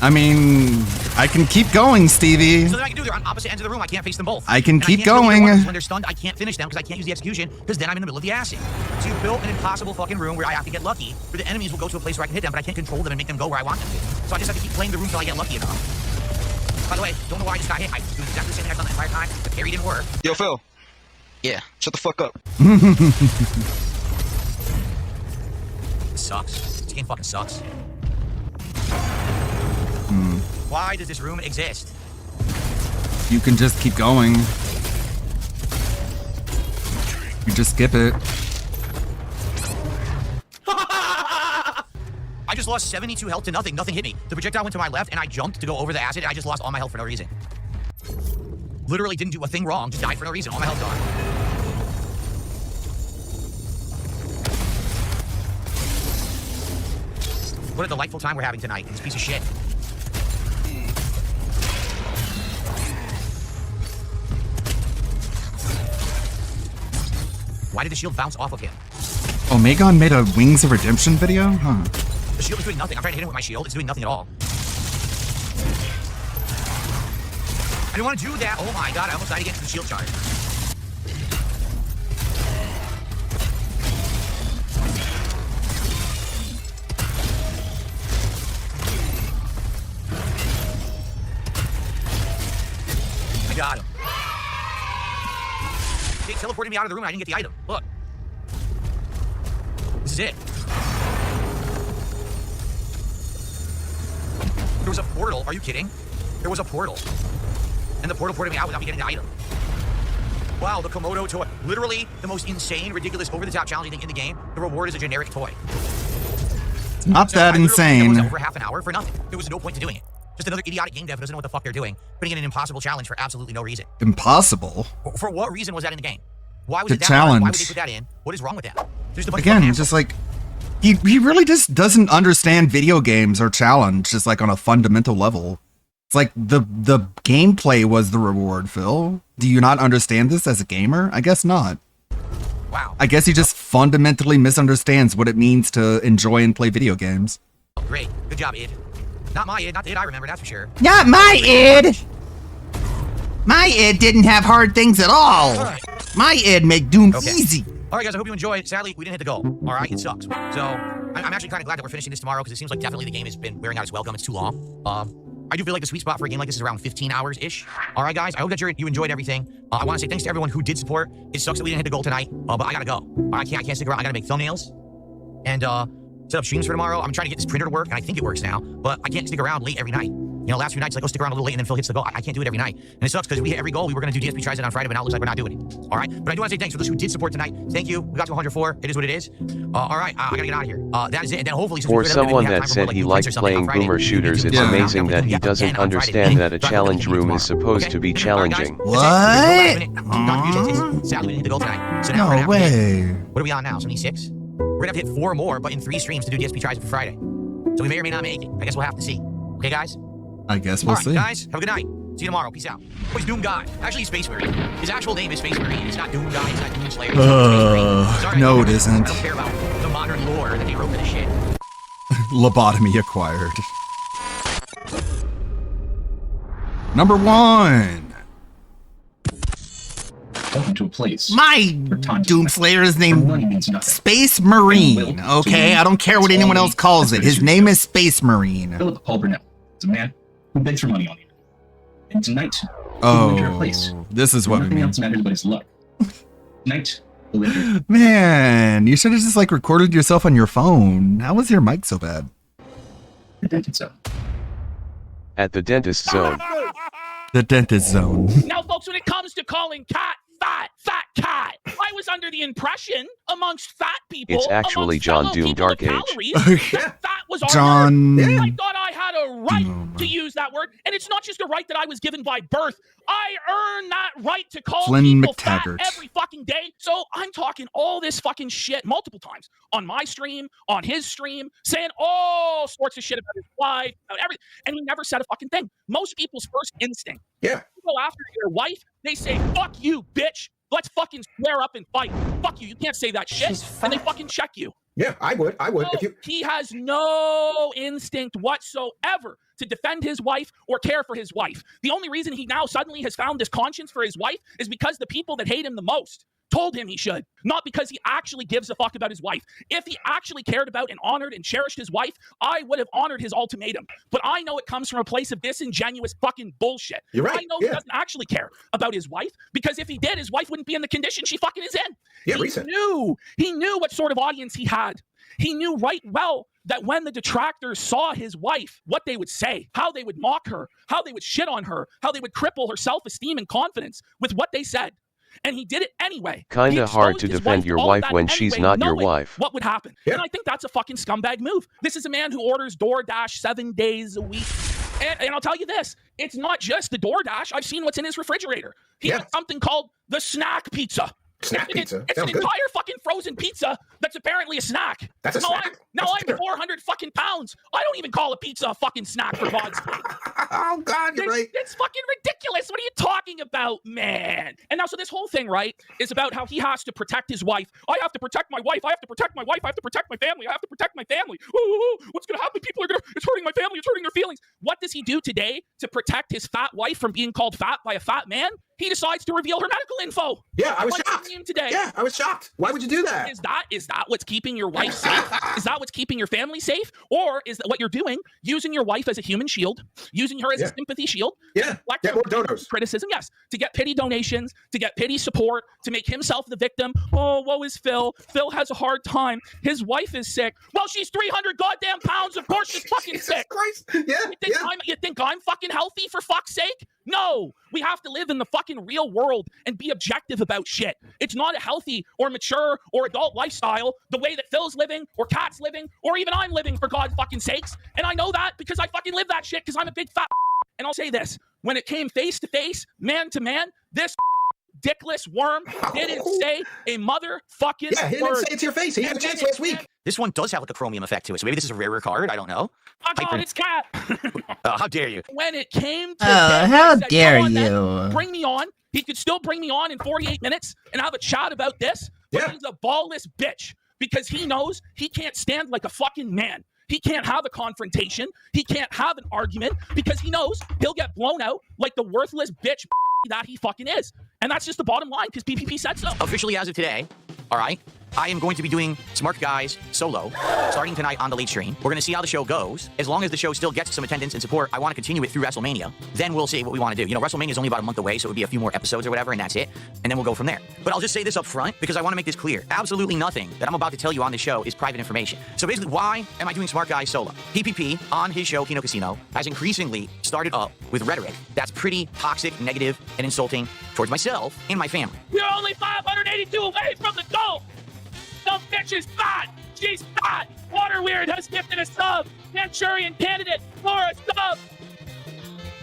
I mean, I can keep going, Stevie. So then I can do they're on opposite ends of the room. I can't face them both. I can And keep I can't going. When they're stunned, I can't finish them because I can't use the execution because then I'm in the middle of the acid. So you built an impossible fucking room where I have to get lucky, where the enemies will go to a place where I can hit them, but I can't control them and make them go where I want them to. So I just have to keep playing the room until I get lucky enough. By the way, don't know why I just got hit. I was doing exactly the same thing I've done the entire time. The parry didn't work. Yo, Phil. Yeah, shut the fuck up. This sucks. This game fucking sucks. Why does this room exist? You can just keep going. You just skip it. I just lost 72 health to nothing. Nothing hit me. The projectile went to my left, and I jumped to go over the acid, and I just lost all my health for no reason. Literally didn't do a thing wrong. Just died for no reason. All my health gone. What a delightful time we're having tonight. This piece of shit. Why did the shield bounce off of him? Omegon made a Wings of Redemption video? Huh. The shield is doing nothing. I'm trying to hit him with my shield. It's doing nothing at all. I didn't want to do that. Oh my god, I almost died against the shield charge. I got him. They teleported me out of the room and I didn't get the item. Look. This is it. There was a portal. Are you kidding? There was a portal. And the portal ported me out without me getting the item. Wow, the Komodo toy. Literally the most insane, ridiculous, over-the-top challenging thing in the game. The reward is a generic toy. It's not that I was insane. over half an hour for nothing. There was no point to doing it. Just another idiotic game dev who doesn't know what the fuck they're doing, putting in an impossible challenge for absolutely no reason. Impossible? For what reason was that in the game? Why was The it that hard? Why would challenge. they put that in? What is wrong with that? There's a bunch of Again, fucking just like he really just doesn't understand video games or challenge just like on a fundamental level. It's like the gameplay was the reward, Phil. Do you not understand this as a gamer? I guess not. Wow. I guess he just fundamentally misunderstands what it means to enjoy and play video games. Oh, great. Good job, Id. Not my Id, not the Id I remember, that's for sure. Not my id. My id didn't have hard things at all. My id make Doom easy. All right, guys, I hope you enjoyed. Sadly, we didn't hit the goal. All right, it sucks. So I'm actually kind of glad that we're finishing this tomorrow because it seems like definitely the game has been wearing out its welcome. It's too long. I do feel like the sweet spot for a game like this is around 15 hours-ish. All right, guys, I hope that you enjoyed everything. I want to say thanks to everyone who did support. It sucks that we didn't hit the goal tonight, but I gotta go. I can't stick around. I gotta make thumbnails and set up streams for tomorrow. I'm trying to get this printer to work, and I think it works now, but I can't stick around late every night. You know, last few nights, like, stick around a little late, and then Phil hits the goal. I can't do it every night. And it sucks because we hit every goal. We were going to do DSP Tries It on Friday, but now it looks like we're not doing it. All right? But I do want to say thanks for those who did support tonight. Thank you. We got to 104. It is what it is. All right. I got to get out of here. That is it. And then hopefully... For someone that said he liked playing boomer shooters, it's amazing that he doesn't understand that a challenge room is supposed to be challenging. What? Sadly, we didn't hit the goal tonight. So No way. What are we on now? 76? We're going to have to hit 4 more, but in 3 streams to do DSP Tries It for Friday. So we may or may not make it. I guess we'll have to see. Okay, guys? I guess we'll see. Guys, have a good night. See you tomorrow. Peace out. Oh, he's Doom God. Actually, he's Space Marine. His actual name is Space Marine. It's not Doom God. It's not Doom Slayer. Sorry, no, it isn't. I don't care about the modern lore that they wrote for this shit. Lobotomy acquired. Number 1. Welcome to a place. My Doom Slayer is named Space Marine, okay? I don't care what anyone else calls it. His name is Space Marine. Philip Paul Burnell. It's a man who begs for money on you. And tonight, we'll enter a place. This is what we nothing mean. else matters but his luck. Tonight, we'll enter. Man, you should have just like recorded yourself on your phone. How was your mic so bad? The dentist zone. At the dentist zone. The dentist zone. Now, folks, when it comes to calling cat fat cat, I was under the impression amongst fat people, It's actually John Doom Dark Age. That was our John. word. I thought I had a right to use that word, and it's not just a right that I was given by birth. I earned that right to call people fat every fucking day. So I'm talking all this fucking shit multiple times on my stream, on his stream, saying all sorts of shit about his wife, about everything, and he never said a fucking thing. Most people's first instinct, you go after your wife, they say, "Fuck you, bitch. Let's fucking square up and fight. Fuck you. You can't say that shit." And they fucking check you. Yeah, I would. No, he has no instinct whatsoever to defend his wife or care for his wife. The only reason he now suddenly has found this conscience for his wife is because the people that hate him the most told him he should, not because he actually gives a fuck about his wife. If he actually cared about and honored and cherished his wife, I would have honored his ultimatum. But I know it comes from a place of disingenuous fucking bullshit. You're right. I know he doesn't actually care about his wife, because if he did, his wife wouldn't be in the condition she fucking is in. He knew what sort of audience he had. He knew right well that when the detractors saw his wife, what they would say, how they would mock her, how they would shit on her, how they would cripple her self-esteem and confidence with what they said. And he did it anyway. Kinda hard to defend your wife when she's not your wife. What would happen? And I think that's a fucking scumbag move. This is a man who orders DoorDash 7 days a week. And I'll tell you this, it's not just the DoorDash. I've seen what's in his refrigerator. He has something called the snack pizza. It's an entire fucking frozen pizza that's apparently a snack. That's a snack? I'm 400 fucking pounds. I don't even call a pizza a fucking snack, for God's sake. Oh, God, you're right. It's fucking ridiculous. What are you talking about, man? And now, so this whole thing, right, is about how he has to protect his wife. I have to protect my wife. I have to protect my wife. I have to protect my family. I have to protect my family. Ooh, what's going to happen? It's hurting my family. It's hurting their feelings. What does he do today to protect his fat wife from being called fat by a fat man? He decides to reveal her medical info. Yeah, I was shocked. Today. Yeah, I was shocked. Why would you do that? Is that what's keeping your wife safe? Is that what's keeping your family safe? Or is that what you're doing, using your wife as a human shield, using her as a sympathy shield? Yeah, get more donors. Criticism, yes. To get pity donations, to get pity support, to make himself the victim. Oh, woe is Phil. Phil has a hard time. His wife is sick. Well, she's 300 goddamn pounds. Of course she's fucking sick. Christ. Yeah, you think I'm fucking healthy, for fuck's sake? No, we have to live in the fucking real world and be objective about shit. It's not a healthy or mature or adult lifestyle the way that Phil's living or Kat's living or even I'm living, for God fucking sakes. And I know that because I fucking live that shit because I'm a big fat. And I'll say this, when it came face to face, man to man, this dickless worm didn't say a motherfucking Yeah, he didn't word. say it to your face. He had a chance last week. This one does have like a chromium effect to it, so maybe this is a rarer card. I don't know. Oh God, it's Cat. How dare you? When it came to Oh, this, how I said, dare "Come on, then, you." bring me on. He could still bring me on in 48 minutes and have a chat about this. But he's a ballless bitch because he knows he can't stand like a fucking man. He can't have a confrontation. He can't have an argument because he knows he'll get blown out like the worthless bitch that he fucking is. And that's just the bottom line because PPP said so. Officially as of today, all right, I am going to be doing Smart Guys solo starting tonight on the late stream. We're going to see how the show goes. As long as the show still gets some attendance and support, I want to continue it through WrestleMania. Then we'll see what we want to do. You know, WrestleMania is only about a month away, so it would be a few more episodes or whatever, and that's it. And then we'll go from there. But I'll just say this up front because I want to make this clear. Absolutely nothing that I'm about to tell you on this show is private information. So basically, why am I doing Smart Guys solo? PPP on his show, Kino Casino, has increasingly started up with rhetoric that's pretty toxic, negative, and insulting towards myself and my family. We're only 582 away from the goal. The bitch is fat. She's fat. Water Weird has gifted a sub. Manchurian candidate for a sub.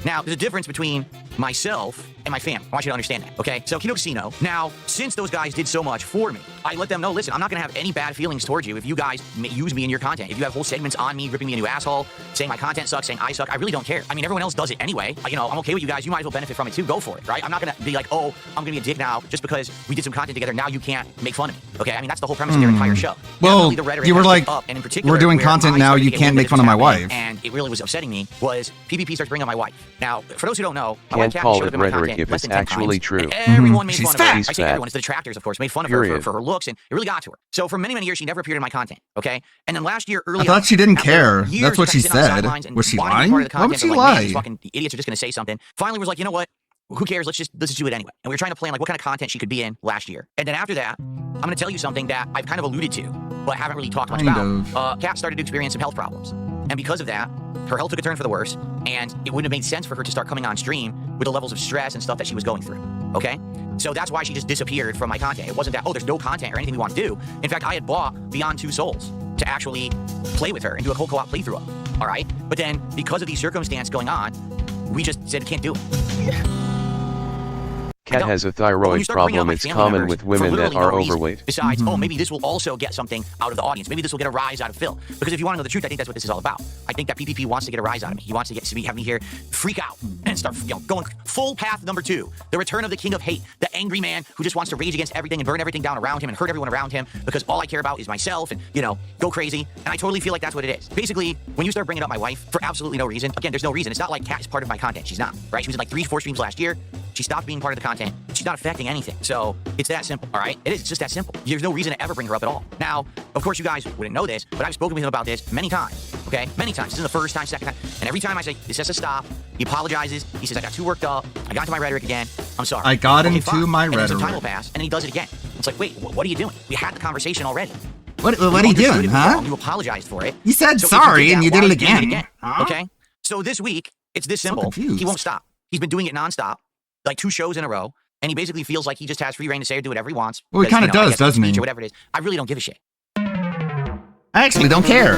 Now, there's a difference between myself and my family. I want you to understand that, okay? So, Kino Casino, now, since those guys did so much for me, I let them know, listen, I'm not going to have any bad feelings towards you if you guys use me in your content. If you have whole segments on me, ripping me a new asshole, saying my content sucks, saying I suck, I really don't care. I mean, everyone else does it anyway. You know, I'm okay with you guys. You might as well benefit from it too. Go for it, right? I'm not going to be like, oh, I'm going to be a dick now just because we did some content together. Now you can't make fun of me, okay? I mean, that's the whole premise of their entire show. Well, The rhetoric you were has like, picked up, and in particular, we're doing where content I now, started you to get can't make negative fun of my happening, wife. And it really was upsetting me was PPP starts bringing up my wife. Now, for those who don't know, my Can't wife Kathy call showed it up in my rhetoric content if less it's than 10 actually times. true. Everyone made She's fun of her. fat. I She's say fat. everyone, it's the detractors, of course, made fun of her Period. for her looks, and it really got to her. So for many, many years, she never appeared in my content, okay? And then last year, early I thought on, she didn't after care. years That's what of she sitting on the said. sidelines and Was she wanting to be lying? part of the Why would content, she but like, man, lie? these fucking idiots are just going to say something. Finally was like, you know what? Who cares? Let's just do it anyway. And we were trying to plan like what kind of content she could be in last year. And then after that, I'm going to tell you something that I've kind of alluded to, but haven't really talked much about. Kat started to experience some health problems. And because of that, her health took a turn for the worse, and it wouldn't have made sense for her to start coming on stream with the levels of stress and stuff that she was going through, okay? So that's why she just disappeared from my content. It wasn't that, oh, there's no content or anything we want to do. In fact, I had bought Beyond Two Souls to actually play with her and do a whole co-op playthrough of, all right? But then, because of these circumstances going on, we just said, can't do it. Kat has a thyroid problem. It's common with women that are overweight. Besides, oh, maybe this will also get something out of the audience. Maybe this will get a rise out of Phil. Because if you want to know the truth, I think that's what this is all about. I think that PPP wants to get a rise out of me. He wants to have me here freak out and start, going full path number 2. The return of the king of hate, the angry man who just wants to rage against everything and burn everything down around him and hurt everyone around him because all I care about is myself and, go crazy. And I totally feel like that's what it is. Basically, when you start bringing up my wife for absolutely no reason, again, there's no reason. It's not like Kat is part of my content. She's not, right? She was in like 3-4 streams last year. She stopped being part of the content. She's not affecting anything. So it's that simple, all right? It is. It's just that simple. There's no reason to ever bring her up at all. Now, of course, you guys wouldn't know this, but I've spoken with him about this many times, okay? Many times. This is the first time, second time. And every time I say, this has to stop, he apologizes. He says, I got too worked up. I got into my rhetoric again. I'm sorry. I got Okay, into fine. my And then some time rhetoric. will pass, and then he does it again. It's like, wait, what are you doing? We had the conversation already. What are you doing, huh? You apologized for it. You said So if sorry did and that, you did why it are doing again. Huh? Okay? So this week, it's this simple. confused. He won't stop. He's been doing it nonstop, like 2 shows in a row, and he basically feels like he just has free reign to say or do whatever he wants. Well, he because, kinda I does, guess doesn't he? Or whatever it is. I really don't give a shit. I actually don't care.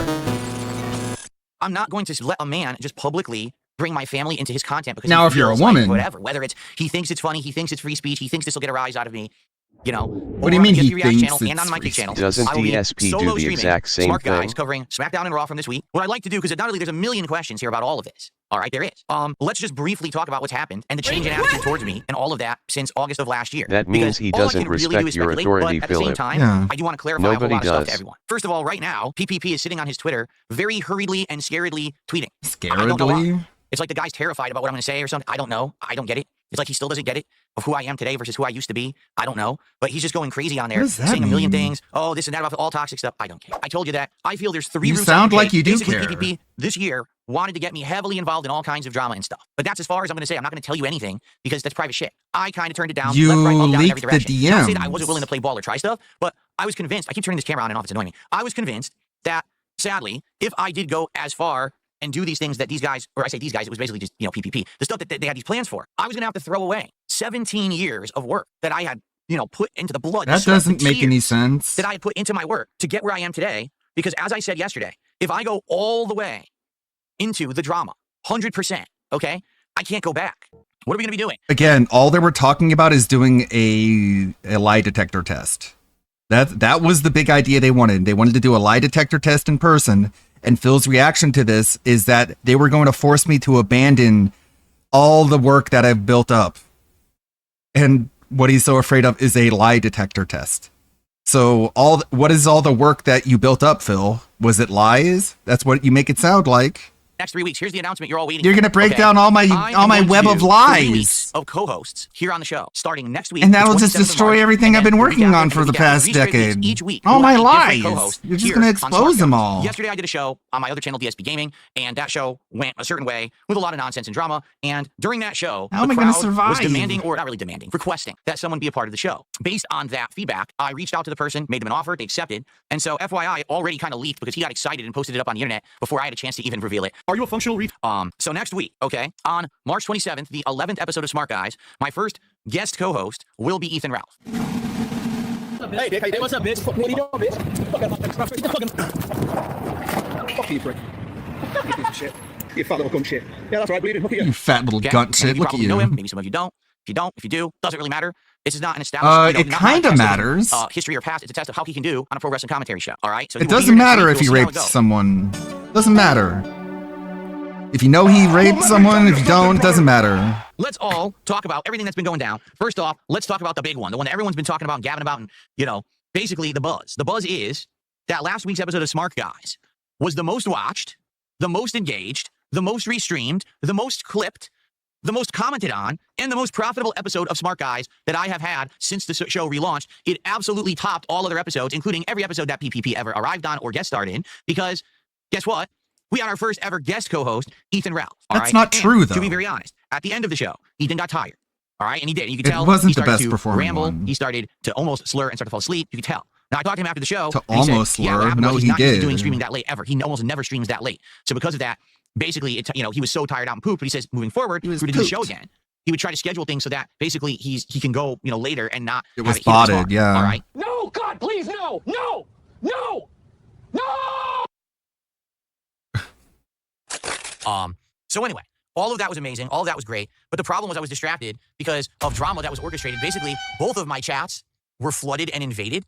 I'm not going to let a man just publicly bring my family into his content because Now, he if you're a feels like woman- whatever, whether it's he thinks it's funny, he thinks it's free speech, he thinks this will get a rise out of me. What do you mean he thinks channel and on it's my free Kick channel. Doesn't I will be DSP solo do the streaming exact same Smart Guys thing? covering SmackDown and Raw from this week. What I'd like to do, because not only there's a million questions here about all of this. All right, there is. Let's just briefly talk about what's happened and the change in attitude towards me and all of that since August of last year. That means Because he all I doesn't can really do respect is your speculate, authority, but at the same Philip. time, Yeah. I do want to clarify a Nobody whole lot of stuff does. to everyone. First of all, right now, PPP is sitting on his Twitter very hurriedly and scaredly tweeting. I don't know why. Scaredly? It's like the guy's terrified about what I'm going to say or something. I don't know. I don't get it. It's like he still doesn't get it of who I am today versus who I used to be. I don't know. But he's just going crazy on there, What does that saying a million mean? things. Oh, this and that about all toxic stuff. I don't care. I told you that. I feel there's 3 You routes. sound I like you do Basically, care. PPP this year wanted to get me heavily involved in all kinds of drama and stuff. But that's as far as I'm going to say. I'm not going to tell you anything because that's private shit. I kind of turned it down. You left, right, up, down, in every leaked the direction. Not to say that I DMs. wasn't willing to play ball or try stuff, but I was convinced. I keep turning this camera on and off. It's annoying me. I was convinced that, sadly, if I did go as far and do these things that these guys, or I say these guys, it was basically just, PPP, the stuff that they had these plans for, I was going to have to throw away 17 years of work that I had, put into the blood. That sweat, doesn't and make any tears sense. that I had put into my work to get where I am today. Because as I said yesterday, if I go all the way into the drama, 100%, okay, I can't go back. What are we going to be doing? Again, all they were talking about is doing a lie detector test. That was the big idea they wanted. They wanted to do a lie detector test in person. And Phil's reaction to this is that they were going to force me to abandon all the work that I've built up. And what he's so afraid of is a lie detector test. So what is all the work that you built up, Phil? Was it lies? That's what you make it sound like. Next 3 weeks. Here's the announcement you're all waiting You're for. going to break down all my web of 3 lies. weeks of co-hosts here on the show, starting next week. And that'll the just 27th of destroy March, everything I've been working on for the past 3 straight weeks, decade. Each week, All we'll my have a different lies. co-host You're just here going to on expose Smart them Guys. all. Yesterday I did a show on my other channel, DSP Gaming, and that show went a certain way with a lot of nonsense and drama. And during that show, How am the I gonna crowd survive? was demanding, or not really demanding, requesting that someone be a part of the show. Based on that feedback, I reached out to the person, made them an offer, they accepted. And so FYI already kind of leaked because he got excited and posted it up on the internet before I had a chance to even reveal it. Are you a functional So next week, okay, on March 27th, the 11th episode of Smart Guys, my first guest co-host will be Ethan Ralph. Hey, Dick, hey, what's up, bitch? What are you doing, bitch? Fuck you, prick. You piece of shit. You fat little cunt shit. Yeah, that's right, bleeding. Look at you. You fat little gunt shit. Look at You know him, you. maybe some of you don't. If you do, doesn't really matter. This is not an established. It kind of matters. History or past. It's a test of how he can do on a pro wrestling commentary show. All right. So It doesn't matter if he raped someone. Doesn't matter. If you know he raped someone, if you don't, it doesn't matter. Let's all talk about everything that's been going down. First off, let's talk about the big one, the one that everyone's been talking about and gabbing about, and basically the buzz. The buzz is that last week's episode of Smart Guys was the most watched, the most engaged, the most restreamed, the most clipped, the most commented on, and the most profitable episode of Smart Guys that I have had since the show relaunched. It absolutely topped all other episodes, including every episode that PPP ever arrived on or guest starred in, because guess what? We had our first ever guest co-host, Ethan Ralph. That's not true, though. To be very honest, at the end of the show, Ethan got tired. All right, and he did. You could It tell wasn't he the started best to performing ramble. one. He started to almost slur and start to fall asleep. You could tell. Now I talked to him after the show. To and he said, almost yeah, what slur? happened No, was he's he not used to did. doing streaming that late ever. He almost never streams that late. So because of that, basically, he was so tired out and pooped. But he says, moving forward, we're to do the show again. He would try to schedule things so that basically he can go later and not. It have was hit his spotted, mark. yeah. All right. No, God, please, no, no, no, no! So anyway, all of that was amazing. All of that was great. But the problem was I was distracted because of drama that was orchestrated. Basically, both of my chats were flooded and invaded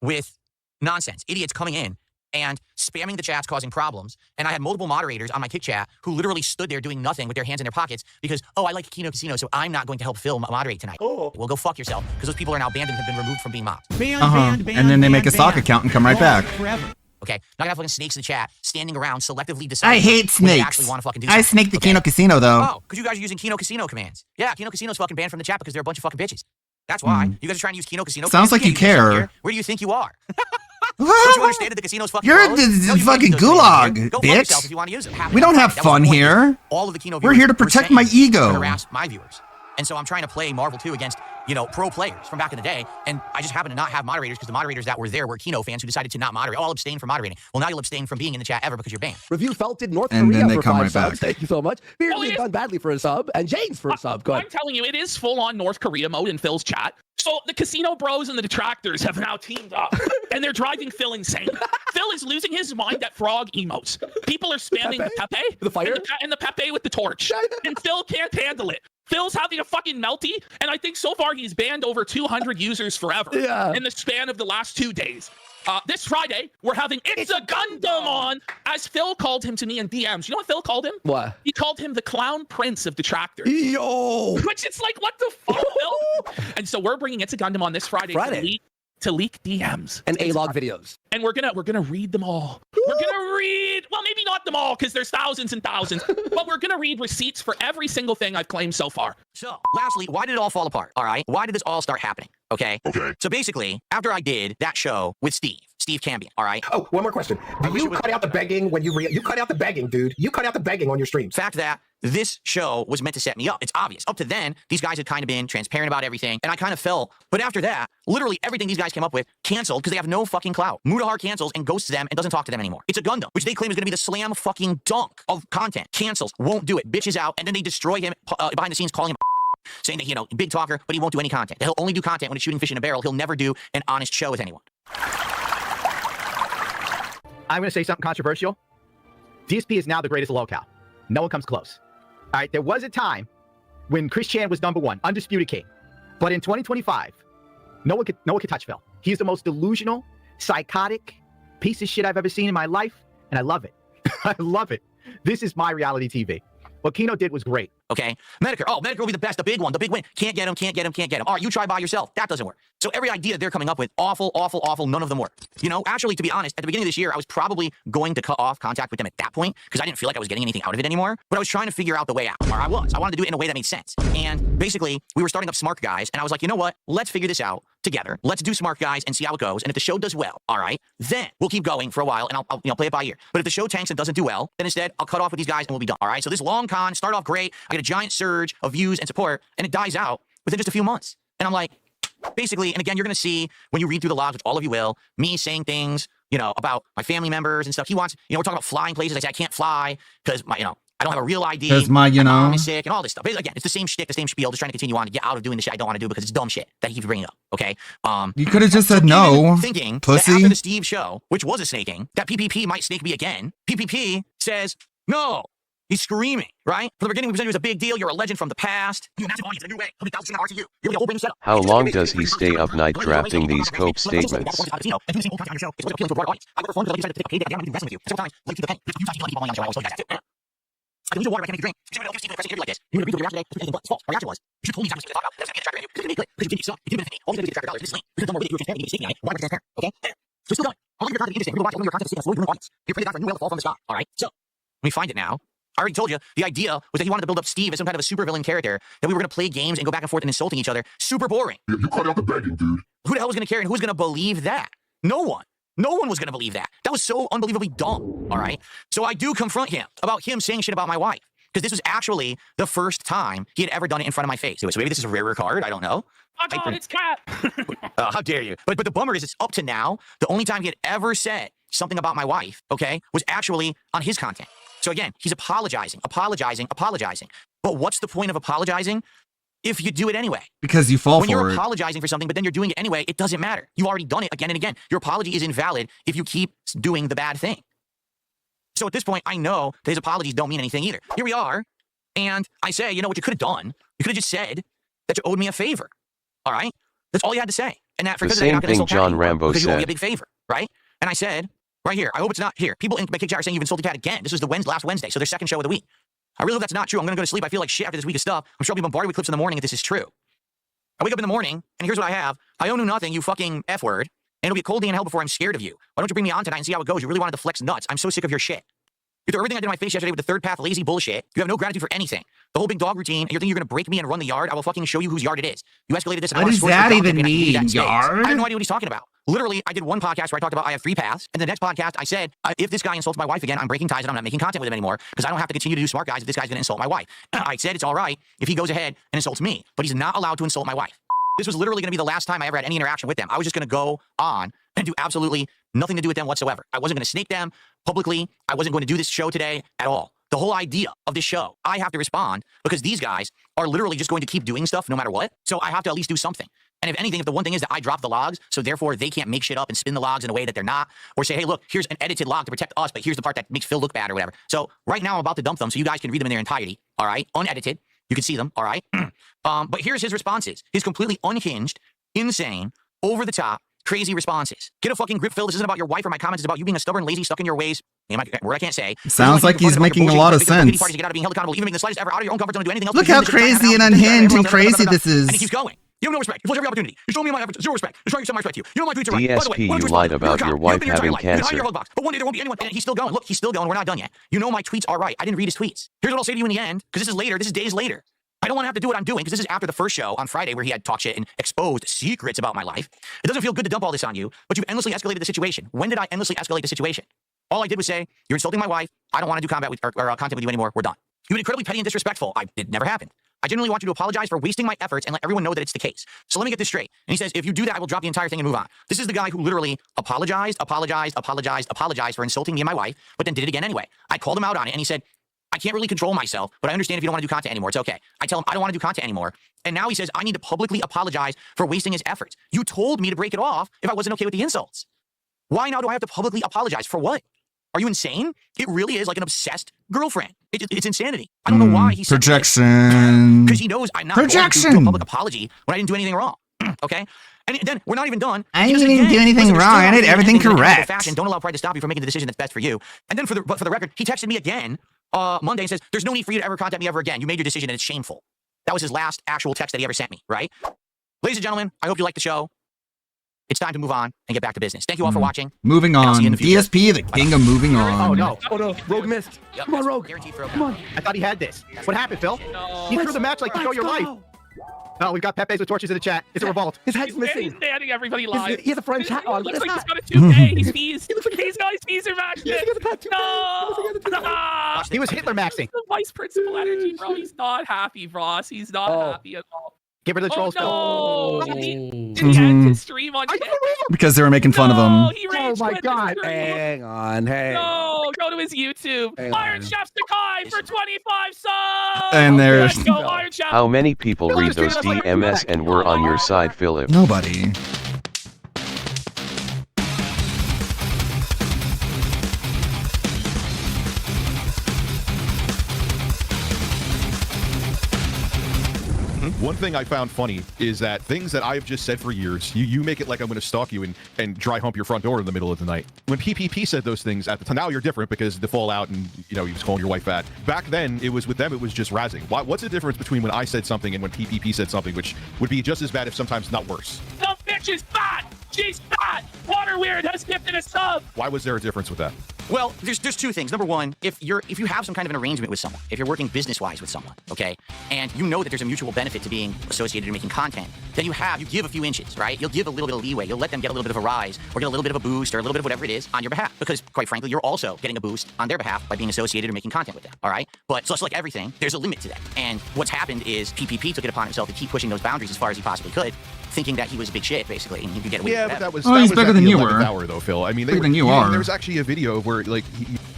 with nonsense. Idiots coming in and spamming the chats, causing problems. And I had multiple moderators on my Kick chat who literally stood there doing nothing with their hands in their pockets because, I like Kino Casino, so I'm not going to help Phil moderate tonight. Well, go fuck yourself, because those people are now banned and have been removed from being mobs. And then they make a sock account and come right back. Okay, not gonna have fucking snakes in the chat standing around selectively deciding. I hate when they snakes. actually want to fucking do I something. snake the Okay? Kino Casino, though. Oh, because you guys are using Kino Casino commands. Yeah, Kino Casino's fucking banned from the chat because they're a bunch of fucking bitches. That's why. You guys are trying to use Kino Casino Sounds commands. like you can't use this shit care. here. Where do you think you are? Don't you understand that the casino's fucking You're closed? the No, you fucking can't use those commands gulag, here. Go fuck bitch. yourself if you want to use them. We don't have That was fun the point. here. All of the Kino We're viewers here to were protect sent my in ego. to harass my viewers. And so I'm trying to play Marvel 2 against, pro players from back in the day. And I just happen to not have moderators because the moderators that were there were Kino fans who decided to not moderate. I'll abstain from moderating. Well, now you'll abstain from being in the chat ever because you're banned. Review Felt did North And Korea then they for come 5 right subs. back. Thank you so much. Beardsley done badly for a sub, and James for a sub. Go ahead. I'm telling you, it is full-on North Korea mode in Phil's chat. So the casino bros and the detractors have now teamed up, and they're driving Phil insane. Phil is losing his mind at frog emotes. People are spamming Pepe, the fire, and the Pepe with the torch, and Phil can't handle it. Phil's having a fucking melty, and I think so far he's banned over 200 users forever in the span of the last 2 days. This Friday, we're having It's a Gundam on, as Phil called him to me in DMs. You know what Phil called him? What? He called him the clown prince of detractors. Yo! Which it's like, what the fuck, Phil? And so we're bringing It's a Gundam on this Friday. To leak DMs and A-log videos. And we're gonna read them all. We're gonna read, well, maybe not them all, because there's thousands and thousands, but we're gonna read receipts for every single thing I've claimed so far. So, lastly, why did it all fall apart? All right, why did this all start happening? Okay. So basically, after I did that show with Steve Cambion, all right. Oh, one more question. Do you cut out the begging when you cut out the begging, dude? You cut out the begging on your streams. Fact that this show was meant to set me up. It's obvious. Up to then, these guys had kind of been transparent about everything, and I kind of fell. But after that, literally everything these guys came up with canceled because they have no fucking clout. Mutahar cancels and ghosts them and doesn't talk to them anymore. It's a Gundam, which they claim is going to be the slam fucking dunk of content. Cancels, won't do it, bitches out, and then they destroy him behind the scenes, calling him saying that, big talker, but he won't do any content. He'll only do content when it's shooting fish in a barrel. He'll never do an honest show with anyone. I'm going to say something controversial. DSP is now the greatest lolcow. No one comes close. All right, there was a time when Chris Chan was #1, undisputed king. But in 2025, no one could touch Phil. He's the most delusional, psychotic piece of shit I've ever seen in my life, and I love it. I love it. This is my reality TV. What Kino did was great. Okay, Medicare. Oh, Medicare will be the best, the big one, the big win. Can't get him, can't get him, can't get him. All right, you try by yourself. That doesn't work. So every idea they're coming up with, awful, awful, awful, none of them work. You know, actually, to be honest, at the beginning of this year, I was probably going to cut off contact with them at that point because I didn't feel like I was getting anything out of it anymore. But I was trying to figure out the way out, or I wanted to do it in a way that made sense. And basically, we were starting up Smart Guys, and I was like, you know what? Let's figure this out together. Let's do Smart Guys and see how it goes. And if the show does well, all right, then we'll keep going for a while, and I'll play it by ear. But if the show tanks and doesn't do well, then instead, I'll cut off with these guys, and we'll be done. All right, so this long con start off great. I get a giant surge of views and support, and it dies out within just a few months. And I'm like, basically, and again, you're going to see when you read through the logs, which all of you will, me saying things, you know, about my family members and stuff. He wants, you know, we're talking about flying places. I say I can't fly because my, you know, I don't have a real ID. Because my mom is sick and all this stuff. But again, it's the same shtick, the same spiel, just trying to continue on to get out of doing the shit I don't want to do because it's dumb shit that he keeps bringing up. Okay. You could have just said no. Thinking pussy. That after the Steve show, which was a snaking, that PPP might snake me again. PPP says no. He's screaming, right? From the beginning, we presented you as a big deal. You're a legend from the past. You're a massive audience in a new way. How many thousands of hours to you? You're the whole thing set up. How long does he stay up night drafting these cope statements? I can use water, I can't make you drink. Somebody else Steve like this. You agree with the reaction today? It's false. Our reaction was, you should totally use to talk about. That's not going to distract you. Because you didn't suck. You didn't benefit me. All you got to do is $50. This is lame. You could have done more with it. You were transparent. You were mistaken. Why were you transparent? Okay? So we're still going. All of your content is interesting. We're going to watch all of your content to see a audience. You're afraid to die for a new whale to fall from the sky. All right? So, let me find it now. I already told you, the idea was that he wanted to build up Steve as some kind of a supervillain character, that we were going to play games and go back and forth and insulting each other. Super boring. Yeah, you cut out the begging, dude. Who the hell was going to care and who was going to believe that? No one. No one was going to believe that. That was so unbelievably dumb, all right? So I do confront him about him saying shit about my wife, because this was actually the first time he had ever done it in front of my face. So maybe this is a rarer card, I don't know. Oh God, it's Cat. How dare you? But the bummer is, it's up to now, the only time he had ever said something about my wife, okay, was actually on his content. So again, he's apologizing. But what's the point of apologizing if you do it anyway? Because you fall when for you're it. apologizing for something, but then you're doing it anyway, it doesn't matter. You've already done it again and again. Your apology is invalid if you keep doing the bad thing. So at this point, I know that his apologies don't mean anything either. Here we are, and I say, you know what you could have done? You could have just said that you owed me a favor. All right? That's all you had to say. And that for The same thing John Rambo because you owe me a said. big favor, right? And I said, right here, I hope it's not here. People in my kick chat are saying you've insulted Cat again. This was the last Wednesday, so their second show of the week. I really hope that's not true. I'm going to go to sleep. I feel like shit after this week of stuff. I'm sure I'll be bombarded with clips in the morning if this is true. I wake up in the morning, and here's what I have. I owe you nothing, you fucking F-word, and it'll be a cold day in hell before I'm scared of you. Why don't you bring me on tonight and see how it goes? You really wanted to flex nuts. I'm so sick of your shit. You threw everything I did in my face yesterday with the third path lazy bullshit. You have no gratitude for anything. The whole big dog routine, and you're thinking you're going to break me and run the yard? I will fucking show you whose yard it is. You escalated this. And What does that even mean, yard? I have no idea what he's talking about. Literally, I did one podcast where I talked about I have 3 paths, and the next podcast I said, if this guy insults my wife again, I'm breaking ties and I'm not making content with him anymore because I don't have to continue to do Smart Guys if this guy's going to insult my wife. I said it's all right if he goes ahead and insults me, but he's not allowed to insult my wife. This was literally going to be the last time I ever had any interaction with them. I was just going to go on and do absolutely nothing to do with them whatsoever. I wasn't going to snake them publicly. I wasn't going to do this show today at all. The whole idea of this show, I have to respond because these guys are literally just going to keep doing stuff no matter what. So I have to at least do something. And if anything, if the one thing is that I drop the logs, so therefore they can't make shit up and spin the logs in a way that they're not, or say, hey, look, here's an edited log to protect us, but here's the part that makes Phil look bad or whatever. So right now I'm about to dump them so you guys can read them in their entirety, all right? Unedited. You can see them, all right? But here's his responses. His completely unhinged, insane, over-the-top, crazy responses. Get a fucking grip, Phil. This isn't about your wife or my comments. It's about you being a stubborn, lazy, stuck in your ways. Word I can't say. Sounds like he's making a lot of sense. Get out of being held accountable, even making the slightest ever out of your own comfort zone to do anything else. Look how crazy and unhinged and crazy this is. And he keeps going. You have no respect. You force every opportunity. You're showing me my efforts. Zero respect. You're trying to accept my respect to you. You know my tweets are right. By the way, DSP, why don't you respond? lied about You're a your cop. wife You've been your having entire life. cancer. You're behind your box. But one day there won't be anyone. And he's still going. Look, he's still going. We're not done yet. You know my tweets are right. I didn't read his tweets. Here's what I'll say to you in the end, because this is later. This is days later. I don't want to have to do what I'm doing because this is after the first show on Friday where he had talked shit and exposed secrets about my life. It doesn't feel good to dump all this on you, but you've endlessly escalated the situation. When did I endlessly escalate the situation? All I did was say, you're insulting my wife. I don't want to do combat with or content with you anymore. We're done. You've been incredibly petty and disrespectful. It never happened. I genuinely want you to apologize for wasting my efforts and let everyone know that it's the case. So let me get this straight. And he says, if you do that, I will drop the entire thing and move on. This is the guy who literally apologized for insulting me and my wife, but then did it again anyway. I called him out on it and he said, I can't really control myself, but I understand if you don't want to do content anymore. It's okay. I tell him I don't want to do content anymore. And now he says I need to publicly apologize for wasting his efforts. You told me to break it off if I wasn't okay with the insults. Why now do I have to publicly apologize? For what? Are you insane? It really is like an obsessed girlfriend. It's insanity. I don't know why he said projection. Because he knows I'm not going to do a public apology when I didn't do anything wrong. Okay? And then we're not even done. I didn't do anything wrong. I did everything correct. Fashion. Don't allow pride to stop you from making the decision that's best for you. And then for the record, he texted me again Monday and says, "There's no need for you to ever contact me ever again. You made your decision and it's shameful." That was his last actual text that he ever sent me, right? Ladies and gentlemen, I hope you liked the show. It's time to move on and get back to business. Thank you all for watching. Moving on. DSP, the king of moving on. Oh no, Rogue missed. Yep, Come on, Rogue. Come on. I thought he had this. What happened, Phil? He threw the match like to show your life. Oh, we've got Pepe's with torches in the chat. It's a revolt. His head's missing. He's standing everybody live. He has a French hat on. Looks like he's got a toupee. He's fees. He's got his fees are maxed. No! He was Hitler maxing. The vice principal energy, bro. He's not happy, Ross. He's not happy at all. Give her the trolls. No! Did he end his stream on Because they were making fun of him. Oh my god. Hang on. Hey. No, go to his YouTube. Iron Chef Sakai for 25 subs. And there's Let's go, Iron Chef. How many people read those DMs and were on your side, Philip? Nobody. One thing I found funny is that things that I've just said for years, you make it like I'm going to stalk you and dry hump your front door in the middle of the night. When PPP said those things at the time, now you're different because the fallout and, you know, he was calling your wife fat. Back then, it was with them, it was just razzing. What's the difference between when I said something and when PPP said something, which would be just as bad if sometimes not worse? The bitch is fat. She's fat. Water Weird has gifted a sub. Why was there a difference with that? Well, there's two things. Number one, if you have some kind of an arrangement with someone, if you're working business-wise with someone, okay, and you know that there's a mutual benefit to being associated and making content, then you give a few inches, right? You'll give a little bit of leeway. You'll let them get a little bit of a rise or get a little bit of a boost or a little bit of whatever it is on your behalf. Because, quite frankly, you're also getting a boost on their behalf by being associated or making content with them, all right? But so it's like everything, there's a limit to that. And what's happened is PPP took it upon himself to keep pushing those boundaries as far as he possibly could, thinking that he was a big shit, basically, and he could get away with but that was he's better than you were. Hour, though, Phil. I mean, better than you are. There was actually a video where, like,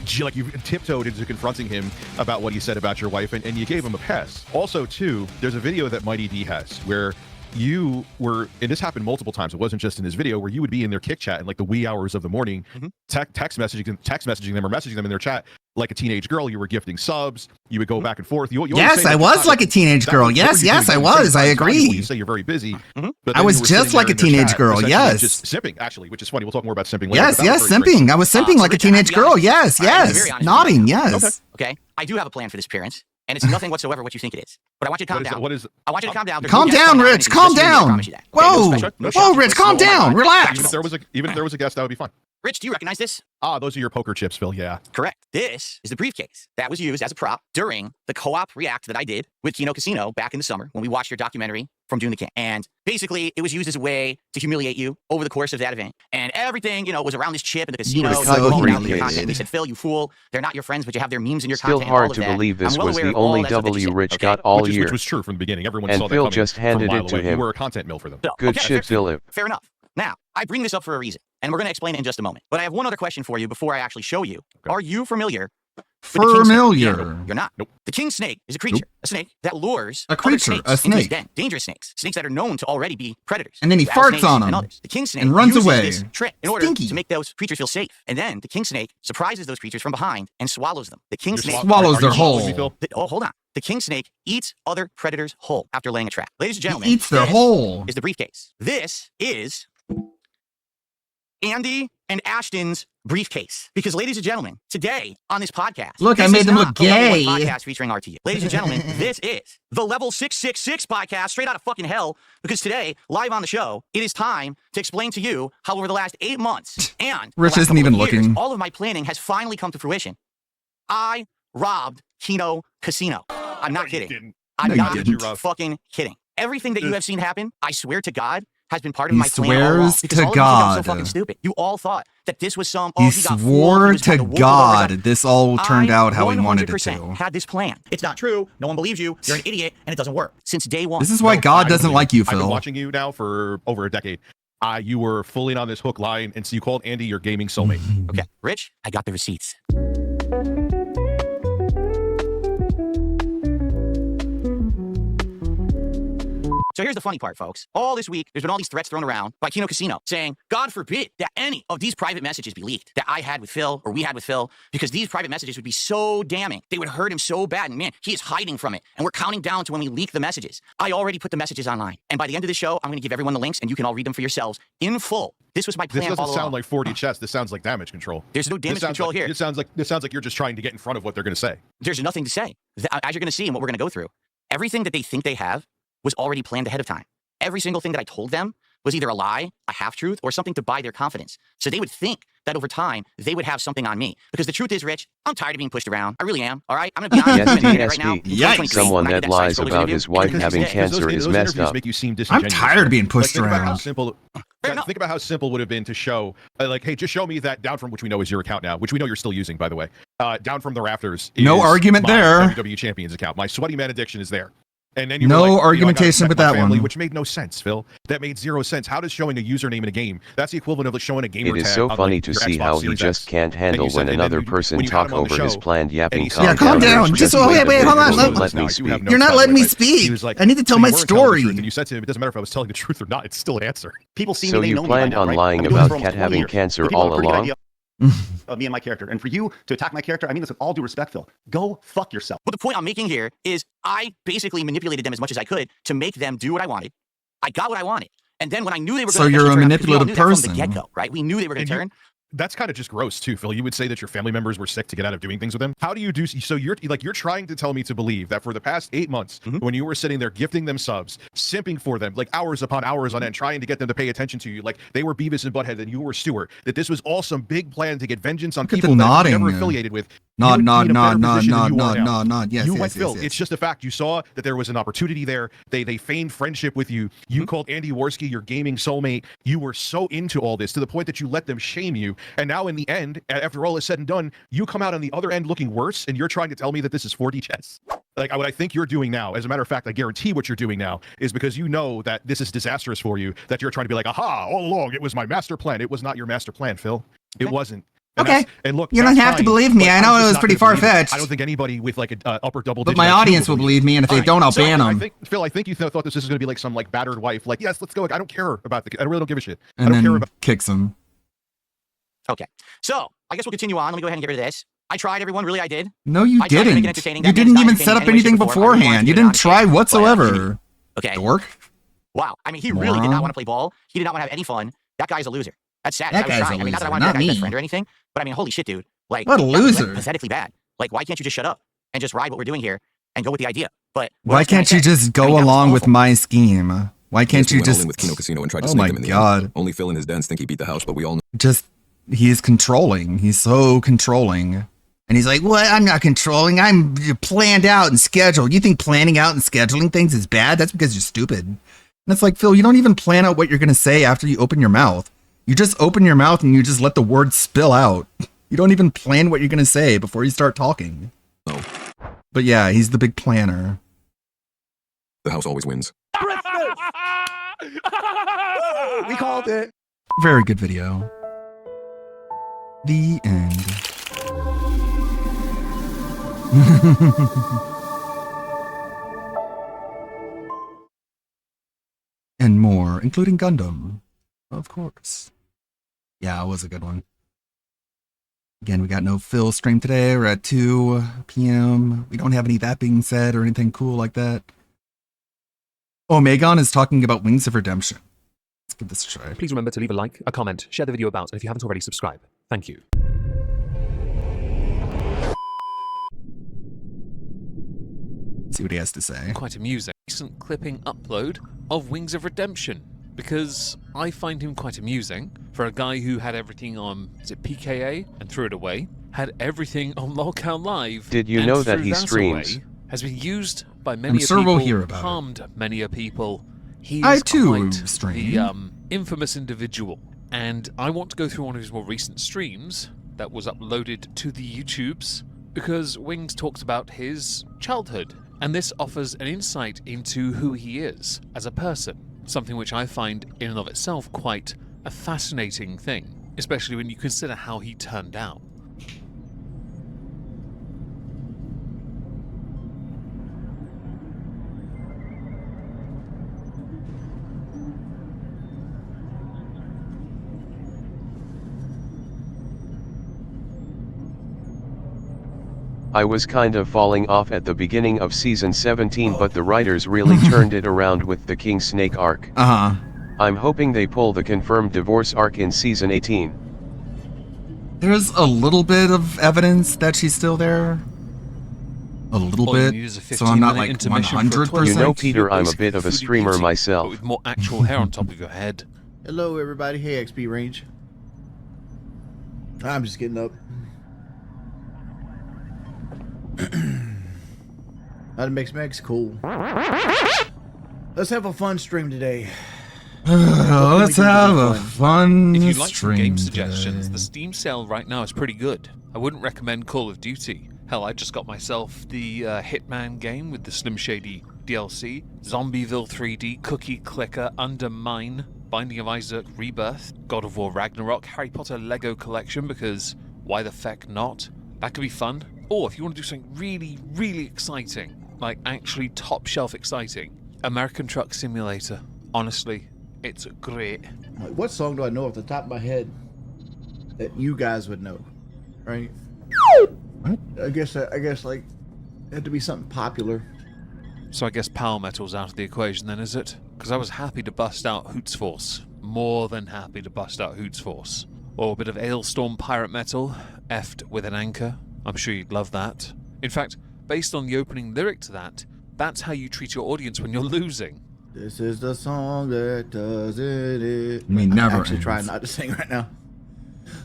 you tiptoed into confronting him about what he said about your wife, and you gave him a pass. Also, too, there's a video that Mighty D has where you were, and this happened multiple times, it wasn't just in his video, where you would be in their kick chat in like the wee hours of the morning, text messaging them or messaging them in their chat like a teenage girl. You were gifting subs, you would go back and forth. Yes, I was like a teenage girl. Yes, I was. I agree. You say you're very busy. But I was just like a teenage girl. Yes. Just simping, actually, which is funny. We'll talk more about simping later. Yes, simping. I was simping like a teenage girl. Yes. Nodding, yes. Okay, I do have a plan for this appearance. And it's nothing whatsoever what you think it is. But I want you to calm down. I want you to calm down. Calm down, Rich. Calm down. Whoa, Rich, calm down. Relax. Even if there was a guest, that would be fine. Rich, do you recognize this? Those are your poker chips, Phil. Yeah. Correct. This is the briefcase that was used as a prop during the co-op react that I did with Kino Casino back in the summer when we watched your documentary from Dune the King. And basically, it was used as a way to humiliate you over the course of that event. And everything, was around this chip in the casino. They said, Phil, you fool. They're not your friends, but you have their memes in your content. Still hard to believe this was the only W Rich got all year. Which was true from the beginning. Everyone and saw Phil that coming just handed from a it mile to away. him. You were a content mill for them. Good shit, Philip. Fair enough. Now, I bring this up for a reason, and we're going to explain it in just a moment. But I have one other question for you before I actually show you. Okay. Are you familiar with the king snake? Yeah, you're not. Nope. The king snake is a creature, a snake that lures other snakes into his den. Dangerous snakes that are known to already be predators. And then he farts on them The king snake and runs uses away. This trick in order to make those creatures feel safe. And then the king snake surprises those creatures from behind and swallows them. The king snake swallows their whole. Hold on. The king snake eats other predators whole after laying a trap. Ladies and gentlemen, he eats their whole. Is the briefcase. This is Andy and Ashton's briefcase. Because, ladies and gentlemen, today on this podcast, look, I made them look gay. Podcast featuring RTU. Ladies and gentlemen, this is the Level 666 podcast, straight out of fucking hell. Because today, live on the show, it is time to explain to you how over the last 8 months and Rich isn't even looking. All of my planning has finally come to fruition. I robbed Kino Casino. I'm not kidding. I'm not fucking kidding. Everything that you have seen happen, I swear to God, has been part of my plan all along. Because all of you think I'm so fucking stupid. You all thought that this was some. He swore to God this all turned out how he wanted it to. Had this plan. It's not true. No one believes you. You're an idiot, and it doesn't work. Since day one. This is why God doesn't like you, Phil. I've been watching you now for over a decade. You were fully in on this hook line, and so you called Andy your gaming soulmate. Okay, Rich, I got the receipts. So here's the funny part, folks. All this week, there's been all these threats thrown around by Kino Casino saying, God forbid that any of these private messages be leaked that I had with Phil or we had with Phil, because these private messages would be so damning. They would hurt him so bad. And man, he is hiding from it. And we're counting down to when we leak the messages. I already put the messages online. And by the end of the show, I'm going to give everyone the links and you can all read them for yourselves in full. This was my plan all along. This doesn't sound like 4D chess. This sounds like damage control. There's no damage control here. This sounds like you're just trying to get in front of what they're going to say. There's nothing to say. As you're going to see and what we're going to go through, everything that they think they have was already planned ahead of time. Every single thing that I told them was either a lie, a half-truth, or something to buy their confidence. So they would think that over time, they would have something on me. Because the truth is, Rich, I'm tired of being pushed around. I really am, all right? I'm going to be honest with you right now. Yes, someone that lies about his wife having cancer is messed up. Make you seem I'm tired of being pushed think around. Think about how simple it would have been to show, like, hey, just show me that down from, which we know is your account now, which we know you're still using, by the way. Down from the rafters. No argument there. WWE Champions account. My Sweaty Man Addiction is there. And then no argumentation with that family, one, which made no sense, Phil. That made zero sense. How does showing a username in a game? That's the equivalent of like showing a gamer tag. It is tag so on, funny like, to your see Xbox how he Series just X. can't handle when another person talk over his planned yapping. Yeah, calm down. Just wait, hold on. Let me speak. You're not letting me speak. I need to tell my story. And you said to him, it doesn't matter if I was telling the truth or not. It's still an answer. People see so me. you planned on lying about Cat having cancer all along? Of me and my character, and for you to attack my character, I mean this with all due respect, Phil. Go fuck yourself. But the point I'm making here is I basically manipulated them as much as I could to make them do what I wanted. I got what I wanted, and then when I knew they were going to you're a turn, manipulative person from the get-go, right? We knew they were going to turn. That's kind of just gross too, Phil. You would say that your family members were sick to get out of doing things with them. How do you do so? You're trying to tell me to believe that for the past 8 months, when you were sitting there gifting them subs, simping for them, like hours upon hours on end, trying to get them to pay attention to you, like they were Beavis and Butthead and you were Stewart, that this was all some big plan to get vengeance on people that you never affiliated with. Not. Yes, Phil. It's just a fact. You saw that there was an opportunity there. They feigned friendship with you. You called Andy Worski your gaming soulmate. You were so into all this to the point that you let them shame you. And now in the end, after all is said and done, you come out on the other end looking worse, and you're trying to tell me that this is 4D chess. Like what I think you're doing now, as a matter of fact, I guarantee what you're doing now is because you know that this is disastrous for you, that you're trying to be like, aha, all along, it was my master plan. It was not your master plan, Phil. It wasn't. And and look, you don't have to believe me. I know it was pretty far-fetched. I don't think anybody with like an upper double. But my audience will believe me, and if they don't, I'll ban them. Phil, I think you thought this was going to be like some like battered wife. Like, yes, let's go. Like, I don't care about I really don't give a shit. And I don't then care about kicks him. Okay, so I guess we'll continue on. Let me go ahead and get rid of this. I tried, everyone. Really, I did. No, you didn't. You didn't even set up anything beforehand. You didn't try whatsoever. Okay. Dork. Wow. I mean, he really did not want to play ball. He did not want to have any fun. That guy's a loser. That's sad. That guy's a I mean, not that I loser, wanted not that guy me. best friend or anything, but I mean, holy shit, dude. Like, What a loser. Pathetically bad. Like, why can't you just shut up and just ride what we're doing here and go with the idea? But why can't you just go along with my scheme? Why can't you just? With Kino Casino and tried to Oh sneak my them in the god! End. Only Phil and his dens think he beat the house, but we all know. Just he's controlling. He's so controlling. And he's like, what? I'm not controlling. I'm planned out and scheduled. You think planning out and scheduling things is bad? That's because you're stupid. And it's like, Phil, you don't even plan out what you're going to say after you open your mouth. You just open your mouth and you just let the words spill out. You don't even plan what you're going to say before you start talking. No. But yeah, he's the big planner. The house always wins. We called it. Very good video. The end. And more, including Gundam. Of course. Yeah, it was a good one. Again, we got no Phil stream today. We're at 2 p.m. We don't have any that being said or anything cool like that. Oh, Megan is talking about Wings of Redemption. Let's give this a try. Please remember to leave a like, a comment, share the video about, and if you haven't already, subscribe. Thank you. See what he has to say. Quite amusing. Recent clipping upload of Wings of Redemption, because I find him quite amusing for a guy who had everything on, is it PKA, and threw it away, had everything on Lolcow Live. Did you and know that threw he streams? Away, has been used by many sure people, we'll hear about harmed many a people. He I is too quite stream. the infamous individual, and I want to go through one of his more recent streams that was uploaded to the YouTubes because Wings talks about his childhood. And this offers an insight into who he is as a person, something which I find in and of itself quite a fascinating thing, especially when you consider how he turned out. I was kind of falling off at the beginning of season 17, but the writers really turned it around with the King Snake arc. Uh-huh. I'm hoping they pull the confirmed divorce arc in season 18. There's a little bit of evidence that she's still there. A little All you bit. need is a So I'm not 15-minute like intermission for a 100%. You know, Peter, I'm a bit of a Foodie screamer beauty, myself. but with more actual hair on top of your head. Hello, everybody. Hey, XP Range. I'm just getting up. How to mix cool. Let's have a fun stream today. Let's have a fun If you'd like some game stream suggestions, today. the Steam sale right now is pretty good. I wouldn't recommend Call of Duty. Hell, I just got myself the Hitman game with the Slim Shady DLC, Zombieville 3D, Cookie Clicker, Undermine, Binding of Isaac Rebirth, God of War Ragnarok, Harry Potter Lego Collection, because why the feck not? That could be fun. Or if you want to do something really, really exciting, like actually top shelf exciting, American Truck Simulator. Honestly, it's great. What song do I know off the top of my head that you guys would know? Right? What? I guess like it had to be something popular. So I guess power metal's out of the equation then, is it? Because I was happy to bust out Hoots Force. More than happy to bust out Hoots Force. Or a bit of Ailstorm pirate metal, effed with an anchor. I'm sure you'd love that. In fact, based on the opening lyric to that, that's how you treat your audience when you're losing. This is the song that does it. I mean, never I'm actually ends. trying not to sing right now.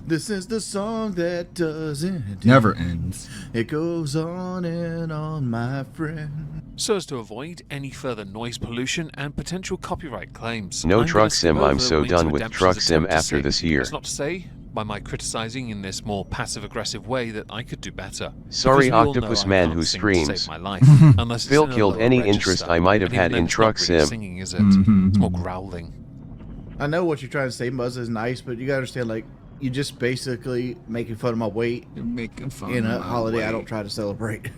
This is the song that doesn't Never ends. It goes on and on, my friend. So as to avoid any further noise pollution and potential copyright claims. No I'm Truck gonna skip Sim, I'm over so Wings done of with Redemption's Truck Sim attempt to after sing. this year. That's not to say, by my criticizing in this more passive-aggressive way, that I could do better. Sorry, Because we all know Octopus I Man can't who sing to save streams. my life, unless it's Phil in a killed lower any register. interest I might have And even had then, in it's Truck not really Sim. singing, is it? Mhm. It's more growling. I know what you're trying to say, Muzz, is nice, but you gotta understand, like, you just basically making fun of my weight. You're making fun In of a my holiday I weight. don't try to celebrate.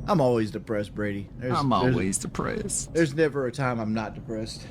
I'm always depressed, Brady. I'm always depressed. There's never a time I'm not depressed.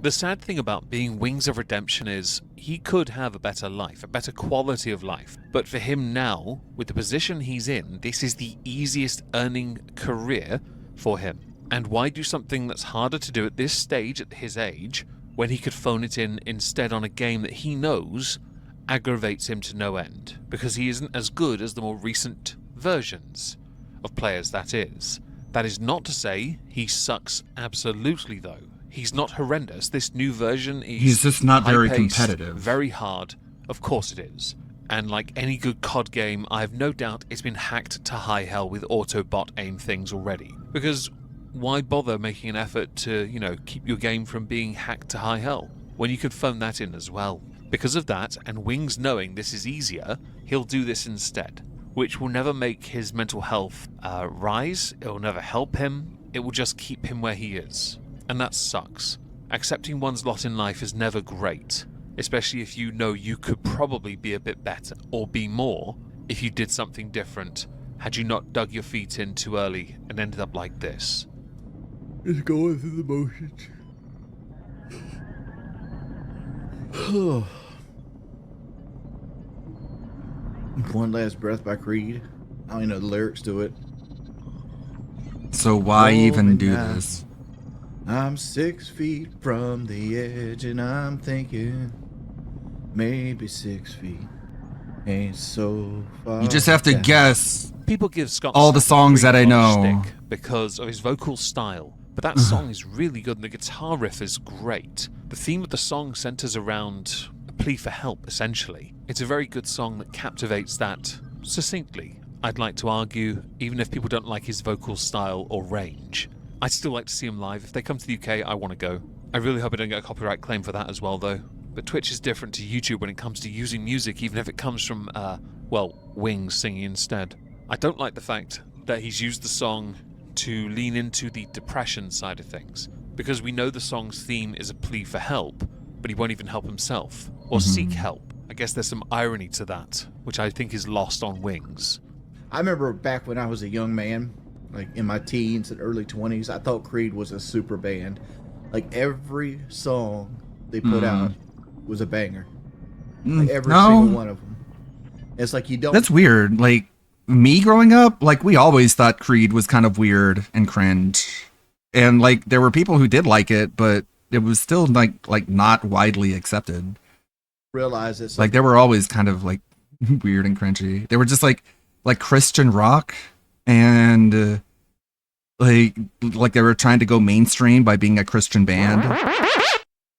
The sad thing about being Wings of Redemption is he could have a better life, a better quality of life. But for him now, with the position he's in, this is the easiest earning career for him. And why do something that's harder to do at this stage, at his age, when he could phone it in instead on a game that he knows aggravates him to no end? Because he isn't as good as the more recent versions of players, that is. That is not to say he sucks absolutely, though. He's not horrendous. This new version is He's just not very high-paced, competitive. very hard. Of course it is. And like any good COD game, I have no doubt it's been hacked to high hell with auto-bot aim things already. Because why bother making an effort to, keep your game from being hacked to high hell when you could phone that in as well? Because of that, and Wings knowing this is easier, he'll do this instead, which will never make his mental health rise. It will never help him. It will just keep him where he is. And that sucks. Accepting one's lot in life is never great, especially if you know you could probably be a bit better, or be more, if you did something different, had you not dug your feet in too early and ended up like this. Just going through the motions. One Last Breath by Creed. I don't even know the lyrics to it. So why even Moment do now. this? I'm 6 feet from the edge and I'm thinking maybe 6 feet ain't so far. You just have to down. guess People give Scott all the Stapp songs that I a lot of know. stick because of his vocal style, but that song is really good and the guitar riff is great. The theme of the song centers around a plea for help, essentially. It's a very good song that captivates that succinctly. I'd like to argue, even if people don't like his vocal style or range. I'd still like to see him live. If they come to the UK, I want to go. I really hope I don't get a copyright claim for that as well, though. But Twitch is different to YouTube when it comes to using music, even if it comes from, Wings singing instead. I don't like the fact that he's used the song to lean into the depression side of things, because we know the song's theme is a plea for help, but he won't even help himself, or seek help. I guess there's some irony to that, which I think is lost on Wings. I remember back when I was a young man, like in my teens and early 20s, I thought Creed was a super band. Like every song they put out was a banger. Like every no. single one of them. It's like you don't. That's weird. Like, me growing up, like, we always thought Creed was kind of weird and cringe. And like there were people who did like it, but it was still like not widely accepted. Realize it's Like they were always kind of like weird and cringy. They were just like Christian rock, and like they were trying to go mainstream by being a Christian band.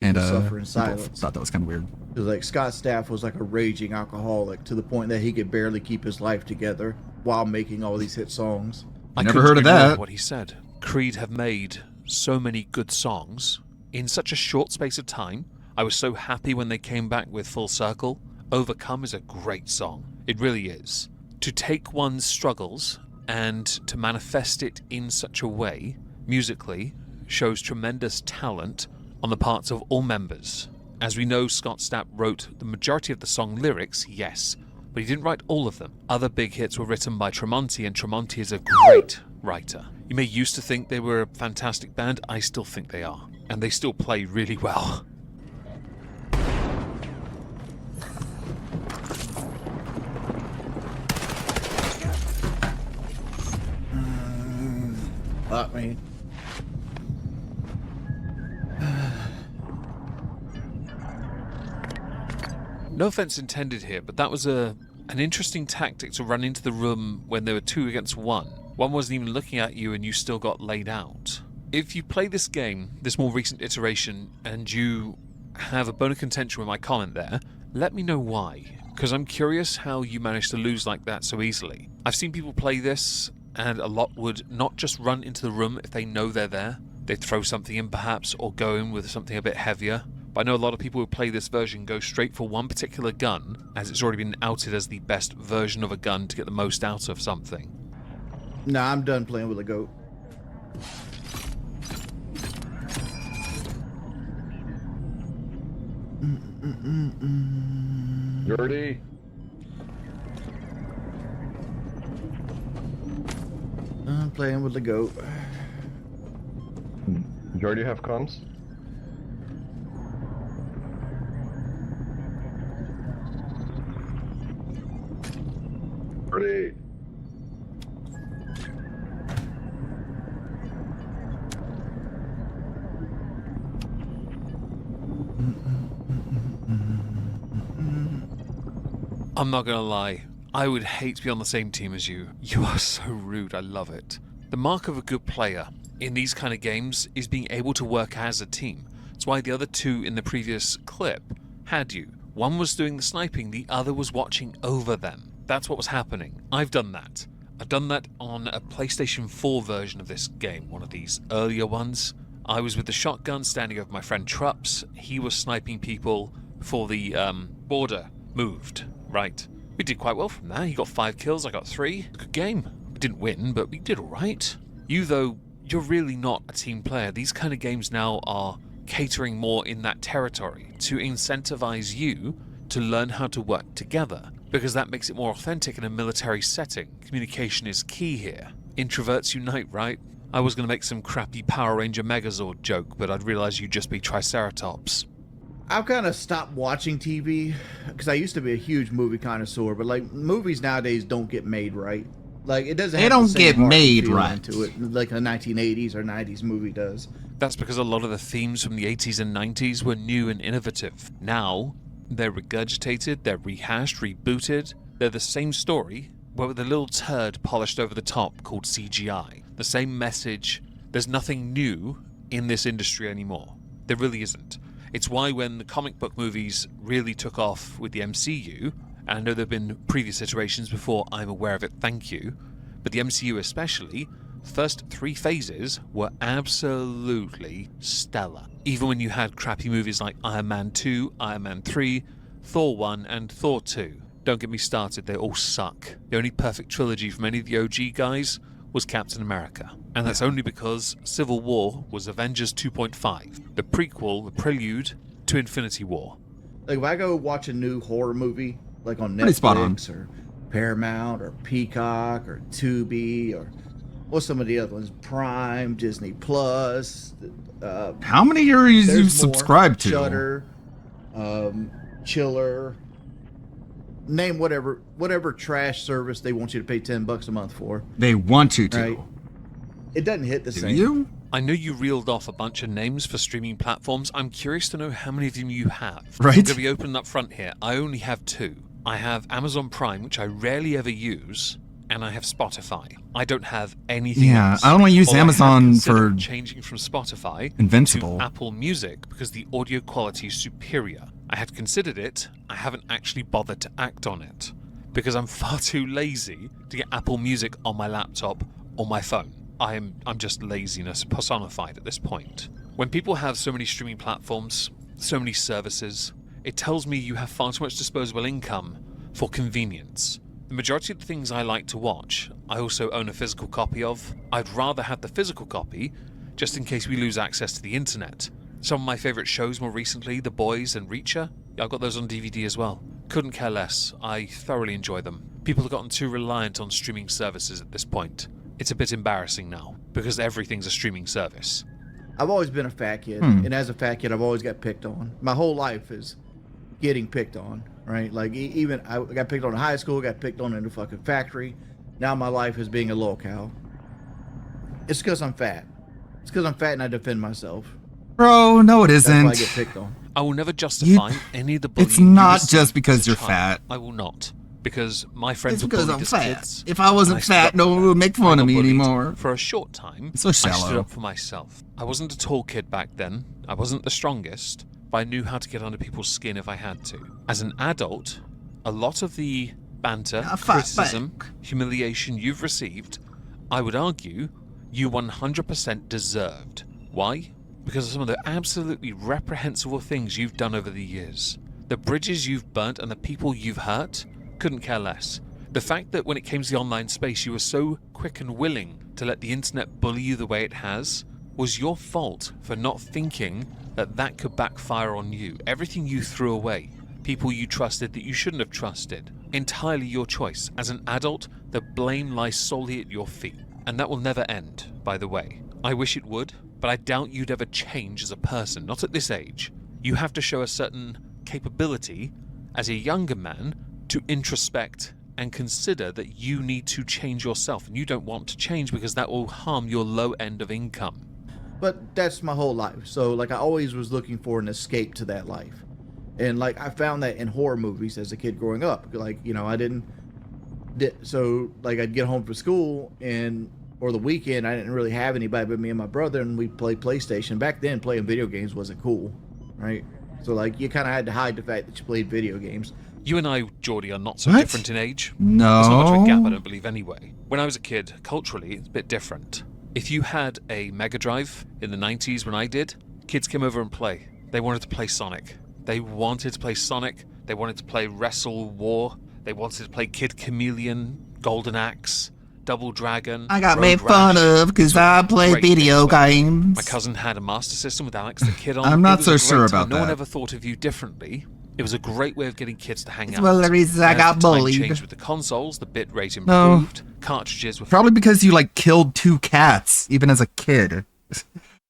And suffer in people silence. thought that was kind of weird. It was like Scott Stapp was like a raging alcoholic to the point that he could barely keep his life together while making all these hit songs. I never heard of that. What he said. Creed have made so many good songs in such a short space of time. I was so happy when they came back with Full Circle. Overcome is a great song. It really is. To take one's struggles and to manifest it in such a way, musically, shows tremendous talent on the parts of all members. As we know, Scott Stapp wrote the majority of the song lyrics, yes, but he didn't write all of them. Other big hits were written by Tremonti, and Tremonti is a great writer. You may used to think they were a fantastic band. I still think they are, and they still play really well. Fuck me. No offense intended here, but that was an interesting tactic to run into the room when there were 2 against 1. One wasn't even looking at you and you still got laid out. If you play this game, this more recent iteration, and you have a bone of contention with my comment there, let me know why, because I'm curious how you managed to lose like that so easily. I've seen people play this, and a lot would not just run into the room if they know they're there. They'd throw something in perhaps, or go in with something a bit heavier. But I know a lot of people who play this version go straight for one particular gun, as it's already been outed as the best version of a gun to get the most out of something. Nah, I'm done playing with a goat. Dirty. I'm playing with the goat. You already have comms? Dirty. I'm not gonna lie, I would hate to be on the same team as you. You are so rude, I love it. The mark of a good player in these kind of games is being able to work as a team. That's why the other 2 in the previous clip had you. One was doing the sniping, the other was watching over them. That's what was happening. I've done that. I've done that on a PlayStation 4 version of this game, one of these earlier ones. I was with the shotgun standing over my friend Trups. He was sniping people before the border moved, right? We did quite well from there. He got 5 kills, I got 3. Good game. We didn't win, but we did alright. You, though, you're really not a team player. These kind of games now are catering more in that territory to incentivize you to learn how to work together, because that makes it more authentic in a military setting. Communication is key here. Introverts unite, right? I was going to make some crappy Power Ranger Megazord joke, but I'd realize you'd just be Triceratops. I've kind of stopped watching TV because I used to be a huge movie connoisseur, but like movies nowadays don't get made right. Like it doesn't. They have don't the same get heart and made feel right. into it like a 1980s or 90s movie does. That's because a lot of the themes from the 80s and 90s were new and innovative. Now, they're regurgitated, they're rehashed, rebooted. They're the same story, but with a little turd polished over the top called CGI. The same message. There's nothing new in this industry anymore. There really isn't. It's why when the comic book movies really took off with the MCU, and I know there have been previous iterations before I'm aware of it, thank you, but the MCU especially, the first 3 phases were absolutely stellar. Even when you had crappy movies like Iron Man 2, Iron Man 3, Thor 1 and Thor 2. Don't get me started, they all suck. The only perfect trilogy from any of the OG guys was Captain America. And that's only because Civil War was Avengers 2.5, the prequel, the prelude to Infinity War. Like if I go watch a new horror movie, like on Pretty spot on. Netflix or Paramount or Peacock or Tubi or what's some of the other ones? Prime, Disney Plus. How many are you there's more. subscribed to? Shudder, Chiller. name whatever trash service they want you to pay $10 a month for. They want you to. Right? It doesn't hit the same. You? I know you reeled off a bunch of names for streaming platforms. I'm curious to know how many of them you have. Right. I'm going to be open up front here. I only have 2. I have Amazon Prime, which I rarely ever use, and I have Spotify. I don't have anything else. I only use Although Amazon I have for changing from Spotify Invincible. to Apple Music because the audio quality is superior. I had considered it. I haven't actually bothered to act on it because I'm far too lazy to get Apple Music on my laptop or my phone. I'm just laziness personified at this point. When people have so many streaming platforms, so many services, it tells me you have far too much disposable income for convenience. The majority of the things I like to watch, I also own a physical copy of. I'd rather have the physical copy, just in case we lose access to the internet. Some of my favourite shows more recently, The Boys and Reacher, I've got those on DVD as well. Couldn't care less. I thoroughly enjoy them. People have gotten too reliant on streaming services at this point. It's a bit embarrassing now, because everything's a streaming service. I've always been a fat kid, and as a fat kid, I've always got picked on. My whole life is getting picked on, right? Like, even I got picked on in high school, got picked on in the fucking factory. Now my life is being a lolcow. It's because I'm fat. It's because I'm fat and I defend myself. Bro, no it isn't. That's why I get picked on. I will never justify any of the bullying. It's not you just because as a you're child. fat. I will not. Because my friends It's were because bullied I'm as fat. kids. If I wasn't and stood fat, up no for one them. would make I fun got of me bullied. anymore. For a short time, It's so I stood shallow. up for myself. I wasn't a tall kid back then. I wasn't the strongest, but I knew how to get under people's skin if I had to. As an adult, a lot of the banter, criticism, humiliation you've received, I would argue you 100% deserved. Why? Because of some of the absolutely reprehensible things you've done over the years. The bridges you've burnt and the people you've hurt, couldn't care less. The fact that when it came to the online space you were so quick and willing to let the internet bully you the way it has was your fault for not thinking that that could backfire on you. Everything you threw away, people you trusted that you shouldn't have trusted, entirely your choice. As an adult, the blame lies solely at your feet. And that will never end, by the way. I wish it would, but I doubt you'd ever change as a person, not at this age. You have to show a certain capability as a younger man to introspect and consider that you need to change yourself, and you don't want to change because that will harm your low end of income. But that's my whole life. So, like, I always was looking for an escape to that life. And, like, I found that in horror movies as a kid growing up. Like, you know, so, like, I'd get home from school or the weekend, I didn't really have anybody but me and my brother, and we'd play PlayStation. Back then, playing video games wasn't cool, right? So, like, you kind of had to hide the fact that you played video games. You and I, Geordie, are not so What? different in age. No. There's not much of a gap, I don't believe, anyway. When I was a kid, culturally, it's a bit different. If you had a Mega Drive in the 90s when I did, kids came over and play. They wanted to play Sonic. They wanted to play Sonic. They wanted to play Wrestle War. They wanted to play Kid Chameleon, Golden Axe, Double Dragon. I got Road made fun Rash. of because I play Great video games. My cousin had a Master System with Alex the Kid on. I'm It not was so a sure great time. about No one that. ever thought of you differently. It was a great way of getting kids to hang It's out. one of the reasons I As got the time bullied. changed with the consoles, the bit rate No. improved, cartridges were Probably because you like killed 2 cats, even as a kid.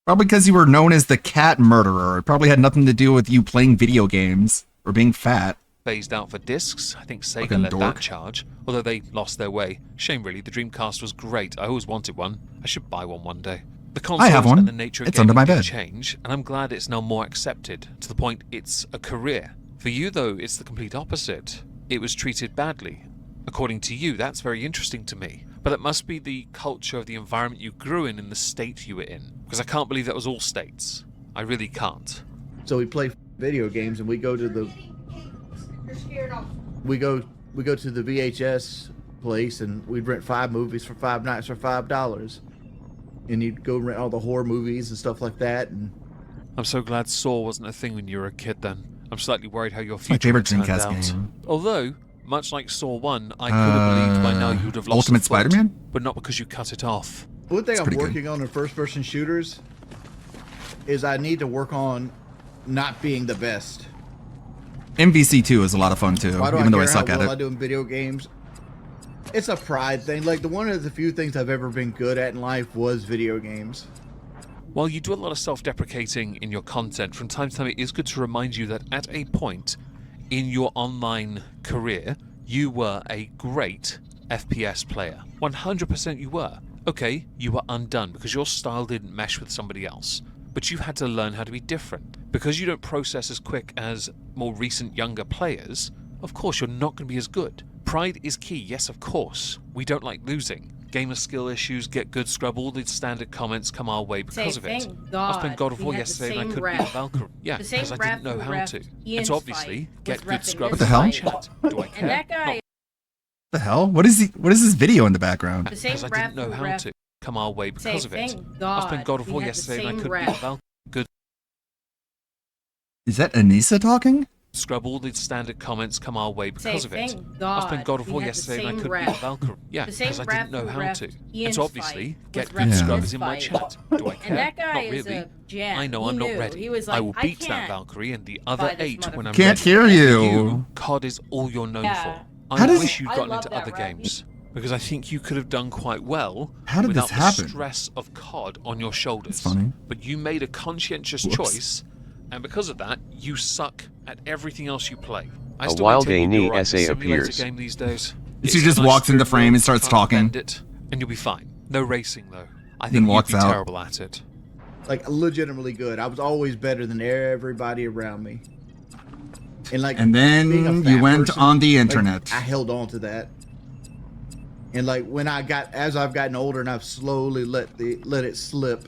Probably because you were known as the cat murderer. It probably had nothing to do with you playing video games or being fat. phased out for discs. I think Sega Fucking led dork. that charge, although they lost their way. Shame really, the Dreamcast was great. I always wanted one. I should buy one day. The consoles I have one. and the nature of It's under gaming my did bed. change, and I'm glad it's now more accepted, to the point it's a career. For you though, it's the complete opposite. It was treated badly. According to you, that's very interesting to me. But it must be the culture of the environment you grew in the state you were in. Because I can't believe that was all states. I really can't. So we play video games, and we go to the we go to the VHS place, and we'd rent 5 movies for 5 nights for $5, and you'd go rent all the horror movies and stuff like that. And I'm so glad Saw wasn't a thing when you were a kid then. I'm slightly worried how your My future favorite would turn Dreamcast out. game. Although, much like Saw 1, I could have believed by now you'd have lost Ultimate a foot, Spider-Man? but not because you cut it off. one thing It's I'm pretty good. working on in first-person shooters is I need to work on not being the best. MVC2 is a lot of fun too, Why do even though I care suck how at well I it. do in video games? It's a pride thing. Like, one of the few things I've ever been good at in life was video games. While you do a lot of self-deprecating in your content, from time to time it is good to remind you that at a point, in your online career, you were a great FPS player. 100% you were. Okay, you were undone because your style didn't mesh with somebody else. But you had to learn how to be different. Because you don't process as quick as more recent younger players, of course you're not going to be as good. Pride is key, yes of course. We don't like losing. Gamer skill issues, get good scrub, all the standard comments come our way because of it. I was playing God of War yesterday and I couldn't beat Valkyrie. Yeah, because I didn't know how to. And so obviously, get good scrub. What the hell? Chat. Do I care? Not the hell? What is this video in the background? because I didn't know how to come our way because of it. I was playing God of War yesterday and I couldn't beat Valkyrie. Good Is that Anissa talking? scrub, all the standard comments come our way because of it. I was playing God of War yesterday and I couldn't beat Valkyrie. Yeah, because I didn't know how to. And so obviously, get good scrub is in my chat. Do I care? Not really. I know I'm not ready. I will beat that Valkyrie and the other 8 when I'm ready. Can't hear you. COD is all you're known for. How I does- wish you'd I gotten love into that, other right? games. Because I think you could have done quite well How did without this happen? the stress of COD on your shoulders. That's funny. But you made a conscientious Whoops. choice, and because of that, you suck at everything else you play. I A still wild maintain Knee you're right in essay the simulator appears. game these days. She just walks into frame and starts talking. It, and you'll be fine. No racing though. I Then think you'd walks be out. terrible at it. Like legitimately good. I was always better than everybody around me. And like, And then being a you fat went person, on the like, internet. I held on to that. And like when as I've gotten older and I've slowly let it slip,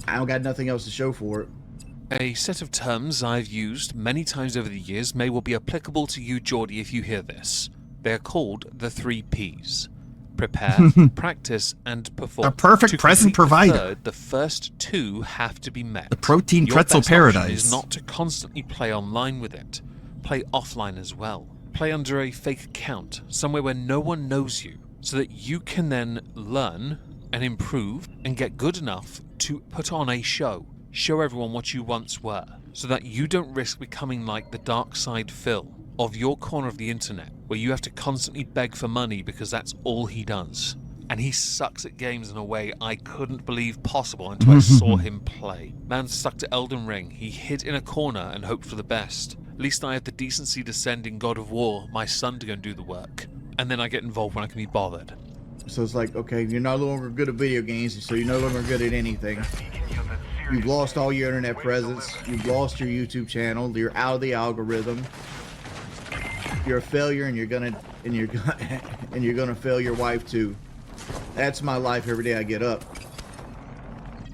I don't got nothing else to show for it. A set of terms I've used many times over the years may well be applicable to you, Geordie, if you hear this. They're called the 3 Ps. Prepare, practice, and perform. A perfect To present complete the provider. third, the first 2 have to be met. The protein Your pretzel best option paradise. is not to constantly play online with it. Play offline as well. Play under a fake account, somewhere where no one knows you, so that you can then learn and improve and get good enough to put on a show. Show everyone what you once were, so that you don't risk becoming like the dark side Phil of your corner of the internet, where you have to constantly beg for money because that's all he does. And he sucks at games in a way I couldn't believe possible until I saw him play. Man stuck to Elden Ring, he hid in a corner and hoped for the best. At least I have the decency to send in God of War my son to go and do the work. And then I get involved when I can be bothered. So it's like, okay, you're no longer good at video games, so you're no longer good at anything. You've lost all your internet presence. You've lost your YouTube channel. You're out of the algorithm. You're a failure, and you're gonna fail your wife too. That's my life every day I get up.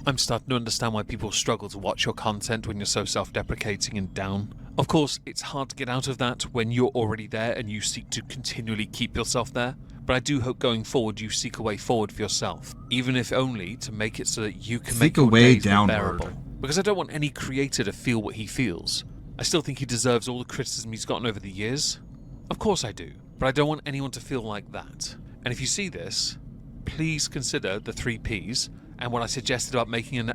I'm starting to understand why people struggle to watch your content when you're so self-deprecating and down. Of course, it's hard to get out of that when you're already there and you seek to continually keep yourself there. But I do hope going forward you seek a way forward for yourself, even if only to make it so that you can make Seek a your way days more downward. bearable. Because I don't want any creator to feel what he feels. I still think he deserves all the criticism he's gotten over the years. Of course I do, but I don't want anyone to feel like that. And if you see this, please consider the 3 Ps and what I suggested about making an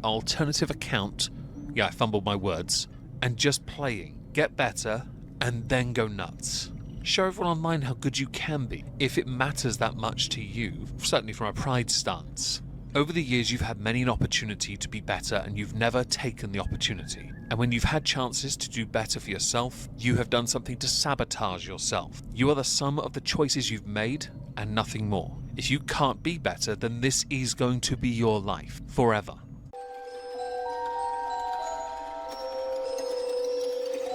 alternative account. Yeah, I fumbled my words. And just playing. Get better, and then go nuts. Show everyone online how good you can be, if it matters that much to you, certainly from a pride stance. Over the years, you've had many an opportunity to be better, and you've never taken the opportunity. And when you've had chances to do better for yourself, you have done something to sabotage yourself. You are the sum of the choices you've made, and nothing more. If you can't be better, then this is going to be your life, forever.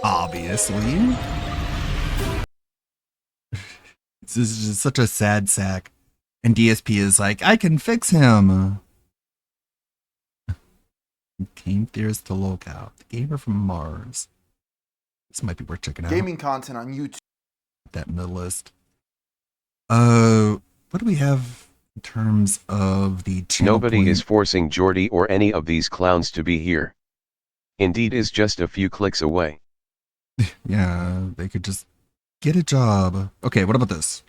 Obviously. This is just such a sad sack. And DSP is like, I can fix him. Game Theorist to Lookout. Gamer from Mars. This might be worth checking out. Gaming content on YouTube. That in the list. What do we have in terms of the channel Nobody point? is forcing Geordie or any of these clowns to be here. Indeed is just a few clicks away. Yeah, they could just get a job. Okay, what about this?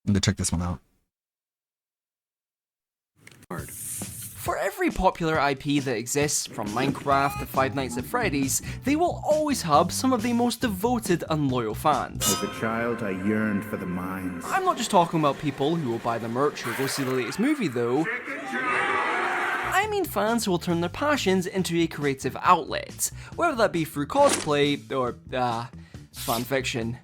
I'm gonna check this one out. For every popular IP that exists, from Minecraft to Five Nights at Freddy's, they will always have some of the most devoted and loyal fans. As a child, I yearned for the mines. I'm not just talking about people who will buy the merch or go see the latest movie though. I mean fans who will turn their passions into a creative outlet, whether that be through cosplay or, fanfiction.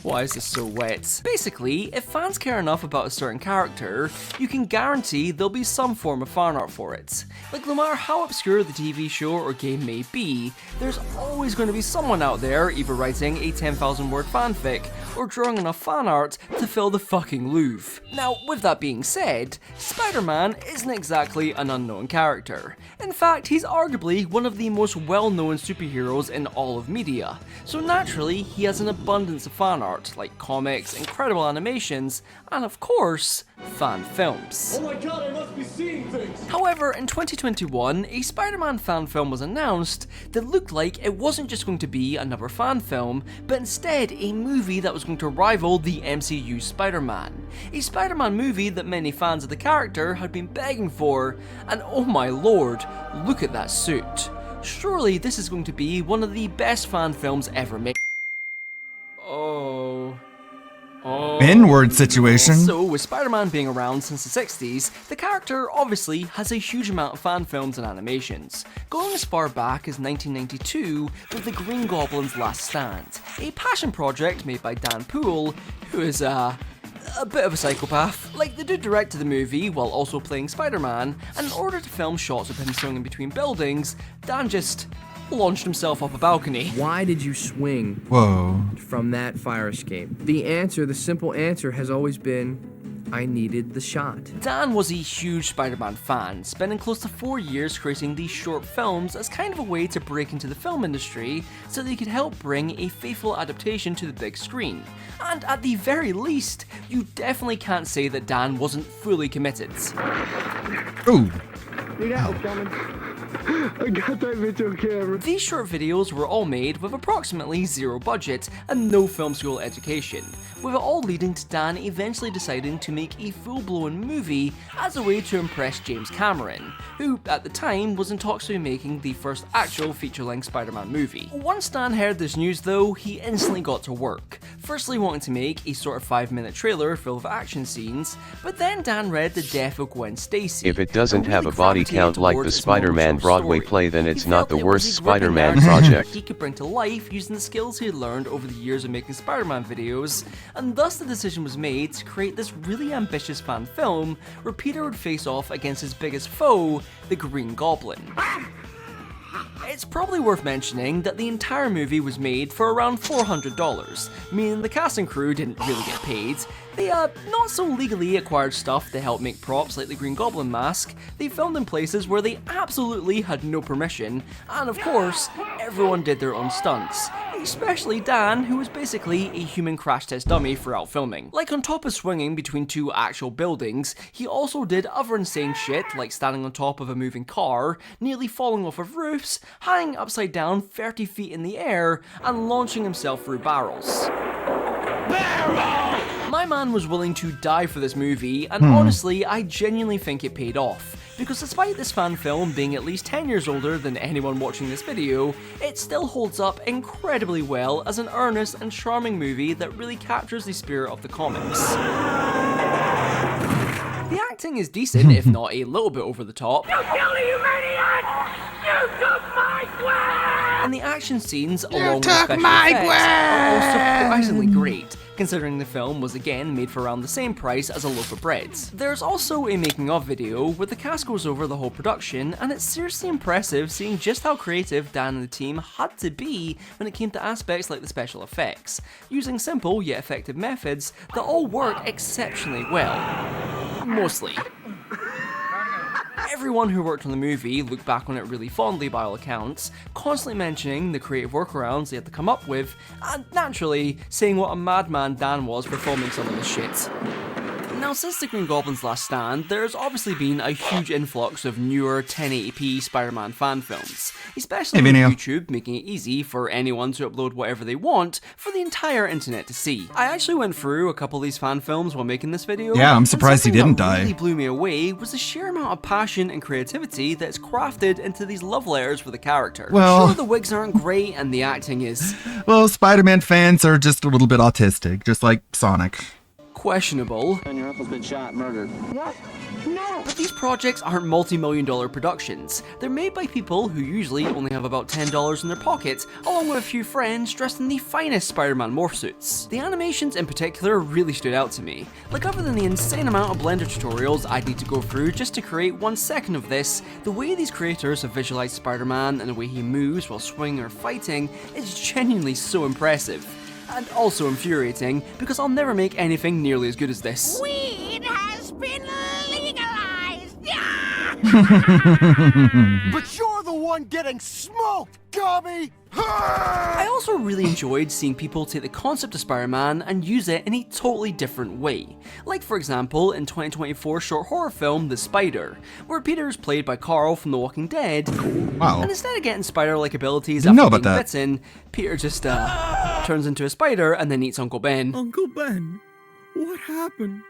Why is this so wet? Basically, if fans care enough about a certain character, you can guarantee there'll be some form of fan art for it. Like, no matter how obscure the TV show or game may be, there's always going to be someone out there either writing a 10,000 word fanfic or drawing enough fan art to fill the fucking Louvre. Now, with that being said, Spider-Man isn't exactly an unknown character. In fact, he's arguably one of the most well-known superheroes in all of media, so naturally, he has an abundance of fan art, like comics, incredible animations, and of course, fan films. Oh my god, I must be seeing things! However, in 2021, a Spider-Man fan film was announced that looked like it wasn't just going to be another fan film, but instead a movie that was going to rival the MCU Spider-Man. A Spider-Man movie that many fans of the character had been begging for, and oh my lord, look at that suit. Surely this is going to be one of the best fan films ever made. Inward situation. So, with Spider-Man being around since the 60s, the character obviously has a huge amount of fan films and animations, going as far back as 1992 with The Green Goblin's Last Stand, a passion project made by Dan Poole, who is a bit of a psychopath. Like, the dude directed the movie while also playing Spider-Man, and in order to film shots of him swinging between buildings, Dan just launched himself up a balcony. Why did you swing from that fire escape? The simple answer has always been, I needed the shot. Dan was a huge Spider-Man fan, spending close to 4 years creating these short films as kind of a way to break into the film industry so that he could help bring a faithful adaptation to the big screen. And at the very least, you definitely can't say that Dan wasn't fully committed. Ooh. You're not coming. I got that video camera. These short videos were all made with approximately zero budget and no film school education, with it all leading to Dan eventually deciding to make a full-blown movie as a way to impress James Cameron, who at the time was in talks to be making the first actual feature-length Spider-Man movie. Once Dan heard this news though, he instantly got to work, firstly wanting to make a sort of 5-minute trailer full of action scenes, but then Dan read the death of Gwen Stacy. If it doesn't have a body count like the Spider-Man Broadway play, then it's not the worst Spider-Man project. He could bring to life using the skills he had learned over the years of making Spider-Man videos, and thus the decision was made to create this really ambitious fan film where Peter would face off against his biggest foe, the Green Goblin. It's probably worth mentioning that the entire movie was made for around $400, meaning the cast and crew didn't really get paid. They not so legally acquired stuff to help make props like the Green Goblin mask. They filmed in places where they absolutely had no permission, and of course, everyone did their own stunts. Especially Dan, who was basically a human crash test dummy throughout filming. Like, on top of swinging between two actual buildings, he also did other insane shit like standing on top of a moving car, nearly falling off of roofs, hanging upside down 30 feet in the air, and launching himself through barrels. My man was willing to die for this movie, and honestly, I genuinely think it paid off. Because despite this fan film being at least 10 years older than anyone watching this video, it still holds up incredibly well as an earnest and charming movie that really captures the spirit of the comics. The acting is decent, if not a little bit over the top. You killed you maniac! You took my Gwen! And the action scenes, along with special effects, are all surprisingly great, considering the film was again made for around the same price as a loaf of bread. There's also a making of video where the cast goes over the whole production, and it's seriously impressive seeing just how creative Dan and the team had to be when it came to aspects like the special effects, using simple yet effective methods that all work exceptionally well. Mostly. Everyone who worked on the movie looked back on it really fondly by all accounts, constantly mentioning the creative workarounds they had to come up with, and naturally saying what a madman Dan was for filming some of this shit. Now, since the Green Goblin's Last Stand, there's obviously been a huge influx of newer 1080p Spider-Man fan films, especially with YouTube making it easy for anyone to upload whatever they want for the entire internet to see. I actually went through a couple of these fan films while making this video. Yeah, I'm surprised he didn't What die. really blew me away was the sheer amount of passion and creativity that's crafted into these love letters for the character. Well- Sure, the wigs aren't great and the acting is Well, Spider-Man fans are just a little bit autistic, just like Sonic. questionable. And your uncle's been shot and murdered. What? No! But these projects aren't multi-million-dollar productions. They're made by people who usually only have about $10 in their pockets, along with a few friends dressed in the finest Spider-Man morph suits. The animations in particular really stood out to me. Like, other than the insane amount of Blender tutorials I'd need to go through just to create 1 second of this, the way these creators have visualized Spider-Man and the way he moves while swinging or fighting is genuinely so impressive. And also infuriating, because I'll never make anything nearly as good as this. Weed has been legalized! But you're the one getting smoked, Gummy! I also really enjoyed seeing people take the concept of Spider-Man and use it in a totally different way. Like, for example, in 2024 short horror film The Spider, where Peter is played by Carl from The Walking Dead. Wow. And instead of getting spider-like abilities Didn't know after about being that. bitten, Peter just turns into a spider and then eats Uncle Ben. Uncle Ben, what happened?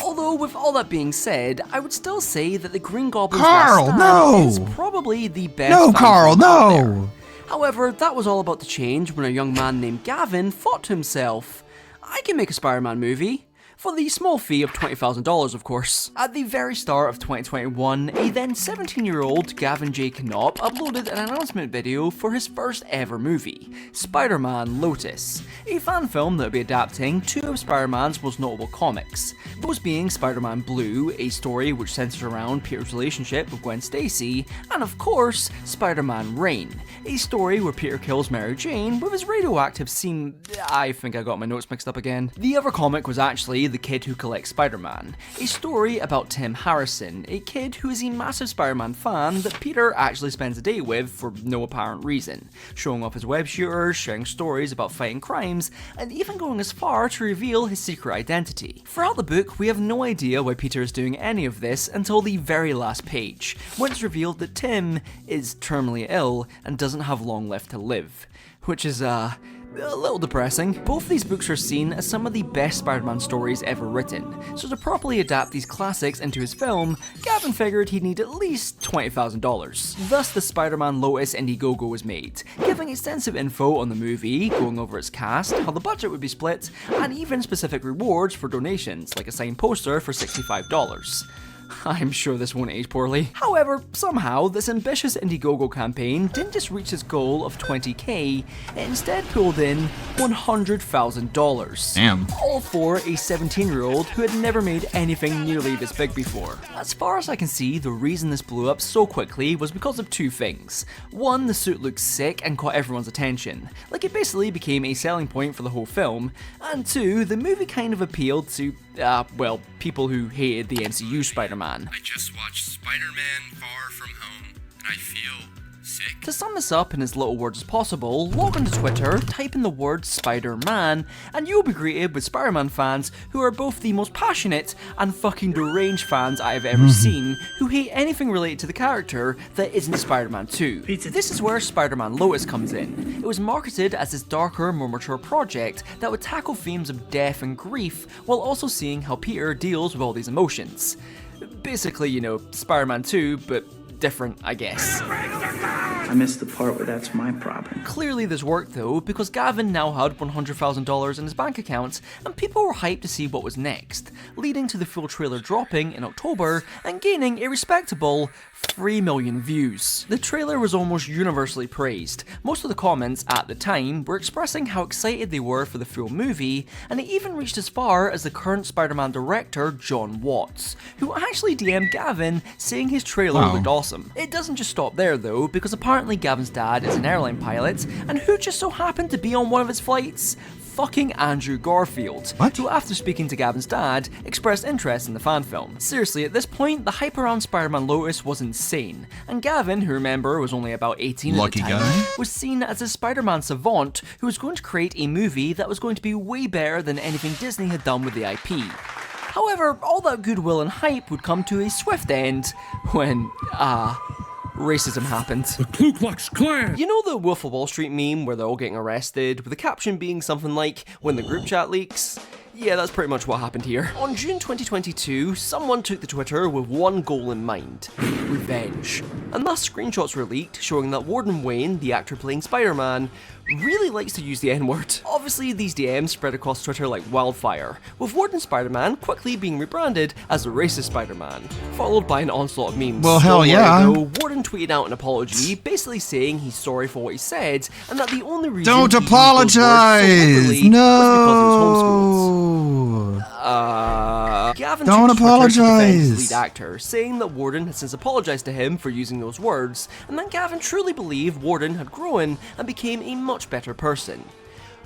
Although, with all that being said, I would still say that the Green Goblin's Carl, last no! stand is probably the best No, fan Carl, film out there. no! However, that was all about to change when a young man named Gavin thought to himself, I can make a Spider-Man movie. For the small fee of $20,000, of course. At the very start of 2021, a then 17-year-old Gavin J. Knopp uploaded an announcement video for his first ever movie, Spider-Man Lotus, a fan film that would be adapting 2 of Spider-Man's most notable comics, those being Spider-Man Blue, a story which centers around Peter's relationship with Gwen Stacy, and of course, Spider-Man Reign, a story where Peter kills Mary Jane with his radioactive seam... I think I got my notes mixed up again. The other comic was actually The Kid Who Collects Spider-Man, a story about Tim Harrison, a kid who is a massive Spider-Man fan that Peter actually spends a day with for no apparent reason, showing off his web shooters, sharing stories about fighting crimes, and even going as far to reveal his secret identity. Throughout the book, we have no idea why Peter is doing any of this until the very last page, when it's revealed that Tim is terminally ill and doesn't have long left to live, which is, a little depressing. Both these books are seen as some of the best Spider-Man stories ever written, so to properly adapt these classics into his film, Gavin figured he'd need at least $20,000. Thus, the Spider-Man Lotus Indiegogo was made, giving extensive info on the movie, going over its cast, how the budget would be split, and even specific rewards for donations, like a signed poster for $65. I'm sure this won't age poorly. However, somehow, this ambitious Indiegogo campaign didn't just reach its goal of $20,000, it instead pulled in $100,000. Damn. All for a 17-year-old who had never made anything nearly this big before. As far as I can see, the reason this blew up so quickly was because of 2 things. 1, the suit looked sick and caught everyone's attention, like it basically became a selling point for the whole film, and 2, the movie kind of appealed to well, people who hated the MCU Spider-Man. I just watched Spider-Man Far From Home, and I feel sick. To sum this up in as little words as possible, log onto Twitter, type in the word Spider-Man, and you'll be greeted with Spider-Man fans who are both the most passionate and fucking deranged fans I have ever seen, who hate anything related to the character that isn't Spider-Man 2. This is where Spider-Man Lotus comes in. It was marketed as this darker, more mature project that would tackle themes of death and grief, while also seeing how Peter deals with all these emotions. Basically, you know, Spider-Man 2, but different, I guess. I missed the part where that's my problem. Clearly this worked though, because Gavin now had $100,000 in his bank account, and people were hyped to see what was next, leading to the full trailer dropping in October and gaining a respectable 3 million views. The trailer was almost universally praised. Most of the comments at the time were expressing how excited they were for the full movie, and it even reached as far as the current Spider-Man director, John Watts, who actually DM'd Gavin saying his trailer looked awesome. It doesn't just stop there though, because apparently Gavin's dad is an airline pilot, and who just so happened to be on one of his flights? Fucking Andrew Garfield, who after speaking to Gavin's dad, expressed interest in the fan film. Seriously, at this point, the hype around Spider-Man Lotus was insane, and Gavin, who remember was only about 18 Lucky at the time, guy. was seen as a Spider-Man savant who was going to create a movie that was going to be way better than anything Disney had done with the IP. However, all that goodwill and hype would come to a swift end when, racism happened. The Ku Klux Klan! You know the Wolf of Wall Street meme where they're all getting arrested, with the caption being something like, when the group chat leaks? Yeah, that's pretty much what happened here. On June 2022, someone took to Twitter with one goal in mind: revenge. And thus screenshots were leaked showing that Warden Wayne, the actor playing Spider-Man, really likes to use the N-word. Obviously, these DMs spread across Twitter like wildfire, with Warden Spider-Man quickly being rebranded as the racist Spider-Man, followed by an onslaught of memes. Well, hell yeah. Though, Warden tweeted out an apology, basically saying he's sorry for what he said, and that the only reason Don't he used those words so apologize! liberally was because he was No! homeschooled. Gavin Don't took to Twitter to defend apologize. his lead actor, saying that Warden had since apologized to him for using those words, and that Gavin truly believed Warden had grown and became a much better person.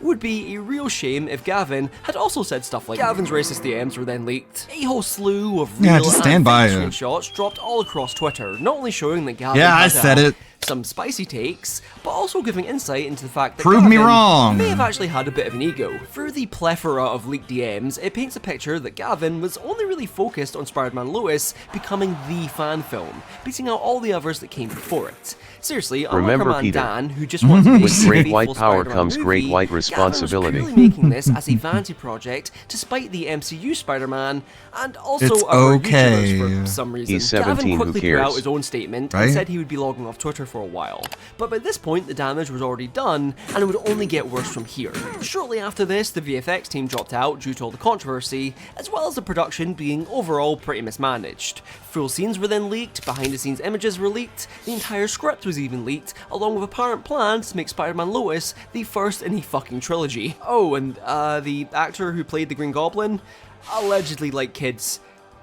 Would be a real shame if Gavin had also said stuff like Gavin's racist DMs were then leaked. A whole slew of real Yeah, just stand and by fake it. screenshots dropped all across Twitter, not only showing that Gavin Yeah, I had said it. some spicy takes, but also giving insight into the fact that Prove me Gavin wrong. may have actually had a bit of an ego. Through the plethora of leaked DMs, it paints a picture that Gavin was only really focused on Spider-Man Lois becoming the fan film, beating out all the others that came before it. Seriously, unlike Remember, our man Peter, Dan, who just wants to make with a great faithful white power Spider-Man comes great movie, white Gavin was responsibility. purely making this as a vanity project to spite the MCU Spider-Man and also It's other okay. YouTubers for some reason. He's 17, Gavin who quickly put out cares? his own statement Right? and said he would be logging off Twitter for a while. But by this point, the damage was already done, and it would only get worse from here. Shortly after this, the VFX team dropped out due to all the controversy, as well as the production being overall pretty mismanaged. Full scenes were then leaked, behind-the-scenes images were leaked, the entire script was even leaked, along with apparent plans to make Spider-Man Lois the first in a fucking trilogy. Oh, and the actor who played the Green Goblin allegedly liked kids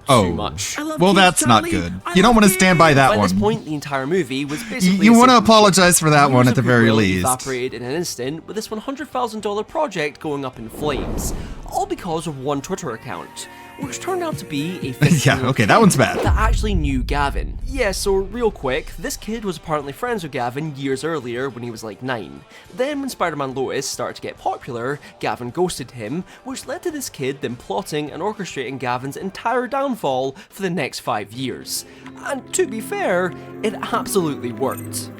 too much. Well, that's not good. You don't want to stand by that By this one. point, the entire movie was basically You a want to single apologize for that Years one at of the very goodwill least. evaporated in an instant with this $100,000 project going up in flames, all because of one Twitter account, which turned out to be a 15-year-old Yeah, okay, that one's bad. that actually knew Gavin. Yeah, so real quick, this kid was apparently friends with Gavin years earlier when he was like 9. Then when Spider-Man Lois started to get popular, Gavin ghosted him, which led to this kid then plotting and orchestrating Gavin's entire downfall for the next 5 years. And to be fair, it absolutely worked.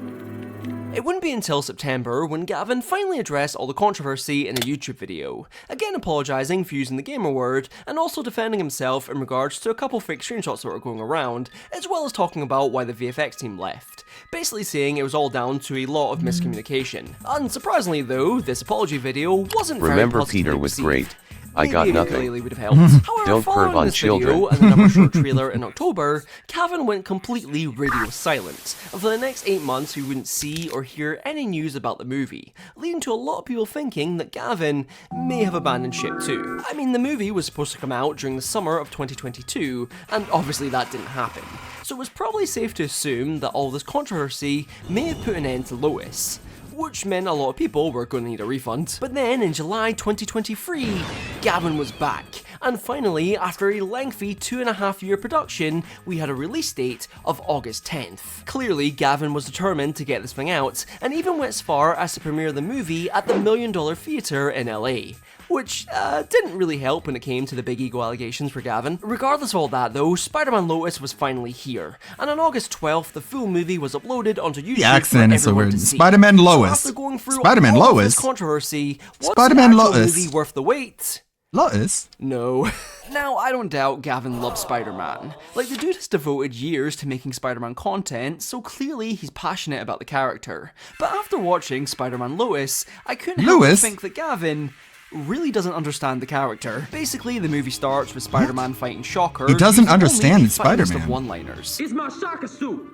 It wouldn't be until September when Gavin finally addressed all the controversy in a YouTube video, again apologising for using the gamer word, and also defending himself in regards to a couple fake screenshots that were going around, as well as talking about why the VFX team left, basically saying it was all down to a lot of miscommunication. Unsurprisingly though, this apology video wasn't very Remember, positively Peter was received. great. I Maybe got a nothing. ukulele would have helped. However, Don't following perv on this children. video and the number short trailer in October, Gavin went completely radio silent, and for the next 8 months we wouldn't see or hear any news about the movie, leading to a lot of people thinking that Gavin may have abandoned ship too. I mean, the movie was supposed to come out during the summer of 2022, and obviously that didn't happen, so it was probably safe to assume that all this controversy may have put an end to Lois, which meant a lot of people were going to need a refund. But then in July 2023, Gavin was back, and finally, after a lengthy 2.5-year production, we had a release date of August 10th. Clearly, Gavin was determined to get this thing out, and even went as far as to premiere the movie at the $1 Million Theatre in LA. Which didn't really help when it came to the big ego allegations for Gavin. Regardless of all that though, Spider-Man Lois was finally here, and on August 12th the full movie was uploaded onto YouTube The accent for is so everyone weird. to see. Spider-Man So Lois. after going through Spider-Man all of Lois. this controversy, was Spider-Man the actual Lois. movie worth the wait? Lois? No. Now, I don't doubt Gavin loves Spider-Man. Like, the dude has devoted years to making Spider-Man content, so clearly he's passionate about the character. But after watching Spider-Man Lois, I couldn't help but Lois? think that Gavin really doesn't understand the character. Basically, the movie starts with Spider-Man fighting Shocker. He doesn't using only understand the finest Spider-Man. of one-liners. It's my shocker suit.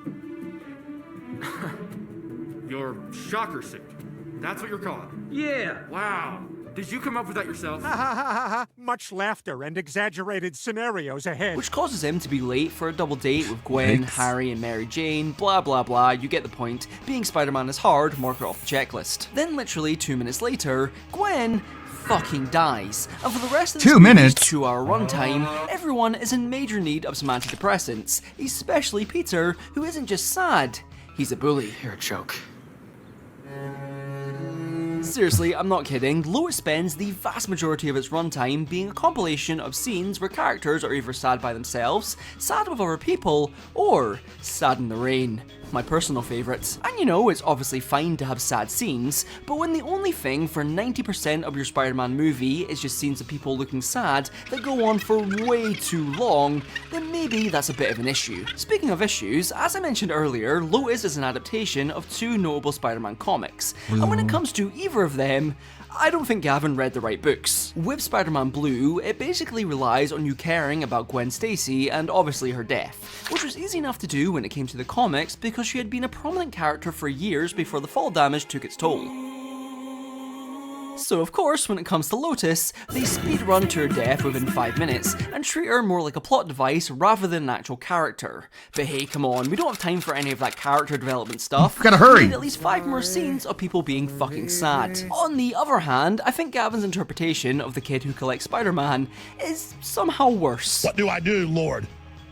Your shocker suit. That's what you're called. Yeah. Wow. Did you come up with that yourself? Much laughter and exaggerated scenarios ahead. Which causes him to be late for a double date with Gwen, Harry, and Mary Jane, blah blah blah, you get the point. Being Spider-Man is hard, mark it off the checklist. Then literally 2 minutes later, Gwen fucking dies. And for the rest of this 2 minutes? 2-hour runtime, everyone is in major need of some antidepressants, especially Peter, who isn't just sad, he's a bully. You're a joke. Seriously, I'm not kidding. Lois spends the vast majority of its runtime being a compilation of scenes where characters are either sad by themselves, sad with other people, or sad in the rain. my personal favourite. And you know, it's obviously fine to have sad scenes, but when the only thing for 90% of your Spider-Man movie is just scenes of people looking sad that go on for way too long, then maybe that's a bit of an issue. Speaking of issues, as I mentioned earlier, Lotus is an adaptation of two notable Spider-Man comics, and when it comes to either of them, I don't think Gavin read the right books. With Spider-Man Blue, it basically relies on you caring about Gwen Stacy and obviously her death, which was easy enough to do when it came to the comics because she had been a prominent character for years before the fall damage took its toll. So of course, when it comes to Lotus, they speedrun to her death within 5 minutes and treat her more like a plot device rather than an actual character. But hey, come on, we don't have time for any of that character development stuff. Gotta hurry! We need at least 5 more scenes of people being fucking sad. On the other hand, I think Gavin's interpretation of the kid who collects Spider-Man is somehow worse. What do I do, Lord?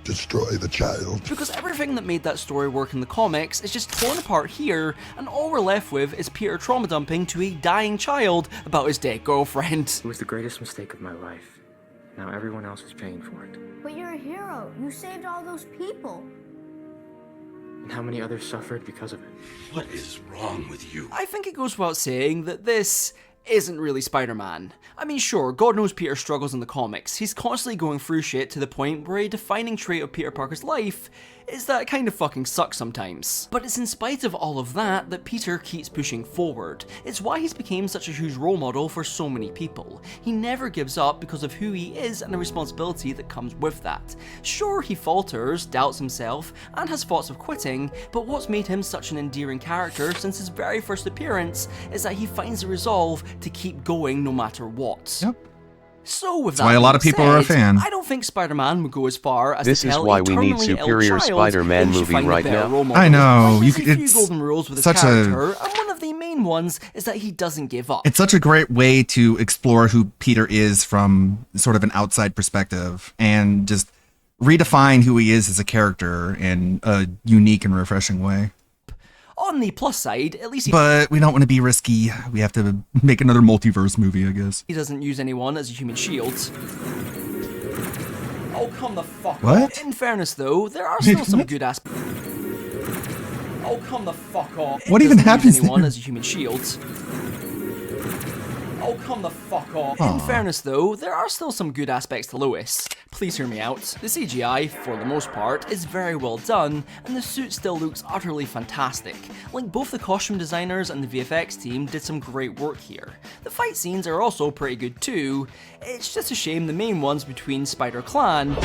Destroy the child. Because everything that made that story work in the comics is just torn apart here, and all we're left with is Peter trauma dumping to a dying child about his dead girlfriend. It was the greatest mistake of my life. Now everyone else is paying for it. But you're a hero. You saved all those people. And how many others suffered because of it? What is wrong with you? I think it goes without saying that this isn't really Spider-Man. I mean, sure, God knows Peter struggles in the comics. He's constantly going through shit to the point where a defining trait of Peter Parker's life is that it kind of fucking sucks sometimes. But it's in spite of all of that that Peter keeps pushing forward. It's why he's become such a huge role model for so many people. He never gives up because of who he is and the responsibility that comes with that. Sure, he falters, doubts himself, and has thoughts of quitting, but what's made him such an endearing character since his very first appearance is that he finds the resolve to keep going no matter what. Yep. So with That's why a lot of people are a fan. I don't think Spider-Man would go as far as This to is tell why a we need terminally ill superior child Spider-Man that he should movie find a right better now. role model. I know, There's you a could- few it's golden rules with his such a- character, and one of the main ones is that he doesn't give up. It's such a great way to explore who Peter is from sort of an outside perspective and just redefine who he is as a character in a unique and refreshing way. On the plus side, at least But we don't want to be risky. We have to make another multiverse movie, I guess. he doesn't use anyone as a human shield. Oh, come the fuck What? off. In fairness, though, there are still some good aspects. Oh, come the fuck off. What even happens use anyone there? as a human shield. Oh, come the fuck off. Aw. In fairness, though, there are still some good aspects to Lois. Please hear me out. The CGI, for the most part, is very well done, and the suit still looks utterly fantastic. Like, both the costume designers and the VFX team did some great work here. The fight scenes are also pretty good too. It's just a shame the main ones between Spider-Clan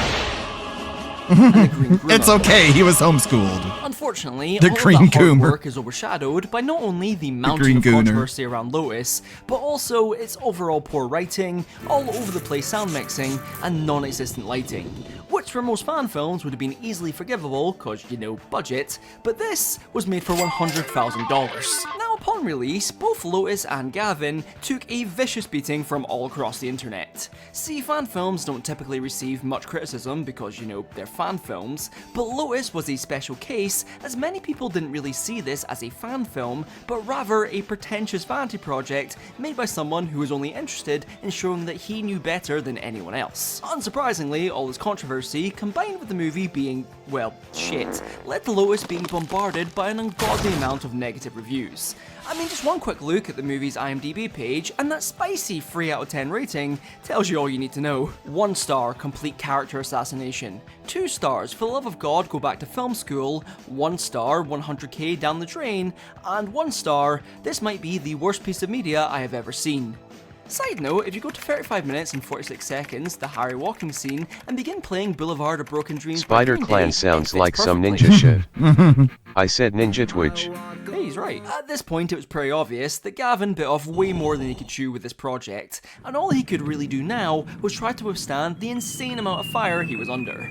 and the Green Groomer. It's okay, he was homeschooled. Unfortunately, The all Green of that hard Goomer. work is overshadowed by not only the mountain Green of Gooner. controversy around Lois, but also its overall poor writing, all over the place sound mixing, and non-existent lighting. Which for most fan films would have been easily forgivable, cause, you know, budget, but this was made for $100,000. Now upon release, both Lotus and Gavin took a vicious beating from all across the internet. See, fan films don't typically receive much criticism because, you know, they're fan films, but Lotus was a special case as many people didn't really see this as a fan film, but rather a pretentious vanity project made by someone who was only interested in showing that he knew better than anyone else. Unsurprisingly, all this controversy, combined with the movie being, well, shit, led to Lotus being bombarded by an ungodly amount of negative reviews. I mean, just one quick look at the movie's IMDb page, and that spicy 3 out of 10 rating tells you all you need to know. 1 star, complete character assassination. 2 stars, for the love of God, go back to film school. 1 star, 100k down the drain. And 1 star, this might be the worst piece of media I have ever seen. Side note, if you go to 35 minutes and 46 seconds, the Harry walking scene, and begin playing Boulevard of Broken Dreams by Green Spider-Clan Day, sounds it fits like some perfectly. ninja shit. I said ninja twitch. Hey, he's right. At this point, it was pretty obvious that Gavin bit off way more than he could chew with this project, and all he could really do now was try to withstand the insane amount of fire he was under.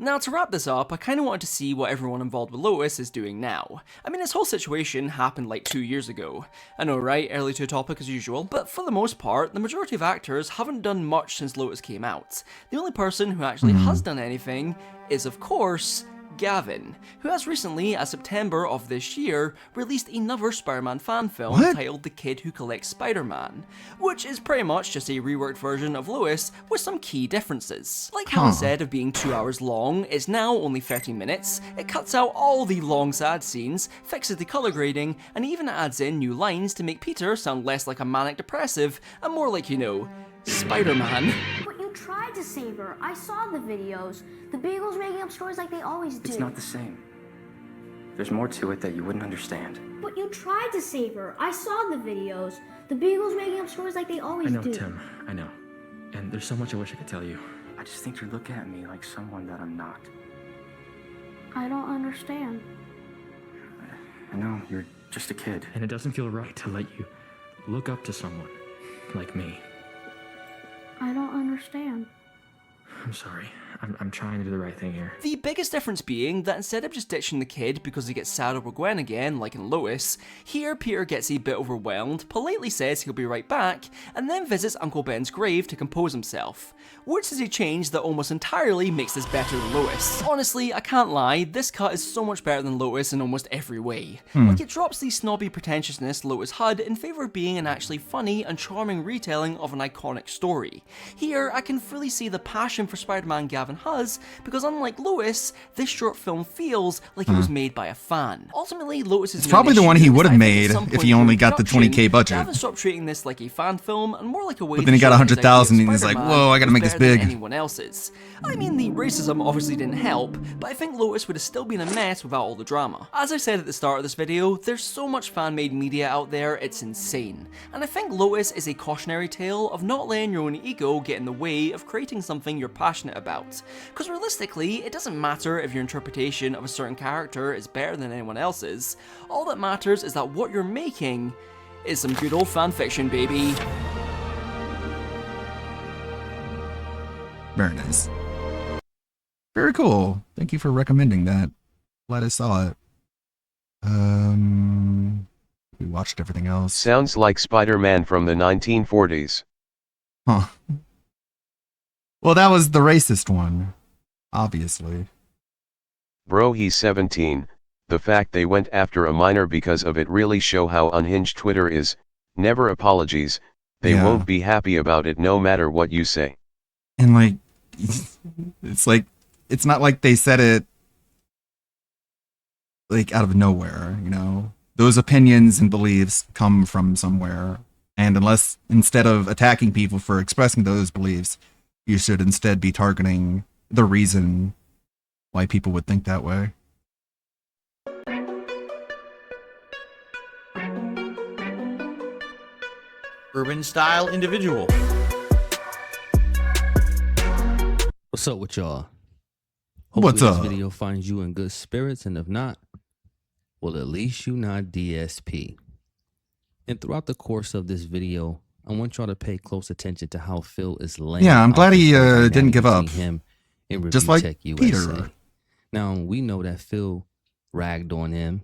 Now, to wrap this up, I kind of wanted to see what everyone involved with Lotus is doing now. I mean, this whole situation happened like 2 years ago. I know, right? Early to the topic as usual. But for the most part, the majority of actors haven't done much since Lotus came out. The only person who actually has done anything is, of course, Gavin, who has recently, as September of this year, released another Spider-Man fan film What? titled The Kid Who Collects Spider-Man, which is pretty much just a reworked version of Lewis with some key differences. Like how instead of being 2 hours long, it's now only 30 minutes, it cuts out all the long sad scenes, fixes the colour grading, and even adds in new lines to make Peter sound less like a manic depressive and more like, you know, Spider-Man. But you tried to save her. I saw the videos. The Beagle's making up stories like they always do. It's not the same. There's more to it that you wouldn't understand. But you tried to save her. I saw the videos. The Beagle's making up stories like they always do. I know, Tim. I know. And there's so much I wish I could tell you. I just think you're looking at me like someone that I'm not. I don't understand. I know, you're just a kid. And it doesn't feel right to let you look up to someone like me. I don't understand. I'm sorry. I'm trying to do the right thing here. The biggest difference being that instead of just ditching the kid because he gets sad over Gwen again, like in Lois, here Peter gets a bit overwhelmed, politely says he'll be right back, and then visits Uncle Ben's grave to compose himself, which is a change that almost entirely makes this better than Lois. Honestly, I can't lie, this cut is so much better than Lois in almost every way. Like, it drops the snobby pretentiousness Lois had in favour of being an actually funny and charming retelling of an iconic story. Here, I can fully see the passion for Spider-Man Gavin has, because unlike Lois, this short film feels like it was made by a fan. Ultimately, Lois's It's probably the one he would have made at some if point he only during got the production, 20K budget. Gavin stopped treating this like a fan film and more like a way But then he to got show his 100,000 idea and of he's like, Spider-Man whoa, I gotta was make this better than big. anyone else's. I mean, the racism obviously didn't help, but I think Lois would have still been a mess without all the drama. As I said at the start of this video, there's so much fan-made media out there, it's insane. And I think Lois is a cautionary tale of not letting your own ego get in the way of creating something you're passionate about. Because realistically, it doesn't matter if your interpretation of a certain character is better than anyone else's. All that matters is that what you're making is some good old fanfiction, baby. Very nice. Very cool. Thank you for recommending that. Glad I saw it. We watched everything else. Sounds like Spider-Man from the 1940s. Huh. Well, that was the racist one. Obviously. Bro, he's 17. The fact they went after a minor because of it really show how unhinged Twitter is. Never apologies. They won't be happy about it no matter what you say. And like, it's not like they said it like out of nowhere, you know? Those opinions and beliefs come from somewhere. And unless, instead of attacking people for expressing those beliefs, you should instead be targeting the reason why people would think that way. Urban style individual. What's up with y'all? Hopefully What's up? This video finds you in good spirits, and if not, well, at least you not DSP. And throughout the course of this video, I want y'all to pay close attention to how Phil is laying. Yeah, I'm out glad the he dynamic didn't give up. between him and Just Review like Tech USA. Peter. Now we know that Phil ragged on him,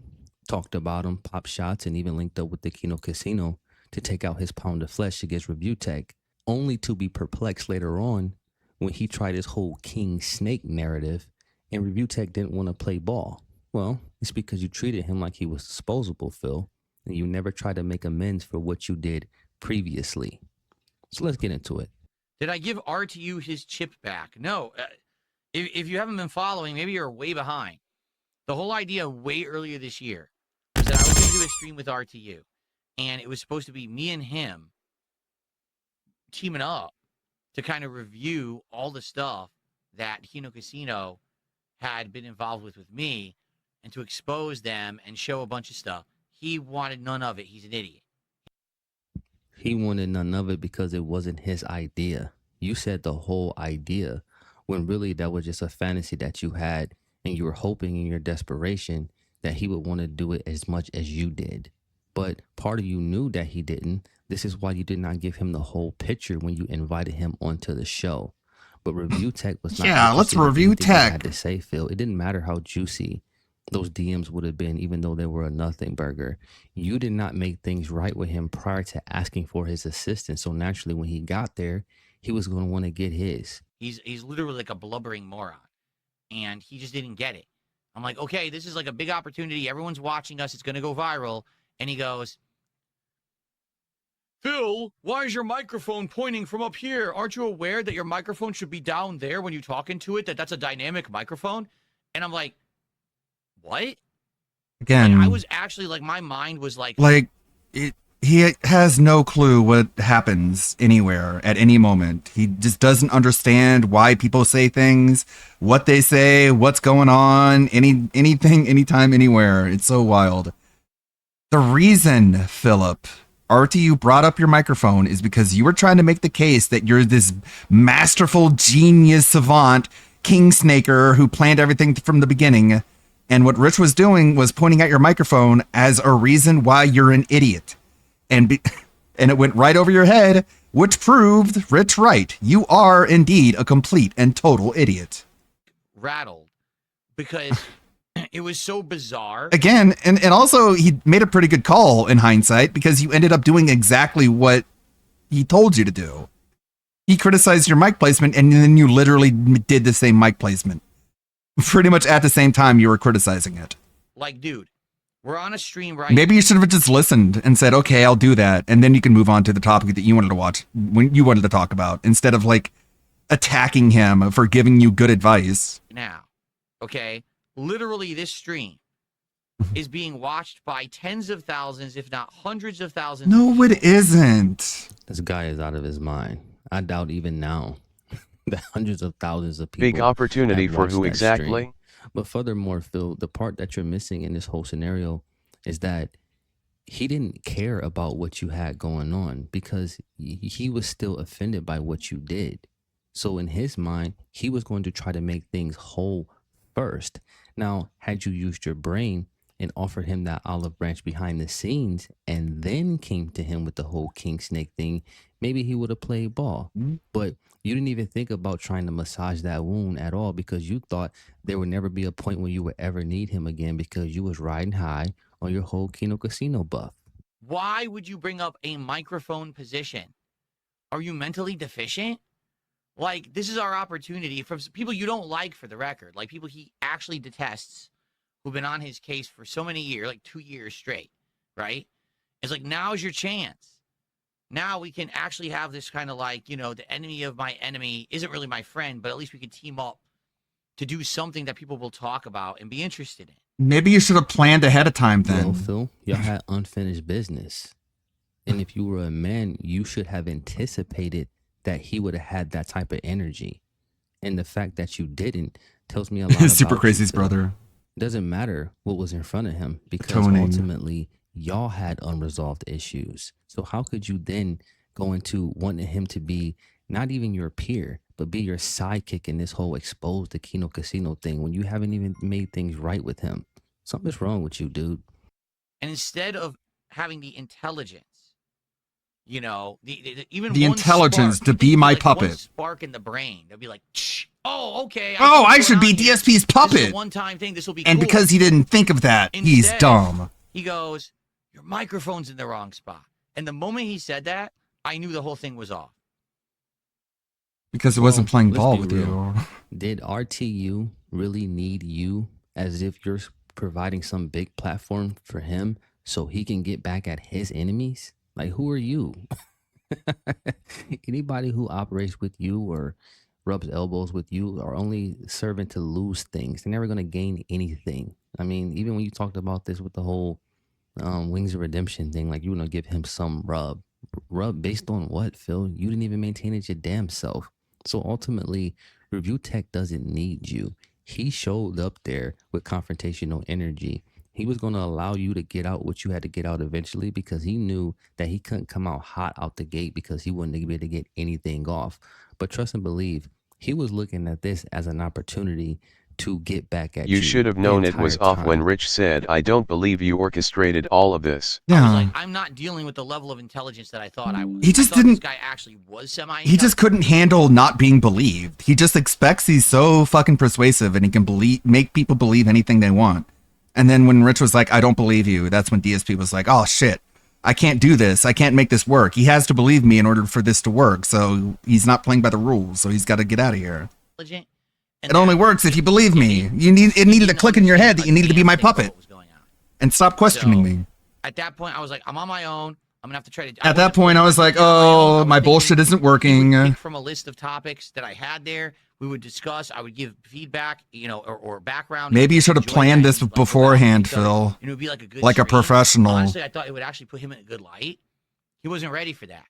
talked about him, popped shots, and even linked up with the Kino Casino to take out his pound of flesh against Review Tech, only to be perplexed later on when he tried his whole King Snake narrative and Review Tech didn't want to play ball. Well, it's because you treated him like he was disposable, Phil, and you never tried to make amends for what you did previously. So let's get into it. Did I give RTU his chip back? No. If you haven't been following, maybe you're way behind. The whole idea way earlier this year was that I was going to do a stream with RTU, and it was supposed to be me and him teaming up to kind of review all the stuff that Kino Casino had been involved with me, and to expose them and show a bunch of stuff. He wanted none of it. He's an idiot. He wanted none of it because it wasn't his idea. You said the whole idea, when really that was just a fantasy that you had, and you were hoping in your desperation that he would want to do it as much as you did. But part of you knew that he didn't. This is why you did not give him the whole picture when you invited him onto the show. But Review Tech was not. Yeah, let's interested in review anything you Tech. had to say, Phil. It didn't matter how juicy those DMs would have been, even though they were a nothing burger. You did not make things right with him prior to asking for his assistance. So naturally, when he got there, he was going to want to get his. He's literally like a blubbering moron, and he just didn't get it. I'm like, okay, this is like a big opportunity. Everyone's watching us. It's going to go viral. And he goes, Phil, why is your microphone pointing from up here? Aren't you aware that your microphone should be down there when you talk into it, that's a dynamic microphone? And I'm like, what? Again, I was actually like, my mind was like he has no clue what happens anywhere at any moment. He just doesn't understand why people say things, what they say, what's going on, anything, anytime, anywhere. It's so wild. The reason, Philip, RTU brought up your microphone is because you were trying to make the case that you're this masterful genius savant, king snaker who planned everything from the beginning. And what Rich was doing was pointing at your microphone as a reason why you're an idiot. And it went right over your head, which proved Rich right. You are indeed a complete and total idiot. rattled because it was so bizarre. Again, and also he made a pretty good call in hindsight because you ended up doing exactly what he told you to do. He criticized your mic placement and then you literally did the same mic placement. Pretty much at the same time you were criticizing it. Like, dude, we're on a stream right Maybe you should have just listened and said, okay, I'll do that. And then you can move on to the topic that you wanted to watch, when you wanted to talk about, instead of like attacking him for giving you good advice. now. Okay? Literally, this stream is being watched by tens of thousands, if not hundreds of thousands. No, it isn't. This guy is out of his mind. I doubt even now that hundreds of thousands of people. Big opportunity have for who watched that exactly? stream. But furthermore, Phil, the part that you're missing in this whole scenario is that he didn't care about what you had going on because he was still offended by what you did. So in his mind, he was going to try to make things whole first. Now, had you used your brain and offered him that olive branch behind the scenes and then came to him with the whole king snake thing, maybe he would have played ball. But you didn't even think about trying to massage that wound at all because you thought there would never be a point where you would ever need him again because you was riding high on your whole Kino Casino buff. Why would you bring up a microphone position? Are you mentally deficient? Like, this is our opportunity from people you don't like, for the record, like people he actually detests who've been on his case for so many years, like 2 years straight, right? It's like, now's your chance. Now we can actually have this kind of like, you know, the enemy of my enemy isn't really my friend, but at least we can team up to do something that people will talk about and be interested in. Maybe you should have planned ahead of time then. Well, Phil, y'all had unfinished business. And if you were a man, you should have anticipated that he would have had that type of energy. And the fact that you didn't tells me a lot about Super Crazy's you, Phil. brother. It doesn't matter what was in front of him because Toning. ultimately y'all had unresolved issues. So how could you then go into wanting him to be not even your peer, but be your sidekick in this whole expose the Kino Casino thing when you haven't even made things right with him? Something's wrong with you, dude. And instead of having the intelligence, you know, even The one intelligence spark, to you be think my like puppet. one spark in the brain, they'll be like, Shh. Oh, okay. Oh, I what's should going be on here. DSP's This is puppet. a one-time thing. This will be And cool. because he didn't think of that, he's Instead, dumb. He goes, your microphone's in the wrong spot. And the moment he said that, I knew the whole thing was off. Because it wasn't playing let's ball be with real. you. Did RTU really need you as if you're providing some big platform for him so he can get back at his enemies? Like, who are you? Anybody who operates with you or rubs elbows with you are only serving to lose things. They're never going to gain anything. I mean, even when you talked about this with the whole Wings of Redemption thing, like you want to give him some rub. Rub based on what, Phil? You didn't even maintain it your damn self. So ultimately, Review Tech doesn't need you. He showed up there with confrontational energy. He was going to allow you to get out what you had to get out eventually because he knew that he couldn't come out hot out the gate because he wouldn't be able to get anything off. But trust and believe, he was looking at this as an opportunity to get back at you. You should have the known it was entire off when time. Rich said, I don't believe you orchestrated all of this. I was like, I'm not dealing with the level of intelligence that I thought I was. He just I thought didn't- This guy actually was semi. He just couldn't handle not being believed. He just expects he's so fucking persuasive and he can make people believe anything they want. And then when Rich was like, I don't believe you, that's when DSP was like, oh shit, I can't do this. I can't make this work. He has to believe me in order for this to work. So he's not playing by the rules. So he's got to get out of here. intelligent It only works if you believe me. It needed a click in your head that you needed to be my puppet. And stop questioning me. At that point, I was like, I'm on my own. I'm gonna have to try to. At that point, I was like, oh, my bullshit isn't working. From a list of topics that I had there, we would discuss. I would give feedback, or background. Maybe you should have planned this beforehand, Phil. It would be like a good like a stream. professional. Honestly, I thought it would actually put him in a good light. He wasn't ready for that.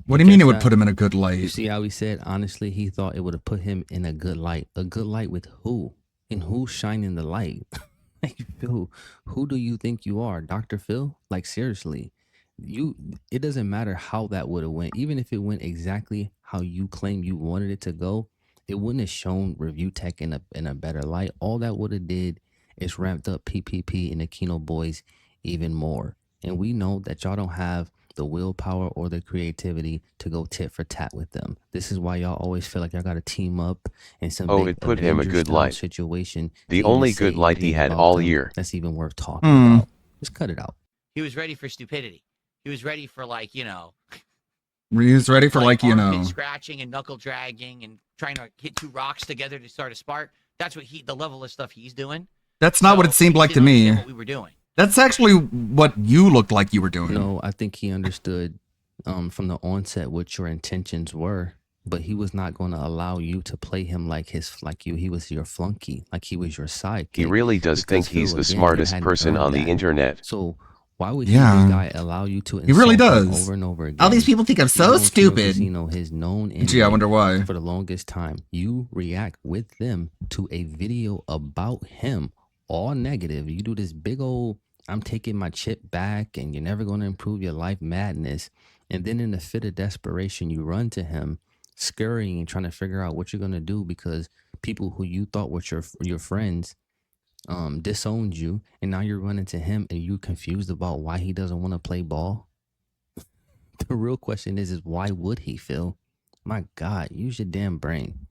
What do you mean it would put him in a good light? You see how he said, honestly, he thought it would have put him in a good light. A good light with who? And who's shining the light? Like, Phil, who do you think you are? Dr. Phil? Like, seriously. It doesn't matter how that would have went. Even if it went exactly how you claim you wanted it to go, it wouldn't have shown Review Tech in a better light. All that would have did is ramped up PPP and the Kino Boys even more. And we know that y'all don't have the willpower or the creativity to go tit for tat with them. This is why y'all always feel like y'all got to team up in some big it put him a good Avengers-style light. situation. The to only even good say light he anything had about all them year. that's even worth talking about. Just cut it out. He was ready for stupidity. He was ready for He was ready for armpit scratching and knuckle dragging and trying to hit two rocks together to start a spark. That's what the level of stuff he's doing. That's not what it seemed like to me. What we were doing. That's actually what you looked like you were doing. No, I think he understood from the onset what your intentions were, but he was not going to allow you to play him like you. He was your flunky, like he was your sidekick. He really does think he's the Phil, again, smartest you hadn't person earned on the that. internet. So why would Yeah. this guy allow you to He really insult him does. over and over again? All these people think I'm so Even on Kino stupid. Casino, his known Gee, I enemy wonder why. for the longest time, you react with them to a video about him, all negative. You do this big old, I'm taking my chip back and you're never going to improve your life madness. And then in a fit of desperation, you run to him, scurrying and trying to figure out what you're going to do because people who you thought were your friends disowned you. And now you're running to him and you're confused about why he doesn't want to play ball. The real question is why would he, Phil? My God, use your damn brain.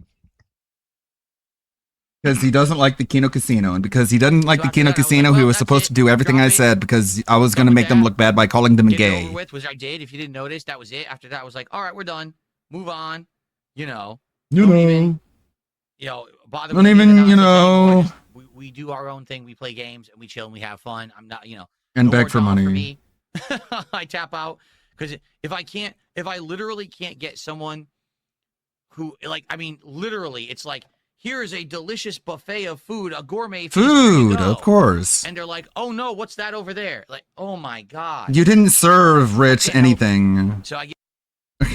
Because he doesn't like the Kino Casino, and because he doesn't like the Kino Casino, he was supposed to do everything I said because I was going to make them look bad by calling them Get it gay. over with, which I did. If you didn't notice, that was it. After that, I was like, all right, we're done. Move on. Don't even bother. Don't with even, the nonsense know. anymore. Just, we do our own thing. We play games and we chill and we have fun. I'm not, And no beg more for drama money. me. I tap out because if I literally can't get someone who, literally, it's like, here is a delicious buffet of food, a gourmet feast. Here you Food, go. of course. And they're like, oh no, what's that over there? Like, oh my God. You didn't serve Rich anything. So I get.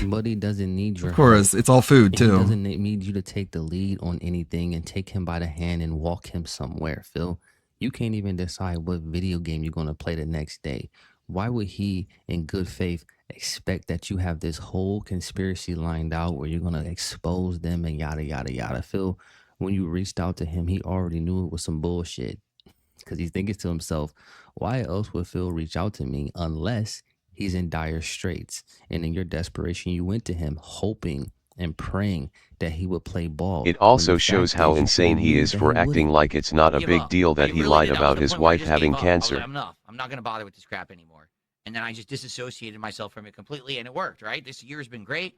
Buddy doesn't need your Of course, help. it's all food, And too. He doesn't need you to take the lead on anything and take him by the hand and walk him somewhere, Phil. You can't even decide what video game you're going to play the next day. Why would he, in good faith, expect that you have this whole conspiracy lined out where you're going to expose them and yada, yada, yada? Phil, when you reached out to him, he already knew it was some bullshit because he's thinking to himself, why else would Phil reach out to me unless he's in dire straits? And in your desperation, you went to him hoping and praying that he would play ball. It when also the shows fact how is, insane he knew is that for he acting wouldn't. like it's not a Give big up. deal that It he really lied did. That was about the his point where I wife just having gave up. I was cancer. like, enough. I'm not going to bother with this crap anymore. And then I just disassociated myself from it completely, and it worked, right? This year has been great.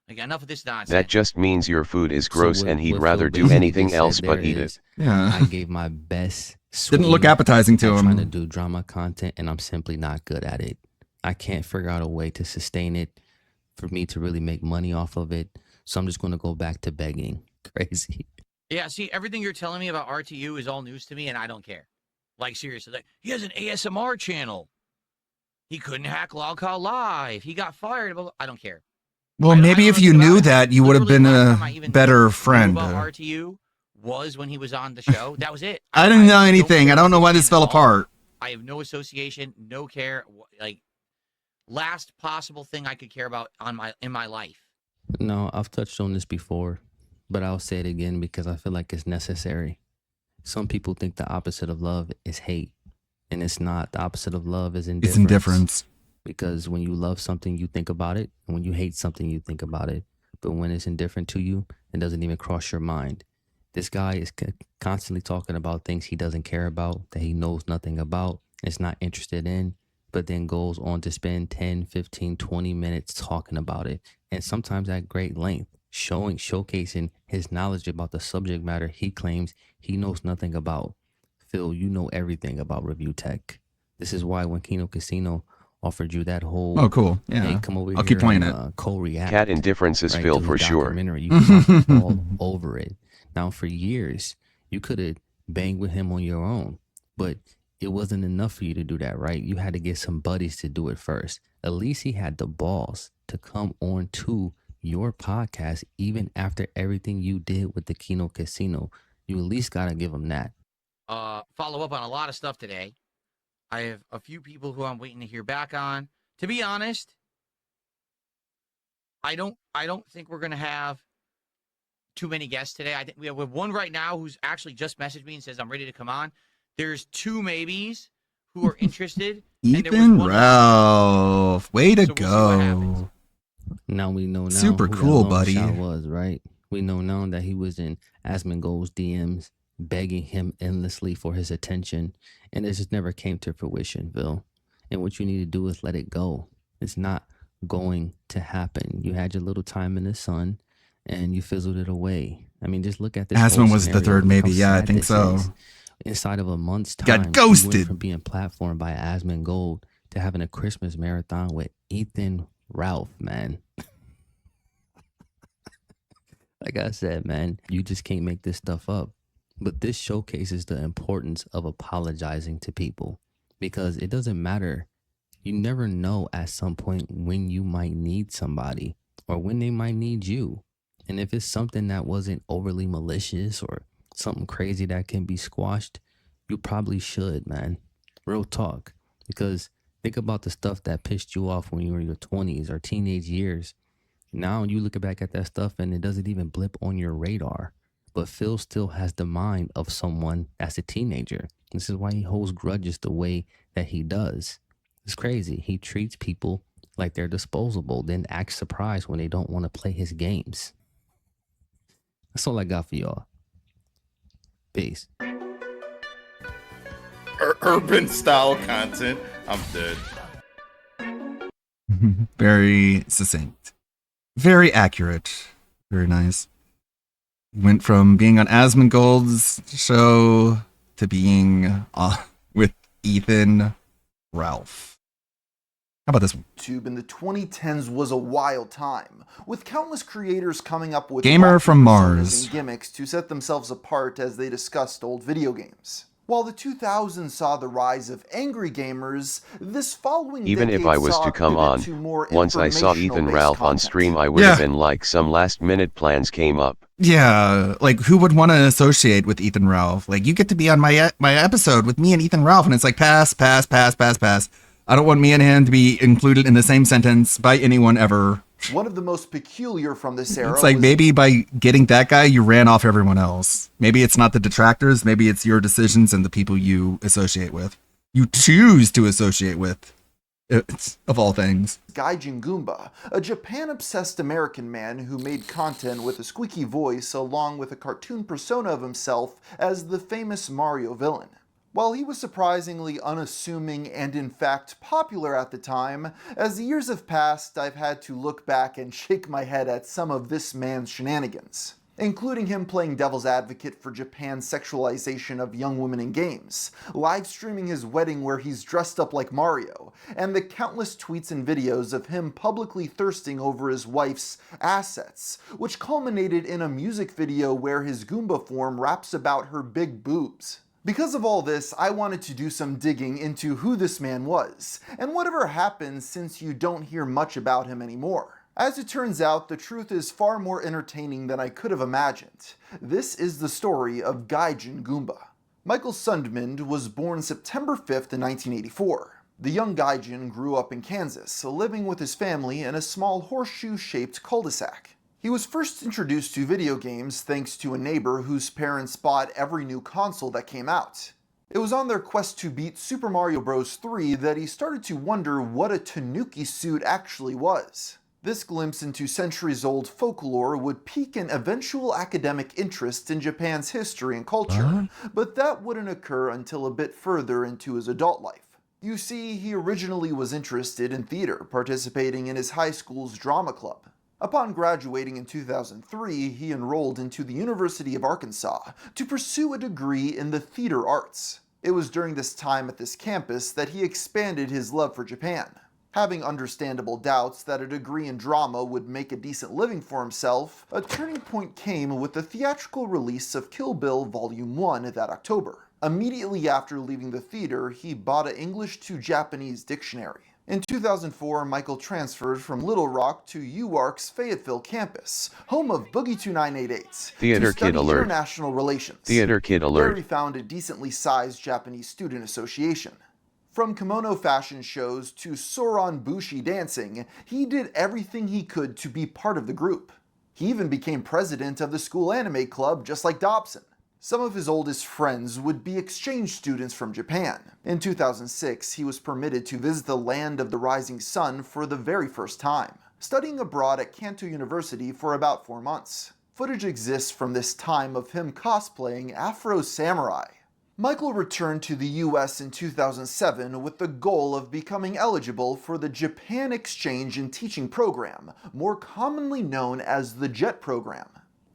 Like, enough of this nonsense. That just means your food is gross what- and he'd what rather Phil do basically anything just else said but there eat is, it. Yeah. I gave my best. Didn't look swing appetizing to at him. Trying to do drama content, and I'm simply not good at it. I can't figure out a way to sustain it for me to really make money off of it. So I'm just going to go back to begging. Crazy. Yeah, see, everything you're telling me about RTU is all news to me, and I don't care. Like, seriously, like, he has an ASMR channel. He couldn't hack Log Call Live. He got fired. I don't care. Well, maybe if you knew that, you would have been a better friend. About RTU was when he was on the show. That was it. I didn't know anything. I don't know why this fell apart. I have no association, no care. Like, last possible thing I could care about in my life. No, I've touched on this before, but I'll say it again because I feel like it's necessary. Some people think the opposite of love is hate, and it's not. The opposite of love is indifference. It's indifference. Because when you love something, you think about it. And when you hate something, you think about it. But when it's indifferent to you, it doesn't even cross your mind. This guy is constantly talking about things he doesn't care about, that he knows nothing about, is not interested in, but then goes on to spend 10, 15, 20 minutes talking about it. And sometimes at great length, showcasing his knowledge about the subject matter he claims he knows nothing about. Phil, you know everything about review tech. This is why when Kino Casino offered you that whole, Oh, cool. Yeah. hey, come over I'll here keep playing and, it. co-react. Cat indifference is right, Phil to for his sure. documentary. You jumped all over it. Now, for years, you could have banged with him on your own, but it wasn't enough for you to do that, right? You had to get some buddies to do it first. At least he had the balls to come on to your podcast, even after everything you did with the Kino Casino. You at least got to give him that. Follow up on a lot of stuff today. I have a few people who I'm waiting to hear back on. To be honest, I don't think we're gonna have too many guests today. I think we have one right now who's actually just messaged me and says I'm ready to come on. There's two maybes who are interested. Ethan Ralph, way to go. Now we know now Super who that cool, long buddy. shot was, right? We know now that he was in Asmongold's DMs begging him endlessly for his attention, and it just never came to fruition, Bill. And what you need to do is let it go. It's not going to happen. You had your little time in the sun, and you fizzled it away. I mean, just look at this. Asmon whole was the scenario. third, Look maybe. how Yeah, I sad think this so. is. Inside of a month's Got time, ghosted. you went from being platformed by Asmongold to having a Christmas marathon with Ethan Ralph, man. Like I said, man, you just can't make this stuff up. But this showcases the importance of apologizing to people, because it doesn't matter. You never know at some point when you might need somebody or when they might need you. And if it's something that wasn't overly malicious or something crazy that can be squashed, you probably should, man. Real talk. Because think about the stuff that pissed you off when you were in your 20s or teenage years. Now you look back at that stuff and it doesn't even blip on your radar. But Phil still has the mind of someone that's a teenager. This is why he holds grudges the way that he does. It's crazy. He treats people like they're disposable, then acts surprised when they don't want to play his games. That's all I got for y'all. Peace. Urban style content. I'm dead. Very succinct. Very accurate. Very nice. Went from being on Asmongold's show to being with Ethan Ralph. How about this one? YouTube in the 2010s was a wild time, with countless creators coming up with Gamer wacky from personas Mars. and gimmicks to set themselves apart as they discussed old video games. While the 2000s saw the rise of angry gamers, this following Even if decade I was saw to a come pivot on, to more once I saw Ethan informational-based Ralph on content. stream, I would have been like, some last minute plans came up. Yeah, like who would want to associate with Ethan Ralph? Like, you get to be on my episode with me and Ethan Ralph, and it's like pass. I don't want me and him to be included in the same sentence by anyone ever. One of the most peculiar from this era It's like was maybe by getting that guy, you ran off everyone else. Maybe it's not the detractors. Maybe it's your decisions and the people you associate with. You choose to associate with, of all things. Gaijin Goomba, a Japan-obsessed American man who made content with a squeaky voice along with a cartoon persona of himself as the famous Mario villain. While he was surprisingly unassuming and in fact popular at the time, as the years have passed, I've had to look back and shake my head at some of this man's shenanigans, including him playing devil's advocate for Japan's sexualization of young women in games, live streaming his wedding where he's dressed up like Mario, and the countless tweets and videos of him publicly thirsting over his wife's assets, which culminated in a music video where his Goomba form raps about her big boobs. Because of all this, I wanted to do some digging into who this man was, and whatever happened since you don't hear much about him anymore. As it turns out, the truth is far more entertaining than I could have imagined. This is the story of Gaijin Goomba. Michael Sundmund was born September 5th in 1984. The young Gaijin grew up in Kansas, living with his family in a small horseshoe-shaped cul-de-sac. He was first introduced to video games thanks to a neighbor whose parents bought every new console that came out. It was on their quest to beat Super Mario Bros. 3 that he started to wonder what a tanuki suit actually was. This glimpse into centuries-old folklore would pique an eventual academic interest in Japan's history and culture, but that wouldn't occur until a bit further into his adult life. You see, he originally was interested in theater, participating in his high school's drama club. Upon graduating in 2003, he enrolled into the University of Arkansas to pursue a degree in the theater arts. It was during this time at this campus that he expanded his love for Japan. Having understandable doubts that a degree in drama would make a decent living for himself, a turning point came with the theatrical release of Kill Bill Volume 1 that October. Immediately after leaving the theater, he bought an English to Japanese dictionary. In 2004, Michael transferred from Little Rock to UArk's Fayetteville campus, home of Boogie 2988, Theater to study Kid Alert. international relations. Theater Kid Alert. There he found a decently sized Japanese student association. From kimono fashion shows to Soran Bushi dancing, he did everything he could to be part of the group. He even became president of the school anime club just like Dobson. Some of his oldest friends would be exchange students from Japan. In 2006, he was permitted to visit the land of the rising sun for the very first time, studying abroad at Kanto University for about 4 months. Footage exists from this time of him cosplaying Afro Samurai. Michael returned to the US in 2007 with the goal of becoming eligible for the Japan Exchange and Teaching Program, more commonly known as the JET program.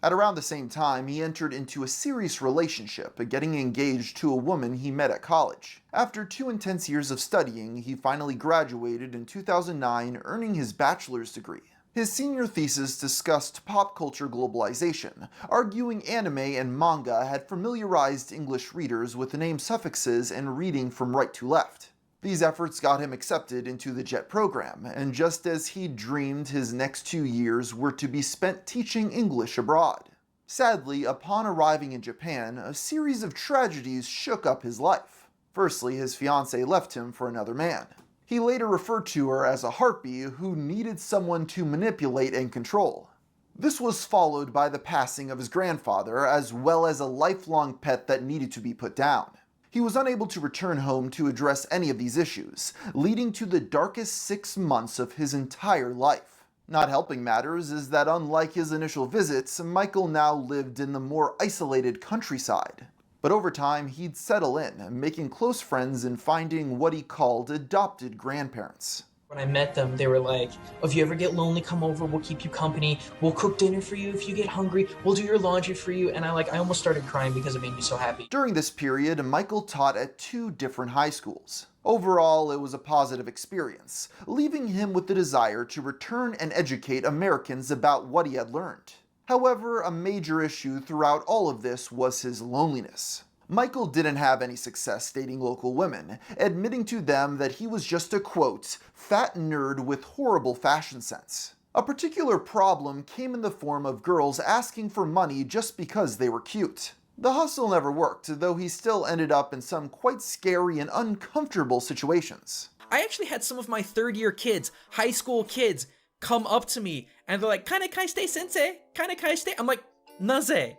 At around the same time, he entered into a serious relationship, getting engaged to a woman he met at college. After 2 intense years of studying, he finally graduated in 2009, earning his bachelor's degree. His senior thesis discussed pop culture globalization, arguing anime and manga had familiarized English readers with name suffixes and reading from right to left. These efforts got him accepted into the JET program, and just as he dreamed, his next 2 years were to be spent teaching English abroad. Sadly, upon arriving in Japan, a series of tragedies shook up his life. Firstly, his fiancée left him for another man. He later referred to her as a harpy who needed someone to manipulate and control. This was followed by the passing of his grandfather, as well as a lifelong pet that needed to be put down. He was unable to return home to address any of these issues, leading to the darkest 6 months of his entire life. Not helping matters is that unlike his initial visits, Michael now lived in the more isolated countryside. But over time, he'd settle in, making close friends and finding what he called adopted grandparents. When I met them, they were like, oh, if you ever get lonely, come over, we'll keep you company, we'll cook dinner for you if you get hungry, we'll do your laundry for you, and I almost started crying because it made me so happy. During this period, Michael taught at 2 different high schools. Overall, it was a positive experience, leaving him with the desire to return and educate Americans about what he had learned. However, a major issue throughout all of this was his loneliness. Michael didn't have any success dating local women, admitting to them that he was just a, quote, fat nerd with horrible fashion sense. A particular problem came in the form of girls asking for money just because they were cute. The hustle never worked, though he still ended up in some quite scary and uncomfortable situations. I actually had some of my third-year kids, high school kids, come up to me, and they're like, Kana kai shite, sensei? Kana kai shite? I'm like, naze?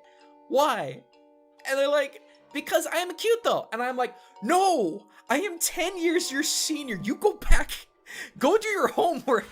Why? And they're like, because I am cute though. And I'm like, no, I am 10 years your senior. You go back, go do your homework.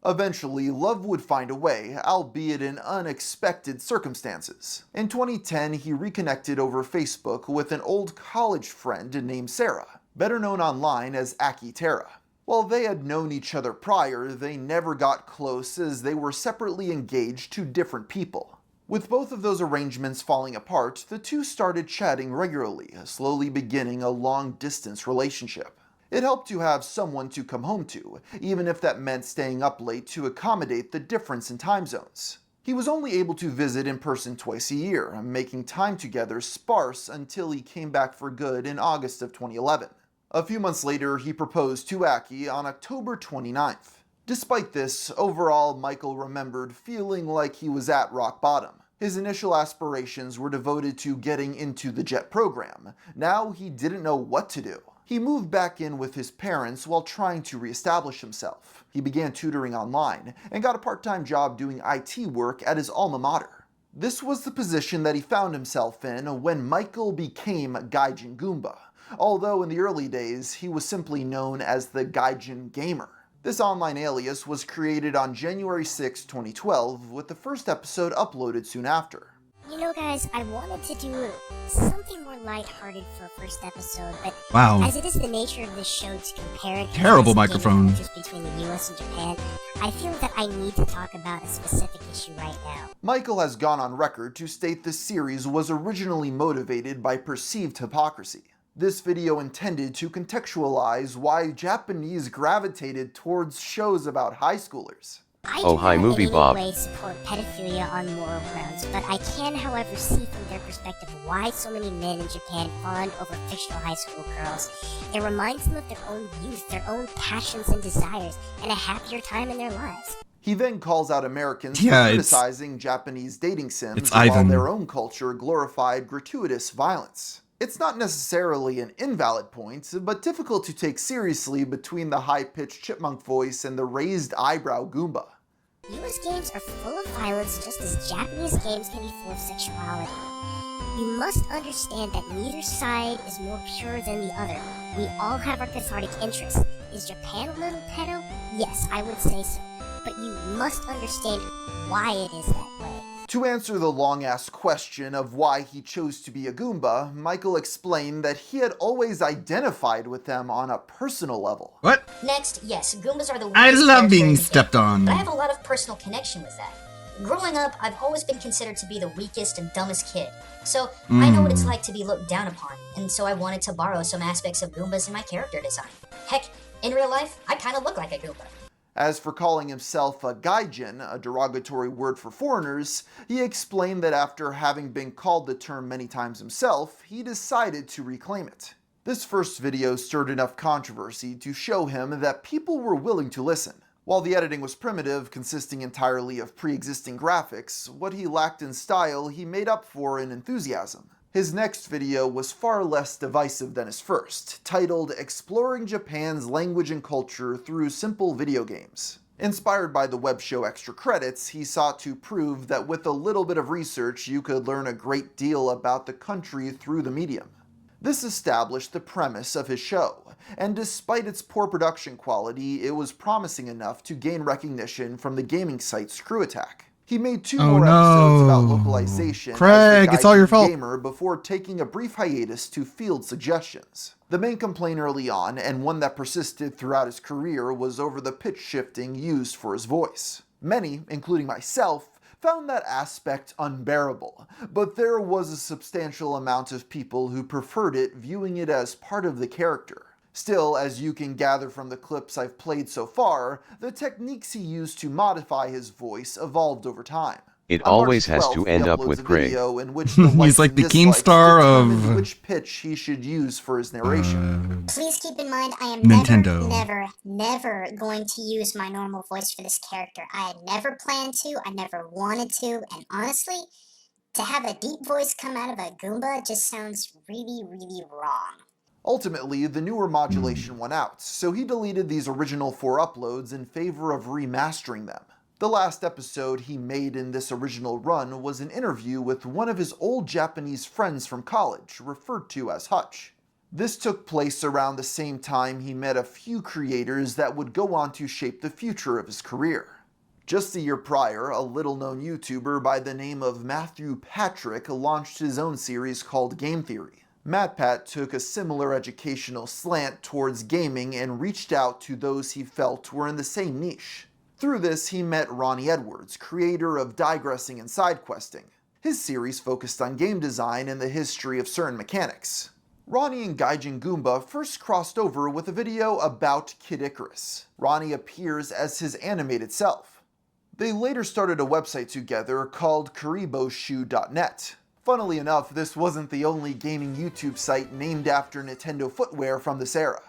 Eventually, love would find a way, albeit in unexpected circumstances. In 2010, he reconnected over Facebook with an old college friend named Sarah, better known online as Aki Terra. While they had known each other prior, they never got close as they were separately engaged to different people. With both of those arrangements falling apart, the two started chatting regularly, slowly beginning a long-distance relationship. It helped to have someone to come home to, even if that meant staying up late to accommodate the difference in time zones. He was only able to visit in person twice a year, making time together sparse until he came back for good in August of 2011. A few months later, he proposed to Aki on October 29th. Despite this, overall, Michael remembered feeling like he was at rock bottom. His initial aspirations were devoted to getting into the JET program. Now he didn't know what to do. He moved back in with his parents while trying to reestablish himself. He began tutoring online and got a part-time job doing IT work at his alma mater. This was the position that he found himself in when Michael became Gaijin Goomba, although in the early days he was simply known as the Gaijin Gamer. This online alias was created on January 6, 2012, with the first episode uploaded soon after. You know, guys, I wanted to do something more lighthearted for a first episode, but Wow. as it is the nature of this show to compare and Terrible contrast gaming microphone. cultures between the US and Japan, I feel that I need to talk about a specific issue right now. Michael has gone on record to state the series was originally motivated by perceived hypocrisy. This video intended to contextualize why Japanese gravitated towards shows about high schoolers. I Oh, do hi, not Movie in Bob. any way support pedophilia on moral grounds, but I can, however, see from their perspective why so many men in Japan fawn over fictional high school girls. It reminds them of their own youth, their own passions and desires, and a happier time in their lives. He then calls out Americans Yeah, for it's- criticizing Japanese dating sims it's while Ivan. their own culture glorified gratuitous violence. It's not necessarily an invalid point, but difficult to take seriously between the high-pitched chipmunk voice and the raised eyebrow Goomba. US games are full of violence just as Japanese games can be full of sexuality. You must understand that neither side is more pure than the other. We all have our cathartic interests. Is Japan a little pedo? Yes, I would say so. But you must understand why it is that way. To answer the long-asked question of why he chose to be a Goomba, Michael explained that he had always identified with them on a personal level. What? Next, yes, Goombas are the I weakest love character being in the game, stepped on. But I have a lot of personal connection with that. Growing up, I've always been considered to be the weakest and dumbest kid. So, I know what it's like to be looked down upon, and so I wanted to borrow some aspects of Goombas in my character design. Heck, in real life, I kinda look like a Goomba. As for calling himself a gaijin, a derogatory word for foreigners, he explained that after having been called the term many times himself, he decided to reclaim it. This first video stirred enough controversy to show him that people were willing to listen. While the editing was primitive, consisting entirely of pre-existing graphics, what he lacked in style he made up for in enthusiasm. His next video was far less divisive than his first, titled Exploring Japan's Language and Culture Through Simple Video Games. Inspired by the web show Extra Credits, he sought to prove that with a little bit of research you could learn a great deal about the country through the medium. This established the premise of his show, and despite its poor production quality, it was promising enough to gain recognition from the gaming site Screw Attack. He made two more episodes about localization Craig, as the it's all your Gaijin fault. Gamer before taking a brief hiatus to field suggestions. The main complaint early on, and one that persisted throughout his career, was over the pitch shifting used for his voice. Many, including myself, found that aspect unbearable, but there was a substantial amount of people who preferred it, viewing it as part of the character. Still, as you can gather from the clips I've played so far, the techniques he used to modify his voice evolved over time. It On March always has 12th, to he end up uploads with a Greg. video in which the He's likes like and the dislikes Keemstar determine of which pitch he should use for his narration. Please keep in mind, I am Nintendo. never going to use my normal voice for this character. I had never planned to, I never wanted to, and honestly, to have a deep voice come out of a Goomba just sounds really, really wrong. Ultimately, the newer modulation won out, so he deleted these original 4 uploads in favor of remastering them. The last episode he made in this original run was an interview with one of his old Japanese friends from college, referred to as Hutch. This took place around the same time he met a few creators that would go on to shape the future of his career. Just a year prior, a little-known YouTuber by the name of Matthew Patrick launched his own series called Game Theory. MatPat took a similar educational slant towards gaming and reached out to those he felt were in the same niche. Through this, he met Ronnie Edwards, creator of Digressing and Sidequesting. His series focused on game design and the history of certain mechanics. Ronnie and Gaijin Goomba first crossed over with a video about Kid Icarus. Ronnie appears as his animated self. They later started a website together called Kariboshoe.net. Funnily enough, this wasn't the only gaming YouTube site named after Nintendo footwear from this era.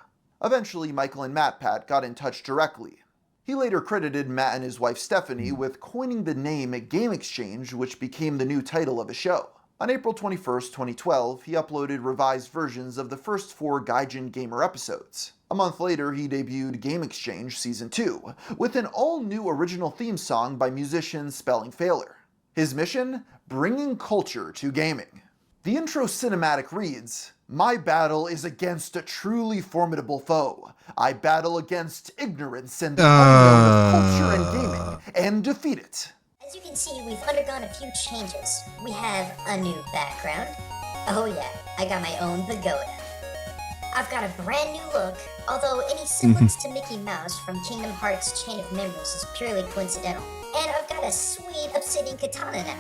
Eventually, Michael and MatPat got in touch directly. He later credited Matt and his wife Stephanie with coining the name Game Exchange, which became the new title of his show. On April 21st, 2012, he uploaded revised versions of the first 4 Gaijin Gamer episodes. A month later, he debuted Game Exchange Season 2, with an all-new original theme song by musician Spelling Failure. His mission? Bringing culture to gaming. The intro cinematic reads, "My battle is against a truly formidable foe. I battle against ignorance and the unknown of culture and gaming, and defeat it." As you can see, we've undergone a few changes. We have a new background. Oh yeah, I got my own pagoda. I've got a brand new look, although any semblance to Mickey Mouse from Kingdom Hearts Chain of Memories is purely coincidental. And I've got a sweet obsidian katana now.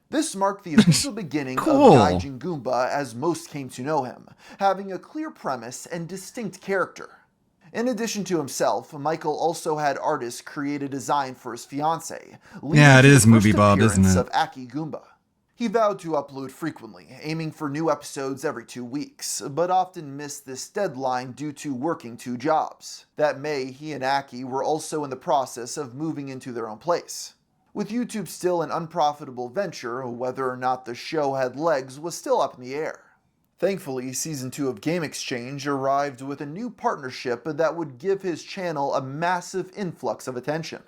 This marked the official beginning Cool. of Gaijin Goomba as most came to know him, having a clear premise and distinct character. In addition to himself, Michael also had artists create a design for his fiancée. Yeah, it is the Movie first Bob, isn't appearance it? of Aki Goomba. He vowed to upload frequently, aiming for new episodes every 2 weeks, but often missed this deadline due to working 2 jobs. That May, he and Aki were also in the process of moving into their own place. With YouTube still an unprofitable venture, whether or not the show had legs was still up in the air. Thankfully, Season 2 of Game Exchange arrived with a new partnership that would give his channel a massive influx of attention.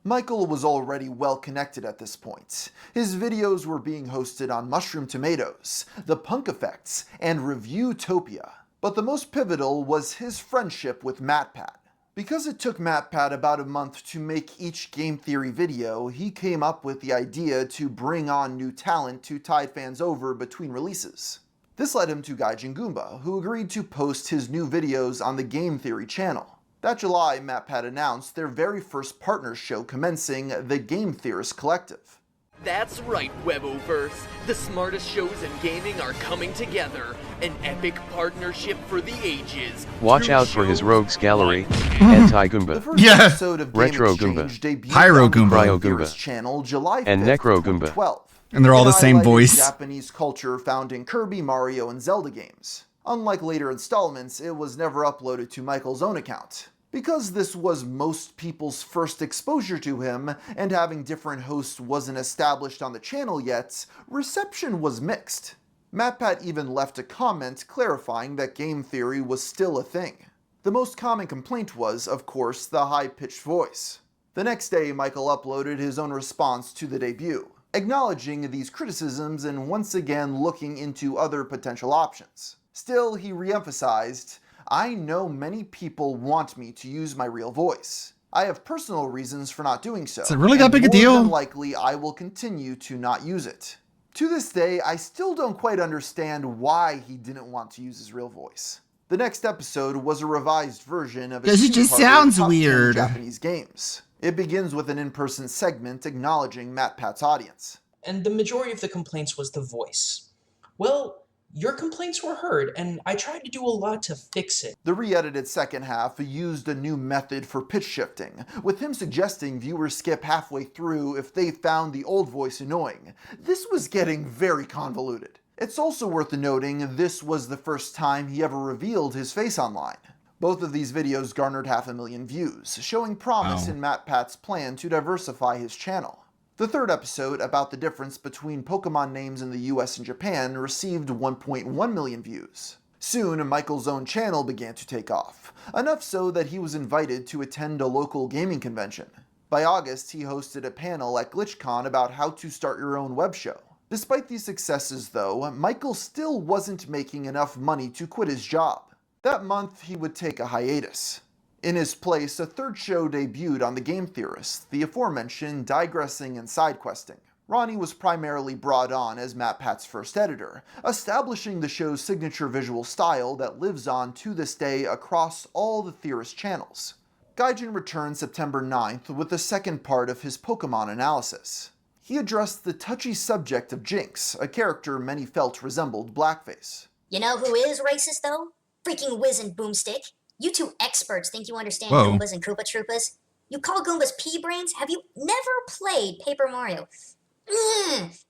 Michael was already well connected at this point. His videos were being hosted on Mushroom Tomatoes, The Punk Effects, and Reviewtopia. But the most pivotal was his friendship with MatPat. Because it took MatPat about a month to make each game theory video, he came up with the idea to bring on new talent to tide fans over between releases. This led him to Gaijin Goomba, who agreed to post his new videos on the Game Theory channel. That July, MatPat announced their very first partner show commencing, the Game Theorist Collective. That's right, Weboverse. The smartest shows in gaming are coming together. An epic partnership for the ages. Watch out for his rogues gallery, Anti-Goomba, The first episode of Game Retro Exchange Goomba, debuted Pyro on the Goomba. Game Theorist channel July 5th, and Necro Goomba. 2012. And they're all the It same highlighted voice. Japanese culture found in Kirby, Mario, and Zelda games. Unlike later installments, it was never uploaded to Michael's own account. Because this was most people's first exposure to him, and having different hosts wasn't established on the channel yet, reception was mixed. MatPat even left a comment clarifying that game theory was still a thing. The most common complaint was, of course, the high-pitched voice. The next day, Michael uploaded his own response to the debut, acknowledging these criticisms and once again looking into other potential options. Still, he re-emphasized, "I know many people want me to use my real voice. I have personal reasons for not doing so. Is it really that and big a more deal? than likely, I will continue to not use it." To this day, I still don't quite understand why he didn't want to use his real voice. The next episode was a revised version of his 'Cause it just two-parter sounds Top 10 weird. Japanese games. It begins with an in-person segment acknowledging MatPat's audience. And the majority of the complaints was the voice. Well, your complaints were heard, and I tried to do a lot to fix it. The re-edited second half used a new method for pitch shifting, with him suggesting viewers skip halfway through if they found the old voice annoying. This was getting very convoluted. It's also worth noting this was the first time he ever revealed his face online. Both of these videos garnered 500,000 views, showing promise in MatPat's plan to diversify his channel. The third episode, about the difference between Pokemon names in the US and Japan, received 1.1 million views. Soon, Michael's own channel began to take off, enough so that he was invited to attend a local gaming convention. By August, he hosted a panel at GlitchCon about how to start your own web show. Despite these successes, though, Michael still wasn't making enough money to quit his job. That month, he would take a hiatus. In his place, a third show debuted on The Game Theorist, the aforementioned Digressing and Sidequesting. Ronnie was primarily brought on as MatPat's first editor, establishing the show's signature visual style that lives on to this day across all the Theorist channels. Gaijin returned September 9th with the second part of his Pokemon analysis. He addressed the touchy subject of Jinx, a character many felt resembled Blackface. You know who is racist, though? Freaking Wiz and Boomstick. You two experts think you understand Whoa. Goombas and Koopa Troopas? You call Goombas pea-brains? Have you never played Paper Mario?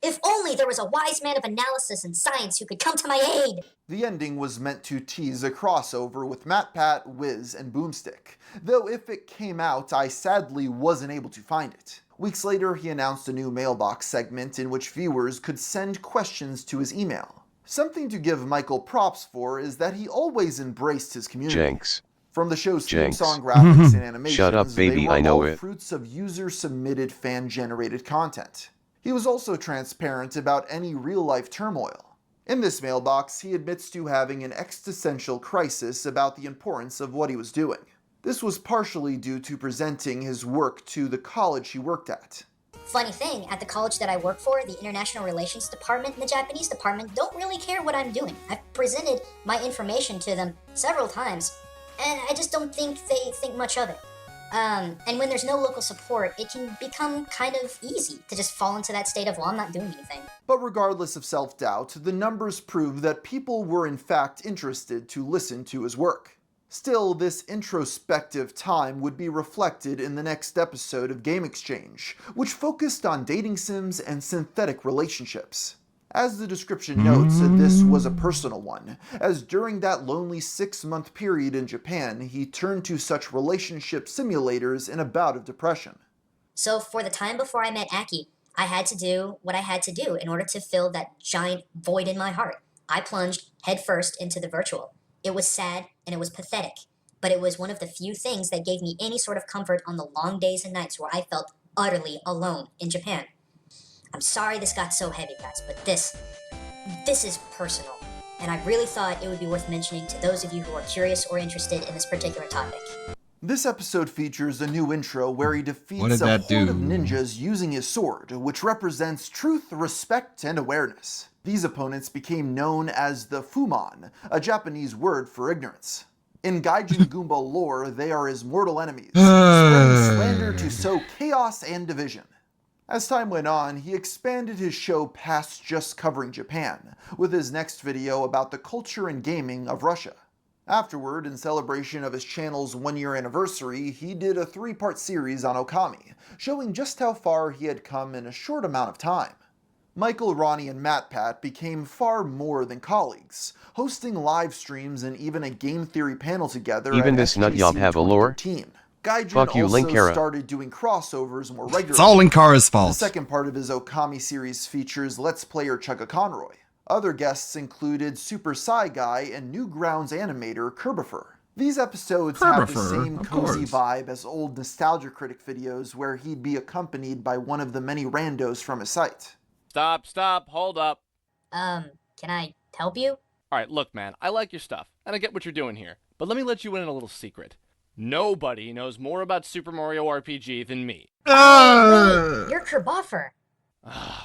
If only there was a wise man of analysis and science who could come to my aid! The ending was meant to tease a crossover with MatPat, Wiz, and Boomstick, though if it came out, I sadly wasn't able to find it. Weeks later, he announced a new mailbox segment in which viewers could send questions to his email. Something to give Michael props for is that he always embraced his community. Jenks. From the show's theme Jenks. song graphics and animations, Shut up, baby, they were I know all it. fruits of user-submitted fan-generated content. He was also transparent about any real-life turmoil. In this mailbox, he admits to having an existential crisis about the importance of what he was doing. This was partially due to presenting his work to the college he worked at. Funny thing, at the college that I work for, the International Relations Department and the Japanese Department don't really care what I'm doing. I've presented my information to them several times, and I just don't think they think much of it. And when there's no local support, it can become kind of easy to just fall into that state of, well, I'm not doing anything. But regardless of self-doubt, the numbers prove that people were in fact interested to listen to his work. Still, this introspective time would be reflected in the next episode of Game Exchange, which focused on dating sims and synthetic relationships. As the description notes, this was a personal one, as during that lonely 6-month period in Japan, he turned to such relationship simulators in a bout of depression. So for the time before I met Aki, I had to do what I had to do in order to fill that giant void in my heart. I plunged headfirst into the virtual. It was sad and it was pathetic, but it was one of the few things that gave me any sort of comfort on the long days and nights where I felt utterly alone in Japan. I'm sorry this got so heavy, guys, but this is personal, and I really thought it would be worth mentioning to those of you who are curious or interested in this particular topic. This episode features a new intro where he defeats a horde of ninjas using his sword, which represents truth, respect, and awareness. These opponents became known as the Fumon, a Japanese word for ignorance. In Gaijin Goomba lore, they are his mortal enemies, spreading slander to sow chaos and division. As time went on, he expanded his show past just covering Japan, with his next video about the culture and gaming of Russia. Afterward, in celebration of his channel's 1-year anniversary, he did a 3-part series on Okami, showing just how far he had come in a short amount of time. Michael, Ronnie, and MatPat became far more than colleagues, hosting live streams and even a game theory panel together. Even this nutjob have a lore? Gaijin Fuck you, also Linkara. started doing crossovers more regularly. It's all Linkara's fault. The second part of his Okami series features Let's Player Chugga Conroy. Other guests included Super Psy Guy and Newgrounds animator Kerbifer. These episodes have the same cozy vibe as old Nostalgia Critic videos where he'd be accompanied by one of the many randos from his site. Stop, hold up. Can I help you? Alright, look man, I like your stuff, and I get what you're doing here, but let me let you in on a little secret. Nobody knows more about Super Mario RPG than me. Wait, you're Kerbuffer.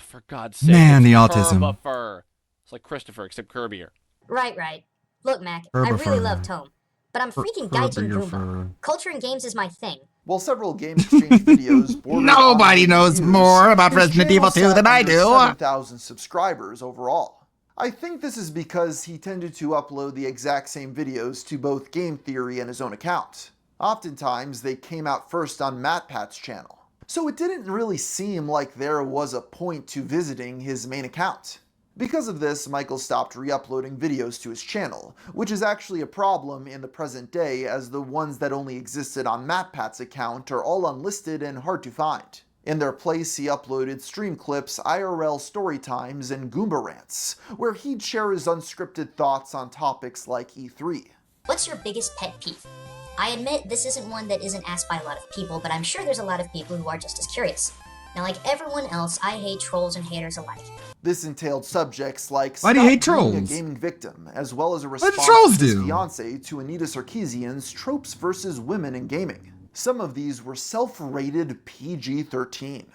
For God's sake, Man, it's the autism. Kerbuffer. It's like Christopher, except Kirbier. Right. Look, Mac, I really love Tome, but I'm freaking Gaijin Goomba. Culture and games is my thing. While several Game Exchange videos bordered Nobody knows views, more about his Resident channel Evil 2 sat than I under do. 7,000 subscribers overall. I think this is because he tended to upload the exact same videos to both Game Theory and his own account. Oftentimes, they came out first on MatPat's channel, so it didn't really seem like there was a point to visiting his main account. Because of this, Michael stopped re-uploading videos to his channel, which is actually a problem in the present day as the ones that only existed on MatPat's account are all unlisted and hard to find. In their place, he uploaded stream clips, IRL story times, and Goomba rants, where he'd share his unscripted thoughts on topics like E3. What's your biggest pet peeve? I admit this isn't one that isn't asked by a lot of people, but I'm sure there's a lot of people who are just as curious. Now, like everyone else, I hate trolls and haters alike. This entailed subjects like Why do you hate stop being trolls? a gaming victim, as well as a What response do trolls from his do? fiance to Anita Sarkeesian's tropes versus women in gaming. Some of these were self-rated PG-13.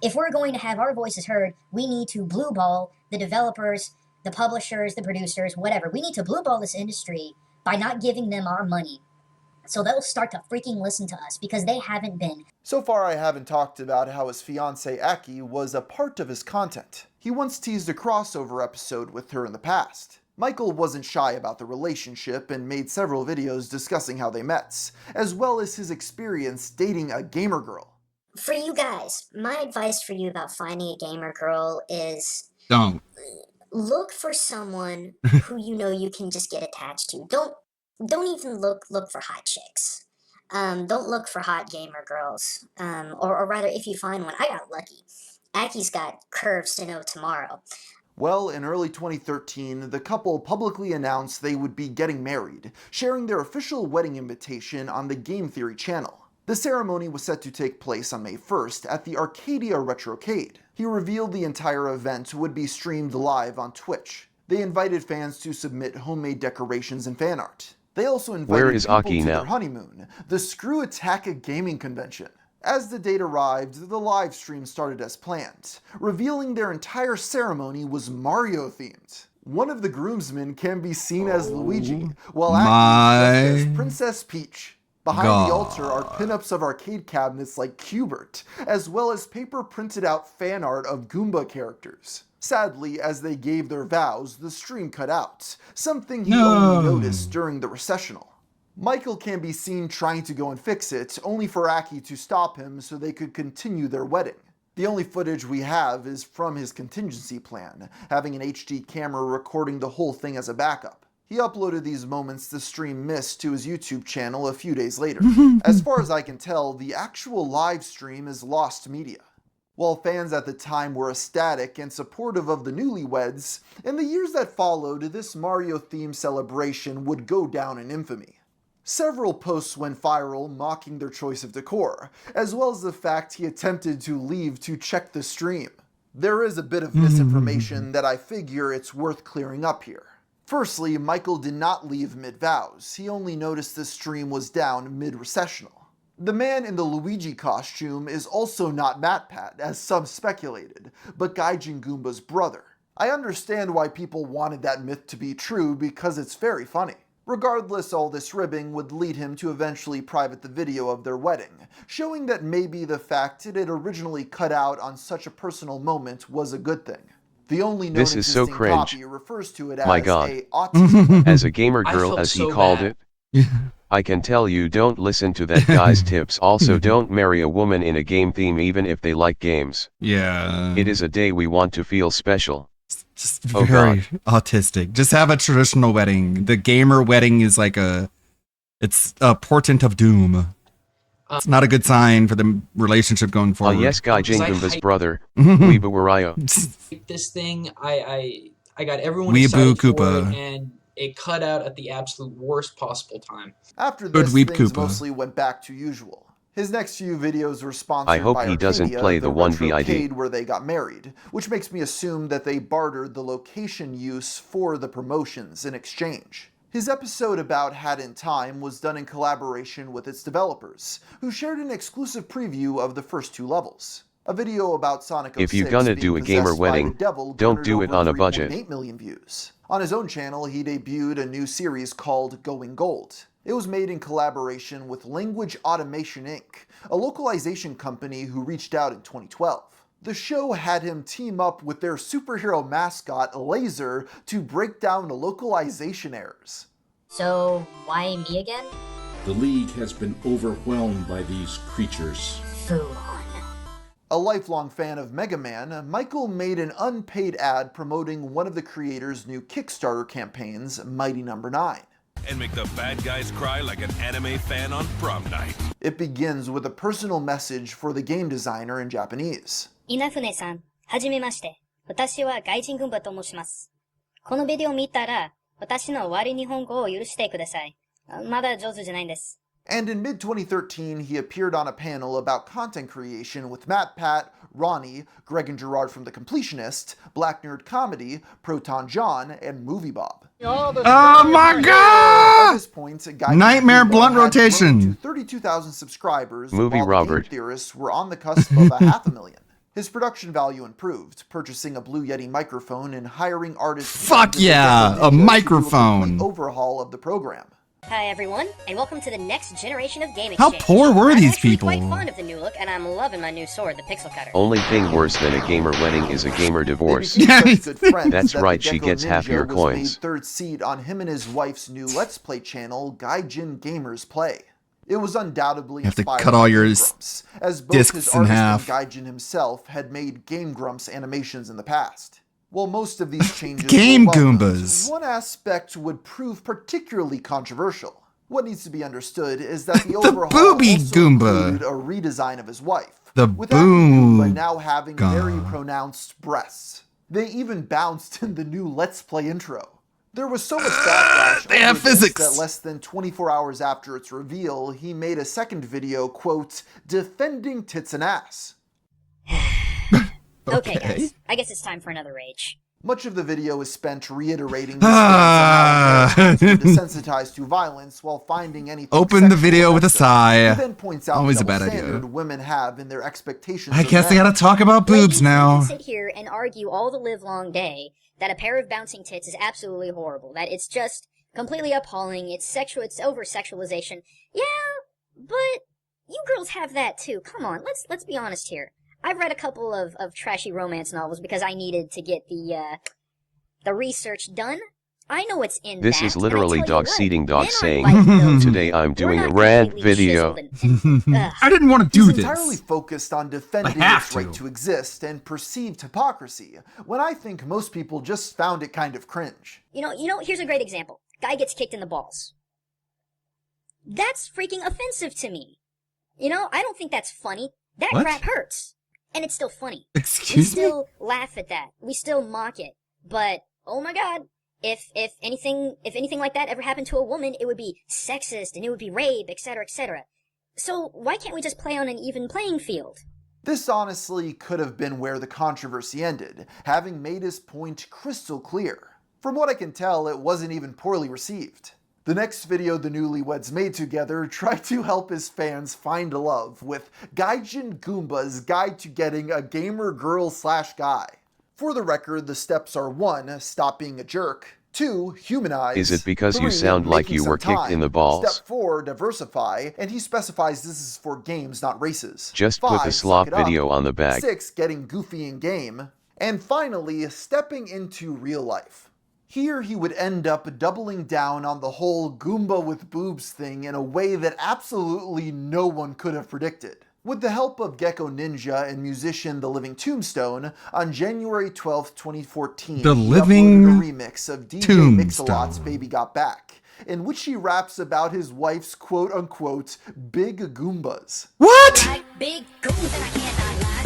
If we're going to have our voices heard, we need to blue ball the developers, the publishers, the producers, whatever. We need to blue ball this industry by not giving them our money. So they'll start to freaking listen to us because they haven't been. So far, I haven't talked about how his fiancée Aki was a part of his content. He once teased a crossover episode with her in the past. Michael wasn't shy about the relationship and made several videos discussing how they met, as well as his experience dating a gamer girl. For you guys, my advice for you about finding a gamer girl is Don't. look for someone who you know you can just get attached to. Don't even look for hot chicks. Don't look for hot gamer girls. Or rather, if you find one, I got lucky. Aki's got curves to know tomorrow. Well, in early 2013, the couple publicly announced they would be getting married, sharing their official wedding invitation on the Game Theory channel. The ceremony was set to take place on May 1st at the Arcadia Retrocade. He revealed the entire event would be streamed live on Twitch. They invited fans to submit homemade decorations and fan art. They also invited Where is people Aki to now? their honeymoon, the Screw Attack Gaming Convention. As the date arrived, the live stream started as planned, revealing their entire ceremony was Mario-themed. One of the groomsmen can be seen as Luigi, while Aki is dressed as Princess Peach. Behind the altar are pinups of arcade cabinets like Qbert, as well as paper-printed out fan art of Goomba characters. Sadly, as they gave their vows, the stream cut out, something he only noticed during the recessional. Michael can be seen trying to go and fix it, only for Aki to stop him so they could continue their wedding. The only footage we have is from his contingency plan, having an HD camera recording the whole thing as a backup. He uploaded these moments the stream missed to his YouTube channel a few days later. As far as I can tell, the actual live stream is lost media. While fans at the time were ecstatic and supportive of the newlyweds, in the years that followed, this Mario-themed celebration would go down in infamy. Several posts went viral mocking their choice of decor, as well as the fact he attempted to leave to check the stream. There is a bit of misinformation that I figure it's worth clearing up here. Firstly, Michael did not leave mid-vows, he only noticed the stream was down mid-recessional. The man in the Luigi costume is also not MatPat, as some speculated, but Gaijin Goomba's brother. I understand why people wanted that myth to be true because it's very funny. Regardless, all this ribbing would lead him to eventually private the video of their wedding, showing that maybe the fact it had originally cut out on such a personal moment was a good thing. The only known This is so existing cringe. copy refers to it as My God. a autism. As a gamer I girl, felt as he so called bad. it, I can tell you don't listen to that guy's tips. Also, don't marry a woman in a game theme even if they like games. Yeah. It is a day we want to feel special. Oh Very God. autistic. Just have a traditional wedding. The gamer wedding is like it's a portent of doom. It's not a good sign for the relationship going forward. Yes, Gaijin I Goomba's hype- brother, Weebu Wario. This thing, I got everyone Weeaboo excited for Koopa. it, and it cut out at the absolute worst possible time. After Good this, Weep things Koopa. mostly went back to usual. His next few videos were sponsored I hope by he doesn't Arcadia, play the one retro VID. arcade where they got married, which makes me assume that they bartered the location use for the promotions in exchange. His episode about Hat in Time was done in collaboration with its developers, who shared an exclusive preview of the first two levels. A video about Sonic 06 If you're gonna being do a gamer possessed by wedding, the devil don't garnered do it over on a budget. 3.8 million views. On his own channel, he debuted a new series called Going Gold. It was made in collaboration with Language Automation Inc., a localization company who reached out in 2012. The show had him team up with their superhero mascot, Laser, to break down the localization errors. So, why me again? The League has been overwhelmed by these creatures. Fool. A lifelong fan of Mega Man, Michael made an unpaid ad promoting one of the creator's new Kickstarter campaigns, Mighty No. 9. And make the bad guys cry like an anime fan on prom night. It begins with a personal message for the game designer in Japanese. 稲船さん、はじめまして。私は外人軍馬と申します。このビデオを見たら、私の悪い日本語を許してください。まだ上手じゃないんです。 And in mid-2013, he appeared on a panel about content creation with MatPat, Ronnie, Greg and Gerard from The Completionist, Black Nerd Comedy, Proton John, and Movie Bob. Oh my God! At this point, Guy Nightmare Goomba blunt had grown rotation. to 32,000 subscribers, Movie while Robert. the game theorists were on the cusp of 500,000. His production value improved, purchasing a Blue Yeti microphone and hiring artists. Fuck yeah, a microphone. Overhaul of the program. Hi everyone, and welcome to the next generation of Game How Exchange. poor were I'm these actually people? quite fond of the new look, and I'm loving my new sword, the Pixel Cutter. Only thing worse than a gamer wedding is a gamer divorce. Good friends That's that right, the she Gecko gets half Ninja your was coins. made third seat on him and his wife's new Let's Play channel, Gaijin Gamers Play. It was undoubtedly You have to inspired cut by all your Game Grumps, as both discs his in artist half. and Gaijin himself had made Game Grumps animations in the past. While most of these changes Game were welcomed, Goombas. one aspect would prove particularly controversial. What needs to be understood is that the overhaul booby also Goomba. included a redesign of his wife, The with Aki Goomba now boom. having very pronounced breasts. They even bounced in the new Let's Play intro. There was so much backlash They have over this physics. that less than 24 hours after its reveal, he made a second video, quote, defending tits and ass. Okay guys, I guess it's time for another rage. Much of the video is spent reiterating the stance on how desensitized to violence while finding anything Open the sexual video with a offensive. sigh. He then points out Always the a bad double idea. standard women have in their expectations I of guess they men. gotta talk about boobs Ladies, now. You can sit here and argue all the live long day that a pair of bouncing tits is absolutely horrible, that it's just completely appalling, it's sexual, it's over-sexualization. Yeah, but you girls have that too. Come on, let's be honest here. I've read a couple of trashy romance novels because I needed to get the research done. I know what's in This that, is literally and I tell you dog what, seating dog men saying, aren't like those. today I'm We're doing a not rant completely video. chiseled and I didn't want to do He's this. entirely focused on defending I have its right to exist and perceived hypocrisy, when I think most people just found it kind of cringe. You know, here's a great example. Guy gets kicked in the balls. That's freaking offensive to me. You know, I don't think that's funny. That What? crap hurts. And it's still funny. Excuse we me? still laugh at that. We still mock it. But, oh my god, if anything like that ever happened to a woman, it would be sexist and it would be rape, etc., etc. So why can't we just play on an even playing field? This honestly could have been where the controversy ended, having made his point crystal clear. From what I can tell, it wasn't even poorly received. The next video the newlyweds made together tried to help his fans find love with Gaijin Goomba's Guide to Getting a Gamer Girl/Guy. For the record, the steps are 1. Stop being a jerk. 2. Humanize. Is it because you 3. sound like Making you some were kicked in time. the balls? Step 4. Diversify. And he specifies this is for games, not races. Just 5. put the slop Suck it up. video on the bag. 6. Getting goofy in game. And finally, stepping into real life. Here he would end up doubling down on the whole Goomba with boobs thing in a way that absolutely no one could have predicted. With the help of Gecko Ninja and musician The Living Tombstone, on January 12th, 2014, The he Living uploaded a remix of DJ Tombstone. Mix-a-Lot's Baby Got Back, in which he raps about his wife's quote-unquote big Goombas. What? Big goons and I cannot lie.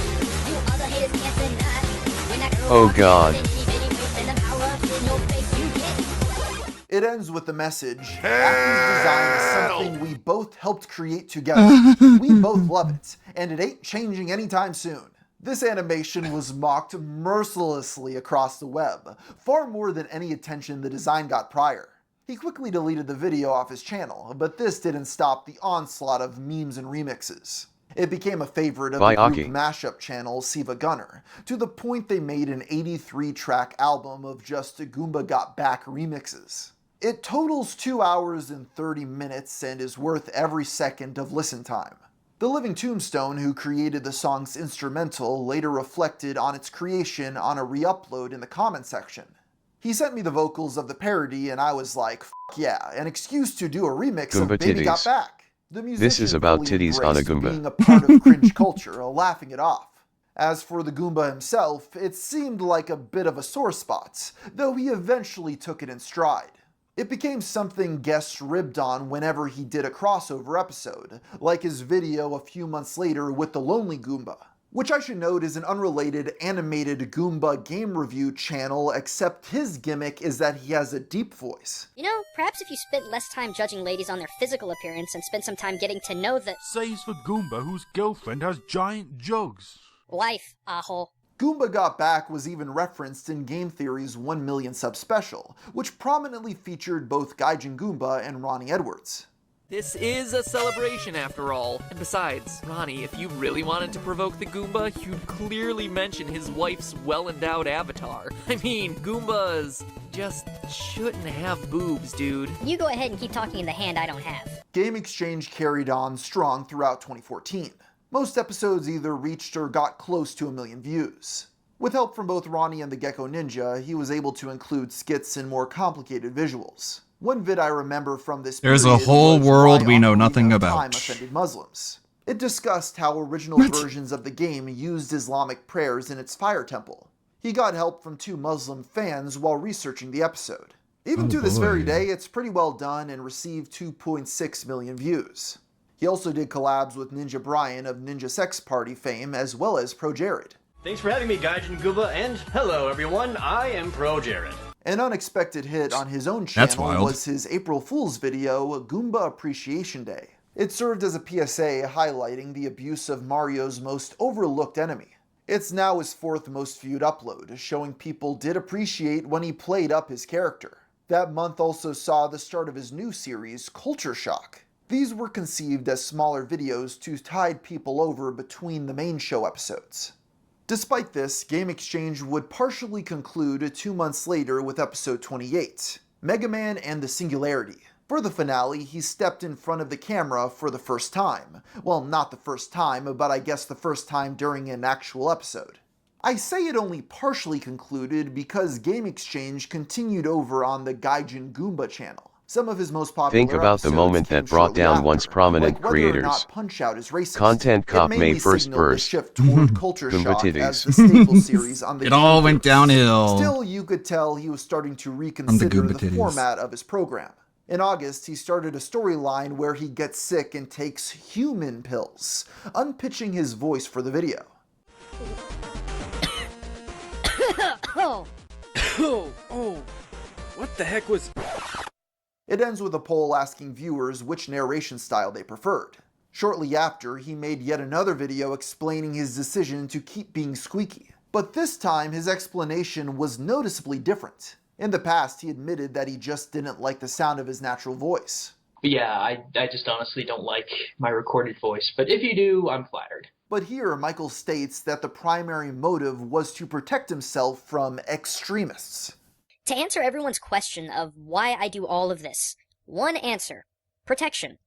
You other haters can't deny. When that girl Oh walks in, god. then she bitty face and the power up in your face you get. It ends with the message, Appy's design is something we both helped create together. We both love it, and it ain't changing anytime soon. This animation was mocked mercilessly across the web, far more than any attention the design got prior. He quickly deleted the video off his channel, but this didn't stop the onslaught of memes and remixes. It became a favorite of the group mashup channel Siva Gunner, to the point they made an 83-track album of just Goomba Got Back remixes. It totals 2 hours and 30 minutes and is worth every second of listen time. The Living Tombstone, who created the song's instrumental, later reflected on its creation on a re-upload in the comment section. He sent me the vocals of the parody and I was like, f yeah, an excuse to do a remix Goomba of Baby Got titties. Back. The This is about fully titties on a embraced Goomba. being a part of cringe culture, laughing it off. As for the Goomba himself, it seemed like a bit of a sore spot, though he eventually took it in stride. It became something guests ribbed on whenever he did a crossover episode, like his video a few months later with the Lonely Goomba, which I should note is an unrelated animated Goomba game review channel, except his gimmick is that he has a deep voice. You know, perhaps if you spent less time judging ladies on their physical appearance and spent some time getting to know the Says the Goomba whose girlfriend has giant jugs. wife, aho. Goomba Got Back was even referenced in Game Theory's 1 million sub special, which prominently featured both Gaijin Goomba and Ronnie Edwards. This is a celebration after all. And besides, Ronnie, if you really wanted to provoke the Goomba, you'd clearly mention his wife's well-endowed avatar. I mean, Goombas just shouldn't have boobs, dude. You go ahead and keep talking in the hand I don't have. Game Exchange carried on strong throughout 2014. Most episodes either reached or got close to 1 million views. With help from both Ronnie and the Gecko Ninja, he was able to include skits and more complicated visuals. One vid I remember from this There's a period whole was world why we know Ocarina nothing of about. Time offended Muslims. It discussed how original versions of the game used Islamic prayers in its fire temple. He got help from 2 Muslim fans while researching the episode. Even to this very day, it's pretty well done and received 2.6 million views. He also did collabs with Ninja Brian of Ninja Sex Party fame, as well as Pro Jared. Thanks for having me, Gaijin Goomba, and hello everyone, I am Pro Jared. An unexpected hit on his own That's channel wild. was his April Fool's video, Goomba Appreciation Day. It served as a PSA highlighting the abuse of Mario's most overlooked enemy. It's now his 4th most viewed upload, showing people did appreciate when he played up his character. That month also saw the start of his new series, Culture Shock. These were conceived as smaller videos to tide people over between the main show episodes. Despite this, Game Exchange would partially conclude 2 months later with episode 28, Mega Man and the Singularity. For the finale, he stepped in front of the camera for the first time. Well, not the first time, but I guess the first time during an actual episode. I say it only partially concluded because Game Exchange continued over on the Gaijin Goomba channel. Some of his most popular Think about the moment that brought down once prominent creators. Content Cop May first burst. Goomba titties. It all went downhill. Still, you could tell he was starting to reconsider the format of his program. In August, he started a storyline where he gets sick and takes human pills, unpitching his voice for the video. Oh, what the heck was... It ends with a poll asking viewers which narration style they preferred. Shortly after, he made yet another video explaining his decision to keep being squeaky. But this time, his explanation was noticeably different. In the past, he admitted that he just didn't like the sound of his natural voice. Yeah, I just honestly don't like my recorded voice, but if you do, I'm flattered. But here, Michael states that the primary motive was to protect himself from extremists. To answer everyone's question of why I do all of this, one answer, protection,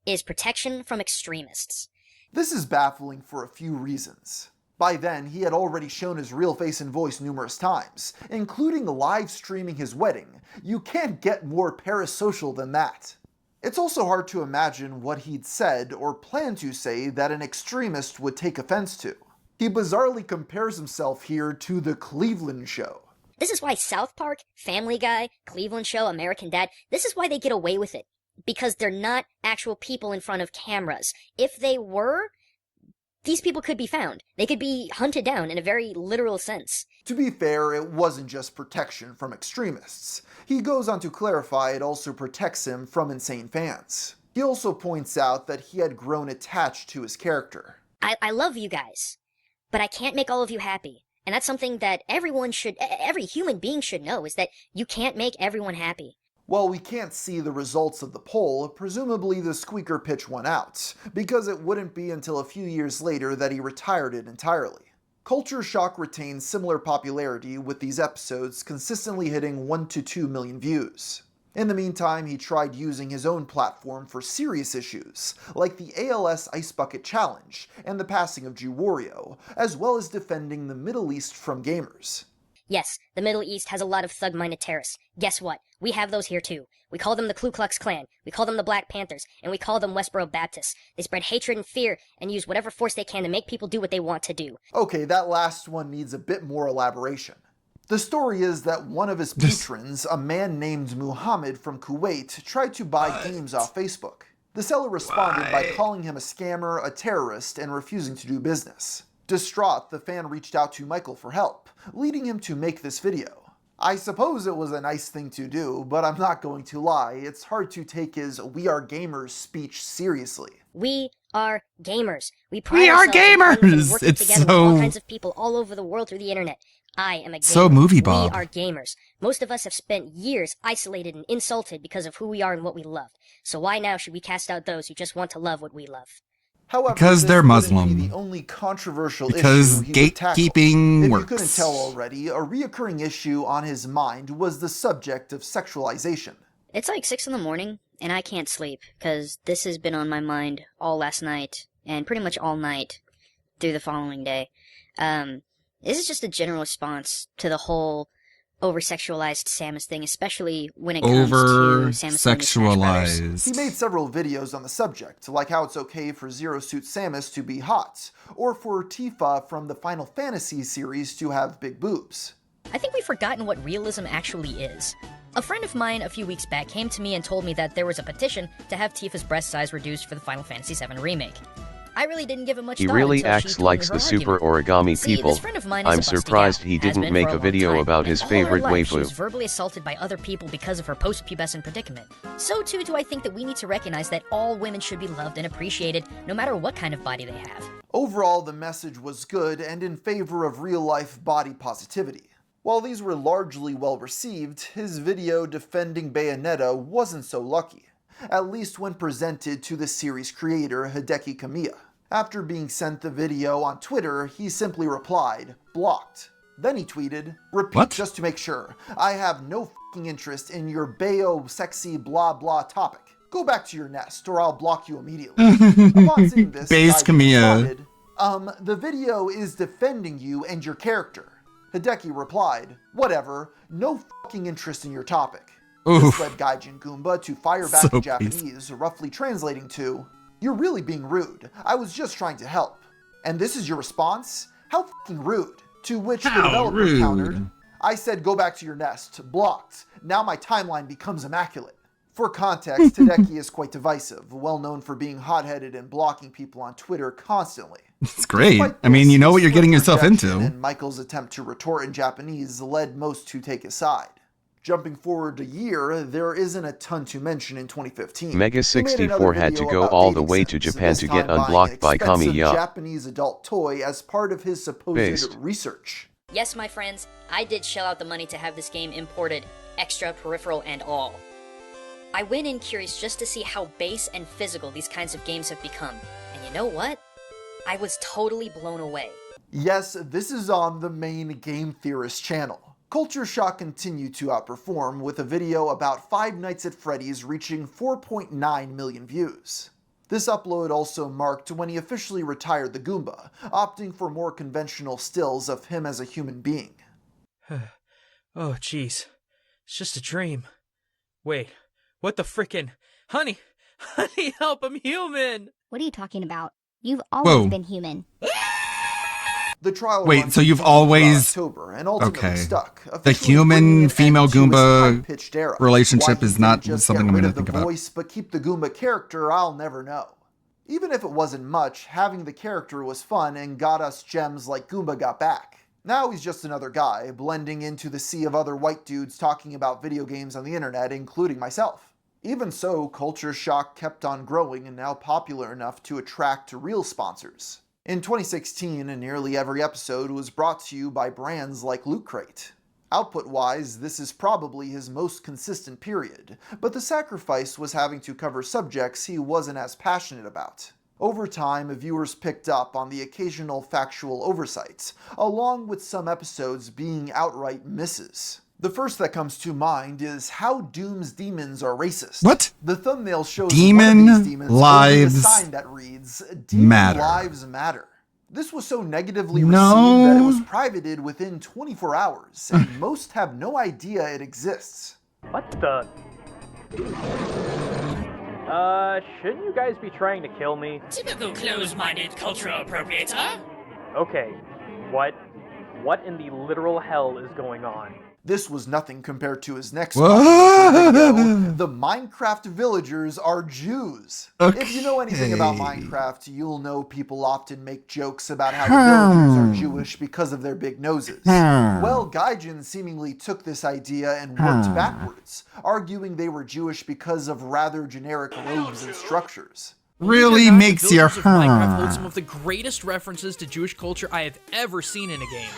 is protection from extremists. This is baffling for a few reasons. By then, he had already shown his real face and voice numerous times, including live streaming his wedding. You can't get more parasocial than that. It's also hard to imagine what he'd said or planned to say that an extremist would take offense to. He bizarrely compares himself here to the Cleveland Show. This is why South Park, Family Guy, Cleveland Show, American Dad, this is why they get away with it. Because they're not actual people in front of cameras. If they were, these people could be found. They could be hunted down in a very literal sense. To be fair, it wasn't just protection from extremists. He goes on to clarify it also protects him from insane fans. He also points out that he had grown attached to his character. I love you guys, but I can't make all of you happy. And that's something that every human being should know, is that you can't make everyone happy. While we can't see the results of the poll, presumably the squeaker pitch won out, because it wouldn't be until a few years later that he retired it entirely. Culture Shock retains similar popularity, with these episodes consistently hitting 1 to 2 million views. In the meantime, he tried using his own platform for serious issues, like the ALS Ice Bucket Challenge and the passing of Jew Wario, as well as defending the Middle East from gamers. Yes, the Middle East has a lot of thug-minded terrorists. Guess what? We have those here too. We call them the Ku Klux Klan, we call them the Black Panthers, and we call them Westboro Baptists. They spread hatred and fear and use whatever force they can to make people do what they want to do. Okay, that last one needs a bit more elaboration. The story is that one of his patrons, a man named Muhammad from Kuwait, tried to buy games off Facebook. The seller responded by calling him a scammer, a terrorist, and refusing to do business. Distraught, the fan reached out to Michael for help, leading him to make this video. I suppose it was a nice thing to do, but I'm not going to lie, it's hard to take his "We are gamers" speech seriously. We are gamers. We are gamers! Working It's together so... with all kinds of people all over the world through the internet. I am a gamer. So movie Bob. We are gamers. Most of us have spent years isolated and insulted because of who we are and what we love. So why now should we cast out those who just want to love what we love? However, because they're Muslim. The only controversial because issue gatekeeping works. If you couldn't tell already, a reoccurring issue on his mind was the subject of sexualization. It's like 6 in the morning, and I can't sleep, because this has been on my mind all last night, and pretty much all night through the following day. This is just a general response to the whole over-sexualized Samus thing, especially when it comes to Samus and Smash Brothers. He made several videos on the subject, like how it's okay for Zero Suit Samus to be hot, or for Tifa from the Final Fantasy series to have big boobs. I think we've forgotten what realism actually is. A friend of mine a few weeks back came to me and told me that there was a petition to have Tifa's breast size reduced for the Final Fantasy VII Remake. I really didn't give it much thought. He really acts like the super origami people. I'm surprised he didn't make a video about his favorite waifu. She was verbally assaulted by other people because of her post-pubescent predicament. So too do I think that we need to recognize that all women should be loved and appreciated, no matter what kind of body they have. Overall, the message was good and in favor of real-life body positivity. While these were largely well received, his video defending Bayonetta wasn't so lucky, at least when presented to the series creator Hideki Kamiya. After being sent the video on Twitter, he simply replied, "Blocked." Then he tweeted, "Repeat just to make sure. I have no f***ing interest in your bayo sexy blah blah topic. Go back to your nest or I'll block you immediately." Upon seeing this, Base Gaijin Kamiya. responded, the video is defending you and your character." Hideki replied, "Whatever, no f***ing interest in your topic." Oof. This led Gaijin Goomba to fire back So in Japanese, roughly translating to, "You're really being rude. I was just trying to help." And this is your response? How f***ing rude. To which the developer countered, "I said go back to your nest. Blocked. Now my timeline becomes immaculate." For context, Hideki is quite divisive, well known for being hot-headed and blocking people on Twitter constantly. It's great. I mean, you know what you're getting yourself into. And Michael's attempt to retort in Japanese led most to take his side. Jumping forward a year, there isn't a ton to mention in 2015. Mega64 had to go all the way to Japan to get unblocked by Kamiya. Japanese adult toy as part of his supposed research. Yes, my friends, I did shell out the money to have this game imported, extra, peripheral, and all. I went in curious just to see how base and physical these kinds of games have become, and you know what? I was totally blown away. Yes, this is on the main Game Theorist channel. Culture Shock continued to outperform with a video about Five Nights at Freddy's reaching 4.9 million views. This upload also marked when he officially retired the Goomba, opting for more conventional stills of him as a human being. Oh, jeez. It's just a dream. Wait, what the frickin'? Honey, help, I'm human! What are you talking about? You've always Whoa. been human. The trial Wait, so you've always October and ultimately stuck. The human female Goomba relationship is not something I'm going to think about. Voice, but keep the Goomba character, I'll never know. Even if it wasn't much, having the character was fun and got us gems like Goomba Got Back. Now he's just another guy, blending into the sea of other white dudes talking about video games on the internet, including myself. Even so, Culture Shock kept on growing and now popular enough to attract real sponsors. In 2016, nearly every episode was brought to you by brands like Loot Crate. Output-wise, this is probably his most consistent period, but the sacrifice was having to cover subjects he wasn't as passionate about. Over time, viewers picked up on the occasional factual oversights, along with some episodes being outright misses. The first that comes to mind is how Doom's demons are racist. What? The thumbnail shows Demon one of these demons lives holding a sign that reads, "Demon matter." Lives Matter." This was so negatively received that it was privated within 24 hours, and most have no idea it exists. What the? Shouldn't you guys be trying to kill me? Typical close-minded cultural appropriator. Okay, what in the literal hell is going on? This was nothing compared to his next What? video. The Minecraft villagers are Jews. Okay. If you know anything about Minecraft, you'll know people often make jokes about how the villagers are Jewish because of their big noses. Well, Gaijin seemingly took this idea and worked backwards, arguing they were Jewish because of rather generic robes and structures. Really makes your Minecraft holds some of the greatest references to Jewish culture I have ever seen in a game.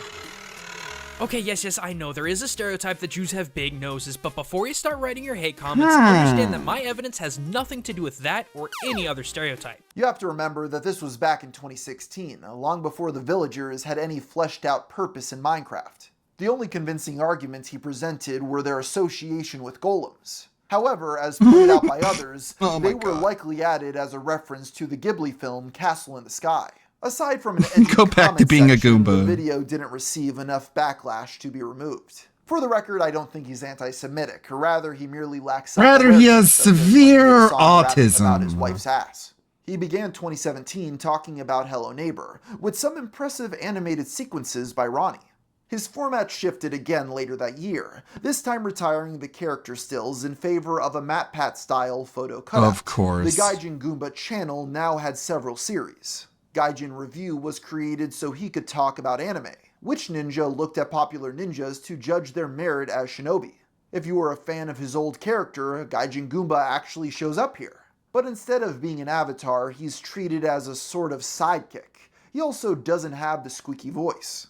Okay, yes, I know, there is a stereotype that Jews have big noses, but before you start writing your hate comments, understand that my evidence has nothing to do with that or any other stereotype. You have to remember that this was back in 2016, long before the villagers had any fleshed out purpose in Minecraft. The only convincing arguments he presented were their association with golems. However, as pointed out by others, they were likely added as a reference to the Ghibli film Castle in the Sky. Aside from an edgy Go back to being section, a Goomba. the video didn't receive enough backlash to be removed. For the record, I don't think he's anti-Semitic, rather he merely lacks Rather, he has severe about his autism. wife's ass. He began 2017 talking about Hello Neighbor, with some impressive animated sequences by Ronnie. His format shifted again later that year, this time retiring the character stills in favor of a MatPat-style photo cutout. Of course. The Gaijin Goomba channel now had several series. Gaijin Review was created so he could talk about anime. Witch Ninja looked at popular ninjas to judge their merit as shinobi. If you were a fan of his old character, Gaijin Goomba actually shows up here. But instead of being an avatar, he's treated as a sort of sidekick. He also doesn't have the squeaky voice.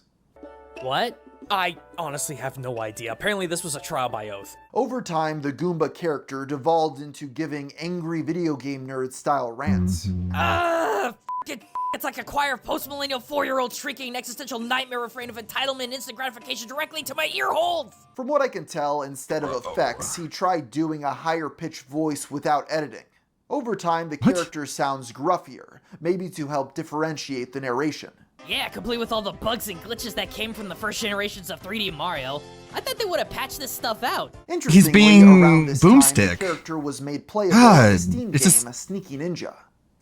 What? I honestly have no idea. Apparently this was a trial by oath. Over time, the Goomba character devolved into giving angry video game nerd style rants. It's like a choir of post-millennial 4-year-olds shrieking an existential nightmare refrain of entitlement and instant gratification directly to my ear holes! From what I can tell, instead of effects, he tried doing a higher pitched voice without editing. Over time, the character sounds gruffier, maybe to help differentiate the narration. Yeah, complete with all the bugs and glitches that came from the first generations of 3D Mario. I thought they would have patched this stuff out. He's being around this boomstick. time, the character was made playable in the Steam game Sneaky Ninja.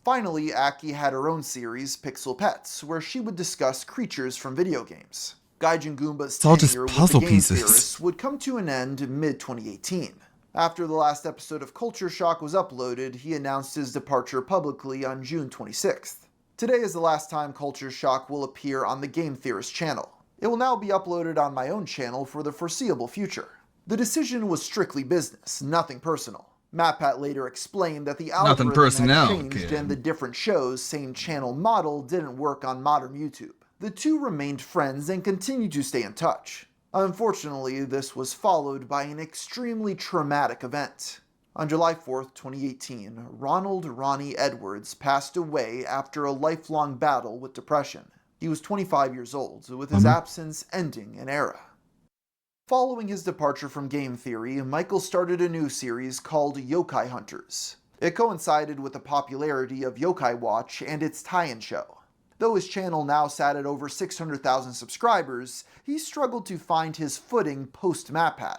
Finally, Aki had her own series, Pixel Pets, where she would discuss creatures from video games. Gaijin Goomba's tenure with the Game Theorists would come to an end mid-2018. After the last episode of Culture Shock was uploaded, he announced his departure publicly on June 26th. Today is the last time Culture Shock will appear on the Game Theorist channel. It will now be uploaded on my own channel for the foreseeable future. The decision was strictly business, nothing personal. MatPat later explained that the algorithm had changed and the different shows, same channel model, didn't work on modern YouTube. The two remained friends and continued to stay in touch. Unfortunately, this was followed by an extremely traumatic event. On July 4th, 2018, Ronald Ronnie Edwards passed away after a lifelong battle with depression. He was 25 years old, with his absence ending an era. Following his departure from Game Theory, Michael started a new series called Yokai Hunters. It coincided with the popularity of Yokai Watch and its tie-in show. Though his channel now sat at over 600,000 subscribers, he struggled to find his footing post-MatPat.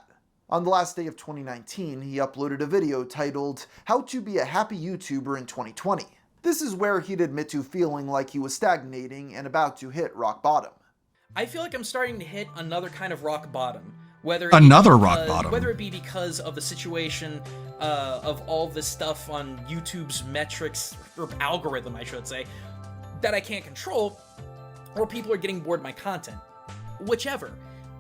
On the last day of 2019, he uploaded a video titled, How to Be a Happy YouTuber in 2020. This is where he'd admit to feeling like he was stagnating and about to hit rock bottom. I feel like I'm starting to hit another kind of rock bottom. Whether it be because of the situation of all this stuff on YouTube's metrics, or algorithm I should say, that I can't control, or people are getting bored of my content. Whichever.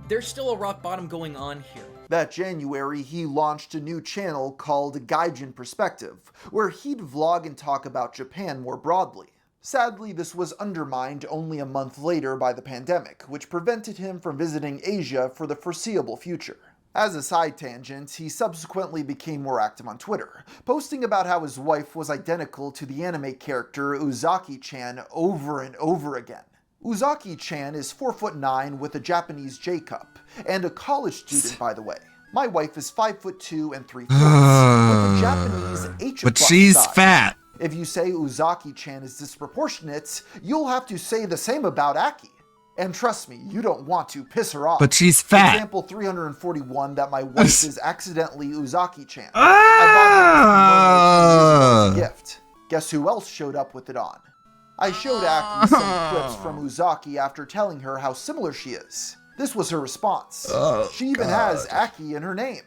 There's still a rock bottom going on here. That January, he launched a new channel called Gaijin Perspective, where he'd vlog and talk about Japan more broadly. Sadly, this was undermined only a month later by the pandemic, which prevented him from visiting Asia for the foreseeable future. As a side tangent, he subsequently became more active on Twitter, posting about how his wife was identical to the anime character Uzaki-chan over and over again. Uzaki-chan is 4'9" with a Japanese J-cup, and a college student, by the way. My wife is 5'2" and 3/4, with a Japanese H+. But she's size. fat. If you say Uzaki-chan is disproportionate, you'll have to say the same about Aki. And trust me, you don't want to piss her off. But she's fat. Example 341 that my wife is accidentally Uzaki-chan. I bought her as a gift. Guess who else showed up with it on? I showed Aki some clips from Uzaki after telling her how similar she is. This was her response. She even has Aki in her name.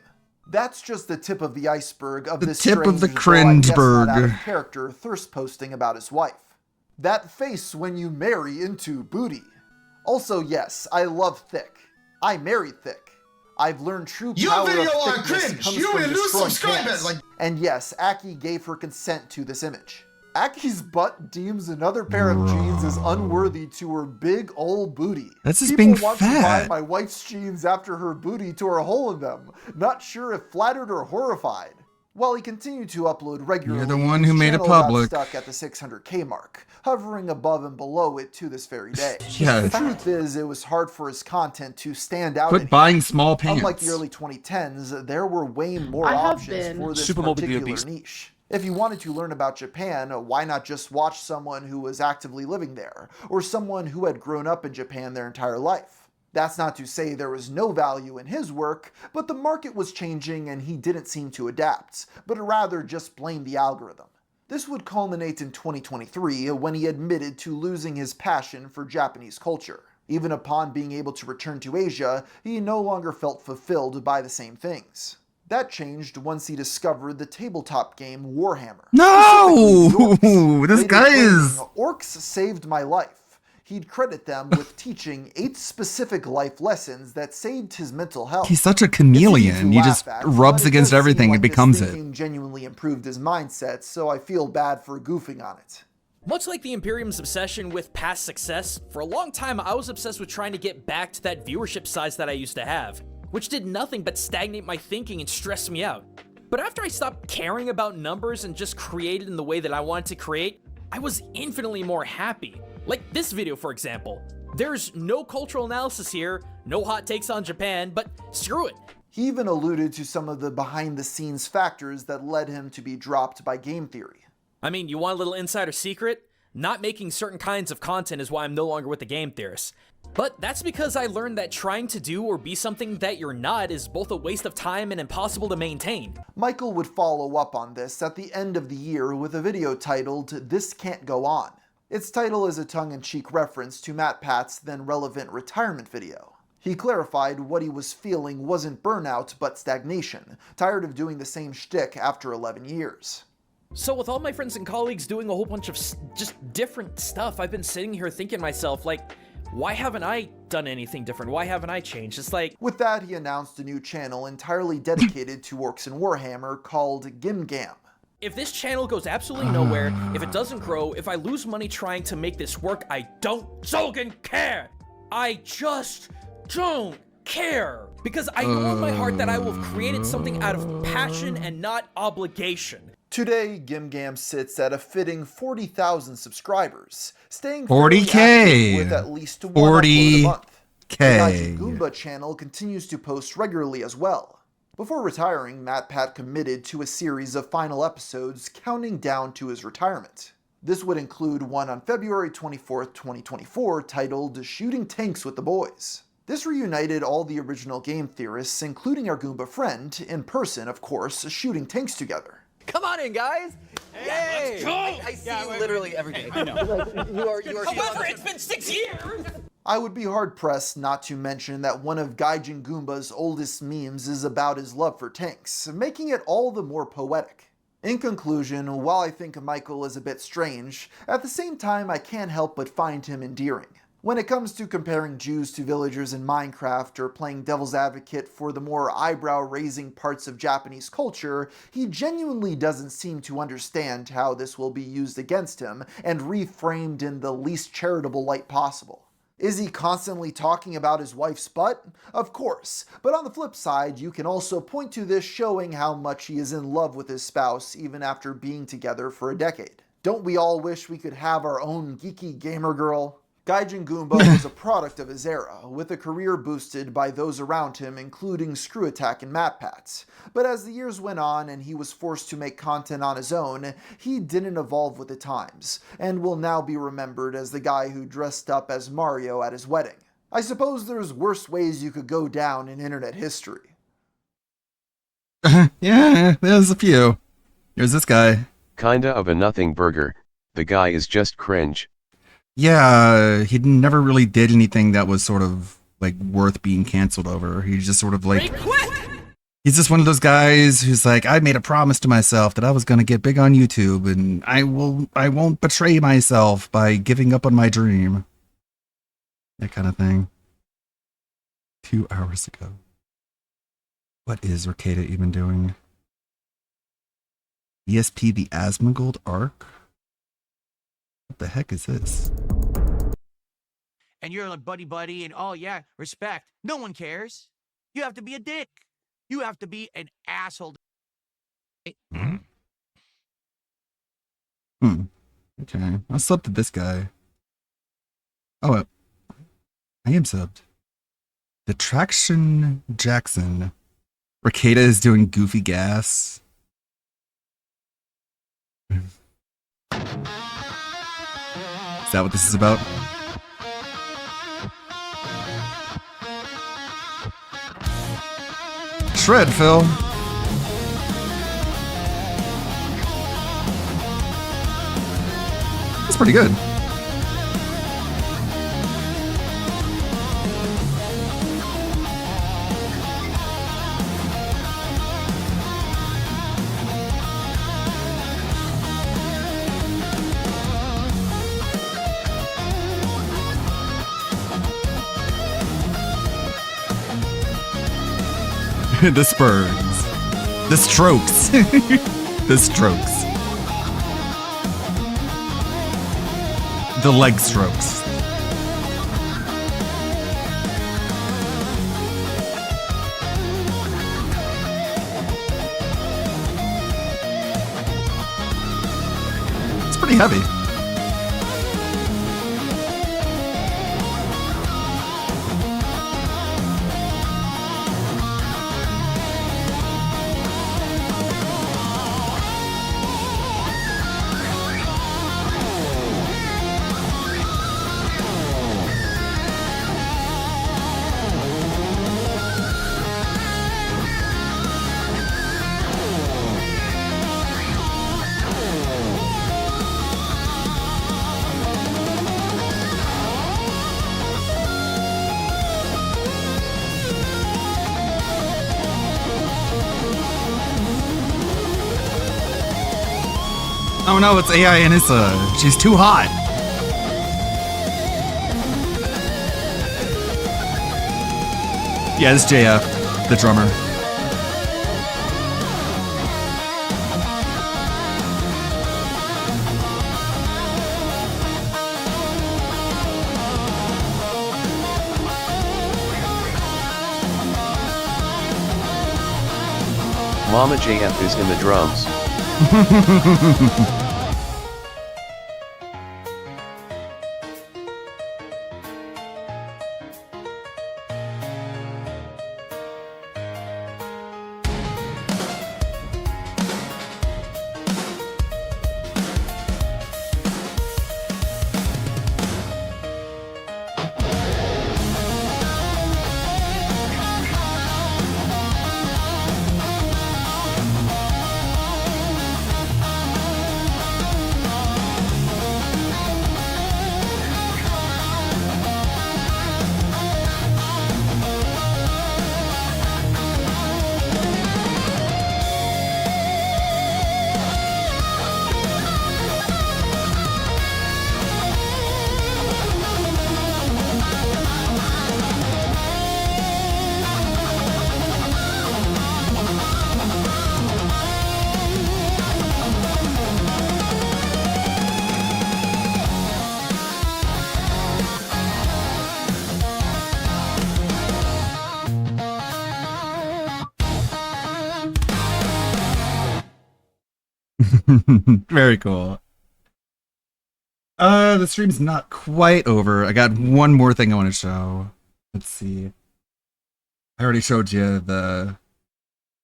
That's just the tip of the iceberg of this tip of the cringeberg cringeberg character thirst posting about his wife. That face when you marry into booty. Also, yes, I love thick. I married thick. I've learned true power of thickness comes from destroying pants. And yes, Aki gave her consent to this image. Aki's butt deems another pair of jeans as unworthy to her big ol' booty. That's just People being want fat. to buy my wife's jeans after her booty tore a hole in them, not sure if flattered or horrified. While he continued to upload regularly, You're the one who his made it channel got public. stuck at the 600K mark, hovering above and below it to this very day. Yeah. The truth is, it was hard for his content to stand out. Quit buying small pants. Unlike the early 2010s, there were way more I have options been. for this Super Mobile particular Beast. niche. If you wanted to learn about Japan, why not just watch someone who was actively living there, or someone who had grown up in Japan their entire life? That's not to say there was no value in his work, but the market was changing and he didn't seem to adapt, but rather just blame the algorithm. This would culminate in 2023 when he admitted to losing his passion for Japanese culture. Even upon being able to return to Asia, he no longer felt fulfilled by the same things. That changed once he discovered the tabletop game Warhammer. No! This guy is... Orcs saved my life. He'd credit them with teaching 8 specific life lessons that saved his mental health. He's such a chameleon. He just rubs against everything and becomes it. Genuinely improved his mindset, so I feel bad for goofing on it. Much like the Imperium's obsession with past success, for a long time I was obsessed with trying to get back to that viewership size that I used to have, which did nothing but stagnate my thinking and stress me out. But after I stopped caring about numbers and just created in the way that I wanted to create, I was infinitely more happy. Like this video, for example. There's no cultural analysis here, no hot takes on Japan, but screw it. He even alluded to some of the behind-the-scenes factors that led him to be dropped by Game Theory. I mean, you want a little insider secret? Not making certain kinds of content is why I'm no longer with the Game Theorists. But that's because I learned that trying to do or be something that you're not is both a waste of time and impossible to maintain. Michael would follow up on this at the end of the year with a video titled, "This Can't Go On." Its title is a tongue-in-cheek reference to MatPat's then relevant retirement video. He clarified what he was feeling wasn't burnout but stagnation, tired of doing the same shtick after 11 years. So with all my friends and colleagues doing a whole bunch of just different stuff, I've been sitting here thinking to myself, like, why haven't I done anything different? Why haven't I changed? It's like... With that, he announced a new channel entirely dedicated to Orcs and Warhammer called Gimgam. If this channel goes absolutely nowhere, if it doesn't grow, if I lose money trying to make this work, I don't fucking care! I just don't care! Because I know in my heart that I will have created something out of passion and not obligation. Today, Gimgam sits at a fitting 40,000 subscribers, staying 40K with at least one upload a month. The 40K. Gaijin Goomba channel continues to post regularly as well. Before retiring, MatPat committed to a series of final episodes counting down to his retirement. This would include one on February 24th, 2024 titled Shooting Tanks with the Boys. This reunited all the original game theorists, including our Goomba friend, in person, of course, shooting tanks together. Come on in, guys! Yay! I see you literally every day. I know. you are However, it's been 6 years! I would be hard-pressed not to mention that one of Gaijin Goomba's oldest memes is about his love for tanks, making it all the more poetic. In conclusion, while I think Michael is a bit strange, at the same time I can't help but find him endearing. When it comes to comparing Jews to villagers in Minecraft or playing devil's advocate for the more eyebrow-raising parts of Japanese culture, he genuinely doesn't seem to understand how this will be used against him and reframed in the least charitable light possible. Is he constantly talking about his wife's butt? Of course, but on the flip side, you can also point to this showing how much he is in love with his spouse even after being together for a decade. Don't we all wish we could have our own geeky gamer girl? Gaijin Goomba was a product of his era, with a career boosted by those around him, including Screw Attack and MatPat. But as the years went on and he was forced to make content on his own, he didn't evolve with the times, and will now be remembered as the guy who dressed up as Mario at his wedding. I suppose there's worse ways you could go down in internet history. Yeah, there's a few. Here's this guy. Kinda of a nothing burger, the guy is just cringe. Yeah, he never really did anything that was sort of like worth being canceled over. He just sort of like, he's just one of those guys who's like, I made a promise to myself that I was going to get big on YouTube and I won't betray myself by giving up on my dream. That kind of thing. 2 hours ago. What is Ricada even doing? ESP the Asmongold arc? What the heck is this? And you're like buddy, and oh yeah, respect. No one cares. You have to be a dick. You have to be an asshole. Okay, I'll sub to this guy. Oh, I am subbed. The Traction Jackson. Ricada is doing goofy gas. Is that what this is about? Shred, Phil. That's pretty good. The Spurs. The Strokes. The Strokes. the leg strokes. It's pretty heavy. Oh no, it's AI Anissa. She's too hot. Yeah, it's JF, the drummer. Mama JF is in the drums. Very cool. The stream's not quite over. I got one more thing I want to show. Let's see. I already showed you the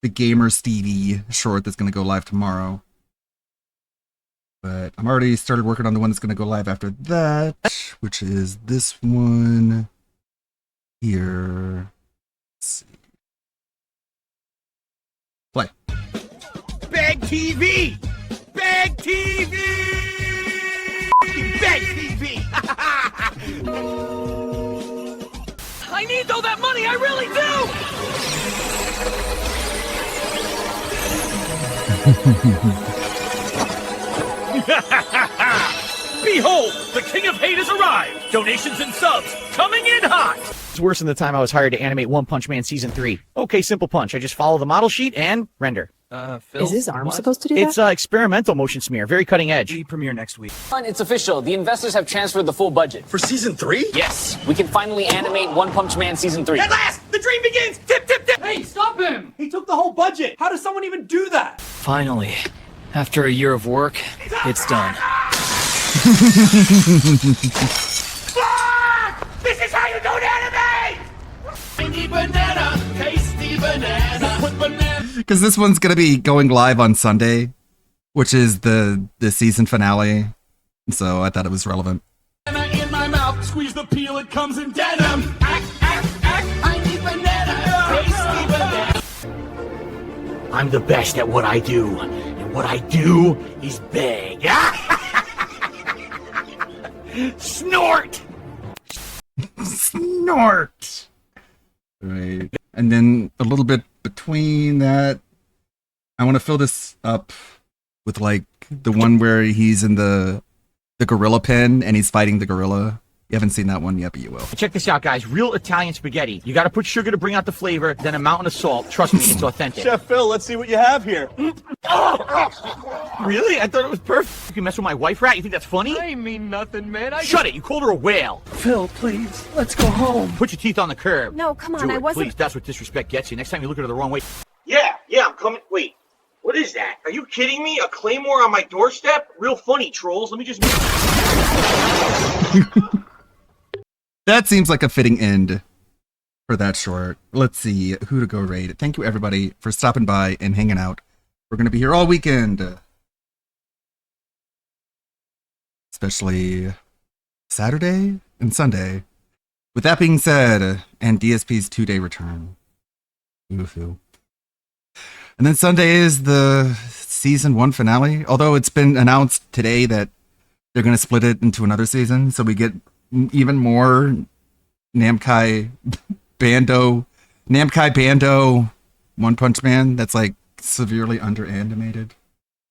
Gamer Stevie short that's going to go live tomorrow. But I'm already started working on the one that's going to go live after that, which is this one here. Let's see. Play. Bag TV! Bag TV! Bag TV! I need all that money, I really do! Behold, the King of Hate has arrived! Donations and subs coming in hot! It's worse than the time I was hired to animate One Punch Man Season 3. Okay, simple punch. I just follow the model sheet and render. Phil, is his arm supposed to do It's that? experimental motion smear, very cutting edge. We premiere next week. It's official. The investors have transferred the full budget. For Season 3? Yes. We can finally animate One Punch Man Season 3. At last! The dream begins! Tip, tip, tip! Hey, stop him! He took the whole budget! How does someone even do that? Finally. After a year of work, it's done. This is how you don't animate! Tiny banana, tasty banana, with banana. Because this one's going to be going live on Sunday, which is the season finale. So I thought it was relevant. Banana in my mouth, squeeze the peel, it comes in denim. Act, tiny banana, tasty banana. I'm the best at what I do, and what I do is big. Snort! Snort! Right. And then a little bit between that, I want to fill this up with like the one where he's in the gorilla pen and he's fighting the gorilla. You haven't seen that one yet, but you will. Check this out, guys. Real Italian spaghetti. You gotta put sugar to bring out the flavor, then a mountain of salt. Trust me, it's authentic. Chef Phil, let's see what you have here. Really? I thought it was perfect. You can mess with my wife, rat? You think that's funny? I mean nothing, man. Shut it! You called her a whale. Phil, please, let's go home. Put your teeth on the curb. No, come on, Do I it, wasn't. please. That's what disrespect gets you. Next time you look at her the wrong way. Yeah, I'm coming. Wait, what is that? Are you kidding me? A claymore on my doorstep? Real funny, trolls. Let me just... That seems like a fitting end for that short. Let's see who to go raid. Thank you, everybody, for stopping by and hanging out. We're going to be here all weekend. Especially Saturday and Sunday. With that being said, and DSP's 2-day return. Woohoo. And then Sunday is the season 1 finale. Although it's been announced today that they're going to split it into another season. So we get even more Namkai Bando, One Punch Man that's like severely under-animated.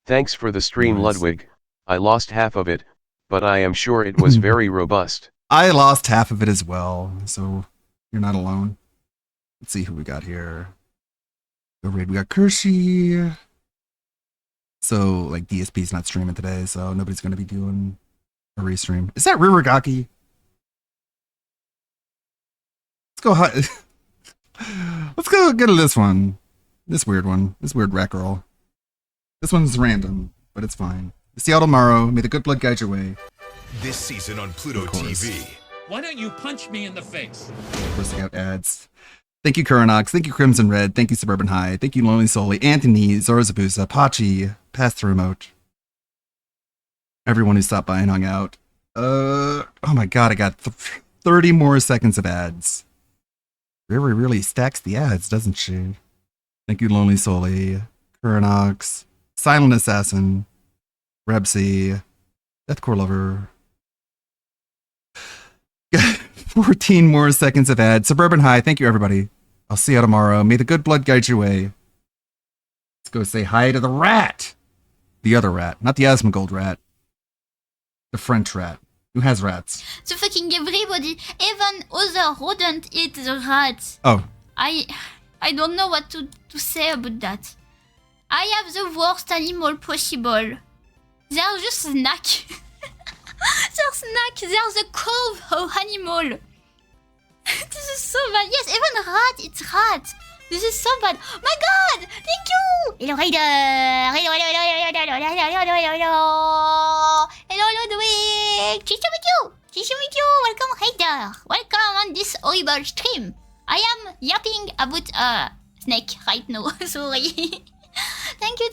Thanks for the stream, Ludwig. I lost half of it, but I am sure it was very robust. I lost half of it as well, so you're not alone. Let's see who we got here. Go raid. We got Kershey. So, like, DSP's not streaming today, so nobody's going to be doing a restream. Is that Ririgaki? Let's go get to this one. This weird one. This weird rat girl. This one's random, but it's fine. See y'all tomorrow. May the good blood guide your way. This season on Pluto TV. Why don't you punch me in the face? Of course, I got ads. Thank you, Kuranox. Thank you, Crimson Red. Thank you, Suburban High. Thank you, Lonely Soli, Anthony, Zorozabusa, Pachi, Pass the Remote. Everyone who stopped by and hung out. Oh my god, I got 30 more seconds of ads. Riri really stacks the ads, doesn't she? Thank you, Lonely Soli, Kuranox, Silent Assassin, Rebsy, Deathcore Lover. 14 more seconds of ads. Suburban High, thank you, everybody. I'll see you tomorrow. May the good blood guide your way. Let's go say hi to the rat. The other rat, not the Asmongold rat. The French rat. Who has rats? So fucking everybody, even other rodent eat the rats. Oh. I don't know what to say about that. I have the worst animal possible. They're just snack. They're snack. They're the curve of animal. This is so bad. Yes, even rat, it's rat. This is so bad. My god, thank you. Hello, hello, Ludwig. Nice to meet you. Nice to meet you. Welcome, Raider. Welcome on this horrible stream. I am yapping about a snake right now. Sorry. Thank you,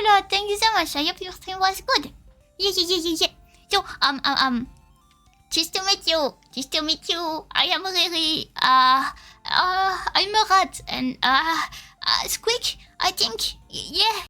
Lord. Thank you so much. I hope your stream was good. Yeah. So, just to meet you. I am Riri. I'm a rat, and Squeak, I think, yeah.